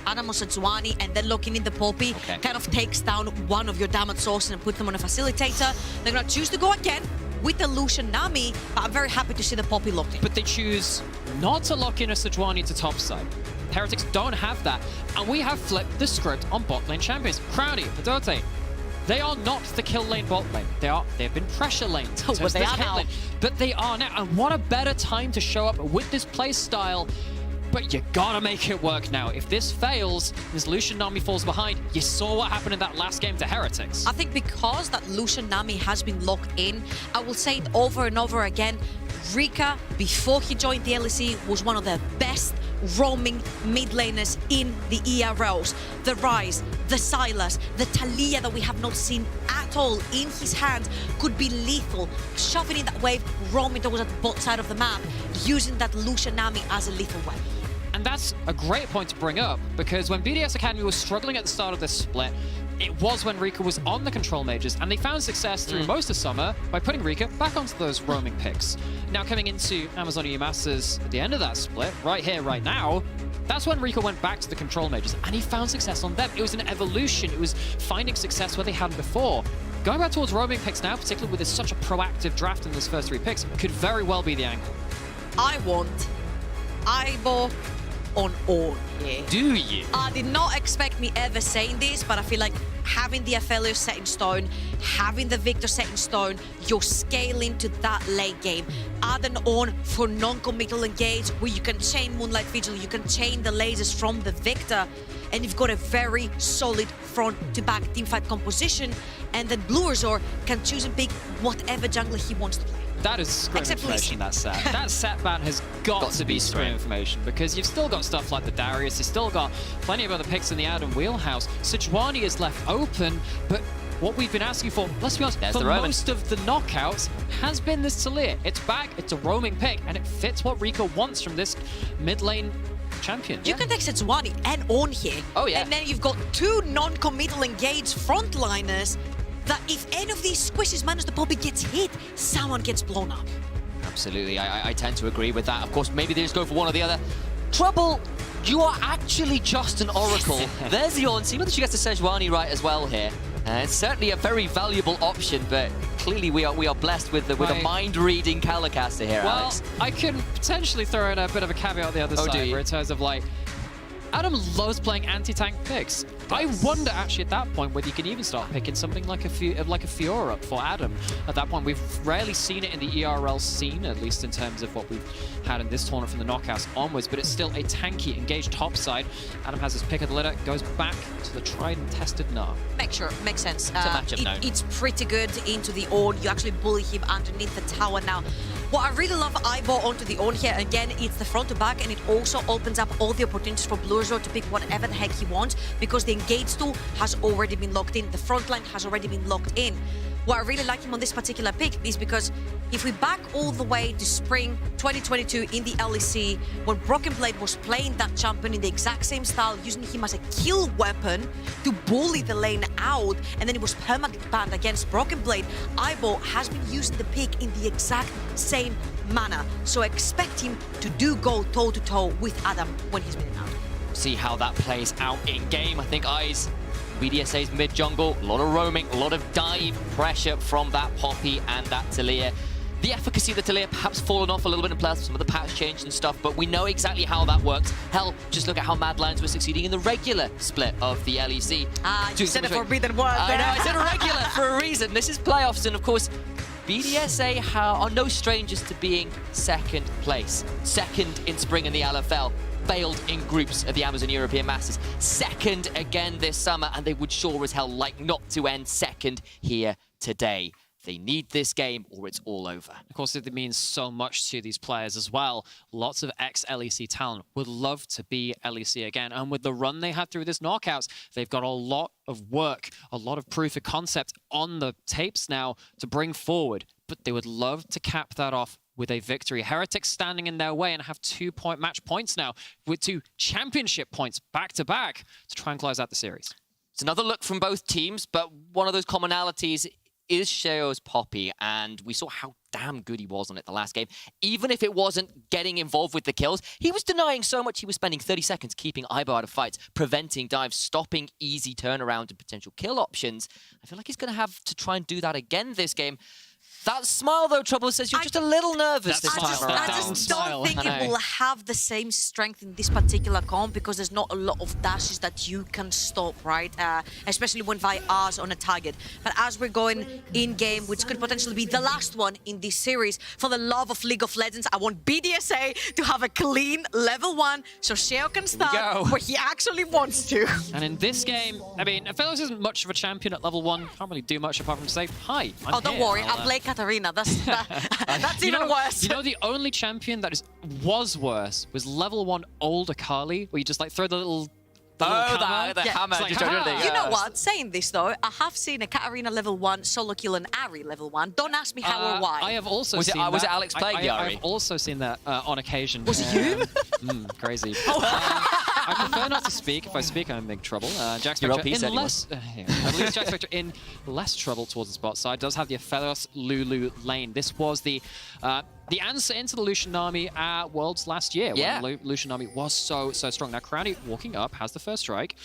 Adam on Sejuani and then locking in the Poppy kind of takes down one of your damage sources and put them on a facilitator. They're going to choose to go again with the Lucian Nami, but I'm very happy to see the Poppy locked in. But they choose not to lock in a Sejuani to topside. Heretics don't have that, and we have flipped the script on bot lane champions. Crowny, Padote, they are not the kill lane bot lane. They've been pressure lanes. Oh, but they are now. But they are now, and what a better time to show up with this play style. But you gotta make it work now. If this fails, this Lucian Nami falls behind. You saw what happened in that last game to Heretics. I think because that Lucian Nami has been locked in, I will say it over and over again, Rika, before he joined the LEC, was one of the best roaming mid laners in the ERLs. The Ryze, the Sylas, the Talia that we have not seen at all in his hands could be lethal, shoving in that wave, roaming towards the bot side of the map, using that Lucian Nami as a lethal weapon. And that's a great point to bring up, because when BDS Academy was struggling at the start of this split, it was when Rika was on the control mages, and they found success through most of summer by putting Rika back onto those roaming picks. Now coming into Amazon EU Masters at the end of that split, right here, right now, that's when Rika went back to the control mages, and he found success on them. It was an evolution. It was finding success where they hadn't before. Going back towards roaming picks now, particularly with such a proactive draft in those first 3 picks, could very well be the angle. I want Aibo on all here. Do you? I did not expect me ever saying this, but I feel like having the Aphelios set in stone, having the Victor set in stone, you're scaling to that late game. Add an on for non-committal engage where you can chain Moonlight Vigil, you can chain the lasers from the Victor, and you've got a very solid front-to-back teamfight composition, and then Blue Azor can choose and pick whatever jungler he wants to play. That is scrim information, that set. That set ban has got to be scrim information, because you've still got stuff like the Darius, you've still got plenty of other picks in the Adam wheelhouse. Sejuani is left open, but what we've been asking for, let's be honest, for most of the knockouts, has been this Talia. It's back, it's a roaming pick, and it fits what Rika wants from this mid lane champion. You can take Sejuani and on here. Oh yeah. And then you've got 2 non-committal engaged frontliners that if any of these squishes manage the Poppy gets hit, someone gets blown up. Absolutely, I tend to agree with that. Of course, maybe they just go for one or the other. Trouble, you are actually just an oracle. There's the on. See whether she gets the Sejuani right as well here. It's certainly a very valuable option, but clearly we are blessed with a mind-reading Calicaster here, well, Alex. I could potentially throw in a bit of a caveat on the other side, where in terms of like, Adam loves playing anti-tank picks. I wonder actually at that point whether you can even start picking something like a Fiora for Adam. At that point, we've rarely seen it in the ERL scene, at least in terms of what we've had in this tournament from the knockouts onwards, but it's still a tanky, engaged topside. Adam has his pick of the litter, goes back to the tried and tested Gnar. Makes sense. It's a matchup known. It's pretty good into the Ornn. You actually bully him underneath the tower now. What I really love Aibo onto the Ornn here, again, it's the front to back, and it also opens up all the opportunities for Blue Azor to pick whatever the heck he wants, because the engage tool has already been locked in. The front line has already been locked in. What I really like him on this particular pick is because if we back all the way to spring 2022 in the LEC, when Broken Blade was playing that champion in the exact same style, using him as a kill weapon to bully the lane out, and then it was permanently banned against Broken Blade, Aibo has been using the pick in the exact same manner. So expect him to go toe-to-toe with Adam when he's been out. See how that plays out in game. I think Eyes, BDSA's mid jungle, a lot of roaming, a lot of dive pressure from that Poppy and that Talia. The efficacy of the Talia perhaps fallen off a little bit in plus, some of the patch change and stuff, but we know exactly how that works. Hell, just look at how Mad Lions were succeeding in the regular split of the LEC. You said a forbidden word. I know, I said regular for a reason. This is playoffs, and of course, BDSA are no strangers to being second place. Second in spring in the LFL. Failed in groups at the Amazon European Masters. Second again this summer, and they would sure as hell like not to end second here today. They need this game or it's all over. Of course, it means so much to these players as well. Lots of ex-LEC talent would love to be LEC again. And with the run they had through this knockouts, they've got a lot of work, a lot of proof of concept on the tapes now to bring forward. But they would love to cap that off with a victory. Heretics standing in their way and have 2-point match points now with 2 championship points back-to-back to try and close out the series. It's another look from both teams, but one of those commonalities is Sheo's Poppy, and we saw how damn good he was on it the last game. Even if it wasn't getting involved with the kills, he was denying so much. He was spending 30 seconds keeping Aibo out of fights, preventing dives, stopping easy turnaround and potential kill options. I feel like he's going to have to try and do that again this game. That smile, though, Trouble says you're just a little nervous this time around. I just don't think it will have the same strength in this particular comp because there's not a lot of dashes that you can stop, right? Especially when Vi R's on a target. But as we're going in-game, which could potentially be the last one in this series, for the love of League of Legends, I want BDSA to have a clean level 1 so Sheo can start where he actually wants to. And in this game, I mean, Felix isn't much of a champion at level 1. Can't really do much apart from say, hi, I'm don't here. worry, I'll play Katarina. That's even worse. You know, the only champion that was worse was level 1 old Akali, where you just like throw the little hammer. The hammer. Like, you know what? Saying this though, I have seen a Katarina level 1 solo kill an Ari level 1. Don't ask me how or why. I have also seen Was it Alex playing the Ari? I've also seen that on occasion. Was it you? Crazy. I prefer not to speak. If I speak, I'm in big trouble. Jack Spectre in less... I believe Jack Spectre in less trouble towards the spot side. Does have the Aphelios Lulu lane. This was the answer into the Lucian army at Worlds last year. When the Lucian army was so strong. Now, Crowny walking up, has the first strike.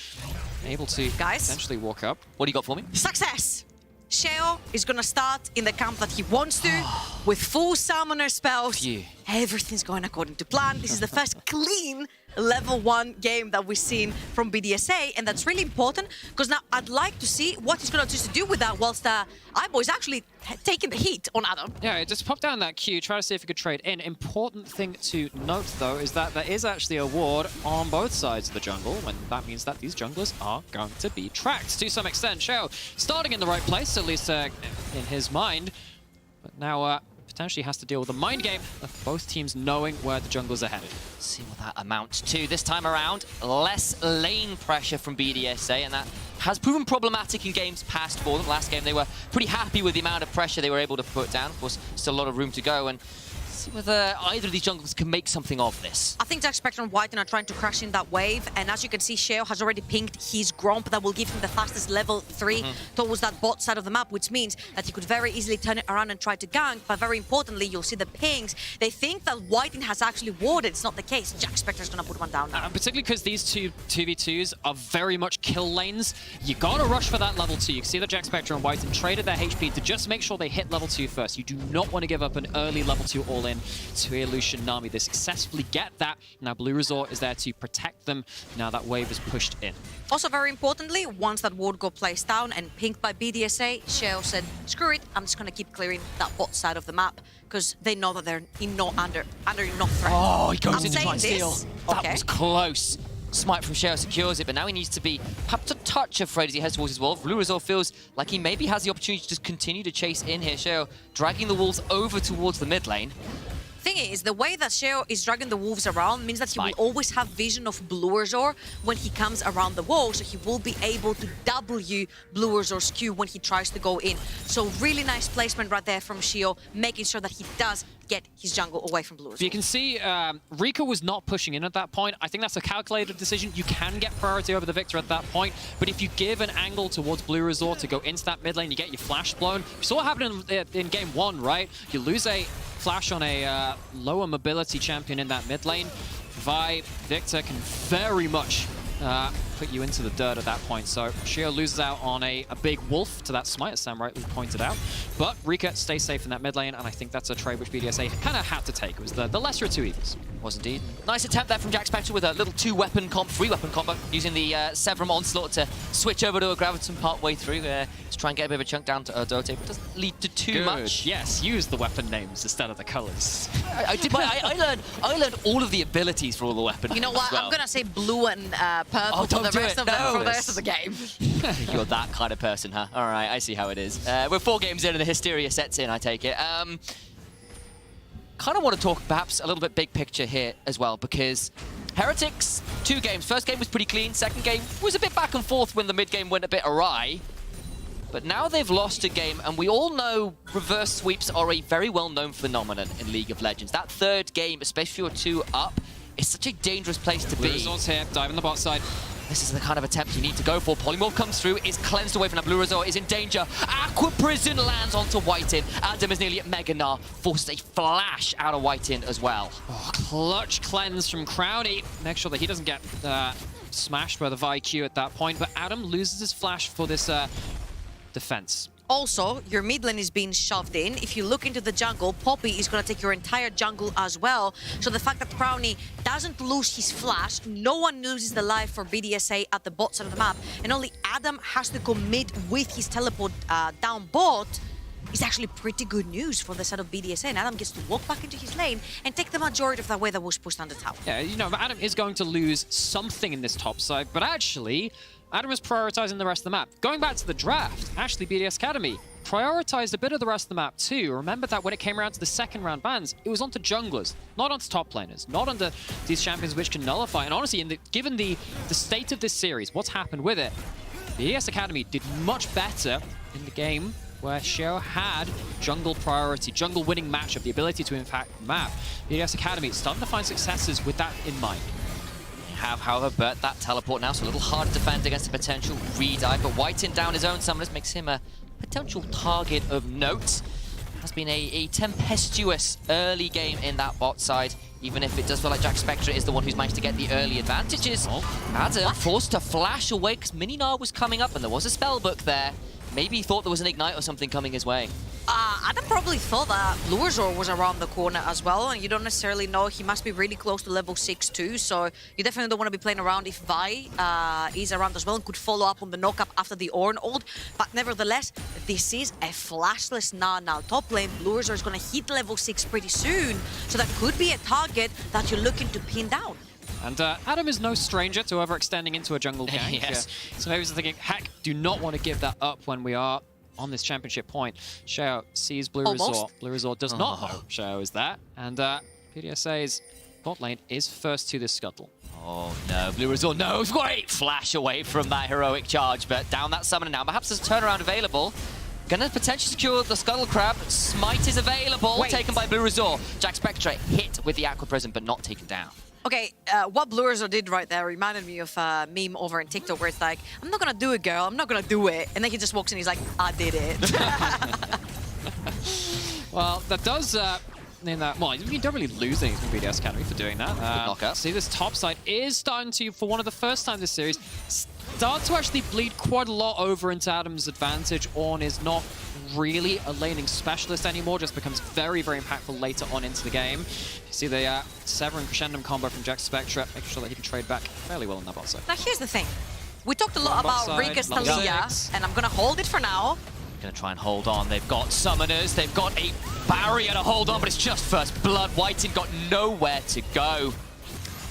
Able to essentially walk up. What do you got for me? Success! Sheo is gonna start in the camp that he wants to, with full summoner spells. Everything's going according to plan. This is the first clean level 1 game that we've seen from BDSA, and that's really important because now I'd like to see what he's gonna choose to do with that whilst Aibo is actually taking the heat on Adam. Yeah, just pop down that Q, try to see if he could trade in. Important thing to note, though, is that there is actually a ward on both sides of the jungle, and that means that these junglers are going to be tracked to some extent. Sheo starting in the right place, at least in his mind, but now potentially has to deal with the mind game of both teams knowing where the junglers are headed. Let's see what that amounts to. This time around, less lane pressure from BDSA, and that has proven problematic in games past for them. Last game, they were pretty happy with the amount of pressure they were able to put down. Of course, still a lot of room to go, and see whether either of these junglers can make something of this. I think Jack Spectre and Whiten are trying to crash in that wave, and as you can see, Sheo has already pinged his Gromp that will give him the fastest level 3 towards that bot side of the map, which means that he could very easily turn it around and try to gank, but very importantly, you'll see the pings. They think that Whiten has actually warded. It's not the case. Jack Spectre is going to put one down now. Particularly because these two 2v2s are very much kill lanes. You got to rush for that level 2. You can see that Jack Spectre and Whiten traded their HP to just make sure they hit level 2 first. You do not want to give up an early level 2 all-in to a Lucian Nami. They successfully get that. Now Blue Resort is there to protect them. Now that wave is pushed in. Also, very importantly, once that ward got placed down and pinged by BDSA, Sheo said, screw it, I'm just going to keep clearing that bot side of the map because they know that they're under enough threat. Oh, he goes in to try and steal. That was close. Smite from Sheo secures it, but now he needs to be perhaps a touch afraid as he heads towards his wolf. Blue Resort feels like he maybe has the opportunity to just continue to chase in here. Sheo dragging the wolves over towards the mid lane. Thing is, the way that Sheo is dragging the wolves around means that he will always have vision of Blue Resort when he comes around the wall, so he will be able to W Blue Resort's Q when he tries to go in. So really nice placement right there from Sheo, making sure that he does get his jungle away from Blue Resort. You can see Rika was not pushing in at that point. I think that's a calculated decision. You can get priority over the Victor at that point, but if you give an angle towards Blue Resort to go into that mid lane, you get your flash blown. You saw what happened in game 1, right? You lose a flash on a lower mobility champion in that mid lane. Vi, Victor can very much put you into the dirt at that point. So Sheo loses out on a big wolf to that smite, as Sam rightly pointed out. But Rika stays safe in that mid lane, and I think that's a trade which BDSA kind of had to take. It was the lesser of two evils. Was indeed. Nice attempt there from Jack Spectre with a little 2-weapon comp, 3-weapon combo, using the Severum Onslaught to switch over to a Graviton part way through to try and get a bit of a chunk down to Dote, but doesn't lead to too much. Yes, use the weapon names instead of the colors. I learned all of the abilities for all the weapons. You know what? Well. I'm gonna say blue and purple for the rest of the game. You're that kind of person, huh? All right, I see how it is. We're 4 games in and the hysteria sets in, I take it. Kind of want to talk perhaps a little bit big picture here as well, because Heretics, 2 games. First game was pretty clean. Second game was a bit back and forth when the mid game went a bit awry. But now they've lost a game, and we all know reverse sweeps are a very well-known phenomenon in League of Legends. That third game, especially if you're 2 up, is such a dangerous place to be. Resort's here, dive in the bot side. This is the kind of attempt you need to go for. Polymorph comes through, is cleansed away from that. Blue Resort is in danger. Aqua Prison lands onto Whiten. Adam is nearly at Mega Gnar, forces a flash out of Whiten as well. Oh, clutch cleanse from Crowny. Make sure that he doesn't get smashed by the VIQ at that point, but Adam loses his flash for this defense. Also, your mid lane is being shoved in. If you look into the jungle, Poppy is going to take your entire jungle as well. So the fact that Crowny doesn't lose his flash, no one loses the life for BDSA at the bot side of the map, and only Adam has to commit with his teleport down bot, is actually pretty good news for the side of BDSA. And Adam gets to walk back into his lane and take the majority of that way that was pushed on the tower. Yeah, you know, Adam is going to lose something in this top side, but actually, Adam is prioritizing the rest of the map. Going back to the draft, actually BDS Academy prioritized a bit of the rest of the map too. Remember that when it came around to the second round bans, it was onto junglers, not onto top laners, not onto these champions which can nullify. And honestly, given the state of this series, what's happened with it, BDS Academy did much better in the game where Xiao had jungle priority, jungle winning matchup, the ability to impact the map. BDS Academy is starting to find successes with that in mind. Have, however, burnt that teleport now, so a little hard to defend against a potential redive, but Whiten down his own summoners makes him a potential target of note. Has been a tempestuous early game in that bot side, even if it does feel like Jack Spectre is the one who's managed to get the early advantages. Adam forced to flash away because Mini-Gnar was coming up and there was a spell book there. Maybe he thought there was an Ignite or something coming his way. Adam probably thought that Luazor was around the corner as well, and you don't necessarily know. He must be really close to level 6 too, so you definitely don't want to be playing around if Vi is around as well and could follow up on the knock-up after the Ornn ult. But nevertheless, this is a flashless Gnar now. Top lane, Luazor is going to hit level 6 pretty soon, so that could be a target that you're looking to pin down. And Adam is no stranger to overextending into a jungle gank. Yes. So maybe he's thinking, heck, do not want to give that up when we are on this championship point. Xiao sees Blue Resort. Blue Resort does not know Xiao is there. And BDSA's bot lane is first to the scuttle. Oh no, Blue Resort, no, great flash away from that heroic charge, but down that summoner now. Perhaps there's a turnaround available. Gonna potentially secure the Scuttle Crab. Smite is available, taken by Blue Resort. Jack Spectre hit with the Aqua Prism, but not taken down. Okay, what Blue Resort did right there reminded me of a meme over in TikTok where it's like, I'm not gonna do it, girl, I'm not gonna do it. And then he just walks in, he's like, I did it. Well, that does mean that, well, you don't really lose things from BDS Academy for doing that. Knockout. See, this top side is starting to, for one of the first time this series, start to actually bleed quite a lot over into Adam's advantage. Ornn is not really a laning specialist anymore, just becomes very, very impactful later on into the game. You see the Severum Crescendum combo from Jack Spectre, making sure that he can trade back fairly well in that bot side. Now here's the thing. We talked a lot about Rika's Thalia, and I'm gonna hold it for now. Gonna try and hold on. They've got summoners, they've got a barrier to hold on, but it's just first blood. Whiten got nowhere to go.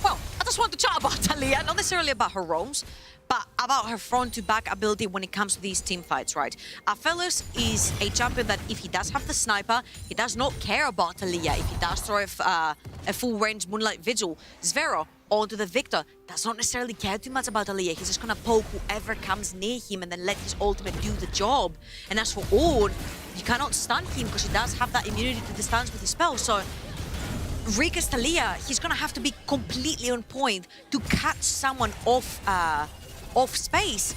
Well, I just want to chat about Thalia, not necessarily about her roams, but about her front-to-back ability when it comes to these team fights, right? Aphelios is a champion that if he does have the sniper, he does not care about Thalia. If he does throw a full-range Moonlight Vigil, Zvero onto the Victor does not necessarily care too much about Thalia. He's just gonna poke whoever comes near him and then let his ultimate do the job. And as for Ornn, you cannot stun him because he does have that immunity to the stuns with his spell. So Rika's Thalia, he's gonna have to be completely on point to catch someone off space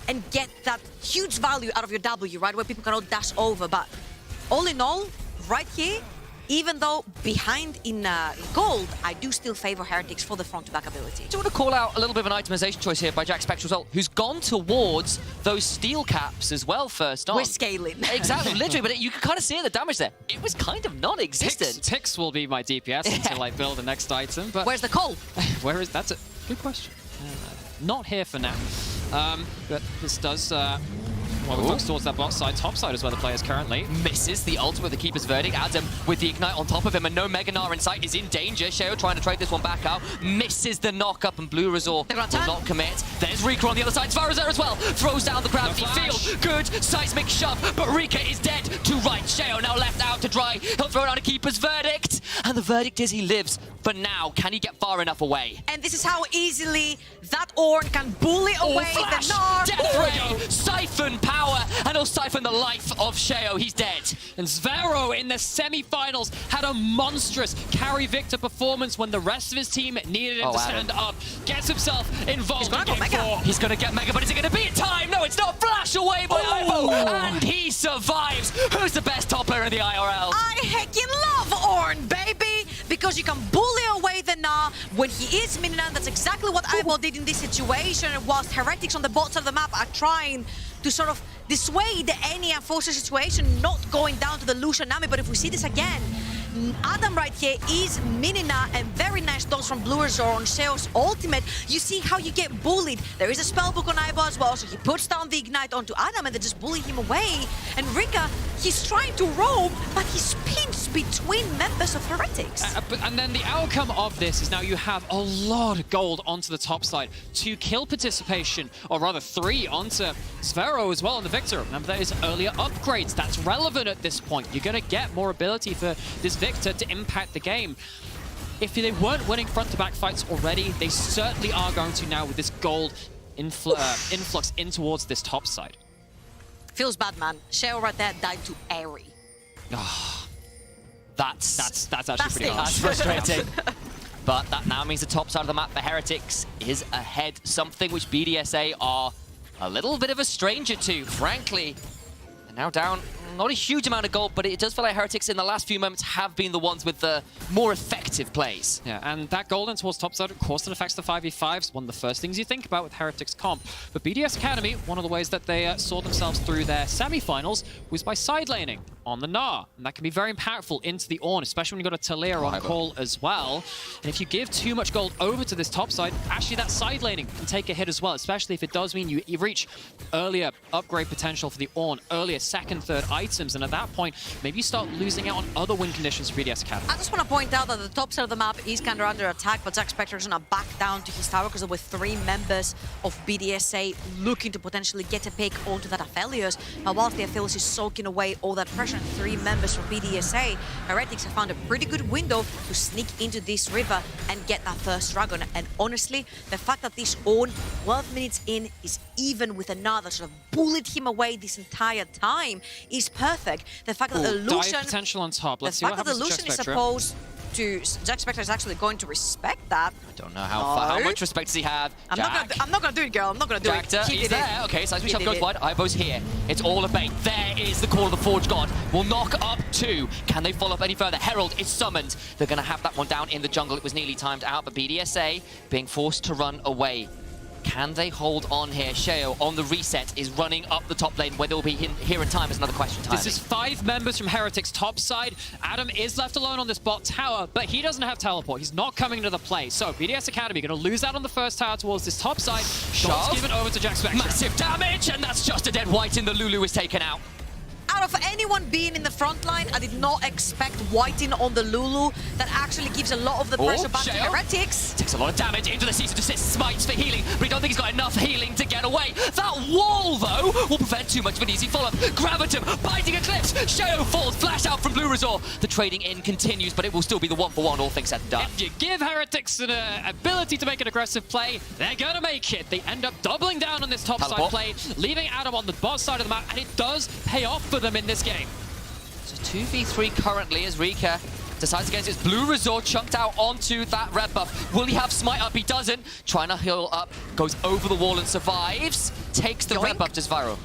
and get that huge value out of your W, right? Where people cannot dash over. But all in all, right here, even though behind in gold, I do still favor Heretics for the front-to-back ability. Do you want to call out a little bit of an itemization choice here by Jack Spectre as well, who's gone towards those steel caps as well first on. We're scaling. Exactly, literally, but you can kind of see the damage there. It was kind of non-existent. Tix will be my DPS until I build the next item. But where's the coal? That's a good question. Not here for now. But this does... Well, we focus towards that bot side. Top side is where the player is currently. Misses the ultimate, the Keeper's Verdict. Adam with the Ignite on top of him, and no Mega Gnar in sight is in danger. Sheo trying to trade this one back out. Misses the knock-up, and Blue Resort will not commit. There's Rika on the other side. Zvara's there as well. Throws down the gravity field. Good seismic shove, but Rika is dead to right. Sheo now left out to dry. He'll throw down a Keeper's Verdict. And the verdict is he lives. But now, can he get far enough away? And this is how easily that Ornn can bully away Flash! the Gnar. Death Ray! Siphon power, and he'll siphon the life of Sheo. He's dead. And Zvero in the semi-finals had a monstrous carry Victor performance when the rest of his team needed him to stand up. Gets himself involved in Game 4. He's going to get Mega, but is it going to be in time? No, it's not. Flash away by Ivo, and he survives. Who's the best top player in the IRL? I heckin' love Ornn, baby! Because you can bully away the Gnar when he is Mininan. That's exactly what Ivo did in this situation, whilst Heretics on the bot side of the map are trying to sort of dissuade any unfortunate situation, not going down to the Lucian Nami. But if we see this again, Adam right here is Minina, and very nice dodge from Blue Resort on Sheo's ultimate. You see how you get bullied. There is a spellbook on Ivo as well, so he puts down the Ignite onto Adam and they just bully him away. And Rika, he's trying to roam, but he's pinched between members of Heretics. And then the outcome of this is now you have a lot of gold onto the top side. 2 kill participation, or rather 3 onto Zvero as well on the Victor. Remember, there is earlier upgrades. That's relevant at this point. You're going to get more ability for this Victor to impact the game. If they weren't winning front-to-back fights already, they certainly are going to now with this gold influx in towards this top side. Feels bad, man. Sheo right there died to Airy. That's actually pretty harsh. That's frustrating. But that now means the top side of the map for Heretics is ahead, something which BDSA are a little bit of a stranger to, frankly. And now down not a huge amount of gold, but it does feel like Heretics in the last few moments have been the ones with the more effective plays. Yeah, and that gold in towards top side, of course, that affects the 5v5s, one of the first things you think about with Heretics comp. But BDS Academy, one of the ways that they saw themselves through their semi-finals was by side laning on the Gnar. And that can be very impactful into the Ornn, especially when you've got a Talia on call as well. And if you give too much gold over to this top side, actually that side laning can take a hit as well, especially if it does mean you reach earlier upgrade potential for the Ornn, earlier second, third items. And at that point, maybe you start losing out on other win conditions for BDS Academy. I just want to point out that the top side of the map is kind of under attack, but Jack Spectre is going to back down to his tower because there were 3 members of BDSA looking to potentially get a pick onto that Aphelios. But whilst the Aphelios is soaking away all that pressure, and 3 members from BDSA, Heretics have found a pretty good window to sneak into this river and get that first dragon. And honestly, the fact that this Ornn, 12 minutes in, is even with another sort of bullied him away this entire time is perfect. The fact that the Lucian potential on top. Let's see the what fact that happens the to Lucian is supposed to, Jack Spectre is actually going to respect that. I don't know how much respect does he have. I'm not gonna do it, girl. I'm not gonna do it. He's there. Okay, Seismic Shove goes wide. Ivo's here. It's all a bait. There is the call of the Forge God. Will knock up 2. Can they follow up any further? Herald is summoned. They're going to have that one down in the jungle. It was nearly timed out, but BDSA being forced to run away. Can they hold on here? Sheo on the reset is running up the top lane. Whether they'll be here in time is another question. This is 5 members from Heretics top side. Adam is left alone on this bot tower, but he doesn't have teleport. He's not coming into the play. So BDS Academy going to lose out on the first tower towards this top side. Shots given over to Jack Spectre. Massive damage, and that's just a dead white in the Lulu is taken out. Out of anyone being in the front line, I did not expect Whiting on the Lulu. That actually gives a lot of the pressure back to Heretics. Takes a lot of damage into the cease and desist, smites for healing, but he don't think he's got enough healing to get away. That wall, though, will prevent too much of an easy follow-up. Gravitum, binding Eclipse, Sheo falls, flash out from Blue Resort. The trading in continues, but it will still be the 1-for-1, all things said and done. If you give Heretics an ability to make an aggressive play, they're going to make it. They end up doubling down on this top side play, leaving Adam on the bot side of the map, and it does pay off for them in this game. So 2v3 currently as Rika decides against his Blue Resort chunked out onto that red buff. Will he have smite up? He doesn't. Trying to heal up, goes over the wall and survives. Takes the red buff to Zviro.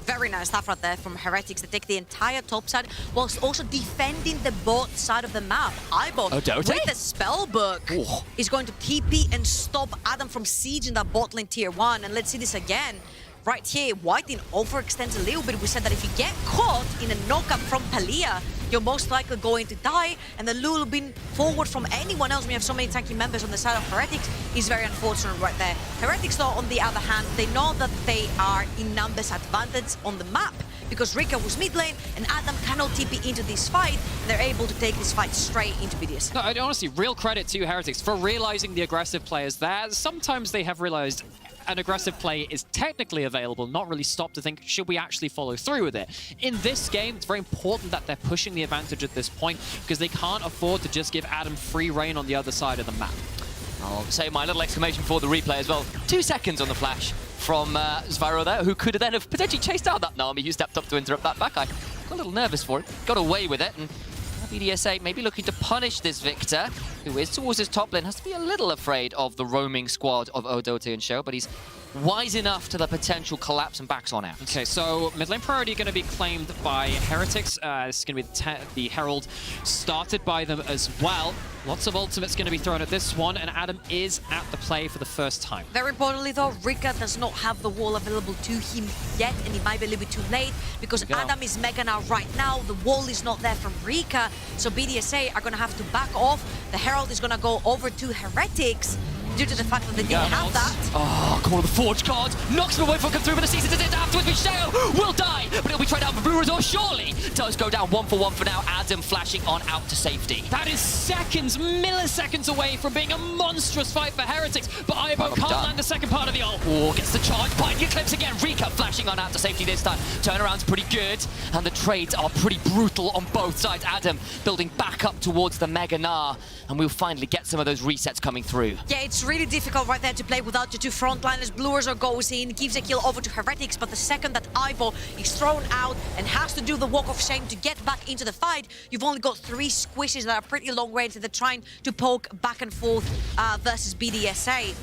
Very nice stuff right there from Heretics. They take the entire top side whilst also defending the bot side of the map. Aibo, with the spellbook, is going to TP and stop Adam from sieging that bot lane tier 1. And let's see this again. Right here, Whiting overextends a little bit. We said that if you get caught in a knockup from Palia, you're most likely going to die. And the lure being forward from anyone else, we have so many tanky members on the side of Heretics, is very unfortunate right there. Heretics, though, on the other hand, they know that they are in numbers advantage on the map because Rika was mid lane and Adam cannot TP into this fight. And they're able to take this fight straight into BDSA. No, honestly, real credit to Heretics for realizing the aggressive players there. Sometimes they have realized an aggressive play is technically available, not really stop to think, should we actually follow through with it? In this game, it's very important that they're pushing the advantage at this point because they can't afford to just give Adam free reign on the other side of the map. I'll say my little exclamation for the replay as well. 2 seconds on the flash from Zvaro there, who could then have potentially chased out that Nami who stepped up to interrupt that back. I got a little nervous for it, got away with it, and BDSA maybe looking to punish this Victor, who is towards his top lane, has to be a little afraid of the roaming squad of Odote and Show, but he's wise enough to the potential collapse and backs on out. Okay, so mid lane priority going to be claimed by Heretics. This is going to be the Herald started by them as well. Lots of ultimates going to be thrown at this one, and Adam is at the play for the first time. Very importantly, though, Rika does not have the wall available to him yet, and it might be a little bit too late because Adam is mega now right now. The wall is not there from Rika, so BDSA are going to have to back off. The Herald is going to go over to Heretics due to the fact that they didn't have that. Oh, Call of the Forge card knocks him away from come through, but the season is afterwards. Michelle will die, but it'll be tried out for Blue Resort. Surely does go down 1 for 1 for now. Adam flashing on out to safety. That is seconds, milliseconds away from being a monstrous fight for Heretics, but Aibo can't land the second part of the ult. Oh, gets the charge, bind the Eclipse again. Rika flashing on out to safety this time. Turnaround's pretty good, and the trades are pretty brutal on both sides. Adam building back up towards the Mega Gnar, and we'll finally get some of those resets coming through. Yeah, it's really difficult right there to play without your two frontliners. Blue Resort goes in, gives a kill over to Heretics, but the second that Aibo is thrown out and has to do the walk of shame to get back into the fight, you've only got 3 squishes that are pretty long range that they're trying to poke back and forth versus BDSA.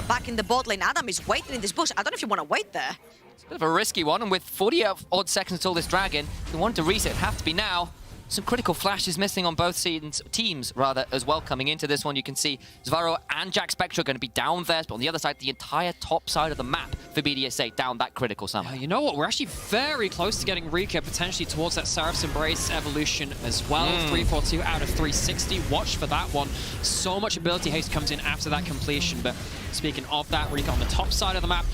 Back in the bot lane, Adam is waiting in this bush. I don't know if you want to wait there. It's a bit of a risky one, and with 40 odd seconds until this dragon, if you want to reset, it'd have to be now. Some critical flashes missing on both teams as well coming into this one. You can see Zvaro and Jack Spectre are going to be down there, but on the other side, the entire top side of the map for BDSA down that critical summer. You know what? We're actually very close to getting Rika potentially towards that Seraph's Embrace evolution as well. 342 out of 360. Watch for that one. So much ability haste comes in after that completion, but speaking of that, Rika on the top side of the map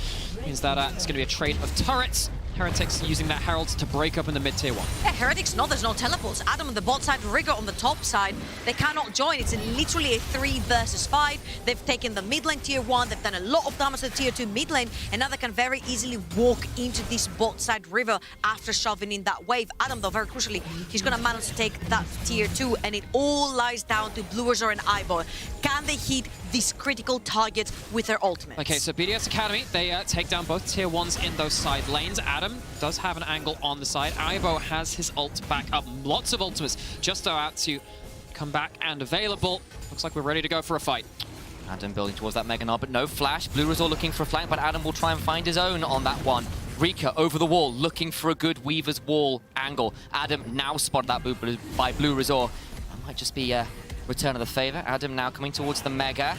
means that it's going to be a trade of turrets. Heretics using that Herald to break up in the mid-tier 1. Yeah, Heretics know there's no teleports. Adam on the bot side, Rigor on the top side. They cannot join. It's literally a 3 versus 5. They've taken the mid lane tier 1. They've done a lot of damage to the tier 2 mid lane. And now they can very easily walk into this bot side river after shoving in that wave. Adam, though, very crucially, he's going to manage to take that tier 2. And it all lies down to Blue Resort and Aibo. Can they hit these critical targets with their ultimates? Okay, so BDS Academy, they take down both tier 1s in those side lanes. Adam does have an angle on the side. Aibo has his ult back up. Lots of ultimates just about to come back and available. Looks like we're ready to go for a fight. Adam building towards that Mega Gnar, but no flash. Blue Resort looking for a flank, but Adam will try and find his own on that one. Rika over the wall, looking for a good Weaver's Wall angle. Adam now spotted that by Blue Resort. That might just be a return of the favor. Adam now coming towards the Mega.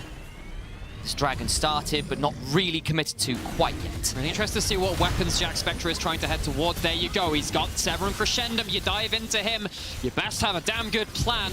This dragon started, but not really committed to quite yet. Really interested to see what weapons Jack Spectre is trying to head towards. There you go. He's got Severin Crescendum. You dive into him. You best have a damn good plan.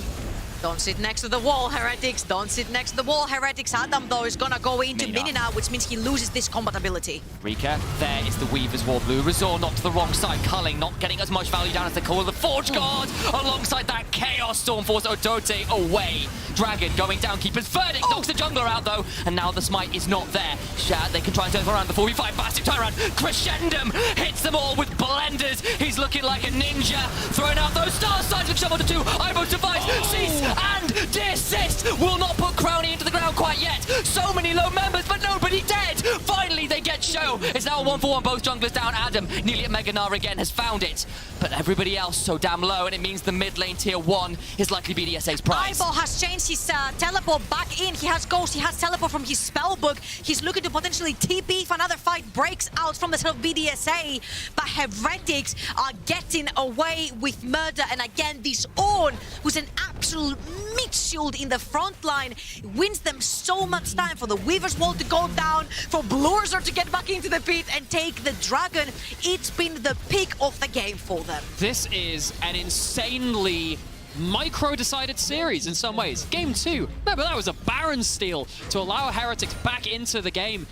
Don't sit next to the wall, Heretics. Don't sit next to the wall, Heretics. Adam, though, is gonna go into Mini now, which means he loses this combat ability. Rika, there is the Weaver's Wall. Blue Resort not to the wrong side. Culling not getting as much value down as the Call of the Forge Guard. Alongside that Chaos Stormforce Odote away. Dragon going down. Keeper's Verdict knocks the jungler out, though. And now the smite is not there. Shad, they can try and turn around the 4v5. Bastic turnaround. Crescendum hits them all with blenders. He's looking like a ninja. Throwing out those star signs with Shovel to 2. Aibo survives. Cease and desist. Will not put Crownie into the ground quite yet. So many low members, but nobody dead. Finally, they get Show is now a 1-for-1, both junglers down. Adam, nearly at Mega Gnar again, has found it. But everybody else so damn low, and it means the mid lane tier 1 is likely BDSA's prize. Eyeball has changed his teleport back in. He has Ghost, he has teleport from his spell book. He's looking to potentially TP if another fight breaks out from the side of BDSA. But Heretics are getting away with murder. And again, this Ornn, who's an absolute meat shield in the front line, wins them so much time for the Weaver's Wall to go down, for Blurzor to get back into the pit and take the dragon. It's been the pick of the game for them. This is an insanely micro-decided series in some ways. Game 2, remember that was a Baron steal to allow Heretics back into the game.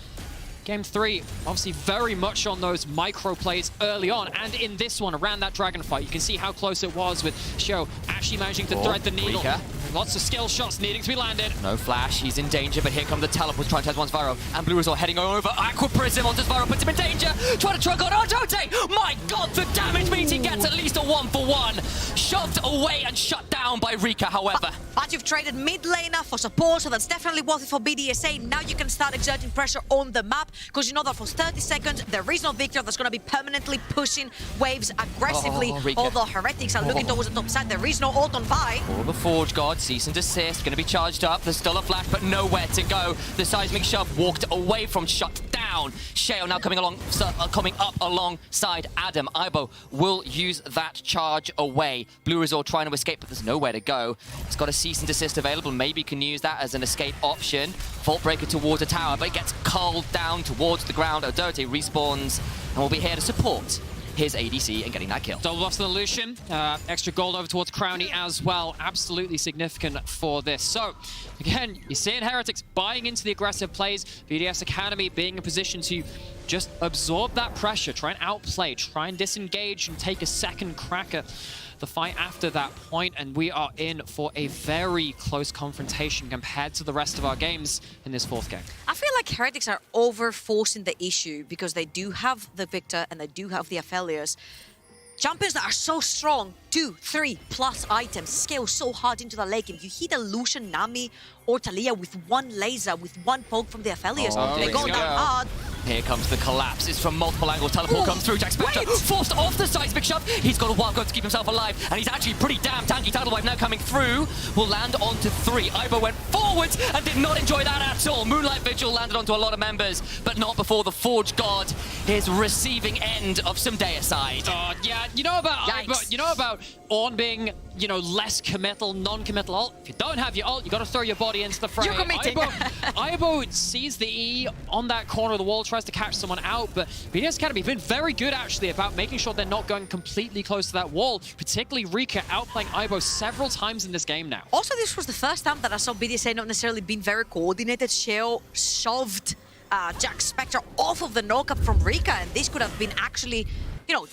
Game 3, obviously very much on those micro plays early on, and in this one, around that dragon fight, you can see how close it was with Show actually managing to thread the needle. Rika. Lots of skill shots needing to be landed. No flash, he's in danger, but here come the teleports trying to test one's Varro, and Blurzor heading over. Aqua Prism onto Varro, puts him in danger, trying to trunk on Ardote! My god, the damage means he gets at least a 1-for-1. Shoved away and shut down by Rika, however. But you've traded mid laner for support, so that's definitely worth it for BDSA. Now you can start exerting pressure on the map, because you know that for 30 seconds, there is no Victor that's going to be permanently pushing waves aggressively. Although Heretics are looking towards the top side, there is no ult on Vi. For the Forge God, cease and desist, going to be charged up. There's still a flash, but nowhere to go. The seismic shove walked away from shut down. Shale now coming up alongside Adam. Ibo will use that charge away. Blurzor trying to escape, but there's nowhere to go. He's got a cease and desist available. Maybe can use that as an escape option. Vault Breaker towards a tower, but it gets culled down towards the ground. Odote respawns and will be here to support his ADC and getting that kill. Double buffs to the Lucian. Extra gold over towards Crownie as well. Absolutely significant for this. So, again, you're seeing Heretics buying into the aggressive plays. BDS Academy being in position to just absorb that pressure, try and outplay, try and disengage and take a second crack at the fight after that point, and we are in for a very close confrontation compared to the rest of our games in this fourth game. I feel like Heretics are over-forcing the issue because they do have the Victor and they do have the Aphelios. Champions that are so strong, 2, 3 plus items, scale so hard into the late game. You hit a Lucian, Nami, or Talia with one laser, with one poke from the Aphelios. They go down hard. Here comes the collapse. It's from multiple angles. Teleport comes through. Jack Spectre forced off the seismic shove. He's got a wild card to keep himself alive, and he's actually pretty damn tanky. Tidal Wave now coming through. Will land onto 3. Ibo went forwards and did not enjoy that at all. Moonlight Vigil landed onto a lot of members, but not before the Forge God is receiving end of some deicide. Yeah, you know about Ornn being, less committal, non-committal ult. If you don't have your ult, you got to throw your body into the fray. You're committing. Ibo sees the E on that corner of the wall, tries to catch someone out, but BDS Academy have been very good actually about making sure they're not going completely close to that wall, particularly Rika outplaying Ibo several times in this game now. Also, this was the first time that I saw BDSA not necessarily being very coordinated. Sheo shoved Jack Spectre off of the knock-up from Rika, and this could have been actually,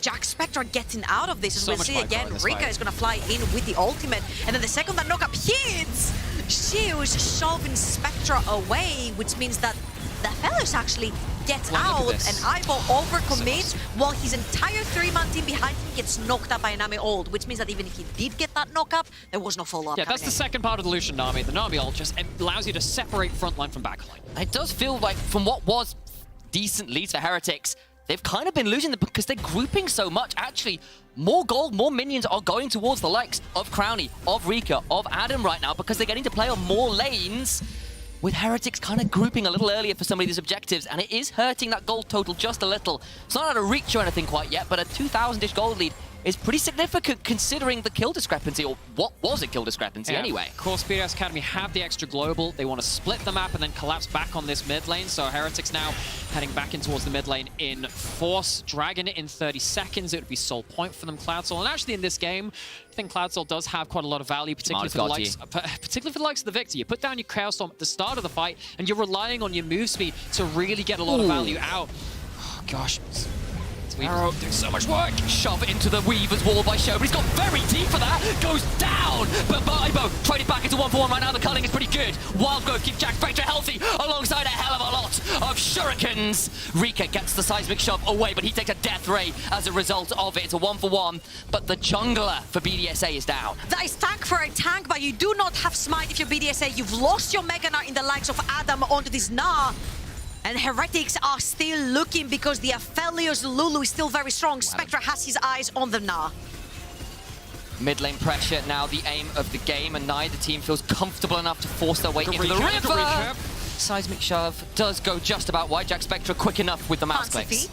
Jack Spectre getting out of this. As we'll see again, Rika is going to fly in with the ultimate, and then the second that knock-up hits, Sheo is shoving Spectre away, which means that the fellows actually gets out, and Ibo overcommits while his entire 3-man team behind him gets knocked up by a Nami ult, which means that even if he did get that knock-up, there was no follow-up. Yeah, that's the second part of the Lucian Nami. The Nami ult just allows you to separate frontline from backline. It does feel like, from what was decent leads for Heretics, they've kind of been losing them because they're grouping so much. Actually, more gold, more minions are going towards the likes of Crownie, of Rika, of Adam right now because they're getting to play on more lanes, with Heretics kind of grouping a little earlier for some of these objectives, and it is hurting that gold total just a little. It's not out of reach or anything quite yet, but a 2,000-ish gold lead is pretty significant considering the kill discrepancy, or what was a kill discrepancy anyway. Of course, BDS Academy have the extra global. They want to split the map and then collapse back on this mid lane, so Heretics now heading back in towards the mid lane in force. Dragging it in 30 seconds, it would be soul point for them, Cloudsoul. And actually in this game, I think Cloudsoul does have quite a lot of value, particularly for the likes of the Victor. You put down your Chaos Storm at the start of the fight, and you're relying on your move speed to really get a lot of value out. Oh, gosh. Arrow doing so much work. Shove into the Weaver's Wall by Show, but he's got very deep for that. Goes down, but Ibo tried it back into 1-for-1 right now. The culling is pretty good. Wild Growth keeps Jack Spectre healthy alongside a hell of a lot of shurikens. Rika gets the seismic shove away, but he takes a death ray as a result of it. It's a 1-for-1, but the jungler for BDSA is down. That is tank for a tank, but you do not have smite if you're BDSA. You've lost your Mega Gnar in the likes of Adam onto this Gnar. And Heretics are still looking because the Aphelios Lulu is still very strong. Spectra has his eyes on them now. Mid lane pressure now the aim of the game, and neither team feels comfortable enough to force their way into the river. Seismic shove does go just about wide. Jack Spectra quick enough with the mouse clicks.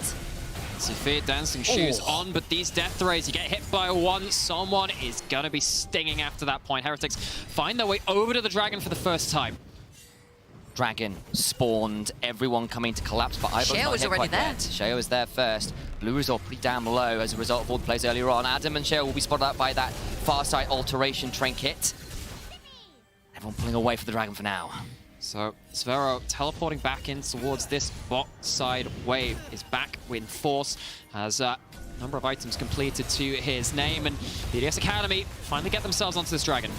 Feet, dancing shoes on, but these death rays, you get hit by one, someone is gonna be stinging after that point. Heretics find their way over to the dragon for the first time. Dragon spawned, everyone coming to collapse, but Ibo's Sheo not is hit already quite there. yet. Sheo is there first. Blue result pretty damn low as a result of all the plays earlier on. Adam and Sheo will be spotted out by that far side alteration trinket. Everyone pulling away for the dragon for now. So Svero teleporting back in towards this bot side wave is back in force as a number of items completed to his name, and BDS Academy finally get themselves onto this dragon.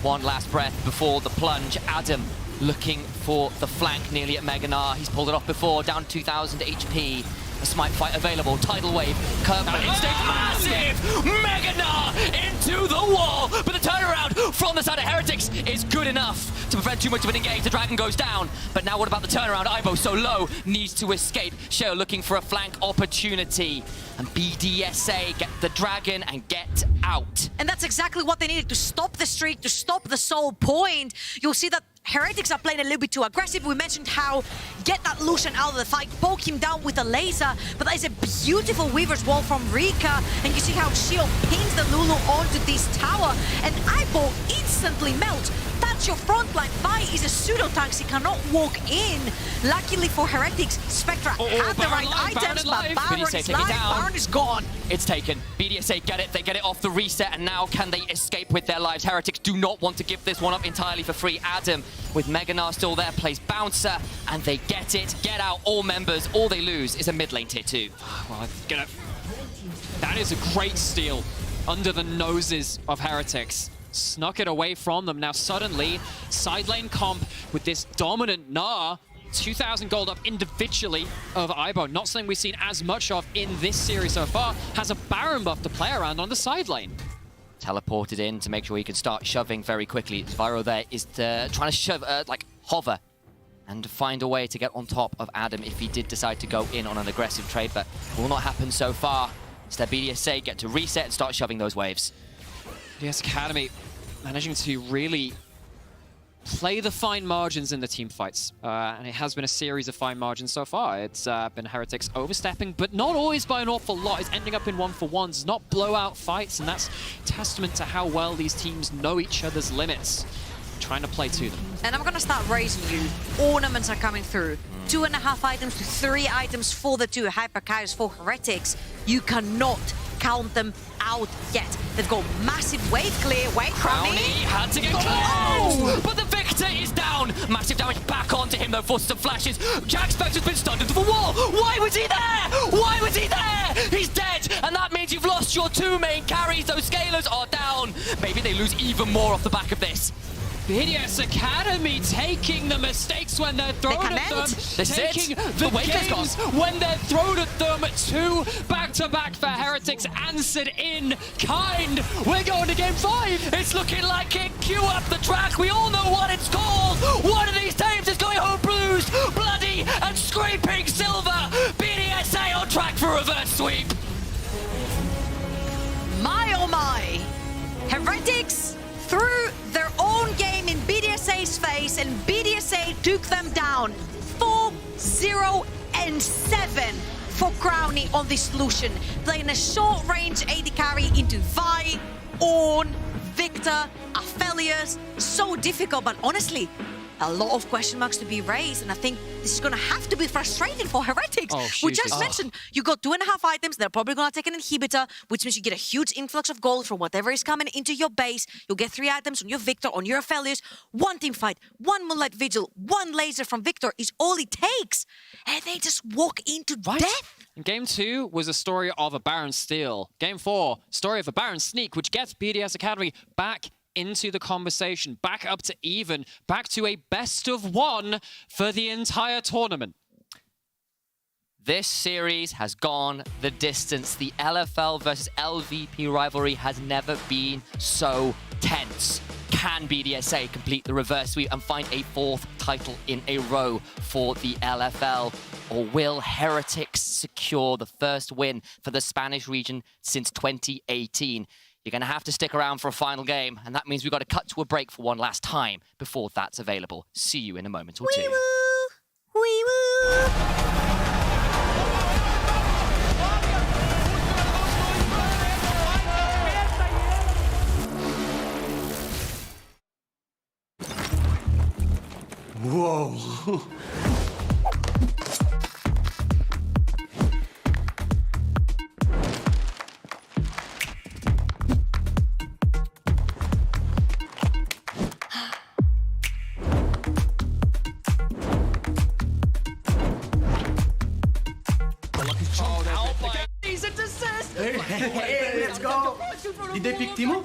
One last breath before the plunge. Adam looking for the flank nearly at Meganar. He's pulled it off before, down 2,000 HP. A smite fight available. Tidal wave. Kirkman instinct massive. Meganar into the wall. But the turnaround from the side of Heretics is good enough to prevent too much of an engage. The dragon goes down. But now what about the turnaround? Ivo so low, needs to escape. Sheo looking for a flank opportunity. And BDSA get the dragon and get out. And that's exactly what they needed to stop the streak, to stop the soul point. You'll see that Heretics are playing a little bit too aggressive. We mentioned how get that Lucian out of the fight, poke him down with a laser, but that is a beautiful Weaver's Wall from Rika, and you see how Sheo pins the Lulu onto this tower, and Ivo instantly melts. That's your frontline. Vi is a pseudo-tank, he cannot walk in. Luckily for Heretics, Spectra had the right items, but Baron is live, Baron is gone. It's taken. BDSA get it, they get it off the reset, and now can they escape with their lives? Heretics do not want to give this one up entirely for free. Adam, with Meganar still there, plays Bouncer, and they get it, get out all members. All they lose is a mid lane tier 2. Well, that is a great steal under the noses of Heretics. Snuck it away from them. Now suddenly, side lane comp with this dominant Gnar. 2,000 gold up individually of Ibo. Not something we've seen as much of in this series so far. Has a Baron buff to play around on the side lane. Teleported in to make sure he can start shoving very quickly. Sviro there is trying to shove, hover and find a way to get on top of Adam if he did decide to go in on an aggressive trade, but will not happen so far. Instead, BDSA get to reset and start shoving those waves. BDS Academy managing to really play the fine margins in the team fights. And it has been a series of fine margins so far. It's been Heretics overstepping, but not always by an awful lot. It's ending up in 1-for-1s, not blowout fights, and that's testament to how well these teams know each other's limits. Trying to play to them. And I'm gonna start raising you. Ornaments are coming through. 2.5 items to 3 items for the 2 Hyper Chaos for Heretics. You cannot count them out yet. They've got massive wave clear. Wait, Crownie had to get close, but the Victor is down. Massive damage back onto him though, forces some flashes. Jack Spectra's been stunned into the wall. Why was he there? Why was he there? He's dead, and that means you've lost your 2 main carries. Those scalers are down. Maybe they lose even more off the back of this. BDS Academy taking the mistakes when they're thrown at them. Taking the games when they're thrown at them. 2 back-to-back for Heretics answered in kind. We're going to game 5. It's looking like it. Cue up the track. We all know what it's called. One of these teams is going home bruised, bloody, and scraping silver. BDSA on track for reverse sweep. My oh my. Heretics threw their own game in BDSA's face, and BDSA took them down 4-0-7 for Crownie on this Lucian, playing a short-range AD carry into Vi, Ornn, Victor, Aphelios. So difficult, but honestly, a lot of question marks to be raised, and I think this is going to have to be frustrating for Heretics. We just mentioned you got 2.5 items. They're probably going to take an inhibitor, which means you get a huge influx of gold from whatever is coming into your base. You'll get 3 items on your Victor, on your Aphelios. 1 team fight, 1 Moonlight Vigil, 1 laser from Victor is all it takes. And they just walk into death. And game 2 was a story of a Baron steal. Game 4, story of a Baron sneak, which gets BDS Academy back into the conversation, back up to even, back to a best of 1 for the entire tournament. This series has gone the distance. The LFL versus LVP rivalry has never been so tense. Can BDSA complete the reverse sweep and find a 4th title in a row for the LFL? Or will Heretics secure the first win for the Spanish region since 2018? You're going to have to stick around for a final game, and that means we've got to cut to a break for one last time before that's available. See you in a moment or two. Wee-woo! Wee-woo! Whoa. Hey, let's go. Did they pick Timo?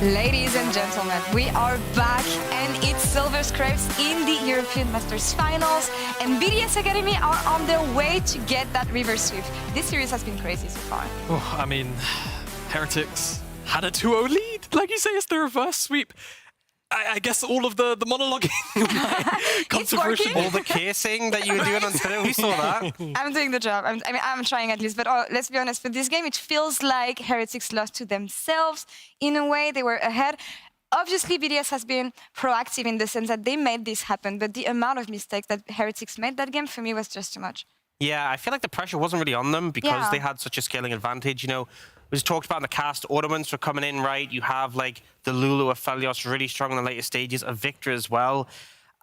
Ladies and gentlemen, we are back and it's Silver Scrapes in the European Masters Finals and BDS Academy are on their way to get that reverse sweep. This series has been crazy so far. Oh, I mean, Heretics had a 2-0 lead. Like you say, it's the reverse sweep. I guess all of the monologuing comes to fruition. All the kissing that you were doing on Twitter, we saw that. I'm doing the job. I'm trying at least. But let's be honest, for this game, it feels like Heretics lost to themselves. In a way, they were ahead. Obviously, BDS has been proactive in the sense that they made this happen. But the amount of mistakes that Heretics made that game, for me, was just too much. Yeah, I feel like the pressure wasn't really on them because they had such a scaling advantage. You know, we just talked about in the cast, ornaments were coming in, right? You have like the Lulu of Felios really strong in the later stages, a Victor as well.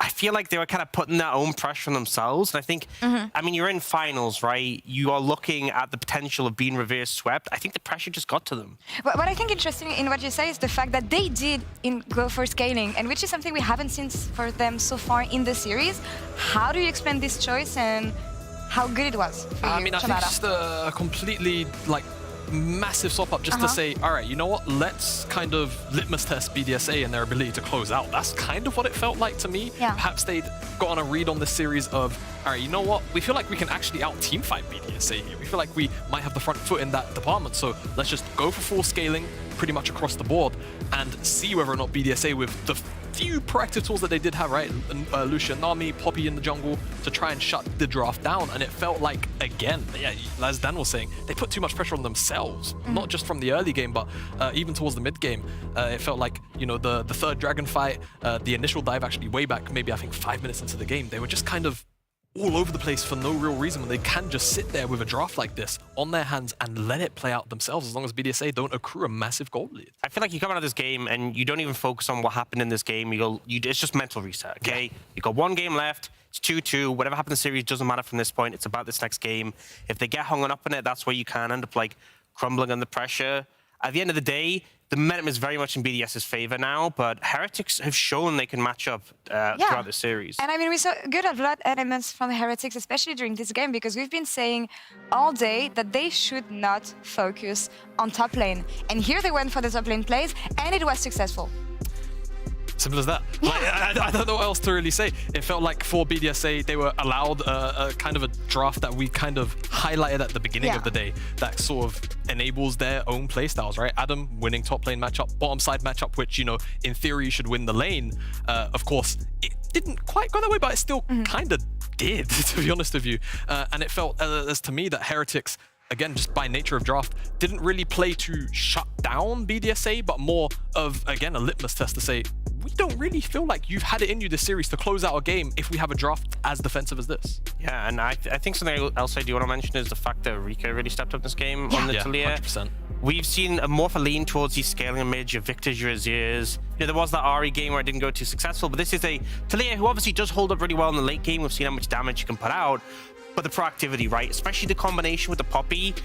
I feel like they were kind of putting their own pressure on themselves. And I think, I mean, you're in finals, right? You are looking at the potential of being reverse swept. I think the pressure just got to them. What I think interesting in what you say is the fact that they did go for scaling, and which is something we haven't seen for them so far in the series. How do you explain this choice and how good it was for you, I mean, I think it's just a completely, like, massive swap up just to say, all right, you know what, let's kind of litmus test BDSA and their ability to close out. That's kind of what it felt like to me. Perhaps they'd got on a read on this series of, all right, you know what, we feel like we can actually out team fight BDSA here. We feel like we might have the front foot in that department, so let's just go for full scaling pretty much across the board and see whether or not BDSA, with the few proactive tools that they did have, right, Lucia, Nami, Poppy in the jungle, to try and shut the draft down. And it felt like, again, yeah, as Dan was saying, they put too much pressure on themselves, not just from the early game, but even towards the mid game. It felt like, you know, the third dragon fight, the initial dive actually way back, maybe I think 5 minutes into the game, they were just kind of all over the place for no real reason when they can just sit there with a draft like this on their hands and let it play out themselves as long as BDSA don't accrue a massive gold lead. I feel like you come out of this game and you don't even focus on what happened in this game. It's just mental reset, okay? Yeah. You got one game left, it's 2-2, whatever happened in the series doesn't matter from this point, it's about this next game. If they get hung up on it, that's where you can end up like crumbling under pressure. At the end of the day, the momentum is very much in BDS's favor now, but Heretics have shown they can match up throughout the series. And I mean, we saw good a lot elements from Heretics, especially during this game, because we've been saying all day that they should not focus on top lane. And here they went for the top lane plays, and it was successful. Simple as that. Like, I don't know what else to really say. It felt like for BDSA, they were allowed a kind of a draft that we kind of highlighted at the beginning of the day that sort of enables their own playstyles, right? Adam winning top lane matchup, bottom side matchup, which, you know, in theory should win the lane. Of course, it didn't quite go that way, but it still kind of did, to be honest with you. And it felt as to me that Heretics, again, just by nature of draft, didn't really play to shut down BDSA, but more of, again, a litmus test to say, we don't really feel like you've had it in you this series to close out a game if we have a draft as defensive as this. Yeah, and I think something else I do want to mention is the fact that Rika really stepped up this game on the Talia. 100%. We've seen more of a lean towards these scaling mid, your Victors, your Azirs. You know, there was that Ari game where it didn't go too successful, but this is a Talia who obviously does hold up really well in the late game. We've seen how much damage you can put out. But the proactivity, right? Especially the combination with the Poppy.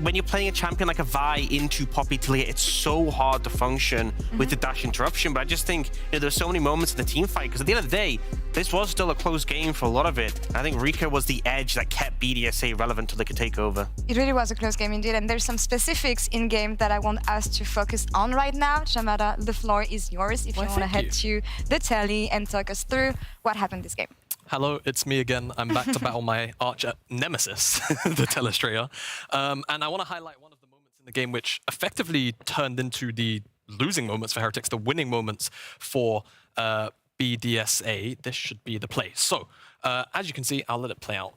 When you're playing a champion like a Vi into Poppy Talia, it's so hard to function with the dash interruption. But I just think, you know, there's so many moments in the team fight, because at the end of the day, this was still a close game for a lot of it. And I think Rika was the edge that kept BDSA relevant till they could take over. It really was a close game indeed, and there's some specifics in game that I want us to focus on right now. Jamada, the floor is yours if you want to head to the telly and talk us through what happened this game. Hello, it's me again. I'm back to battle my arch nemesis, the Telestrator. And I want to highlight one of the moments in the game, which effectively turned into the losing moments for Heretics, the winning moments for BDSA. This should be the play. So, as you can see, I'll let it play out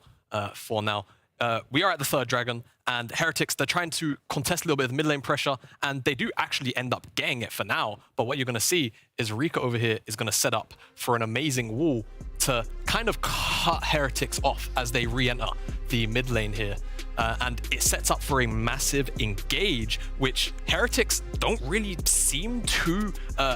for now. We are at the third dragon, and Heretics, they're trying to contest a little bit of mid lane pressure, and they do actually end up getting it for now. But what you're going to see is Rika over here is going to set up for an amazing wall to kind of cut Heretics off as they re-enter the mid lane here. And it sets up for a massive engage, which Heretics don't really seem too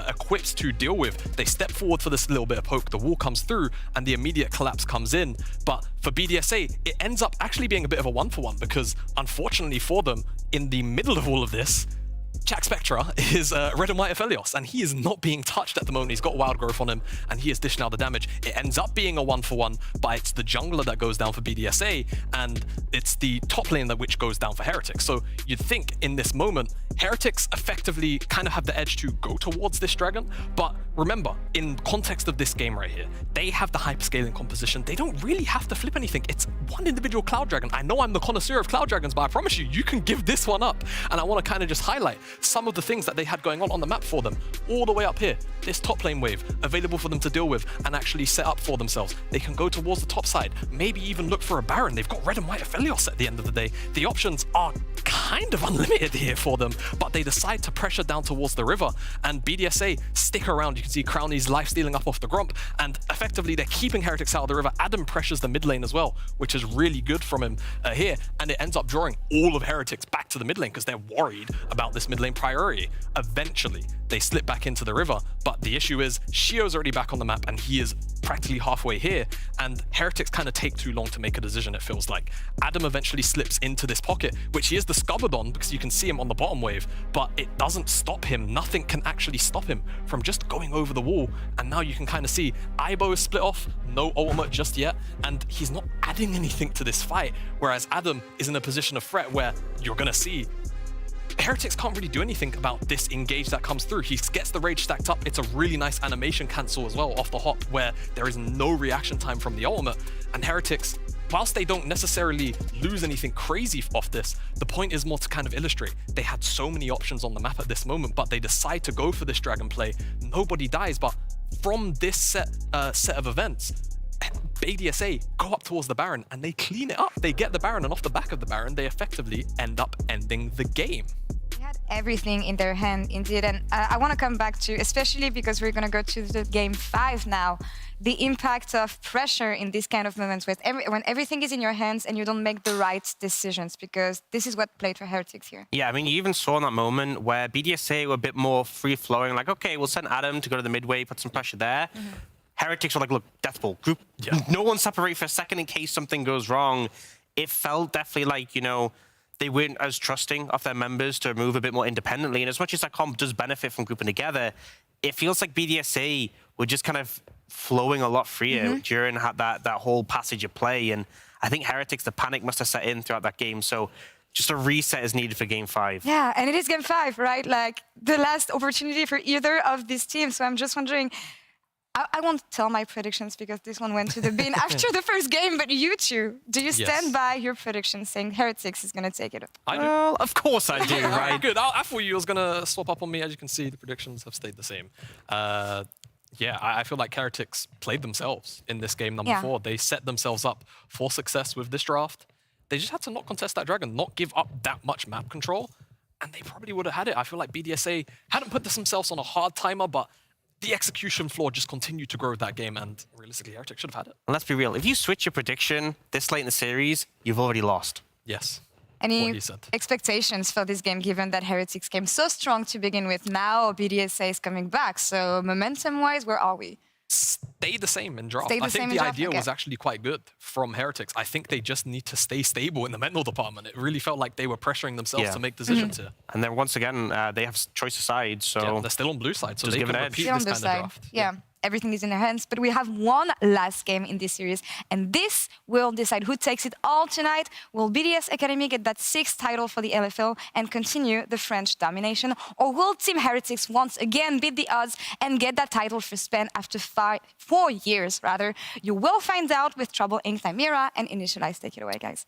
equipped to deal with. They step forward for this little bit of poke, the wall comes through, and the immediate collapse comes in. But for BDSA, it ends up actually being a bit of a 1-for-1, because unfortunately for them, in the middle of all of this, Jack Spectra is Red and White Aphelios, and he is not being touched at the moment. He's got Wild Growth on him, and he is dishing out the damage. It ends up being a 1-for-1, but it's the jungler that goes down for BDSA, and it's the top lane that which goes down for Heretics. So you'd think in this moment, Heretics effectively kind of have the edge to go towards this dragon, but remember, in context of this game right here, they have the hyperscaling composition. They don't really have to flip anything. It's one individual Cloud Dragon. I know I'm the connoisseur of Cloud Dragons, but I promise you, you can give this one up. And I want to kind of just highlight some of the things that they had going on the map for them. All the way up here, this top lane wave available for them to deal with and actually set up for themselves. They can go towards the top side, maybe even look for a Baron. They've got Red and White Aphelios at the end of the day. The options are kind of unlimited here for them, but they decide to pressure down towards the river, and BDSA stick around. You can see Crowny's life stealing up off the Grump, and effectively they're keeping Heretics out of the river. Adam pressures the mid lane as well, which is really good from him here, and it ends up drawing all of Heretics back to the mid lane because they're worried about this mid lane priority. Eventually, they slip back into the river, but the issue is Shio's already back on the map, and he is practically halfway here, and Heretics kind of take too long to make a decision, it feels like. Adam eventually slips into this pocket, which he is discovered on because you can see him on the bottom wave, but it doesn't stop him. Nothing can actually stop him from just going over the wall, and now you can kind of see Aibo is split off, no ultimate just yet, and he's not adding anything to this fight, whereas Adam is in a position of threat where you're gonna see Heretics can't really do anything about this engage that comes through. He gets the rage stacked up. It's a really nice animation cancel as well off the hop where there is no reaction time from the ultimate. And Heretics, whilst they don't necessarily lose anything crazy off this, the point is more to kind of illustrate. They had so many options on the map at this moment, but they decide to go for this dragon play. Nobody dies, but from this set of events, BDSA go up towards the Baron and they clean it up. They get the Baron, and off the back of the Baron, they effectively end up ending the game. They had everything in their hand, indeed. And I want to come back to, especially because we're going to go to the game 5 now, the impact of pressure in these kind of moments when everything is in your hands and you don't make the right decisions, because this is what played for Heretics here. Yeah, I mean, you even saw in that moment where BDSA were a bit more free-flowing, like, okay, we'll send Adam to go to the midway, put some pressure there. Heretics were like, look, death ball, group, no one separate for a second in case something goes wrong. It felt definitely like, you know, they weren't as trusting of their members to move a bit more independently. And as much as that comp does benefit from grouping together, it feels like BDSA were just kind of flowing a lot freer during that whole passage of play. And I think Heretics, the panic must have set in throughout that game. So just a reset is needed for game 5. Yeah, and it is game 5, right? Like the last opportunity for either of these teams. So I'm just wondering, I won't tell my predictions because this one went to the bin after the first game, but you two, do you stand by your predictions saying Heretics is going to take it? I do. Well, of course I do, right? Good. I thought you was going to swap up on me. As you can see, the predictions have stayed the same. Yeah, I feel like Heretics played themselves in this game number 4. They set themselves up for success with this draft. They just had to not contest that dragon, not give up that much map control, and they probably would have had it. I feel like BDSA hadn't put themselves on a hard timer, but the execution floor just continued to grow that game, and realistically, Heretics should have had it. And let's be real, if you switch your prediction this late in the series, you've already lost. Yes. Any expectations for this game, given that Heretics came so strong to begin with? Now BDSA is coming back, so momentum-wise, where are we? Stay the same in draft. I think the idea was actually quite good from Heretics. I think they just need to stay stable in the mental department. It really felt like they were pressuring themselves to make decisions here. And then once again, they have choice of sides, so they're still on blue side, so just they give can an repeat edge. this kind of draft. Yeah. Everything is in their hands, but we have one last game in this series, and this will decide who takes it all tonight. Will BDS Academy get that 6th title for the LFL and continue the French domination, or will Team Heretics once again beat the odds and get that title for Spain after 4 years, rather? You will find out with Trouble Inc. Chimera and Initialize. Take it away, guys.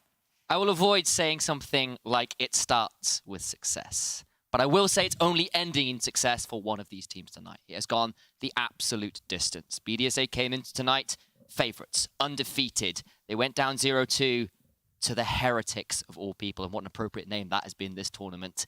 I will avoid saying something like it starts with success. But I will say it's only ending in success for one of these teams tonight. It has gone the absolute distance. BDSA came into tonight favorites, undefeated. They went down 0-2 to the Heretics of all people. And what an appropriate name that has been this tournament.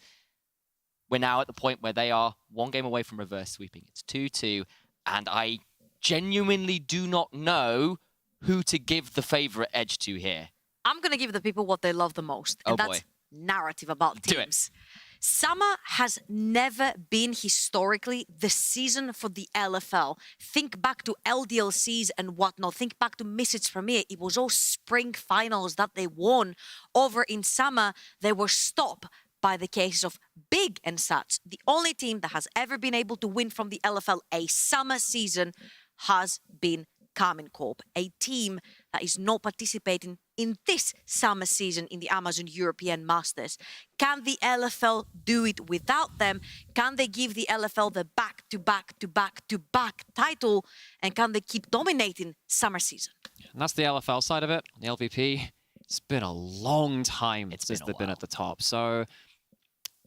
We're now at the point where they are one game away from reverse sweeping. It's 2-2. And I genuinely do not know who to give the favorite edge to here. I'm going to give the people what they love the most. And that's narrative about teams. Summer has never been historically the season for the LFL. Think back to LDLCs and whatnot. Think back to Misfits Premier. It was all spring finals that they won. Over in summer, they were stopped by the cases of Big and Sats. The only team that has ever been able to win from the LFL a summer season has been Carmine Corp, a team that is not participating in this summer season in the Amazon European Masters. Can the LFL do it without them? Can they give the LFL the back-to-back-to-back-to-back title? And can they keep dominating summer season? And that's the LFL side of it. The LVP, it's been a long time since they've been at the top. So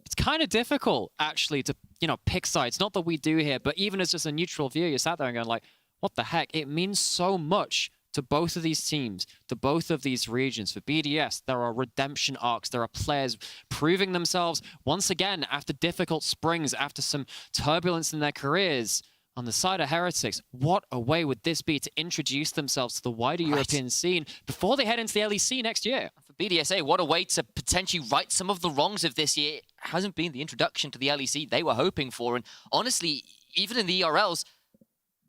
it's kind of difficult, actually, to, pick sides. Not that we do here, but even as just a neutral viewer, you're sat there and going like, what the heck? It means so much to both of these teams, to both of these regions. For BDS, there are redemption arcs. There are players proving themselves once again after difficult springs, after some turbulence in their careers. On the side of Heretics, what a way would this be to introduce themselves to the wider European scene before they head into the LEC next year? For BDSA, what a way to potentially right some of the wrongs of this year. It hasn't been the introduction to the LEC they were hoping for. And honestly, even in the ERLs,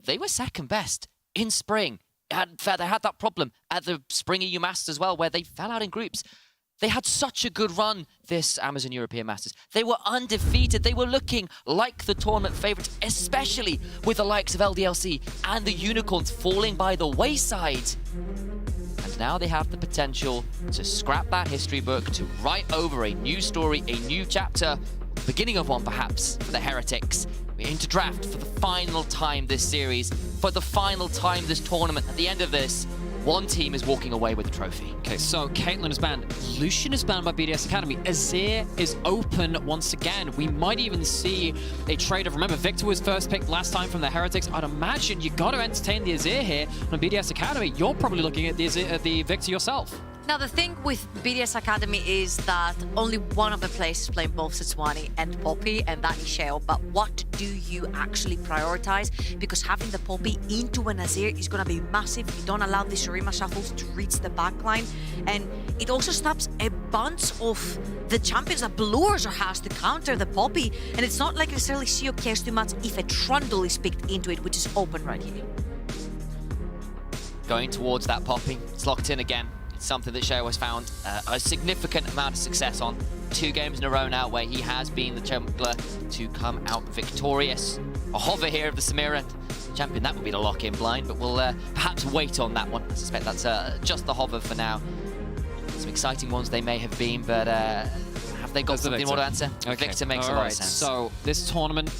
they were second best in spring. They had that problem at the Spring EU Masters as well, where they fell out in groups. They had such a good run this Amazon European Masters. They were undefeated. They were looking like the tournament favorites, especially with the likes of LDLC and the Unicorns falling by the wayside. And now they have the potential to scrap that history book, to write over a new story, a new chapter, beginning of one perhaps for the Heretics. We're into draft for the final time this series, for the final time this tournament. At the end of this, one team is walking away with the trophy. Okay, so Caitlyn is banned. Lucian is banned by BDS Academy. Azir is open once again. We might even see a trade of, remember, Victor was first picked last time from the Heretics. I'd imagine you got to entertain the Azir here on BDS Academy. You're probably looking at the Victor yourself. Now, the thing with BDS Academy is that only one of the players is playing both Sejuani and Poppy, and that is Sheo. But what do you actually prioritize? Because having the Poppy into an Azir is going to be massive. You don't allow the Shurima shuffles to reach the backline. And it also stops a bunch of the champions that Blue Orzer has to counter the Poppy. And it's not like necessarily Sheo cares too much if a Trundle is picked into it, which is open right here. Going towards that Poppy. It's locked in again. Something that Sheo has found a significant amount of success on. 2 games in a row now where he has been the jungler to come out victorious. A hover here of the Samira champion. That would be the lock-in blind, but we'll perhaps wait on that one. I suspect that's just the hover for now. Some exciting ones they may have been, but have they got something more to answer? Okay. Victor makes a lot of sense. So this tournament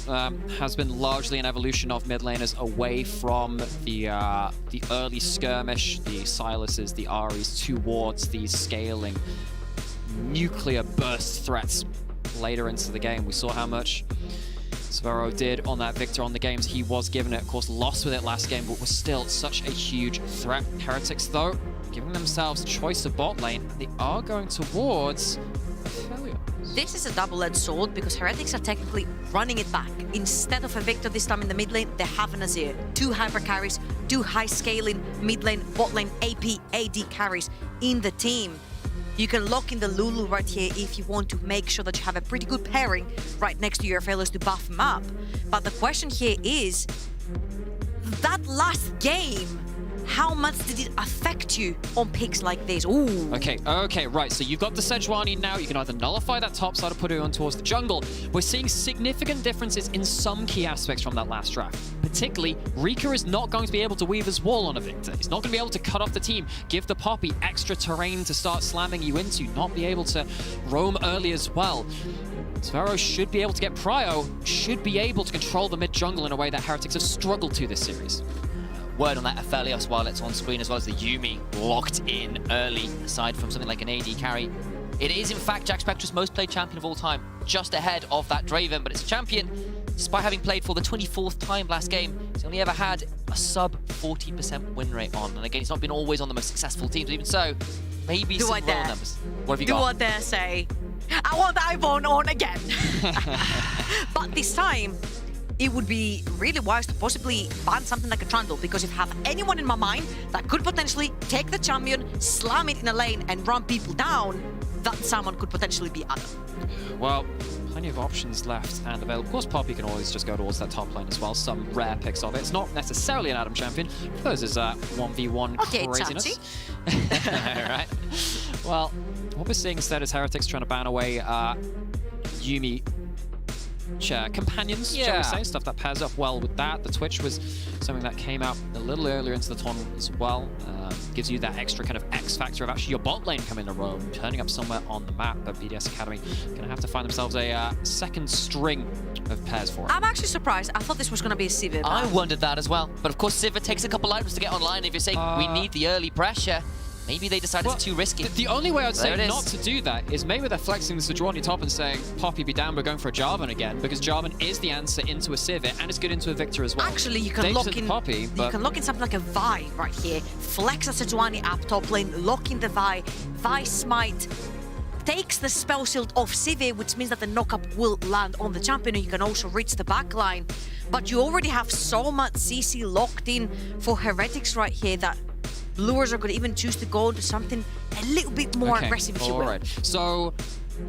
has been largely an evolution of mid laners away from the early skirmish, the Silases, the Aries, towards these scaling nuclear burst threats later into the game. We saw how much Svero did on that Victor on the games he was given it. Of course, lost with it last game, but was still such a huge threat. Heretics, though, giving themselves choice of bot lane. They are going towards Aphelios. This is a double-edged sword because Heretics are technically running it back. Instead of a Victor this time in the mid lane, they have an Azir. 2 hyper carries, 2 high-scaling mid lane, bot lane, AP, AD carries in the team. You can lock in the Lulu right here if you want to make sure that you have a pretty good pairing right next to your Aphelios to buff him up. But the question here is, that last game, how much did it affect you on picks like this? Ooh. Okay, right. So you've got the Sejuani now. You can either nullify that top side or put it on towards the jungle. We're seeing significant differences in some key aspects from that last draft. Particularly, Rika is not going to be able to weave his wall on a Victor. He's not going to be able to cut off the team, give the Poppy extra terrain to start slamming you into, not be able to roam early as well. Svero should be able to get prio, should be able to control the mid jungle in a way that Heretics have struggled to this series. word on that Aphelios while it's on screen, as well as the Yuumi locked in early, aside from something like an AD carry. It is, in fact, Jack Spectra's most played champion of all time, just ahead of that Draven, but it's a champion, despite having played for the 24th time last game, he's only ever had a sub 40% win rate on. And again, he's not been always on the most successful teams, but even so, maybe some royal numbers. What have you got? Do I dare say, I want Ivonne on again. But this time, it would be really wise to possibly ban something like a Trundle, because if I have anyone in my mind that could potentially take the champion, slam it in a lane, and run people down, that someone could potentially be Adam. Well, plenty of options left and available. Of course, Poppy can always just go towards that top lane as well. Some rare picks of it. It's not necessarily an Adam champion. Those is 1v1 craziness. Right. Well, what we're seeing instead is Heretics trying to ban away Yuumi companions, shall we say, stuff that pairs up well with that. The Twitch was something that came out a little earlier into the tournament as well. Gives you that extra kind of X factor of actually your bot lane coming in a row, turning up somewhere on the map. But BDS Academy going to have to find themselves a second string of pairs for it. I'm actually surprised. I thought this was going to be a Sivir. I wondered that as well. But of course, Sivir takes a couple items to get online. If you're saying we need the early pressure, maybe they decided it's too risky. The only way I'd say not to do that is maybe they're flexing the Sejuani top and saying, Poppy, be down, we're going for a Jarvan again, because Jarvan is the answer into a Sivir, and it's good into a Victor as well. Actually, you can lock in Poppy, but you can lock in something like a Vi right here. Flex a Sejuani up top lane, lock in the Vi. Vi Smite takes the spell shield off Sivir, which means that the knockup will land on the champion, and you can also reach the back line. But you already have so much CC locked in for Heretics right here that Lures are going to even choose to go into something a little bit more aggressive, if you will. Alright, so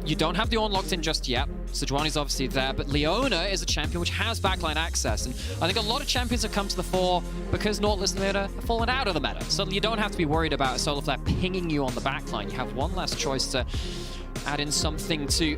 you don't have the Ornn locked in just yet. Sejuani's obviously there, but Leona is a champion which has backline access, and I think a lot of champions have come to the fore because Nautilus and Leona have fallen out of the meta. So you don't have to be worried about a Solar Flare pinging you on the backline. You have one less choice to add in something to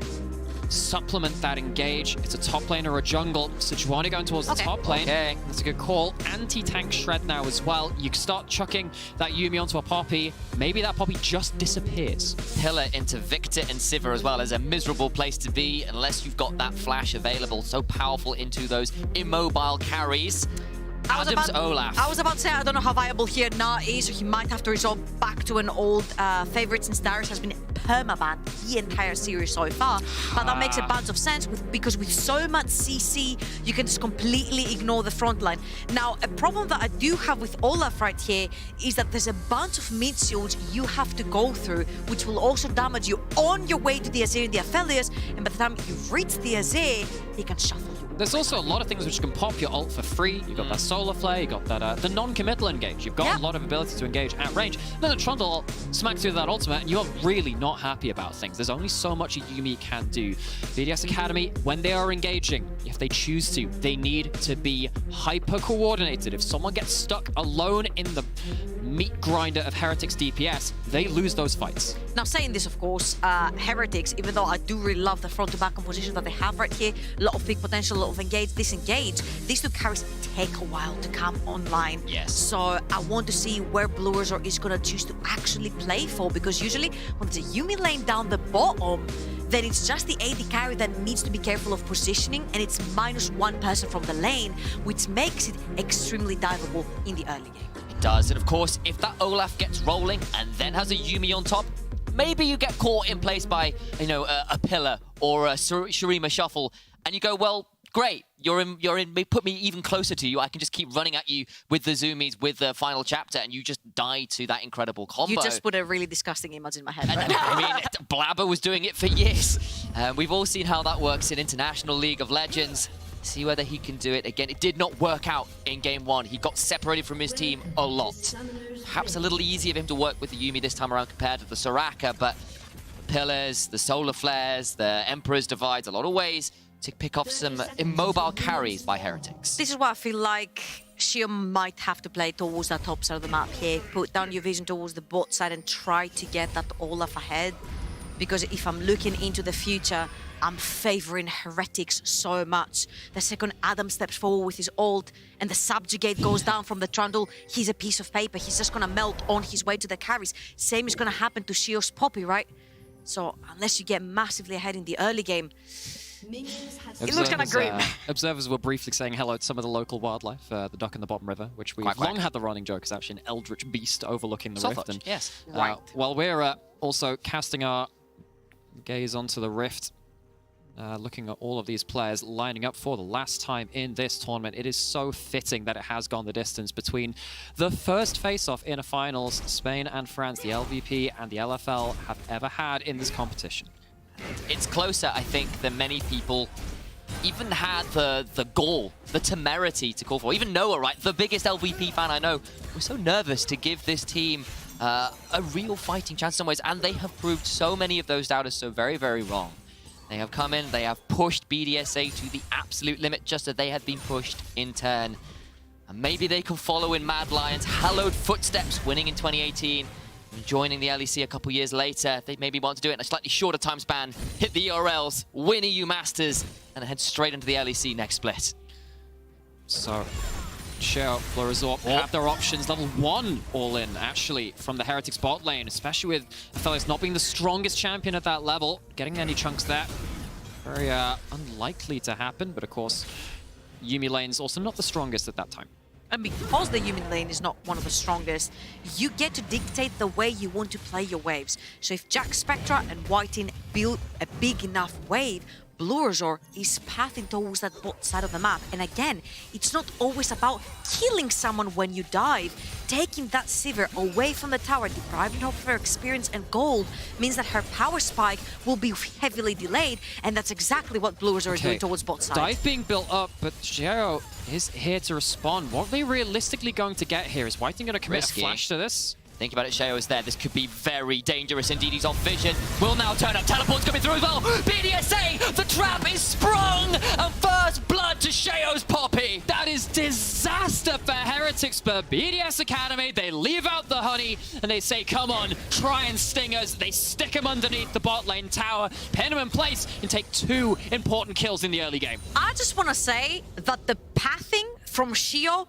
supplement that engage. It's a top lane or a jungle. Sejuani going towards the top lane. Okay, that's a good call. Anti-tank shred now as well. You start chucking that Yuumi onto a Poppy. Maybe that Poppy just disappears. Pillar into Victor and Sivir as well is a miserable place to be unless you've got that flash available. So powerful into those immobile carries. Adam's Olaf. I was about to say, I don't know how viable here Na is, so he might have to resort back to an old favorite, since Darius has been permabanned the entire series so far. But that makes a bunch of sense because with so much CC, you can just completely ignore the front line. Now, a problem that I do have with Olaf right here is that there's a bunch of mid shields you have to go through, which will also damage you on your way to the Azir and the Aphelios, and by the time you've reached the Azir, they can shuffle you. There's also a lot of things which can pop your ult for free. You've got that Solar Flare, you've got that the non-committal engage. You've got a lot of ability to engage at range. Then the Trundle smacks through that ultimate, and you're really not happy about things. There's only so much a Yuumi can do. BDS Academy, when they are engaging, if they choose to, they need to be hyper-coordinated. If someone gets stuck alone in the meat grinder of Heretics DPS, they lose those fights. Now, saying this, of course, Heretics, even though I do really love the front-to-back composition that they have right here, a lot of big potential, a lot of engage, disengage, these two carries take a while to come online. Yes. So I want to see where Blue Resort is going to choose to actually play for, because usually when there's a Yuumi lane down the bottom, then it's just the AD carry that needs to be careful of positioning, and it's -1 person from the lane, which makes it extremely diveable in the early game. It does, and of course, if that Olaf gets rolling and then has a Yuumi on top, maybe you get caught in place by, you know, a Pillar or a Shurima Shuffle, and you go, well, great, you're in, put me even closer to you. I can just keep running at you with the zoomies, with the final chapter, and you just die to that incredible combo. You just put a really disgusting image in my head. Right? I mean, Blabber was doing it for years. We've all seen how that works in International League of Legends. See whether he can do it again. It did not work out in game one. He got separated from his team a lot. Perhaps a little easier for him to work with the Yuumi this time around compared to the Soraka, but the Pillars, the Solar Flares, the Emperor's Divides, a lot of ways to pick off some immobile carries by Heretics. This is why I feel like Shio might have to play towards that top side of the map here. Put down your vision towards the bot side and try to get that Olaf ahead. Because if I'm looking into the future, I'm favoring Heretics so much. The second Adam steps forward with his ult and the subjugate goes down from the Trundle, he's a piece of paper. He's just gonna melt on his way to the carries. Same is gonna happen to Shio's Poppy, right? So unless you get massively ahead in the early game, It looks kind of grim. Observers were briefly saying hello to some of the local wildlife, the duck in the bottom river, which we've long had the running joke is actually an eldritch beast overlooking the rift. And, yes. While we're also casting our gaze onto the rift, looking at all of these players lining up for the last time in this tournament, it is so fitting that it has gone the distance between the first face-off in a finals Spain and France, the LVP and the LFL have ever had in this competition. It's closer, I think, than many people even had the gall, the temerity to call for. Even Noah, right, the biggest LVP fan I know, was so nervous to give this team a real fighting chance in some ways, and they have proved so many of those doubters so very, very wrong. They have come in, they have pushed BDSA to the absolute limit, just as they had been pushed in turn. And maybe they can follow in Mad Lion's hallowed footsteps, winning in 2018, and joining the LEC a couple years later. They maybe want to do it in a slightly shorter time span, hit the ERLs, win EU Masters, and head straight into the LEC next split. So, Sheo, Blue Resort have their options. Level 1 all-in, actually, from the Heretics bot lane, especially with Aphelios not being the strongest champion at that level. Getting any chunks there, very unlikely to happen, but of course, Yuumi lane's also not the strongest at that time. And because the Yuumi lane is not one of the strongest, you get to dictate the way you want to play your waves. So if Jack Spectra and Whiting build a big enough wave, Blue Resort is pathing towards that bot side of the map. And again, it's not always about killing someone when you dive. Taking that Sivir away from the tower, depriving her of her experience and gold, means that her power spike will be heavily delayed, and that's exactly what Blue Resort is doing towards bot side. Dive being built up, but Sheo is here to respond. What are they realistically going to get here? Is Whiting going to commit a flash to this? Think about it, Sheo is there. This could be very dangerous indeed. He's off vision. Will now turn up. Teleport's coming through as well. BDSA, the trap is sprung. And first blood to Sheo's Poppy. That is disaster for Heretics, but BDS Academy, they leave out the honey and they say, come on, try and sting us. They stick him underneath the bot lane tower, pin him in place, and take 2 important kills in the early game. I just want to say that the pathing from Sheo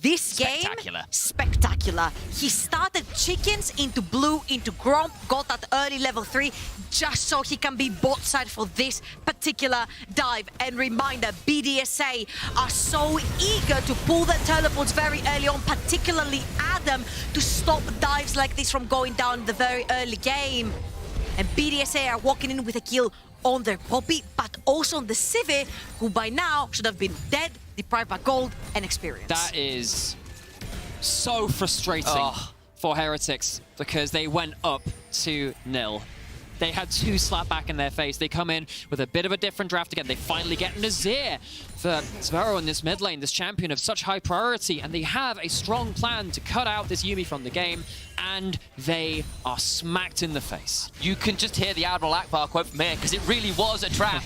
this game, spectacular. He started chickens into blue, into Gromp, got that early level 3, just so he can be bot side for this particular dive. And reminder, BDSA are so eager to pull their teleports very early on, particularly Adam, to stop dives like this from going down the very early game. And BDSA are walking in with a kill on their Poppy, but also on the Sivir, who by now should have been dead, deprived by gold and experience. That is so frustrating for Heretics, because they went up 2-0. They had 2 slap back in their face. They come in with a bit of a different draft again. They finally get Nazir for Zvero in this mid lane, this champion of such high priority, and they have a strong plan to cut out this Yuumi from the game, and they are smacked in the face. You can just hear the Admiral Akbar quote from here, because it really was a trap.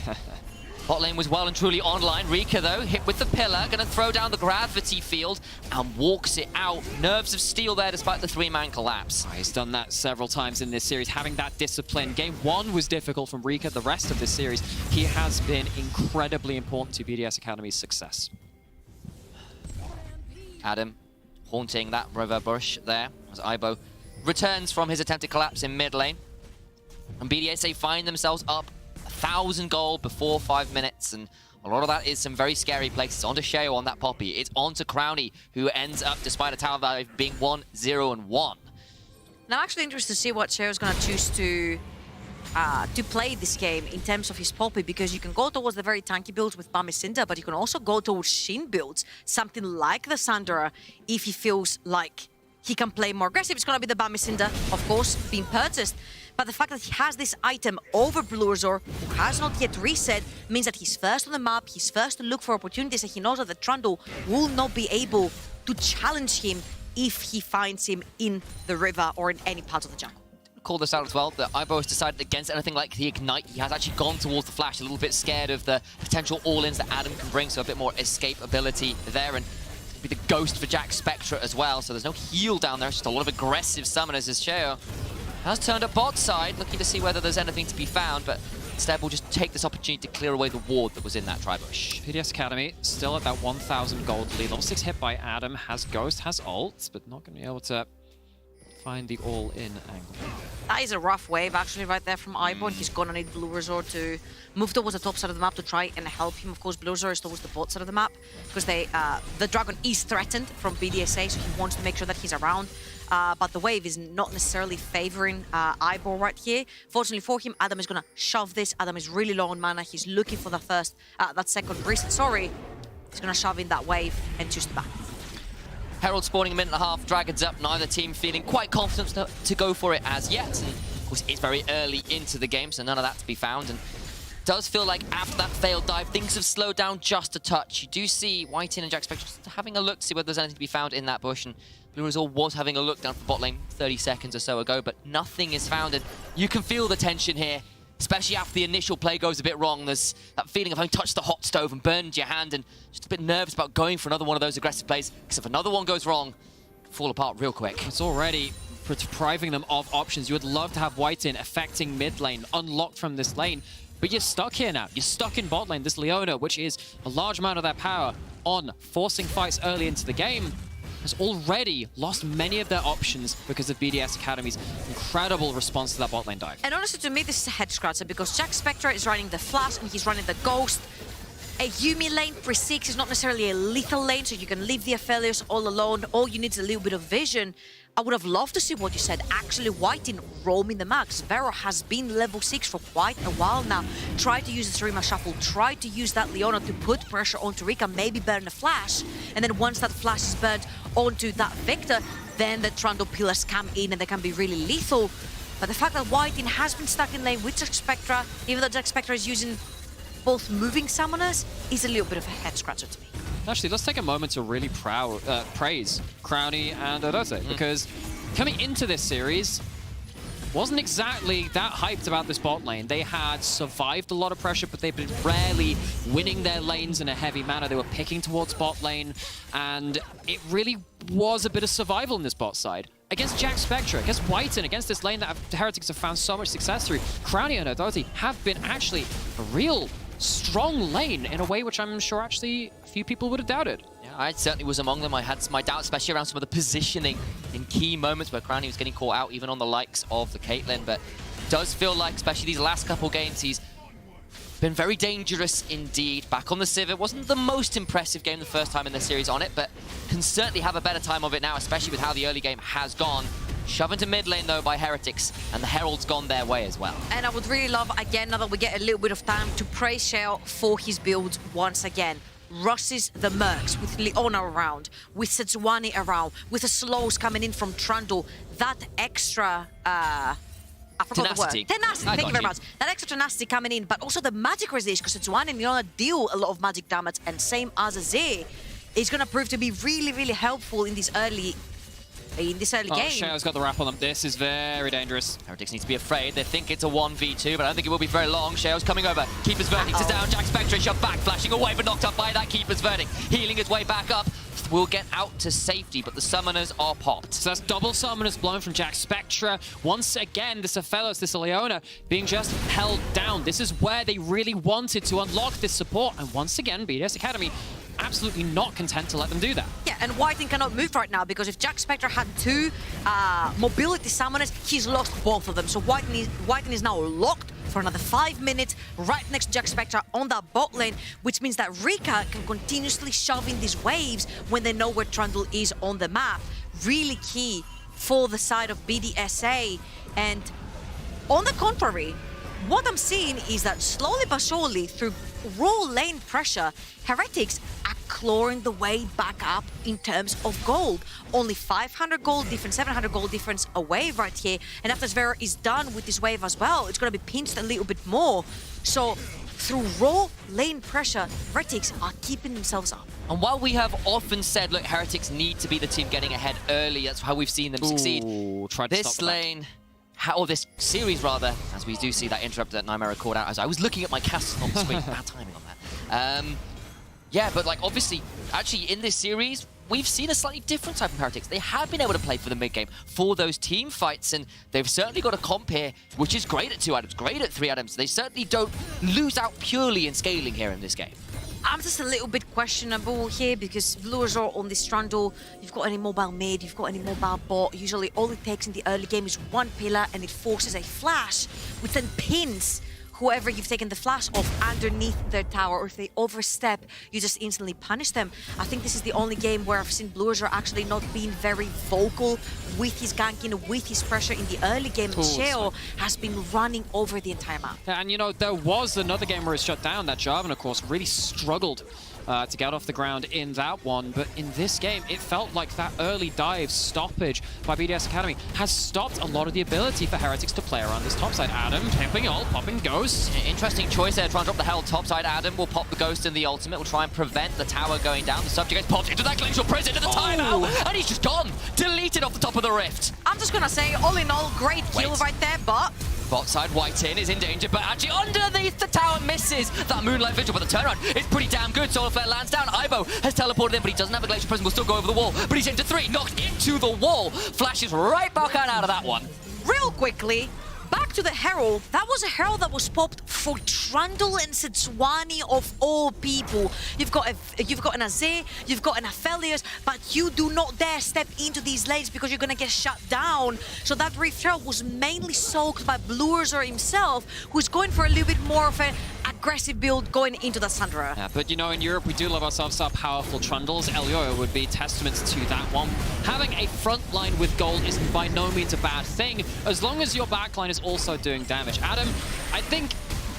Bot lane was well and truly online. Rika, though, hit with the pillar, gonna throw down the gravity field and walks it out. Nerves of steel there despite the 3-man collapse. He's done that several times in this series, having that discipline. Game 1 was difficult from Rika. The rest of this series, he has been incredibly important to BDS Academy's success. Adam haunting that river bush there as Ibo returns from his attempted collapse in mid lane. And BDSA find themselves up 1,000 gold before 5 minutes, and a lot of that is some very scary places. Onto Sheo on that Poppy. It's onto Crownie, who ends up, despite a tower dive, being 1-0-1. Now, I'm actually interested to see what Sheo's going to choose to play this game in terms of his Poppy, because you can go towards the very tanky builds with Bamisinda, but you can also go towards Shin builds, something like the Sandra, if he feels like he can play more aggressive. It's going to be the Bamisinda, of course, being purchased. But the fact that he has this item over Blue Resort, who has not yet reset, means that he's first on the map, he's first to look for opportunities, and he knows that the Trundle will not be able to challenge him if he finds him in the river or in any part of the jungle. Call this out as well, that Ibo has decided against anything like the Ignite. He has actually gone towards the Flash, a little bit scared of the potential all-ins that Adam can bring, so a bit more escape ability there. And be the Ghost for Jack Spectra as well, so there's no heal down there, it's just a lot of aggressive summoners as Sheo has turned up bot side, looking to see whether there's anything to be found, but instead we'll just take this opportunity to clear away the ward that was in that Tribush. BDS Academy still at that 1,000 gold lead. Level 6 hit by Adam, has Ghost, has ult, but not going to be able to find the all-in angle. That is a rough wave, actually, right there from Aibo, and he's gonna need Blue Resort to move towards the top side of the map to try and help him. Of course, Blue Resort is towards the bot side of the map, because the Dragon is threatened from BDSA, so he wants to make sure that he's around. But the wave is not necessarily favoring Aibo right here. Fortunately for him, Adam is gonna shove this. Adam is really low on mana. He's looking for that second reset. Sorry. He's gonna shove in that wave and choose the back. Herald spawning a minute and a half, Dragons up, neither team feeling quite confident to go for it as yet. And of course, it's very early into the game, so none of that to be found. And it does feel like after that failed dive, things have slowed down just a touch. You do see Whiting and Jack Spectre just having a look to see whether there's anything to be found in that bush. And Blue Resort was having a look down for bot lane 30 seconds or so ago, but nothing is found. And you can feel the tension here, especially after the initial play goes a bit wrong. There's that feeling of having touched the hot stove and burned your hand and just a bit nervous about going for another one of those aggressive plays, because if another one goes wrong, it can fall apart real quick. It's already depriving them of options. You would love to have Whiting affecting mid lane, unlocked from this lane, but you're stuck here now. You're stuck in bot lane. This Leona, which is a large amount of their power on forcing fights early into the game, has already lost many of their options because of BDS Academy's incredible response to that bot lane dive. And honestly, to me, this is a head scratcher because Jack Spectre is running the Flash and he's running the Ghost. A Yumi lane for 6 is not necessarily a lethal lane, so you can leave the Aphelios all alone. All you need is a little bit of vision. I would have loved to see what you said, actually Whiting roaming the max. Vero has been level 6 for quite a while now. Tried to use the Sarima Shuffle, tried to use that Leona to put pressure onto Rika, maybe burn a flash. And then once that flash is burned onto that Victor, then the Trundle pillars come in and they can be really lethal. But the fact that Whiting has been stuck in lane with Jack Spectre, even though Jack Spectre is using both moving summoners, is a little bit of a head scratcher to me. Actually, let's take a moment to really praise Crownie and Odote, because coming into this series, wasn't exactly that hyped about this bot lane. They had survived a lot of pressure, but they've been rarely winning their lanes in a heavy manner. They were picking towards bot lane, and it really was a bit of survival in this bot side. Against Jack Spectre, against Whiting, against this lane that Heretics have found so much success through, Crownie and Odote have been actually a real strong lane in a way which I'm sure actually a few people would have doubted. Yeah, I certainly was among them. I had my doubts, especially around some of the positioning in key moments where Crownie was getting caught out, even on the likes of the Caitlyn. But it does feel like, especially these last couple games, he's been very dangerous indeed. Back on the Civ, it wasn't the most impressive game the first time in the series on it, but can certainly have a better time of it now, especially with how the early game has gone. Shoved into mid lane, though, by Heretics, and the Herald's gone their way as well. And I would really love, again, now that we get a little bit of time, to praise Shell for his builds once again. Rushes the Mercs with Leona around, with Sejuani around, with the slows coming in from Trundle. That extra... I forgot tenacity. the word. Tenacity, thank you very much. That extra tenacity coming in, but also the magic resist, because Sejuani and Leona deal a lot of magic damage, and same as Azir, is going to prove to be really, really helpful in this early game. Shao's got the wrap on them. This is very dangerous. Heretics need to be afraid. They think it's a 1v2, but I don't think it will be very long. Shao's coming over. Keeper's Verdict is down. Jack Spectre shoved back, flashing away, but knocked up by that Keeper's Verdict. Healing his way back up. Will get out to safety, but the summoners are popped. So that's double summoners blown from Jack Spectre. Once again, this Aphelios, this Leona, being just held down. This is where they really wanted to unlock this support. And once again, BDS Academy absolutely not content to let them do that. Yeah, and Whiting cannot move right now because if Jack Spectre had 2 mobility summoners, he's lost both of them. So Whiting is now locked for another 5 minutes right next to Jack Spectre on that bot lane, which means that Rika can continuously shove in these waves when they know where Trundle is on the map. Really key for the side of BDSA. And on the contrary, what I'm seeing is that slowly but surely, through raw lane pressure, Heretics are clawing the way back up in terms of gold. Only 500 gold difference, 700 gold difference away right here. And after Zvera is done with this wave as well, it's going to be pinched a little bit more. So through raw lane pressure, Heretics are keeping themselves up. And while we have often said, look, Heretics need to be the team getting ahead early, that's how we've seen them succeed. This lane... or this series, rather, as we do see that interrupt that Nymera called out, as I was looking at my cast on the screen. Bad timing on that. Yeah, but like obviously, actually in this series, we've seen a slightly different type of Heretics. They have been able to play for the mid game, for those team fights, and they've certainly got a comp here, which is great at 2 items, great at 3 items. They certainly don't lose out purely in scaling here in this game. I'm just a little bit questionable here because Blue Azure on this Trundle, you've got any mobile mid, you've got any mobile bot. Usually all it takes in the early game is one pillar and it forces a flash, which then pins whoever you've taken the flash off underneath their tower, or if they overstep, you just instantly punish them. I think this is the only game where I've seen Blue Azure actually not being very vocal with his ganking, with his pressure in the early game. Cheo has been running over the entire map. And you know, there was another game where it shut down. That Jarvan, of course, really struggled to get off the ground in that one. But in this game, it felt like that early dive stoppage by BDS Academy has stopped a lot of the ability for Heretics to play around this topside. Adam, tapping ult, popping Ghost. Interesting choice there, trying to drop the Herald topside. Adam will pop the Ghost in the ultimate, will try and prevent the tower going down. The subject gets popped into that glacial prison at the time now, and he's just gone. Deleted off the top of the rift. I'm just gonna say, all in all, great kill right there, but... Bot side, White is in danger, but actually underneath the tower misses that Moonlight Vigil, but the turnaround is pretty damn good. Solar Flare lands down. Ibo has teleported in, but he doesn't have a Glacial Prison, will still go over the wall, but he's into 3, knocked into the wall. Flashes right back out of that one. Real quickly, back to the Herald. That was a Herald that was popped for Trundle and Sejuani of all people. You've got an Azir, you've got an Aphelios, but you do not dare step into these lanes because you're gonna get shut down. So that Rift Herald was mainly soaked by Blue Azure himself, who's going for a little bit more of an aggressive build going into the Sandra. Yeah, but you know, in Europe, we do love ourselves our powerful Trundles. Elioyo would be testament to that one. Having a front line with gold is by no means a bad thing, as long as your backline is also doing damage. Adam, I think,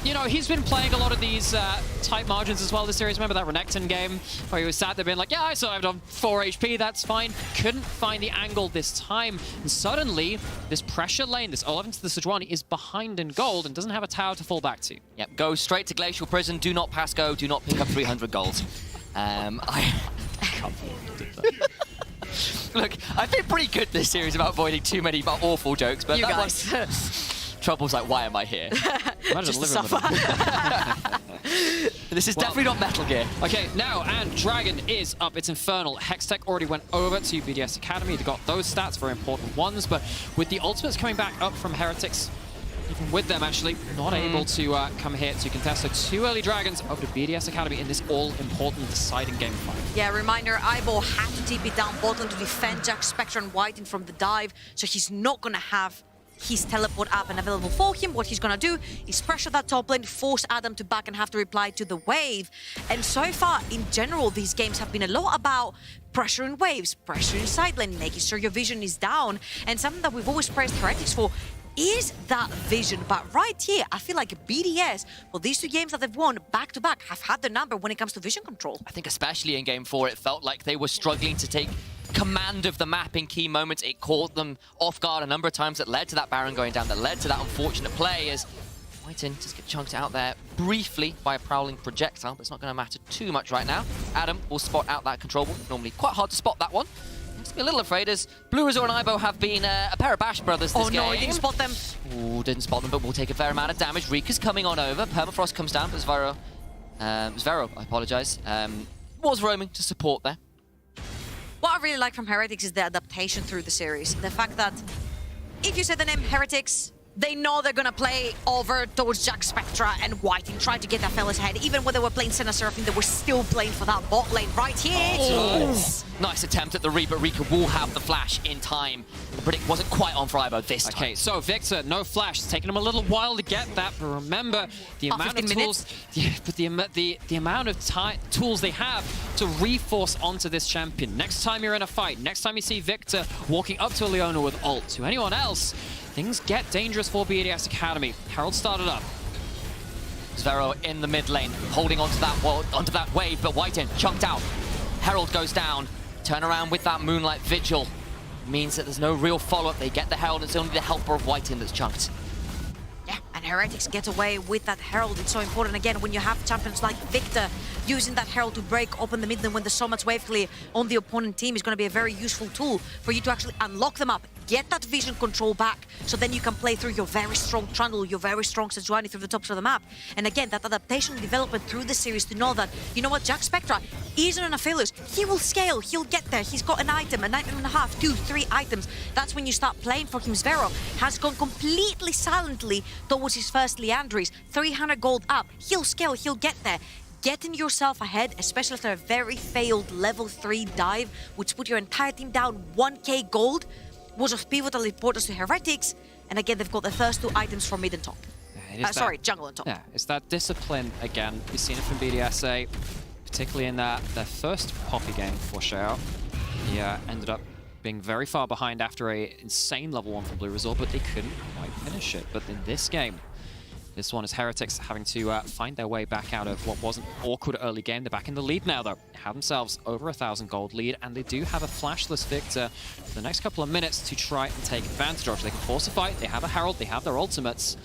you know, he's been playing a lot of these tight margins as well this series. Remember that Renekton game where he was sat there being like, yeah, I survived on 4 HP, that's fine. Couldn't find the angle this time. And suddenly, this pressure lane, this 11 to the Sejuani is behind in gold and doesn't have a tower to fall back to. Yep, go straight to Glacial Prison. Do not pass go. Do not pick up 300 gold. I can't believe I did that. Look, I've been pretty good this series about avoiding too many awful jokes, but you that guys. one... Trouble's like, why am I here? Imagine living with them. This is definitely not Metal Gear. Okay, now, and Dragon is up. It's Infernal. Hextech already went over to BDS Academy. They got those stats, very important ones, but with the ultimates coming back up from Heretics, even with them actually not able to come here to contest. So 2 early Dragons over to BDS Academy in this all-important deciding game fight. Yeah, reminder, Ibo had to TP it down bottom to defend Jack Spectre and Whiten from the dive, so he's not gonna have his teleport up and available for him. What he's gonna do is pressure that top lane, force Adam to back and have to reply to the wave. And so far, in general, these games have been a lot about pressuring waves, pressuring side lane, making sure your vision is down. And something that we've always praised Heretics for is that vision. But right here, I feel like BDS, well, these 2 games that they've won back-to-back have had the number when it comes to vision control. I think especially in Game 4, it felt like they were struggling to take command of the map in key moments. It caught them off guard a number of times. That led to that Baron going down, that led to that unfortunate play as Whiten just get chunked out there briefly by a prowling projectile, but it's not going to matter too much right now. Adam will spot out that control ball. Normally quite hard to spot that one. Makes me a little afraid as Blue Azure and Ibo have been a pair of Bash brothers this game. Oh no, he didn't spot them. Ooh, didn't spot them, but we'll take a fair amount of damage. Rika's coming on over. Permafrost comes down, but Zvero, I apologize, was roaming to support there. What I really like from Heretics is the adaptation through the series. The fact that if you say the name Heretics, they know they're gonna play over towards Jack Spectra and White and try to get that fella's head. Even when they were playing Senna Seraphine, they were still playing for that bot lane right here. Oh. Nice attempt at the Reaper. Rika will have the flash in time. The predict wasn't quite on for Ibo this time. Okay, so Victor, no flash. It's taken him a little while to get that, but remember the amount of tools. Yeah, but the amount of tools they have to reforce onto this champion. Next time you're in a fight, next time you see Victor walking up to a Leona with ult, to anyone else, things get dangerous for BDS Academy. Herald started up. Zvero in the mid lane, holding onto that wave, but Whiten chunked out. Herald goes down. Turn around with that Moonlight Vigil. Means that there's no real follow-up. They get the Herald, and it's only the helper of Whiten that's chunked. Yeah, and Heretics get away with that Herald. It's so important, again, when you have champions like Victor using that Herald to break open the mid lane when there's so much wave clear on the opponent team is going to be a very useful tool for you to actually unlock them up, get that vision control back, so then you can play through your very strong Trundle, your very strong Sejuani through the tops of the map. And again, that adaptation development through the series to know that, you know what, Jack Spectra isn't an Aphelios. He will scale, he'll get there. He's got an item and a half, 2, 3 items. That's when you start playing for him. Zvero has gone completely silently towards his first Leandris. 300 gold up. He'll scale, he'll get there. getting yourself ahead, especially after a very failed level 3 dive, which put your entire team down 1k gold, was of pivotal importance to Heretics. And again, they've got the first 2 items from mid and top. Sorry, jungle and top. Yeah, it's that discipline again. You've seen it from BDSA, particularly in their first Poppy game for Shao. He ended up being very far behind after a insane level 1 from Blue Resort, but they couldn't quite finish it. But in this game, this one is Heretics having to find their way back out of what was an awkward early game. They're back in the lead now, though. They have themselves over 1,000 gold lead, and they do have a flashless Victor for the next couple of minutes to try and take advantage of. They can force a fight, they have a Herald, they have their ultimates.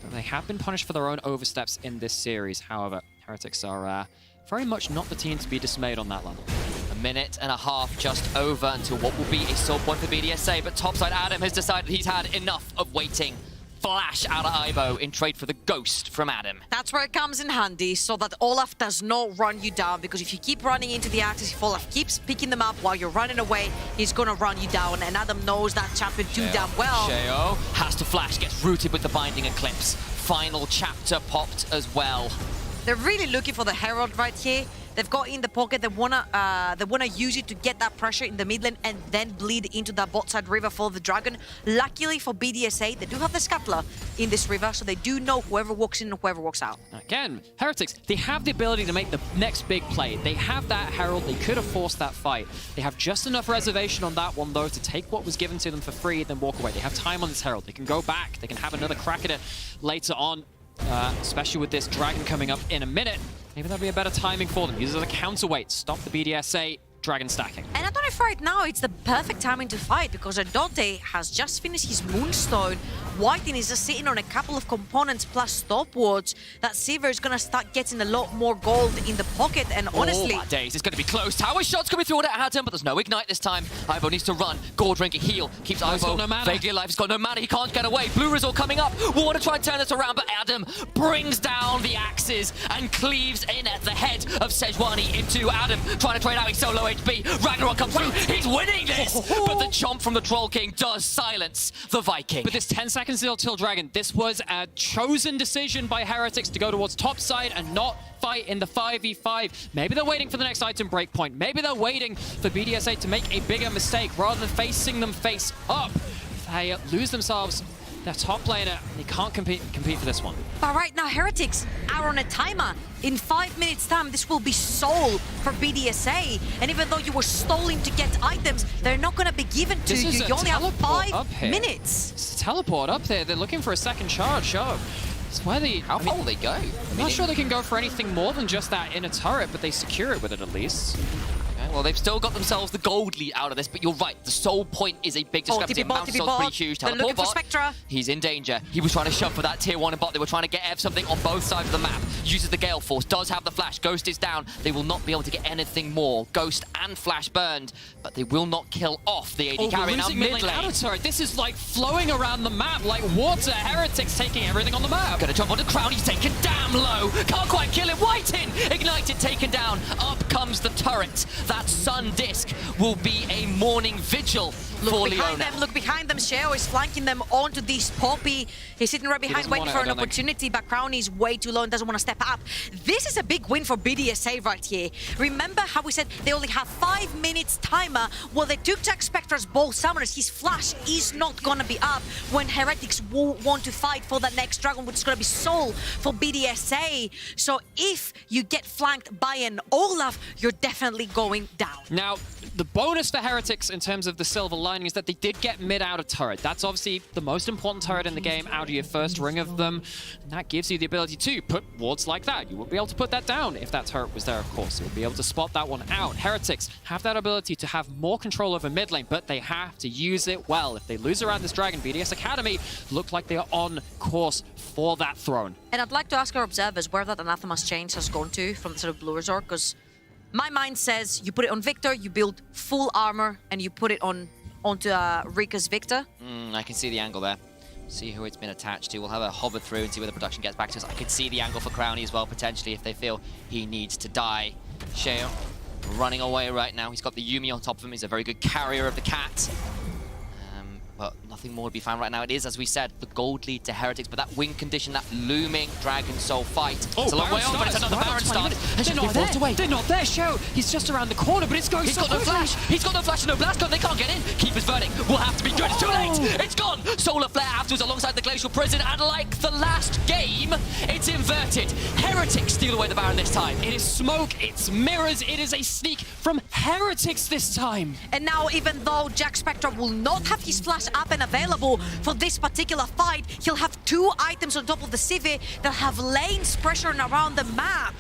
But they have been punished for their own oversteps in this series. However, Heretics are very much not the team to be dismayed on that level. A minute and a half just over until what will be a sore point for BDSA, but topside Adam has decided he's had enough of waiting. Flash out of Ibo in trade for the ghost from Adam. That's where it comes in handy, so that Olaf does not run you down, because if you keep running into the axis, if Olaf keeps picking them up while you're running away, he's gonna run you down, and Adam knows that champion too damn well. Sheo has to flash, gets rooted with the Binding Eclipse. Final chapter popped as well. They're really looking for the Herald right here. They've got in the pocket. They wanna use it to get that pressure in the mid lane and then bleed into that bot side river for the dragon. Luckily for BDSA, they do have the scuttler in this river, so they do know whoever walks in and whoever walks out. Again, Heretics, they have the ability to make the next big play. They have that Herald. They could have forced that fight. They have just enough reservation on that one, though, to take what was given to them for free and then walk away. They have time on this Herald. They can go back. They can have another crack at it later on, especially with this dragon coming up in a minute. Maybe that'll be a better timing for them. Use it as a counterweight. Stop the BDSA dragon stacking. And I don't know if right now it's the perfect timing to fight, because Dante has just finished his Moonstone. Whiting is just sitting on a couple of components plus stopwatch. That Silver is going to start getting a lot more gold in the pocket, and honestly... Oh my days, it's going to be close. Tower shots coming through on Adam, but there's no ignite this time. Ivo needs to run. Gold drink a heal. Keeps Ivo vaguely alive. He's got no mana. He can't get away. Blue Resort coming up. We'll want to try and turn this around, but Adam brings down the axes and cleaves in at the head of Sejuani into Adam. Trying to trade out his solo HP. Ragnarok comes through. He's winning this! But the chomp from the Troll King does silence the Viking. With this 10 seconds till Dragon, this was a chosen decision by Heretics to go towards top side and not fight in the 5v5. Maybe they're waiting for the next item breakpoint. Maybe they're waiting for BDSA to make a bigger mistake rather than facing them face up. They lose themselves their top laner. They can't compete for this one. But right now, Heretics are on a timer. In 5 minutes' time, this will be soul for BDSA. And even though you were stalling to get items, they're not going to be given to you. You only have 5 minutes. It's a teleport up there. They're looking for a second charge. It's where they... How far will they go? I'm not sure they can go for anything more than just that inner turret, but they secure it with it at least. Well, they've still got themselves the gold lead out of this, but you're right. The soul point is a big discrepancy. Mount is pretty huge. They're looking for Spectra. He's in danger. He was trying to shove for that tier 1 bot. They were trying to get Ev something on both sides of the map. Uses the Gale Force. Does have the Flash. Ghost is down. They will not be able to get anything more. Ghost and Flash burned, but they will not kill off the AD carry. Now mid lane. This is like flowing around the map like water. Heretics taking everything on the map. Gonna jump on the crown. He's taken damn low. Can't quite kill him. Whiting ignited, taken down. Up comes the turret. That sun disc will be a morning vigil for Leona. Look behind them. Sheo is flanking them onto this Poppy. He's sitting right behind, waiting for an opportunity, but Crown is way too low and doesn't want to step up. This is a big win for BDSA right here. Remember how we said they only have 5 minutes timer? Well, they took Jack Spectra's Ball Summoners. His flash is not going to be up when Heretics want to fight for the next dragon, which is going to be Soul for BDSA. So if you get flanked by an Olaf, you're definitely going down. Now, the bonus for Heretics in terms of the silver lining is that they did get mid out of turret. That's obviously the most important turret in the game out of your first ring of them. And that gives you the ability to put wards like that. You would be able to put that down if that turret was there, of course. You would be able to spot that one out. Heretics have that ability to have more control over mid lane, but they have to use it well. If they lose around this dragon, BDS Academy look like they are on course for that throne. And I'd like to ask our observers where that Anathema's change has gone to from the sort of Blue Resort, because my mind says you put it on Victor, you build full armor, and you put it onto Rika's Victor. I can see the angle there. See who it's been attached to. We'll have a hover through and see where the production gets back to us. I can see the angle for Crownie as well, potentially, if they feel he needs to die. Sheo running away right now. He's got the Yumi on top of him. He's a very good carrier of the cat. but nothing more to be found right now. It is, as we said, the gold lead to Heretics, but that win condition, that looming Dragon Soul fight. Oh, it's a long way on, but it's another Baron start. They're not there. They're not there, Show. He's just around the corner, but it's going He's so got no quickly. flash. He's got no flash and no blast gun. They can't get in. Keeper's verdict will have to be good. It's too late. It's gone. Solar Flare afterwards alongside the Glacial Prison, and like the last game, it's inverted. Heretics steal away the Baron this time. It is smoke, it's mirrors, it is a sneak from Heretics this time. And now, even though Jack Spectre will not have his flash up and available for this particular fight, he'll have 2 items on top of the Civi that have lanes pressuring around the map.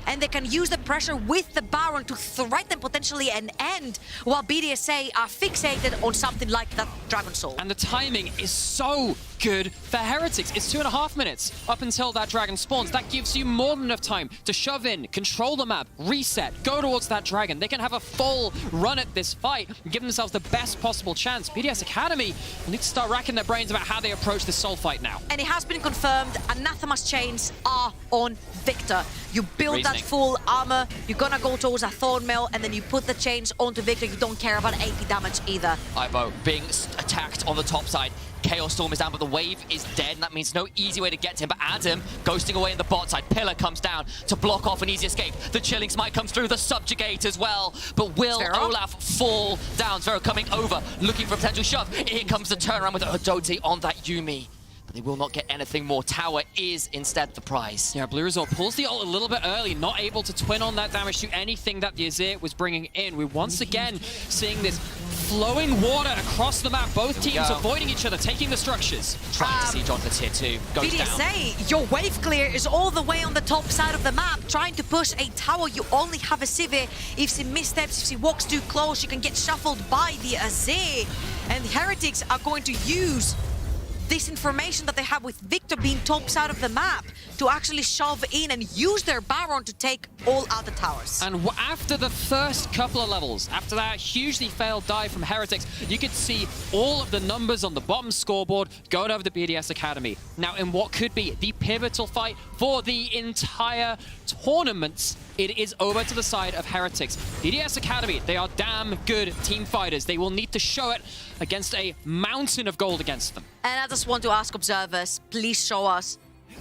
And they can use the pressure with the Baron to threaten potentially an end, while BDSA are fixated on something like that Dragon Soul. And the timing is so good for Heretics. It's 2.5 minutes up until that dragon spawns. That gives you more than enough time to shove in, control the map, reset, go towards that dragon. They can have a full run at this fight and give themselves the best possible chance. BDS Academy will need to start racking their brains about how they approach this soul fight now. And it has been confirmed, Anathema's chains are on Victor. You build that full armor, you're gonna go towards a Thorn Mail, and then you put the chains onto Victor. You don't care about AP damage either. Ivo being attacked on the top side. Chaos Storm is down, but the wave is dead, and that means no easy way to get to him. But Adam ghosting away in the bot side. Pillar comes down to block off an easy escape. The Chilling Smite comes through, the Subjugate as well. But will Olaf fall down? Zvero coming over, looking for a potential shove. Here comes the turnaround with Odote on that Yuumi. They will not get anything more. Tower is instead the prize. Yeah, Blue Resort pulls the ult a little bit early, not able to twin on that damage to anything that the Azir was bringing in. We're once again seeing this flowing water across the map. Both teams avoiding each other, taking the structures. Trying to see John for tier 2. Goes BDSA, down. your wave clear is all the way on the top side of the map, trying to push a tower. You only have a Civi. If she missteps, if she walks too close, she can get shuffled by the Azir. And the Heretics are going to use this information that they have with Victor being top side of the map to actually shove in and use their Baron to take all other towers. And after the first couple of levels, after that hugely failed dive from Heretics, you could see all of the numbers on the bottom scoreboard going over the BDS Academy. Now, in what could be the pivotal fight for the entire tournament, it is over to the side of Heretics. BDS Academy, they are damn good team fighters. They will need to show it against a mountain of gold against them. And I just want to ask observers, please show us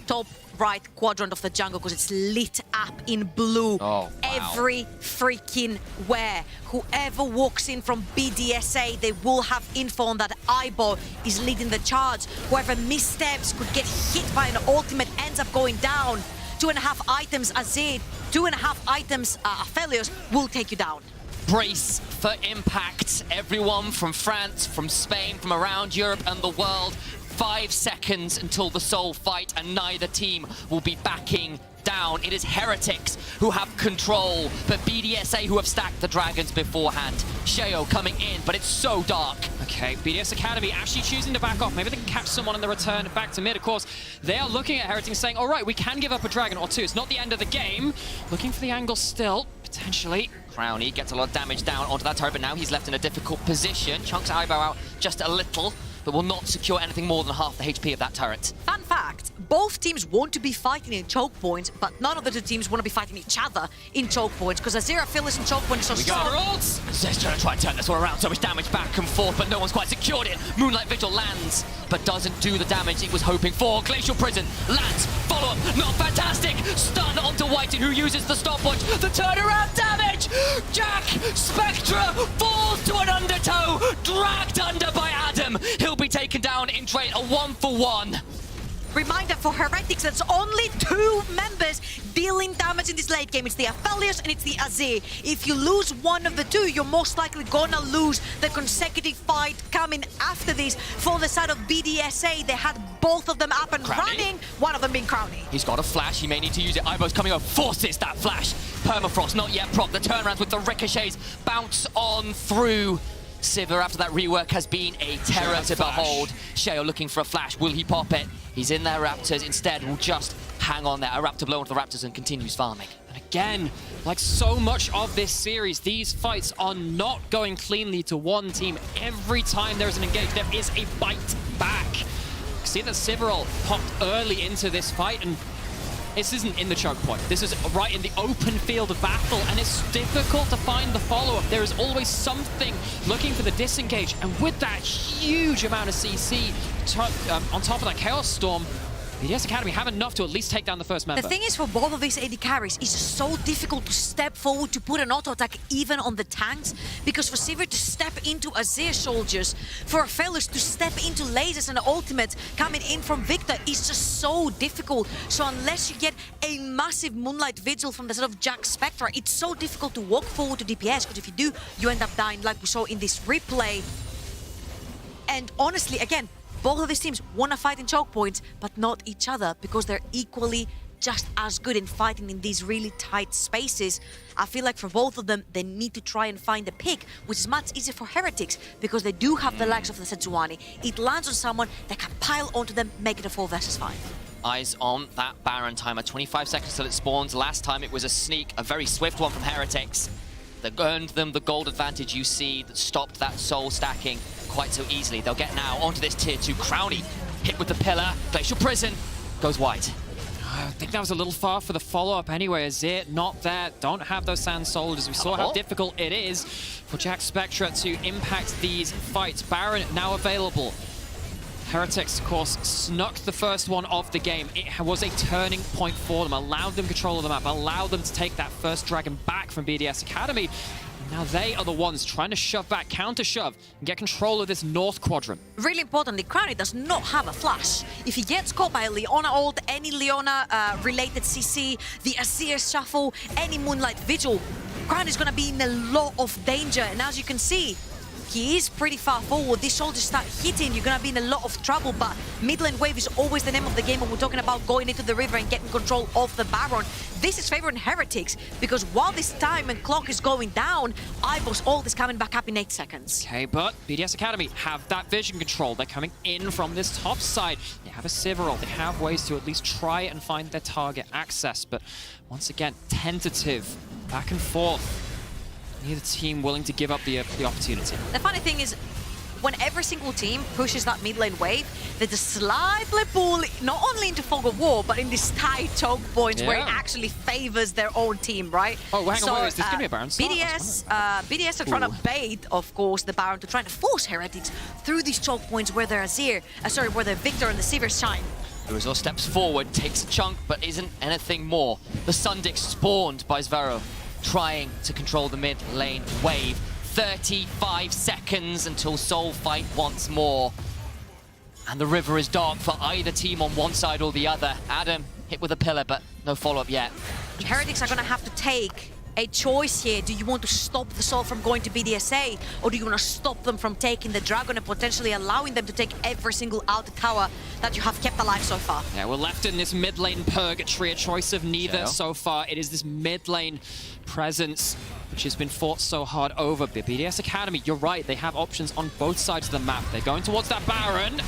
top right quadrant of the jungle, because it's lit up in blue. Every freaking where. Whoever walks in from BDSA, they will have info on that Ibo is leading the charge. Whoever missteps could get hit by an ultimate, ends up going down. 2.5 items Azir, 2.5 items Aphelios will take you down. Brace for impact. Everyone from France, from Spain, from around Europe and the world. 5 seconds until the soul fight, and neither team will be backing down. It is Heretics who have control, but BDSA who have stacked the dragons beforehand. Sheo coming in, but it's so dark. Okay, BDS Academy actually choosing to back off. Maybe they can catch someone in the return back to mid. Of course, they are looking at Heretics saying, all right, we can give up a dragon or two. It's not the end of the game. Looking for the angle still, potentially. Crowny gets a lot of damage down onto that turret, but now he's left in a difficult position. Chunks eyebrow out just a little, but will not secure anything more than half the HP of that turret. Fun fact, both teams want to be fighting in choke points, but none of the two teams want to be fighting each other in choke points, because Azir Aphelios in choke points is so strong. Zed's trying to try and turn this all around. So much damage back and forth, but no one's quite secured it. Moonlight Vigil lands, but doesn't do the damage it was hoping for. Glacial Prison lands, follow-up, not fantastic. Stun onto Whiten, who uses the stopwatch. The turnaround damage! Jack Spectra falls to an undertow, dragged under by Adam. He'll be taken down in trade, a 1-for-1. Reminder for Heretics, that's only 2 members dealing damage in this late game. It's the Aphelios and it's the Azir. If you lose one of the two, you're most likely gonna lose the consecutive fight coming after this. For the side of BDSA, they had both of them up and running, one of them being Crowny. He's got a flash, he may need to use it. Ivo's coming over, forces that flash. Permafrost not yet proc. The turnarounds with the ricochets bounce on through. Sivir, after that rework, has been a terror to behold. Sheo looking for a flash. Will he pop it? He's in there, Raptors. Instead, will just hang on there. A Raptor blow onto the Raptors and continues farming. And again, like so much of this series, these fights are not going cleanly to one team. Every time there is an engage, there is a bite back. See that Sivir popped early into this fight, and This isn't in the choke point. This is right in the open field of battle, and it's difficult to find the follow-up. There is always something looking for the disengage, and with that huge amount of CC on top of that Chaos Storm, BDS Academy have enough to at least take down the first member. The thing is, for both of these AD carries, it's so difficult to step forward to put an auto attack even on the tanks, because for Sivir to step into Azir soldiers, for Aphelios to step into lasers and ultimates coming in from Victor is just so difficult. So unless you get a massive Moonlight Vigil from the sort of Jack Spectra, it's so difficult to walk forward to DPS, because if you do, you end up dying like we saw in this replay. And honestly, again, both of these teams want to fight in choke points, but not each other, because they're equally just as good in fighting in these really tight spaces. I feel like for both of them, they need to try and find a pick, which is much easier for Heretics, because they do have the likes of the Sejuani. It lands on someone that can pile onto them, make it a 4 versus 5. Eyes on that Baron timer. 25 seconds till it spawns. Last time it was a sneak, a very swift one from Heretics. That earned them the gold advantage you see, that stopped that soul stacking quite so easily. They'll get now onto this tier 2. Crownie hit with the pillar. Glacial Prison goes white. I think that was a little far for the follow-up anyway. Azir not there. Don't have those Sand Soldiers. We saw how difficult it is for Jack Spectra to impact these fights. Baron now available. Heretics, of course, snuck the first one of the game. It was a turning point for them, allowed them control of the map, allowed them to take that first dragon back from BDS Academy. And now they are the ones trying to shove back, counter shove, and get control of this north quadrant. Really importantly, Crownie does not have a flash. If he gets caught by a Leona ult, any Leona-related CC, the Azir shuffle, any Moonlight Vigil, Crownie's going to be in a lot of danger. And as you can see, he is pretty far forward. These soldiers start hitting, you're gonna be in a lot of trouble, but mid lane wave is always the name of the game when we're talking about going into the river and getting control of the Baron. This is favoring Heretics, because while this time and clock is going down, Ibo's ult is coming back up in 8 seconds. Okay, but BDS Academy have that vision control. They're coming in from this top side. They have a Sivir ult. They have ways to at least try and find their target access, but once again, tentative, back and forth. Neither team willing to give up the opportunity. The funny thing is, when every single team pushes that mid lane wave, they just slightly pull not only into Fog of War, but in these tight choke points where it actually favors their own team, right? Oh, hang on, wait, is this going to be a Baron start? BDS are trying to bait, of course, the Baron to try to force Heretics through these choke points where their where their Victor and the Sivir shine. The Resort steps forward, takes a chunk, but isn't anything more. The Sundic spawned by Zvero, trying to control the mid lane wave. 35 seconds until Soul fight once more. And the river is dark for either team on one side or the other. Adam hit with a pillar, but no follow-up yet. Heretics are going to have to take a choice here. Do you want to stop the Soul from going to BDSA, or do you want to stop them from taking the Dragon and potentially allowing them to take every single outer tower that you have kept alive so far? Yeah, we're left in this mid lane purgatory, a choice of neither so far. It is this mid lane presence which has been fought so hard over. BDS Academy, you're right, they have options on both sides of the map. They're going towards that Baron.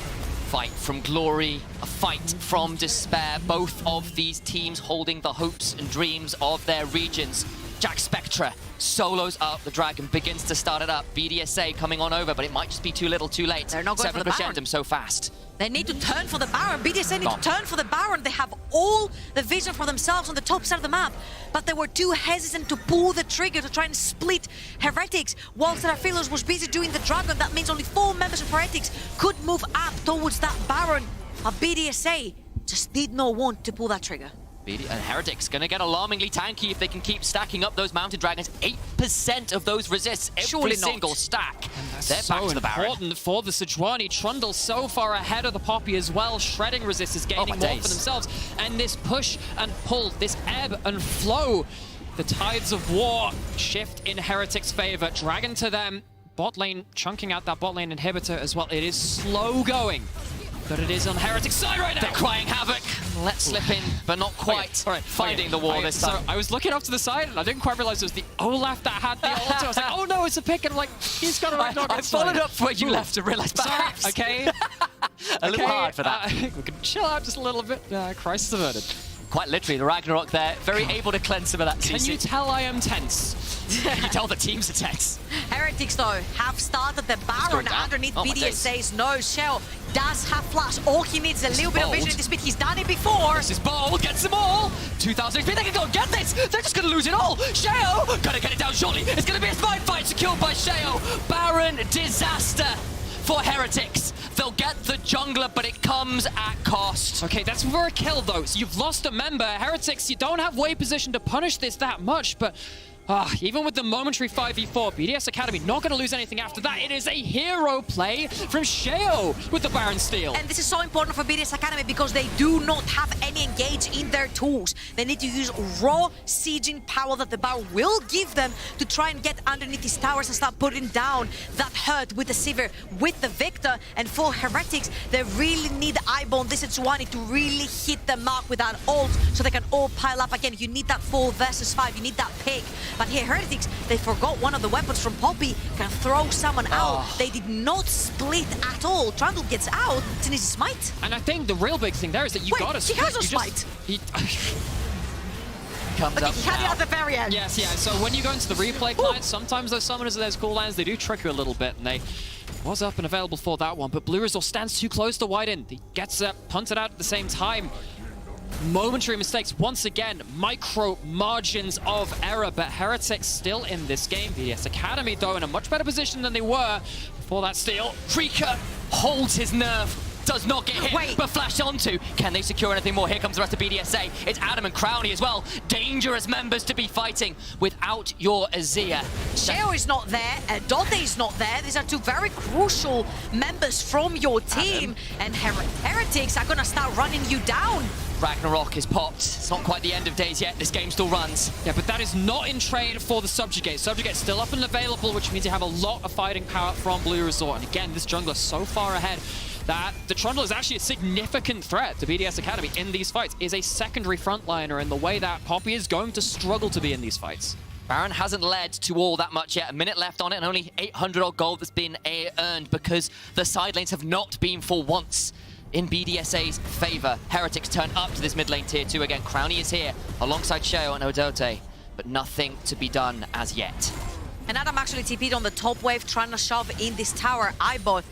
Fight from glory, a fight from despair. Both of these teams holding the hopes and dreams of their regions. Jack Spectra solos out the Dragon, begins to start it up. BDSA coming on over, but it might just be too little, too late. They're not going for the Baron. So fast. They need to turn for the Baron. BDSA need to turn for the Baron. They have all the vision for themselves on the top side of the map, but they were too hesitant to pull the trigger to try and split Heretics. Whilst Aphelios was busy doing the Dragon, that means only 4 members of Heretics could move up towards that Baron. But BDSA just did not want to pull that trigger. And Heretics gonna get alarmingly tanky if they can keep stacking up those Mountain Dragons. 8% of those resists every single stack. They're so back to the Baron. Important for the Sejuani. Trundle so far ahead of the Poppy as well. Shredding resist is gaining more for themselves. And this push and pull, this ebb and flow, the tides of war shift in Heretics' favor. Dragon to them. Bot lane, chunking out that bot lane inhibitor as well. It is slow going, but it is on Heretics' side right now. They're crying havoc. Let's slip in, but not quite. Finding the wall this time. So I was looking off to the side, and I didn't quite realize it was the Olaf that had the ult. I was like, oh no, it's a pick, and I'm like, he's got a right dog. I followed up where you left to realize perhaps. Okay. A little hard for that. We can chill out just a little bit. Crisis averted. Quite literally, the Ragnarok there, very able to cleanse some of that CC. Can you tell I am tense? Can you tell the teams are tense? Heretics, though, have started the Baron underneath BDSA's nose. Shell does have flash. All he needs is a little bit of vision in the speed. He's done it before. This is bold, gets them all. 2,000 HP, they can go and get this. They're just gonna lose it all. Sheo, gonna get it down shortly. It's gonna be a spine fight secured by Sheo. Baron, disaster for Heretics. They'll get the jungler, but it comes at cost. Okay, that's for a kill though. So you've lost a member. Heretics, you don't have wave position to punish this that much, but even with the momentary 5v4, BDS Academy not going to lose anything after that. It is a hero play from Sheo with the Baron steal. And this is so important for BDS Academy because they do not have any engage in their tools. They need to use raw sieging power that the Baron will give them to try and get underneath these towers and start putting down that hurt with the Sivir, with the Victor. And for Heretics, they really need Eyeball on this Etsuwani to really hit the mark with that ult so they can all pile up again. You need that 4 versus 5, you need that pick. But here, Heretics, they forgot one of the weapons from Poppy, can throw someone out. They did not split at all. Trundle gets out, it's an easy smite. And I think the real big thing there is that you gotta he has no smite. Comes Okay, up he had it at the very end. Yes, yeah, so when you go into the replay client, sometimes those summoners and those cooldowns, they do trick you a little bit, and they was up and available for that one, but Blue Resort stands too close to Widen. He gets punted out at the same time. Momentary mistakes once again, micro margins of error, but Heretics still in this game. BDS Academy though in a much better position than they were before that steal. Rika holds his nerve, does not get hit, but flashed onto. Can they secure anything more? Here comes the rest of BDSA. It's Adam and Crowley as well. Dangerous members to be fighting without your Azir. Sheo is not there, Dote is not there. These are two very crucial members from your team. And Heretics are gonna start running you down. Ragnarok is popped. It's not quite the end of days yet. This game still runs. Yeah, but that is not in trade for the Subjugate. Subjugate's still up and available, which means you have a lot of fighting power from Blue Resort. And again, this jungler so far ahead that the Trundle is actually a significant threat to BDS Academy in these fights, is a secondary frontliner in the way that Poppy is going to struggle to be in these fights. Baron hasn't led to all that much yet. A minute left on it and only 800 odd gold that's been earned because the side lanes have not been for once in BDSA's favor. Heretics turn up to this mid lane tier 2 again. Crowny is here alongside Sheo and Odote, but nothing to be done as yet. And Adam actually TP'd on the top wave, trying to shove in this tower. Aibo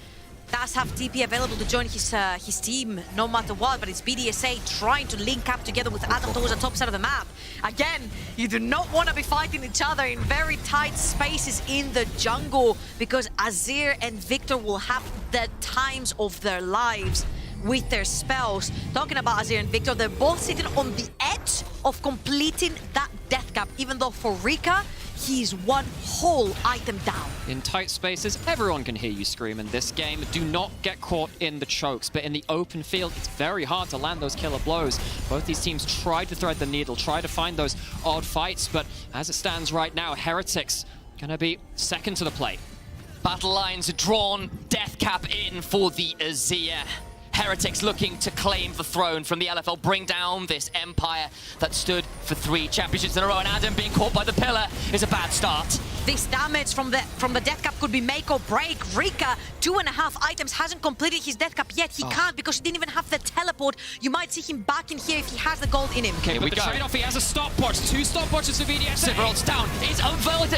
does have TP available to join his team no matter what, but it's BDSA trying to link up together with Adam towards the top side of the map. Again, you do not want to be fighting each other in very tight spaces in the jungle because Azir and Victor will have the times of their lives with their spells. Talking about Azir and Victor, they're both sitting on the edge of completing that death cap, even though for Rika, he's one whole item down. In tight spaces, everyone can hear you scream in this game. Do not get caught in the chokes, but in the open field, it's very hard to land those killer blows. Both these teams try to thread the needle, try to find those odd fights, but as it stands right now, Heretics gonna be second to the plate. Battle lines drawn, death cap in for the Azir. Heretics looking to claim the throne from the LFL, bring down this empire that stood for 3 championships in a row, and Adam being caught by the pillar is a bad start. This damage from the death cap could be make or break. Rika, 2.5 items, hasn't completed his death cap yet. He can't because he didn't even have the teleport. You might see him back in here if he has the gold in him. Okay, but the trade-off, he has a stopwatch. 2 stopwatches for BDSA. Sivirol's down. He's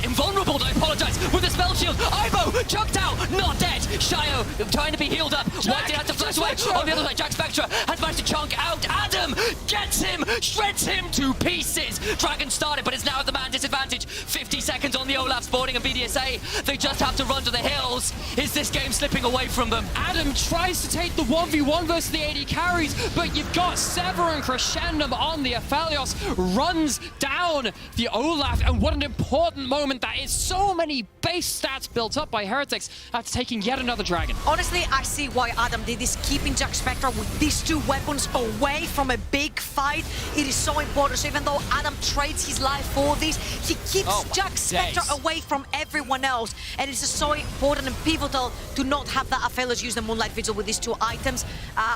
invulnerable, I apologize. With the spell shield, Aibo chucked out, not dead. Shio trying to be healed up. White has to flash away. On the other side, Jack Spectra has managed to chunk out. Adam gets him, shreds him to pieces. Dragon started, but it's now at the man disadvantage. 50 seconds on the Olaf spawning and BDSA. They just have to run to the hills. Is this game slipping away from them? Adam tries to take the 1v1 versus the AD carries, but you've got Sever and Crescendum on the Aphelios, runs down the Olaf, and what an important moment that is. So many base stats built up by Heretics after taking yet another dragon. Honestly, I see why Adam did this, keeping Jack Spectra with these 2 weapons away from a big fight. It is so important. So even though Adam trades his life for this, he keeps Jack Spectra away from everyone else. And it's just so important and pivotal to not have that Aphelios use the Moonlight Vigil with these 2 items.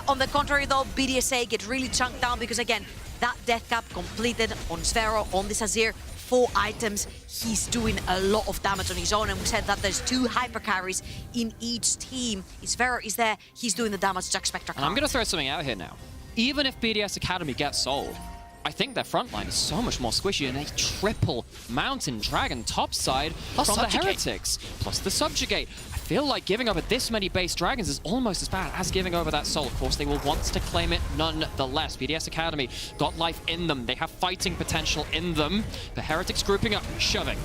On the contrary though, BDSA get really chunked down because again, that death cap completed on Sphero, on this Azir. 4 items, he's doing a lot of damage on his own, and we said that there's 2 hyper carries in each team. Sphero is there, he's doing the damage Jack Spectra can't. And I'm gonna throw something out here now. Even if BDS Academy gets sold, I think their front line is so much more squishy, and a triple Mountain Dragon topside from the Heretics, plus the Subjugate. I feel like giving up at this many base dragons is almost as bad as giving over that soul. Of course, they will want to claim it nonetheless. BDS Academy got life in them. They have fighting potential in them. The Heretics grouping up, shoving.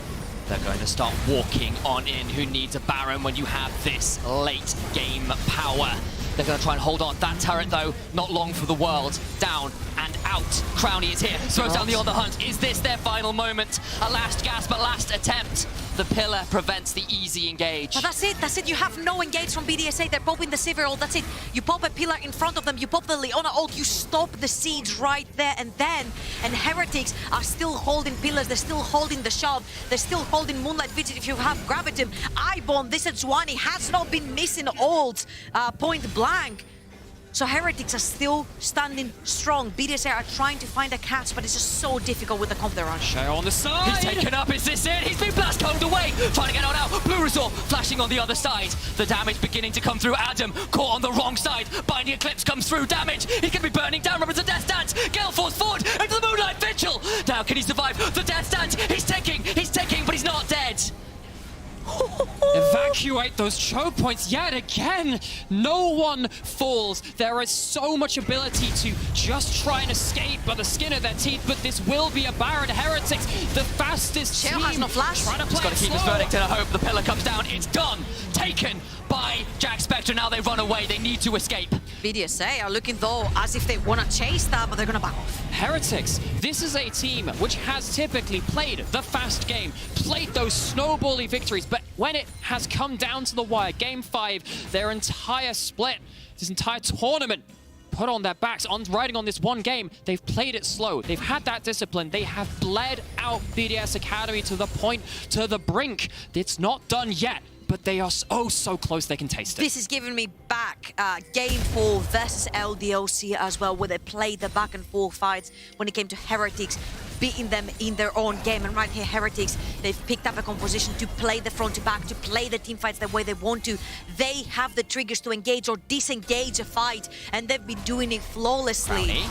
They're going to start walking on in. Who needs a Baron when you have this late game power? They're going to try and hold on. That turret, though, not long for the world. Down and out. Crownie is here. Throws down the other hunt. Is this their final moment? A last gasp, a last attempt. The pillar prevents the easy engage. But that's it. That's it. You have no engage from BDSA. They're popping the Sivir ult. That's it. You pop a pillar in front of them. You pop the Leona ult. You stop the siege right there and then. And Heretics are still holding pillars. They're still holding the shove. They're still holding Moonlight Vigil. If you have Gravitum, Ibon, this Zhuani has not been missing ults point blank. So Heretics are still standing strong. BDSA are trying to find a catch, but it's just so difficult with the comp they're on. Shao on the side! He's taken up, is this it? He's been blast combed away! Trying to get on out, Blue Resort flashing on the other side. The damage beginning to come through, Adam caught on the wrong side. Binding Eclipse comes through, damage! He's gonna be burning down, remember the Death Dance! Gale Force forward into the Moonlight Vigil! Now can he survive the Death Dance? He's taking, but he's not dead! Evacuate those choke points yet again. No one falls. There is so much ability to just try and escape by the skin of their teeth, but this will be a Baron. Heretics, the fastest team. Has no flash. Trying to play He's got to keep slow. his verdict and I hope the pillar comes down. It's done. Taken by Jack Spectre. Now they run away. They need to escape. BDSA are looking though as if they want to chase that, but they're going to back off. Heretics, this is a team which has typically played the fast game, played those snowbally victories, but when it has come down to the wire, Game 5, their entire split, this entire tournament, put on their backs, riding on this one game. They've played it slow. They've had that discipline. They have bled out BDS Academy to the point, to the brink. It's not done yet, but they are so close they can taste it. This is giving me back Game 4 versus LDOC as well, where they played the back and forth fights when it came to Heretics, beating them in their own game. And right here, Heretics, they've picked up a composition to play the front to back, to play the team fights the way they want to. They have the triggers to engage or disengage a fight, and they've been doing it flawlessly.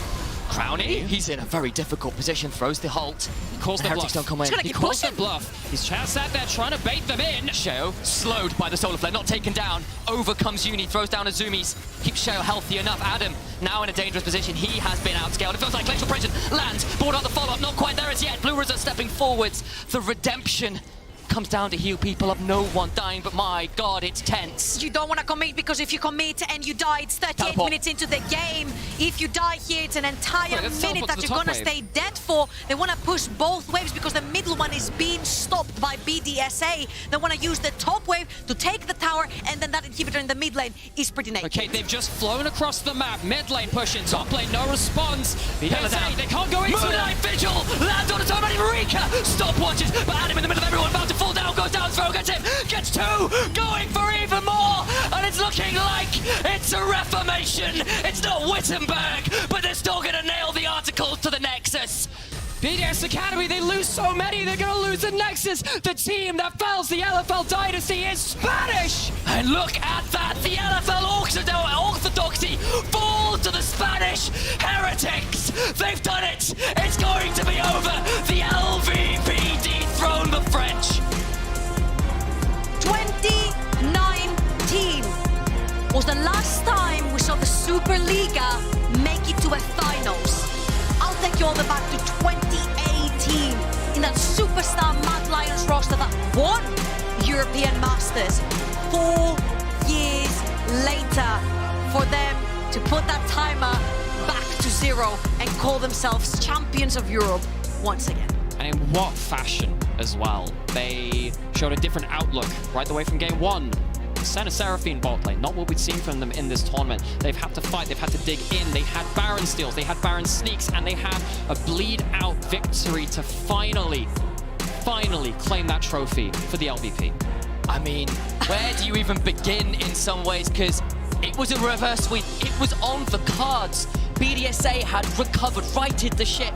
Crownie, he's in a very difficult position, throws the halt. He calls the Heretics bluff. don't come in. He calls the bluff. He's sat there trying to bait them in. Shao, slowed by the Solar Flare, not taken down. Over comes Uni, throws down Azumi's. Keeps Shao healthy enough. Adam, now in a dangerous position. He has been outscaled. It feels like Glacial Prison lands. Brought out the follow-up, not quite there as yet. Blue Rizzo stepping forwards. The redemption comes down to heal people up. No one dying, but my God, it's tense. You don't want to commit, because if you commit and you die, it's 38 Teleport. minutes into the game. If you die here, it's an entire minute that you're going to stay dead for. They want to push both waves because the middle one is being stopped by BDSA. They want to use the top wave to take the tower, and then that inhibitor in the mid lane is pretty naked. Okay, they've just flown across the map. Mid lane pushing, top lane, no response. BDSA, they can't go into Moonlight Vigil lands on its own. Marika stopwatches, but Adam in the middle of everyone, about to fall down, goes down, throw, gets him, gets two, going for even more, and it's looking like it's a reformation. It's not Wittenberg, but they're still gonna nail the articles to the Nexus. BDS Academy, they lose so many, they're gonna lose the Nexus. The team that fells the LFL Dynasty is Spanish! And look at that, the LFL Orthodoxy fall to the Spanish Heretics. They've done it. It's going to be over. The LVP dethrone the French. 2019 was the last time we saw the Superliga make it to a finals. I'll take you all the back to 2018 in that superstar Mad Lions roster that won European Masters. 4 years later, for them to put that timer back to zero and call themselves champions of Europe once again. And in what fashion as well. They showed a different outlook right away from game 1. Sent a Seraphine bot lane, not what we'd seen from them in this tournament. They've had to fight, they've had to dig in, they had Baron steals, they had Baron sneaks, and they had a bleed out victory to finally claim that trophy for the LVP. I mean, where do you even begin in some ways? Because it was a reverse sweep, it was on the cards. BDSA had recovered, righted the ship,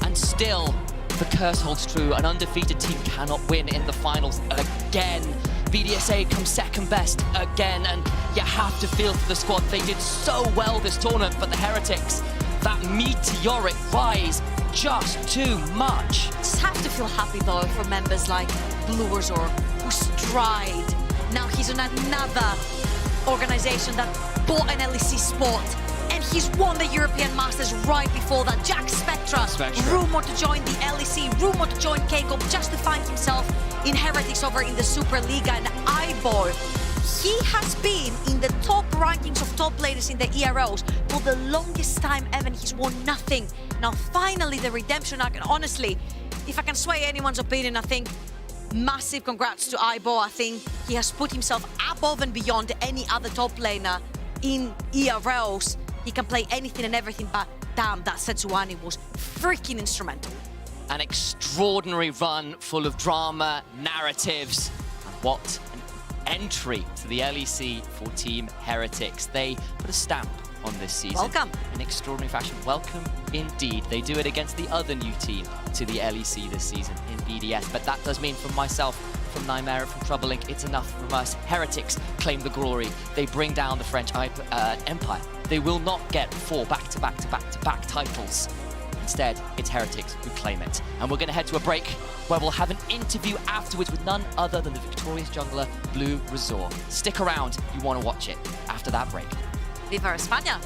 and still the curse holds true. An undefeated team cannot win in the finals again. BDSA comes second best again, and you have to feel for the squad. They did so well this tournament, but the Heretics, that meteoric rise, just too much. Just have to feel happy though for members like Blue Resort, who stride Now he's on another organization that bought an LEC spot, and he's won the European Masters right before that. Jack Spectra, rumored to join the LEC, rumored to join K-Cup, just to find himself in Heretics over in the Superliga. And Ibo, he has been in the top rankings of top players in the ERLs for the longest time ever, and he's won nothing. Now finally the redemption arc, and honestly, if I can sway anyone's opinion, I think massive congrats to Ibo. I think he has put himself above and beyond any other top laner in ERLs. He can play anything and everything, but damn, that Setsuani was freaking instrumental. An extraordinary run full of drama, narratives, and what an entry to the LEC for Team Heretics. They put a stamp on this season. Welcome. In extraordinary fashion. Welcome indeed. They do it against the other new team to the LEC this season in BDS. But that does mean from myself, from Nightmare, from Troublelink, it's enough from us. Heretics claim the glory. They bring down the French Empire. They will not get 4 back-to-back titles. Instead, it's Heretics who claim it. And we're going to head to a break where we'll have an interview afterwards with none other than the victorious jungler, Blue Resort. Stick around, you want to watch it after that break. Viva España!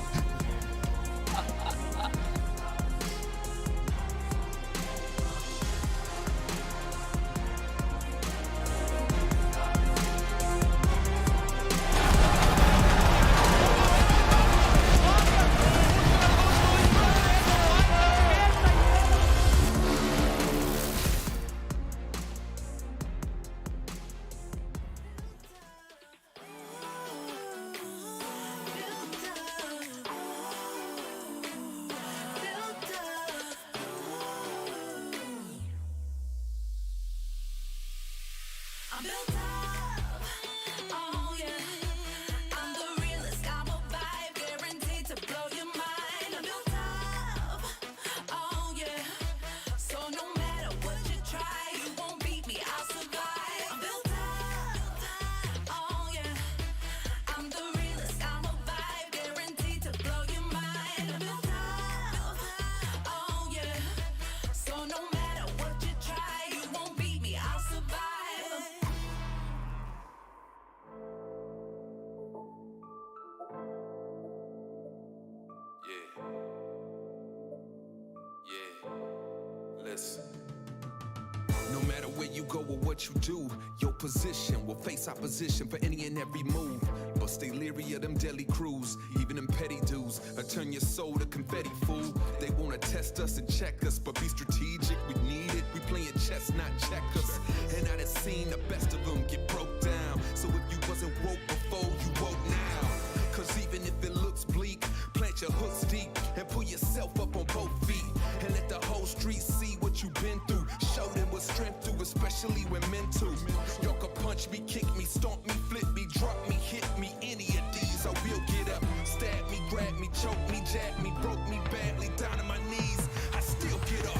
No matter where you go or what you do, your position will face opposition for any and every move. But stay leery of them deadly crews, even them petty dudes. Or turn your soul to confetti, fool. They wanna test us and check us, but be strategic, we need it. We playing chess, not checkers. And I done seen the best of them get broke down. So if you wasn't woke before, you woke now. Cause even if it looks bleak, plant your hooks deep and pull yourself up on both feet. And let the whole street see what you've been through. Show them what strength do, especially when mental. Y'all can punch me, kick me, stomp me, flip me, drop me, hit me, any of these I will get up. Stab me, grab me, choke me, jab me, broke me badly down to my knees. I still get up.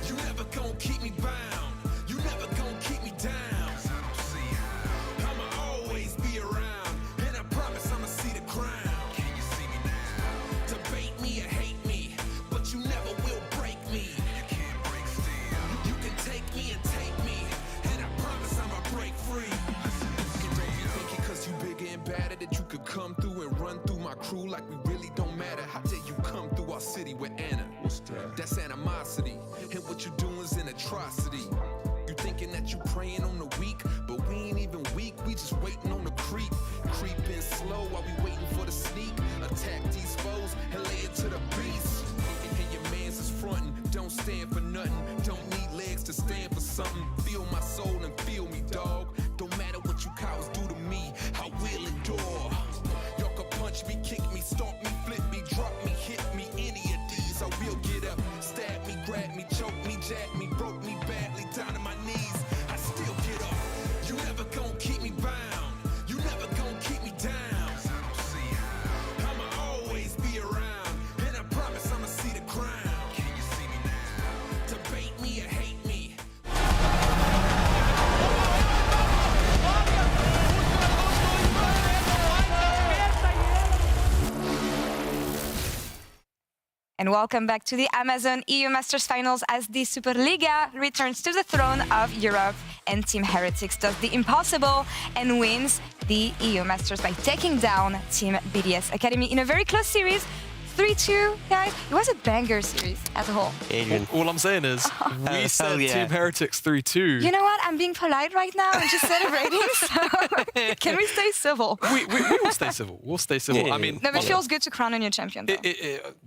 You never gon' keep me bound. You never gon' keep me down. I'ma always be around, and I promise I'ma see the crown. Can you see me now? Debate me or hate me, but you never will break me. You can't break still. You can take me and take me, and I promise I'ma break free. Don't be thinking cause you bigger and badder that you could come through and run through my crew like we really don't matter. How dare you come through our city with Anna? What's that? That's animosity, and what you doing is an atrocity. You thinking that you preying on the weak, but we ain't even weak, we just waiting on the creep. Creeping slow while we waiting for the sneak. Attack these foes and lay it to the beast. And your mans is frontin', don't stand for nothing. Don't need legs to stand for something. Feel my soul and feel me, dog. Don't matter what you cowards do to me, I will endure. Y'all can punch me, kick me, stomp me, flip me, drop me, hit me, any of these I will get up. Stab me, grab me, choke me, jab me, broke me badly down to my knees. I still get up. You never gon' keep me bound. You never gon' keep me down. I'ma always be around, and I promise I'ma see the crown. Can you see me now? Debate me or hate me. And welcome back to the Amazon EU Masters Finals as the Superliga returns to the throne of Europe. and Team Heretics does the impossible and wins the EU Masters by taking down Team BDS Academy in a very close series. 3-2, guys. It was a banger series as a whole. Adrian. All I'm saying is, we said Team Heretics 3-2. You know what? I'm being polite right now and just celebrating. So can we stay civil? We will stay civil. We'll stay civil. Yeah. I mean, No, but it feels good to crown a new champion, though.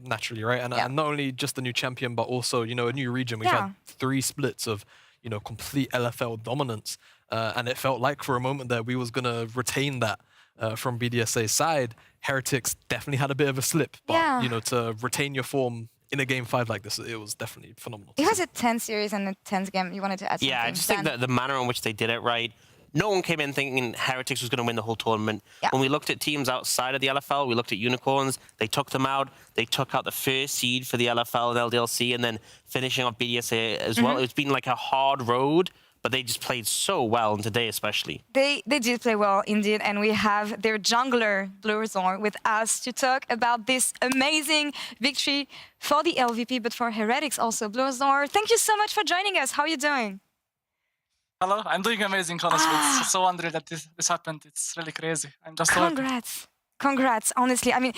Naturally, right? And not only just the new champion, but also, you know, a new region. We've had 3 splits of, you know, complete LFL dominance. And it felt like for a moment there we was going to retain that from BDSA's side. Heretics definitely had a bit of a slip, but, you know, to retain your form in a game 5 like this, it was definitely phenomenal. It was a 10 series and a 10th game. You wanted to add something? Yeah, I just think that the manner in which they did it right, no one came in thinking Heretics was going to win the whole tournament. Yeah. When we looked at teams outside of the LFL, we looked at Unicorns, they took them out. They took out the first seed for the LFL and LDLC, and then finishing off BDSA as well. It's been like a hard road, but they just played so well, and today especially. They did play well, indeed, and we have their jungler, Blurzor, with us to talk about this amazing victory for the LVP, but for Heretics also. Blurzor, thank you so much for joining us. How are you doing? Hello, I'm doing amazing, honestly. It's so unreal that this happened. It's really crazy. I'm just so happy. Congrats. Congrats, honestly. I mean,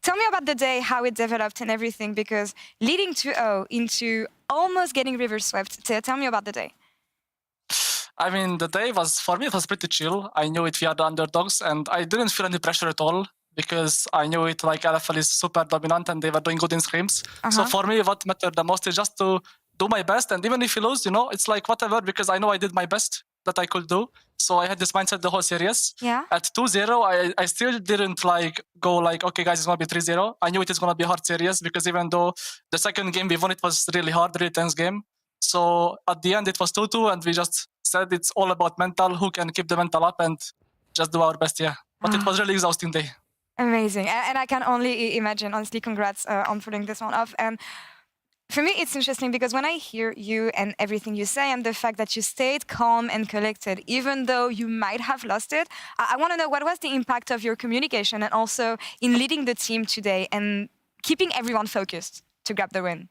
tell me about the day, how it developed and everything, because leading 2-0 into almost getting reverse swept, tell me about the day. I mean, the day was, for me, it was pretty chill. I knew it, we are the underdogs, and I didn't feel any pressure at all because I knew it, like, LFL is super dominant and they were doing good in scrims. So for me, what mattered the most is just to do my best, and even if you lose, you know, it's like whatever, because I know I did my best that I could do. So I had this mindset the whole series. Yeah. At 2-0, I still didn't like go like, okay, guys, it's gonna be 3-0. I knew it is gonna be a hard series because even though the second game we won, it was really hard, really tense game. So at the end, it was 2-2, and we just said it's all about mental, who can keep the mental up and just do our best, yeah. But it was really exhausting day. Amazing. And I can only imagine, honestly, congrats on pulling this one off. And for me, it's interesting because when I hear you and everything you say and the fact that you stayed calm and collected, even though you might have lost it, I want to know what was the impact of your communication and also in leading the team today and keeping everyone focused to grab the win?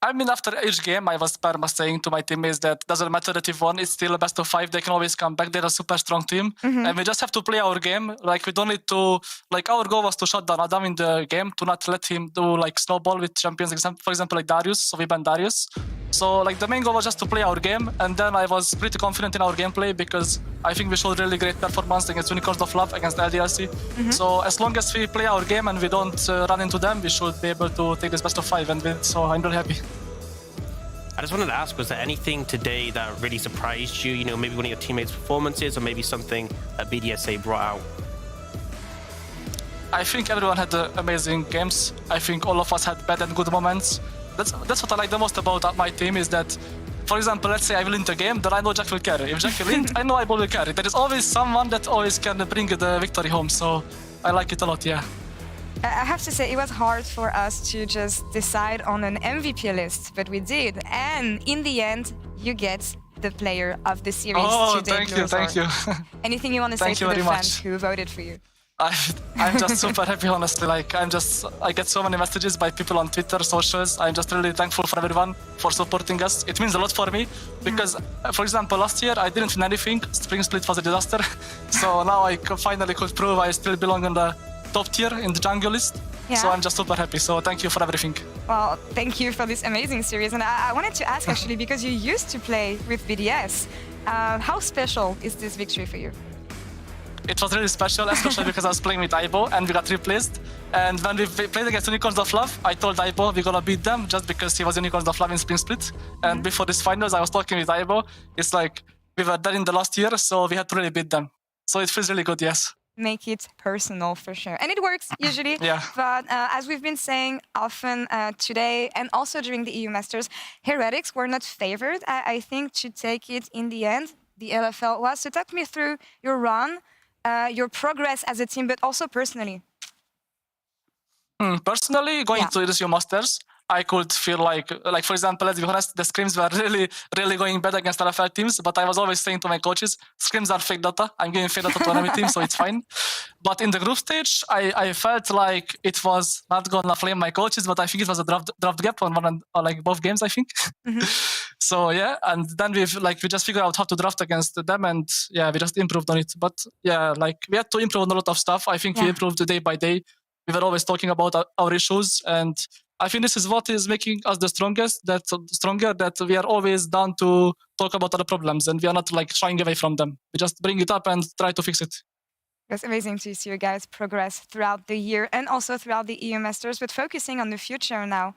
I mean, after each game, I was saying to my teammates that doesn't matter that we've won, it's still a best of 5. They can always come back. They're a super strong team. And we just have to play our game. Like, we don't need to, like, our goal was to shut down Adam in the game, to not let him do, like, snowball with champions, for example, like Darius. So we banned Darius. So, like, the main goal was just to play our game. And then I was pretty confident in our gameplay because I think we showed really great performance against Unicorns of Love, against LDLC. So as long as we play our game and we don't run into them, we should be able to take this best of 5 and win. So I'm really happy. I just wanted to ask, was there anything today that really surprised you? You know, maybe one of your teammates' performances or maybe something that BDSA brought out? I think everyone had amazing games. I think all of us had bad and good moments. That's what I like the most about my team is that, for example, let's say I will win the game, then I know Jack will carry. If Jack will win, I know I will carry. There is always someone that always can bring the victory home. So I like it a lot, yeah. I have to say, it was hard for us to just decide on an MVP list, but we did. And in the end, you get the player of the series today. Thank you. Anything you want to say to the fans who voted for you? I'm just super happy, honestly. Like, I get so many messages by people on Twitter, socials. I'm just really thankful for everyone for supporting us. It means a lot for me because, for example, last year I didn't win anything. Spring Split was a disaster. So now I finally could prove I still belong in the top tier in the jungle list. Yeah. So I'm just super happy. So thank you for everything. Well, thank you for this amazing series. And I wanted to ask, actually, because you used to play with BDS, how special is this victory for you? It was really special, especially because I was playing with Aibo and we got replaced. And when we played against Unicorns of Love, I told Aibo we're gonna beat them just because he was Unicorns of Love in Spring Split. And before this finals, I was talking with Aibo. It's like we were there in the last year, so we had to really beat them. So it feels really good, yes. Make it personal for sure. And it works usually. Yeah. But as we've been saying often today and also during the EU Masters, Heretics were not favored, I think, to take it in the end. The LFL was. So talk me through your run, your progress as a team, but also personally. Personally, going to this EU Masters, I could feel like for example, let's be honest, the scrims were really going bad against LFL teams, but I was always saying to my coaches, scrims are fake data. I'm giving fake data to enemy team, so it's fine. But in the group stage, I felt like it was not gonna flame my coaches, but I think it was a draft gap on one or like both games, I think. So yeah, and then we just figured out how to draft against them, and yeah, we just improved on it. But yeah, like we had to improve on a lot of stuff. I think we improved day by day. We were always talking about our issues, and I think this is what is making us the strongest. That we are always down to talk about other problems, and we are not like shying away from them. We just bring it up and try to fix it. It's amazing to see you guys progress throughout the year and also throughout the EU Masters, but focusing on the future now.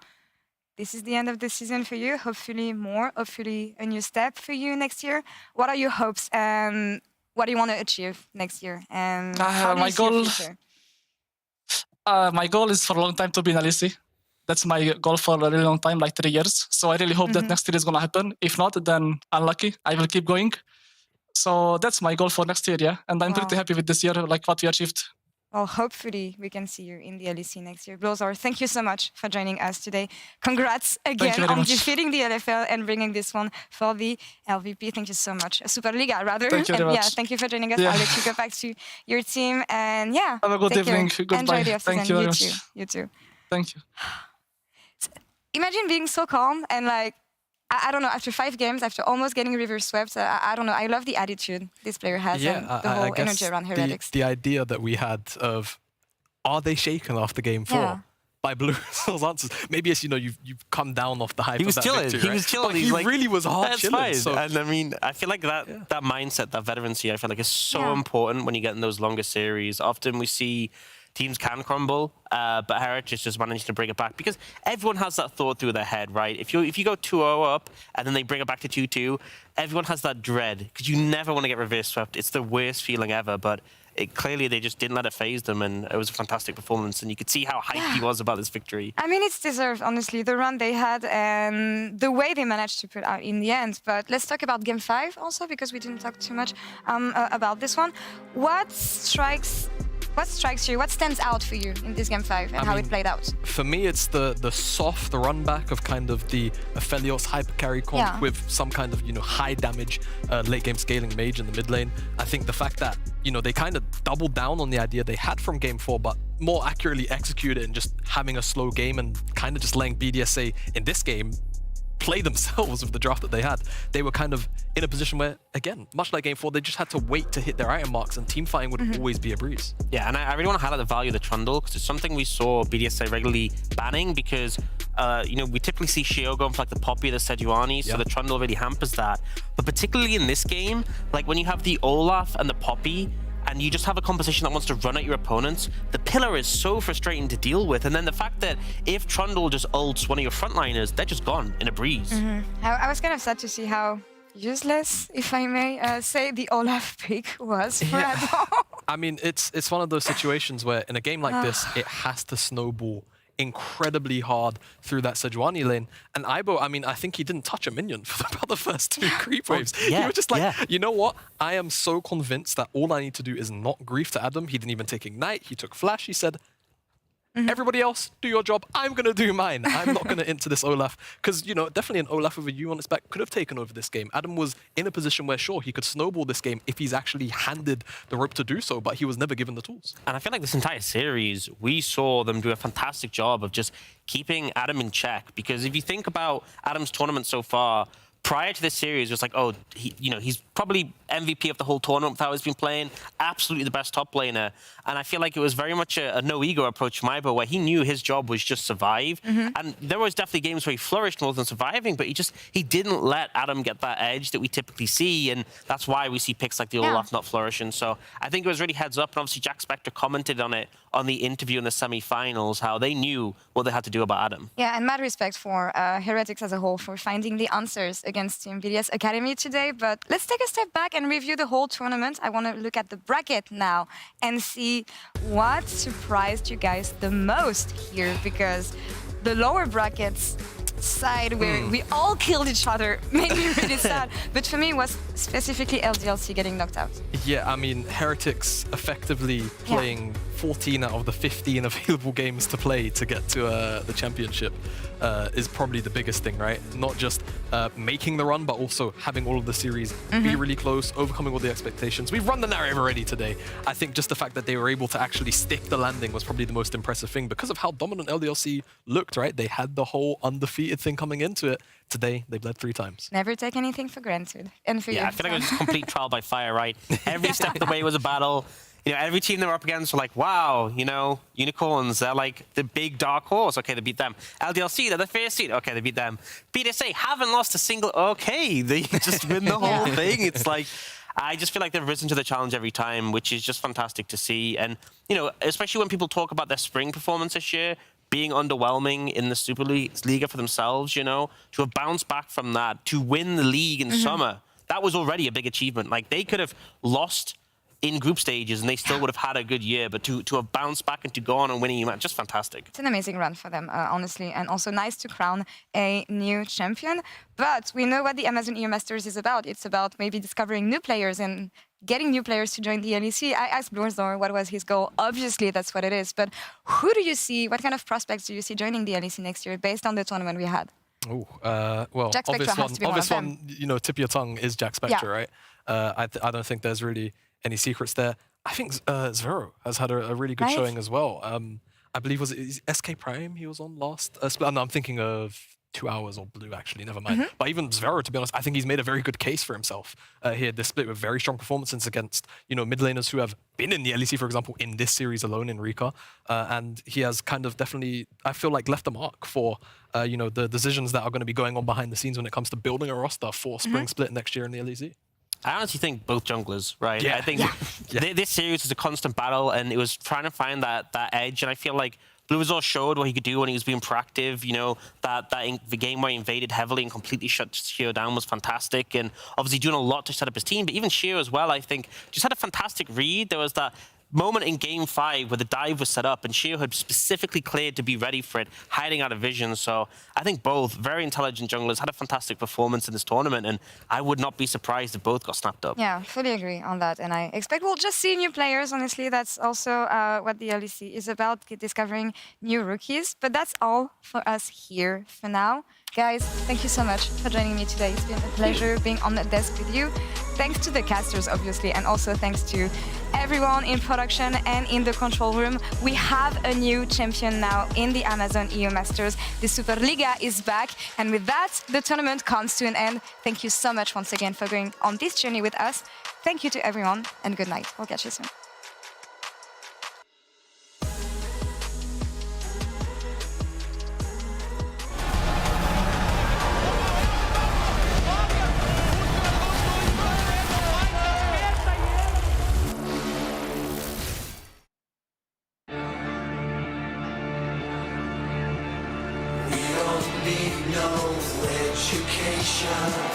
This is the end of the season for you. Hopefully a new step for you next year. What are your hopes and what do you want to achieve next year? And how do you see your future? My goal is for a long time to be in LEC. That's my goal for a really long time, like 3 years. So I really hope that next year is going to happen. If not, then unlucky. I will keep going. So that's my goal for next year, yeah. And I'm pretty happy with this year, like what we achieved. Well, hopefully we can see you in the LEC next year. Blazor, thank you so much for joining us today. Congrats again on defeating the LFL and bringing this one for the LVP. Thank you so much. Superliga, rather. Thank you very much. Yeah, thank you for joining us. I'll let you go back to your team. And yeah, have a good evening. Goodbye. Enjoy the off-season. Thank you very much. You too. Thank you. Imagine being so calm and like, I don't know, after 5 games, after almost getting reverse swept, I don't know, I love the attitude this player has and the whole energy around Heretics. The idea that we had of, are they shaken after game 4? By Blue's answers. Maybe it's, you've come down off the hype of that victory, He was chilling. He really was hard chilling. So. And I mean, I feel like that mindset, that veterancy, I feel like is so important when you get in those longer series. Often we see teams can crumble, but Heretics just managed to bring it back because everyone has that thought through their head, right? If you go 2-0 up and then they bring it back to 2-2, everyone has that dread because you never want to get reverse swept. It's the worst feeling ever, but clearly they just didn't let it phase them, and it was a fantastic performance, and you could see how hyped he was about this victory. I mean, it's deserved, honestly, the run they had and the way they managed to put out in the end. But let's talk about Game 5 also, because we didn't talk too much about this one. What strikes you? What stands out for you in this Game 5 and how it played out? For me, it's the soft run back of kind of the Aphelios hyper carry comp with some kind of, high damage late game scaling mage in the mid lane. I think the fact that, they kind of doubled down on the idea they had from Game 4, but more accurately executed and just having a slow game and kind of just letting BDSA in this game play themselves with the draft that they had. They were kind of in a position where, again, much like Game 4, they just had to wait to hit their item marks, and team fighting would always be a breeze. Yeah, and I really want to highlight the value of the Trundle, because it's something we saw BDSA regularly banning, because we typically see Shio going for like the Poppy, the Sejuani, so the Trundle really hampers that. But particularly in this game, like when you have the Olaf and the Poppy, and you just have a composition that wants to run at your opponents, the pillar is so frustrating to deal with. And then the fact that if Trundle just ults one of your frontliners, they're just gone in a breeze. I was kind of sad to see how useless, if I may say, the Olaf pick was for Adam. I mean, it's one of those situations where in a game like this, it has to snowball incredibly hard through that Sejuani lane. And Aibo, I mean, I think he didn't touch a minion for about the first 2 creep waves. He was just like, you know what? I am so convinced that all I need to do is not grief to Adam. He didn't even take Ignite. He took Flash. He said, everybody else, do your job. I'm going to do mine. I'm not going to enter this Olaf. Because, definitely an Olaf with a U on its back could have taken over this game. Adam was in a position where, sure, he could snowball this game if he's actually handed the rope to do so, but he was never given the tools. And I feel like this entire series, we saw them do a fantastic job of just keeping Adam in check. Because if you think about Adam's tournament so far, prior to this series, it was like, oh, he's probably MVP of the whole tournament with how he's been playing, absolutely the best top laner. And I feel like it was very much a no-ego approach from Aibo, where he knew his job was just survive. And there was definitely games where he flourished more than surviving, but he didn't let Adam get that edge that we typically see, and that's why we see picks like the Olaf not flourishing. So I think it was really heads up, and obviously Jack Spector commented on it on the interview in the semi-finals, how they knew what they had to do about Adam. Yeah, and mad respect for Heretics as a whole for finding the answers against Team BDS Academy today. But let's take a step back and review the whole tournament. I want to look at the bracket now and see what surprised you guys the most here, because the lower brackets side where we all killed each other made me really sad. But for me, it was specifically LDLC getting knocked out. Yeah, I mean, Heretics effectively playing 14 out of the 15 available games to play to get to the championship is probably the biggest thing, right? Not just making the run, but also having all of the series be really close, overcoming all the expectations. We've run the narrative already today. I think just the fact that they were able to actually stick the landing was probably the most impressive thing because of how dominant LDLC looked, right? They had the whole undefeated thing coming into it. Today, they bled 3 times. Never take anything for granted. And for you. I feel like it was a complete trial by fire, right? Every step of the way was a battle. You know, every team they were up against were like, wow, you know, Unicorns, they're like the big dark horse. Okay, they beat them. LDLC, they're the first seed. Okay, they beat them. BDSA haven't lost a single. Okay, they just win the whole thing. It's like, I just feel like they've risen to the challenge every time, which is just fantastic to see. And, you know, especially when people talk about their spring performance this year, being underwhelming in the Super Liga for themselves, you know, to have bounced back from that, to win the league in summer, that was already a big achievement. Like, they could have lost in group stages and they still would have had a good year, but to have bounced back and to go on and winning, just fantastic. It's an amazing run for them, honestly, and also nice to crown a new champion. But we know what the Amazon EU Masters is about. It's about maybe discovering new players and getting new players to join the LEC. I asked Blursdor what was his goal. Obviously, that's what it is. But who do you see, what kind of prospects do you see joining the LEC next year based on the tournament we had? Oh, well, Jack Spectre has to be obvious one of one, you know, tip of your tongue is Jack Spectre, right? I don't think there's really any secrets there. I think Zvero has had a really good showing as well. I believe, was it SK Prime he was on last split? No, I'm thinking of 2 Hours or Blue, actually, never mind. But even Zvero, to be honest, I think he's made a very good case for himself here this split with very strong performances against, you know, mid laners who have been in the LEC, for example, in this series alone in Rika. And he has kind of definitely, I feel like, left a mark for, you know, the decisions that are going to be going on behind the scenes when it comes to building a roster for Spring Split next year in the LEC. I honestly think both junglers, right? Yeah. I think this series is a constant battle, and it was trying to find that edge. And I feel like Blursdor showed what he could do when he was being proactive. You know, the game where he invaded heavily and completely shut Sheo down was fantastic, and obviously doing a lot to set up his team. But even Sheo as well, I think, just had a fantastic read. There was that moment in Game 5 where the dive was set up and Sheo had specifically cleared to be ready for it, hiding out of vision. So I think both very intelligent junglers had a fantastic performance in this tournament, and I would not be surprised if both got snapped up. Yeah, fully agree on that. And I expect we'll just see new players, honestly. That's also what the LEC is about, discovering new rookies. But that's all for us here for now. Guys, thank you so much for joining me today. It's been a pleasure being on the desk with you. Thanks to the casters, obviously, and also thanks to everyone in production and in the control room. We have a new champion now in the Amazon EU Masters. The Superliga is back, and with that, the tournament comes to an end. Thank you so much once again for going on this journey with us. Thank you to everyone, and good night. We'll catch you soon. We don't need no education.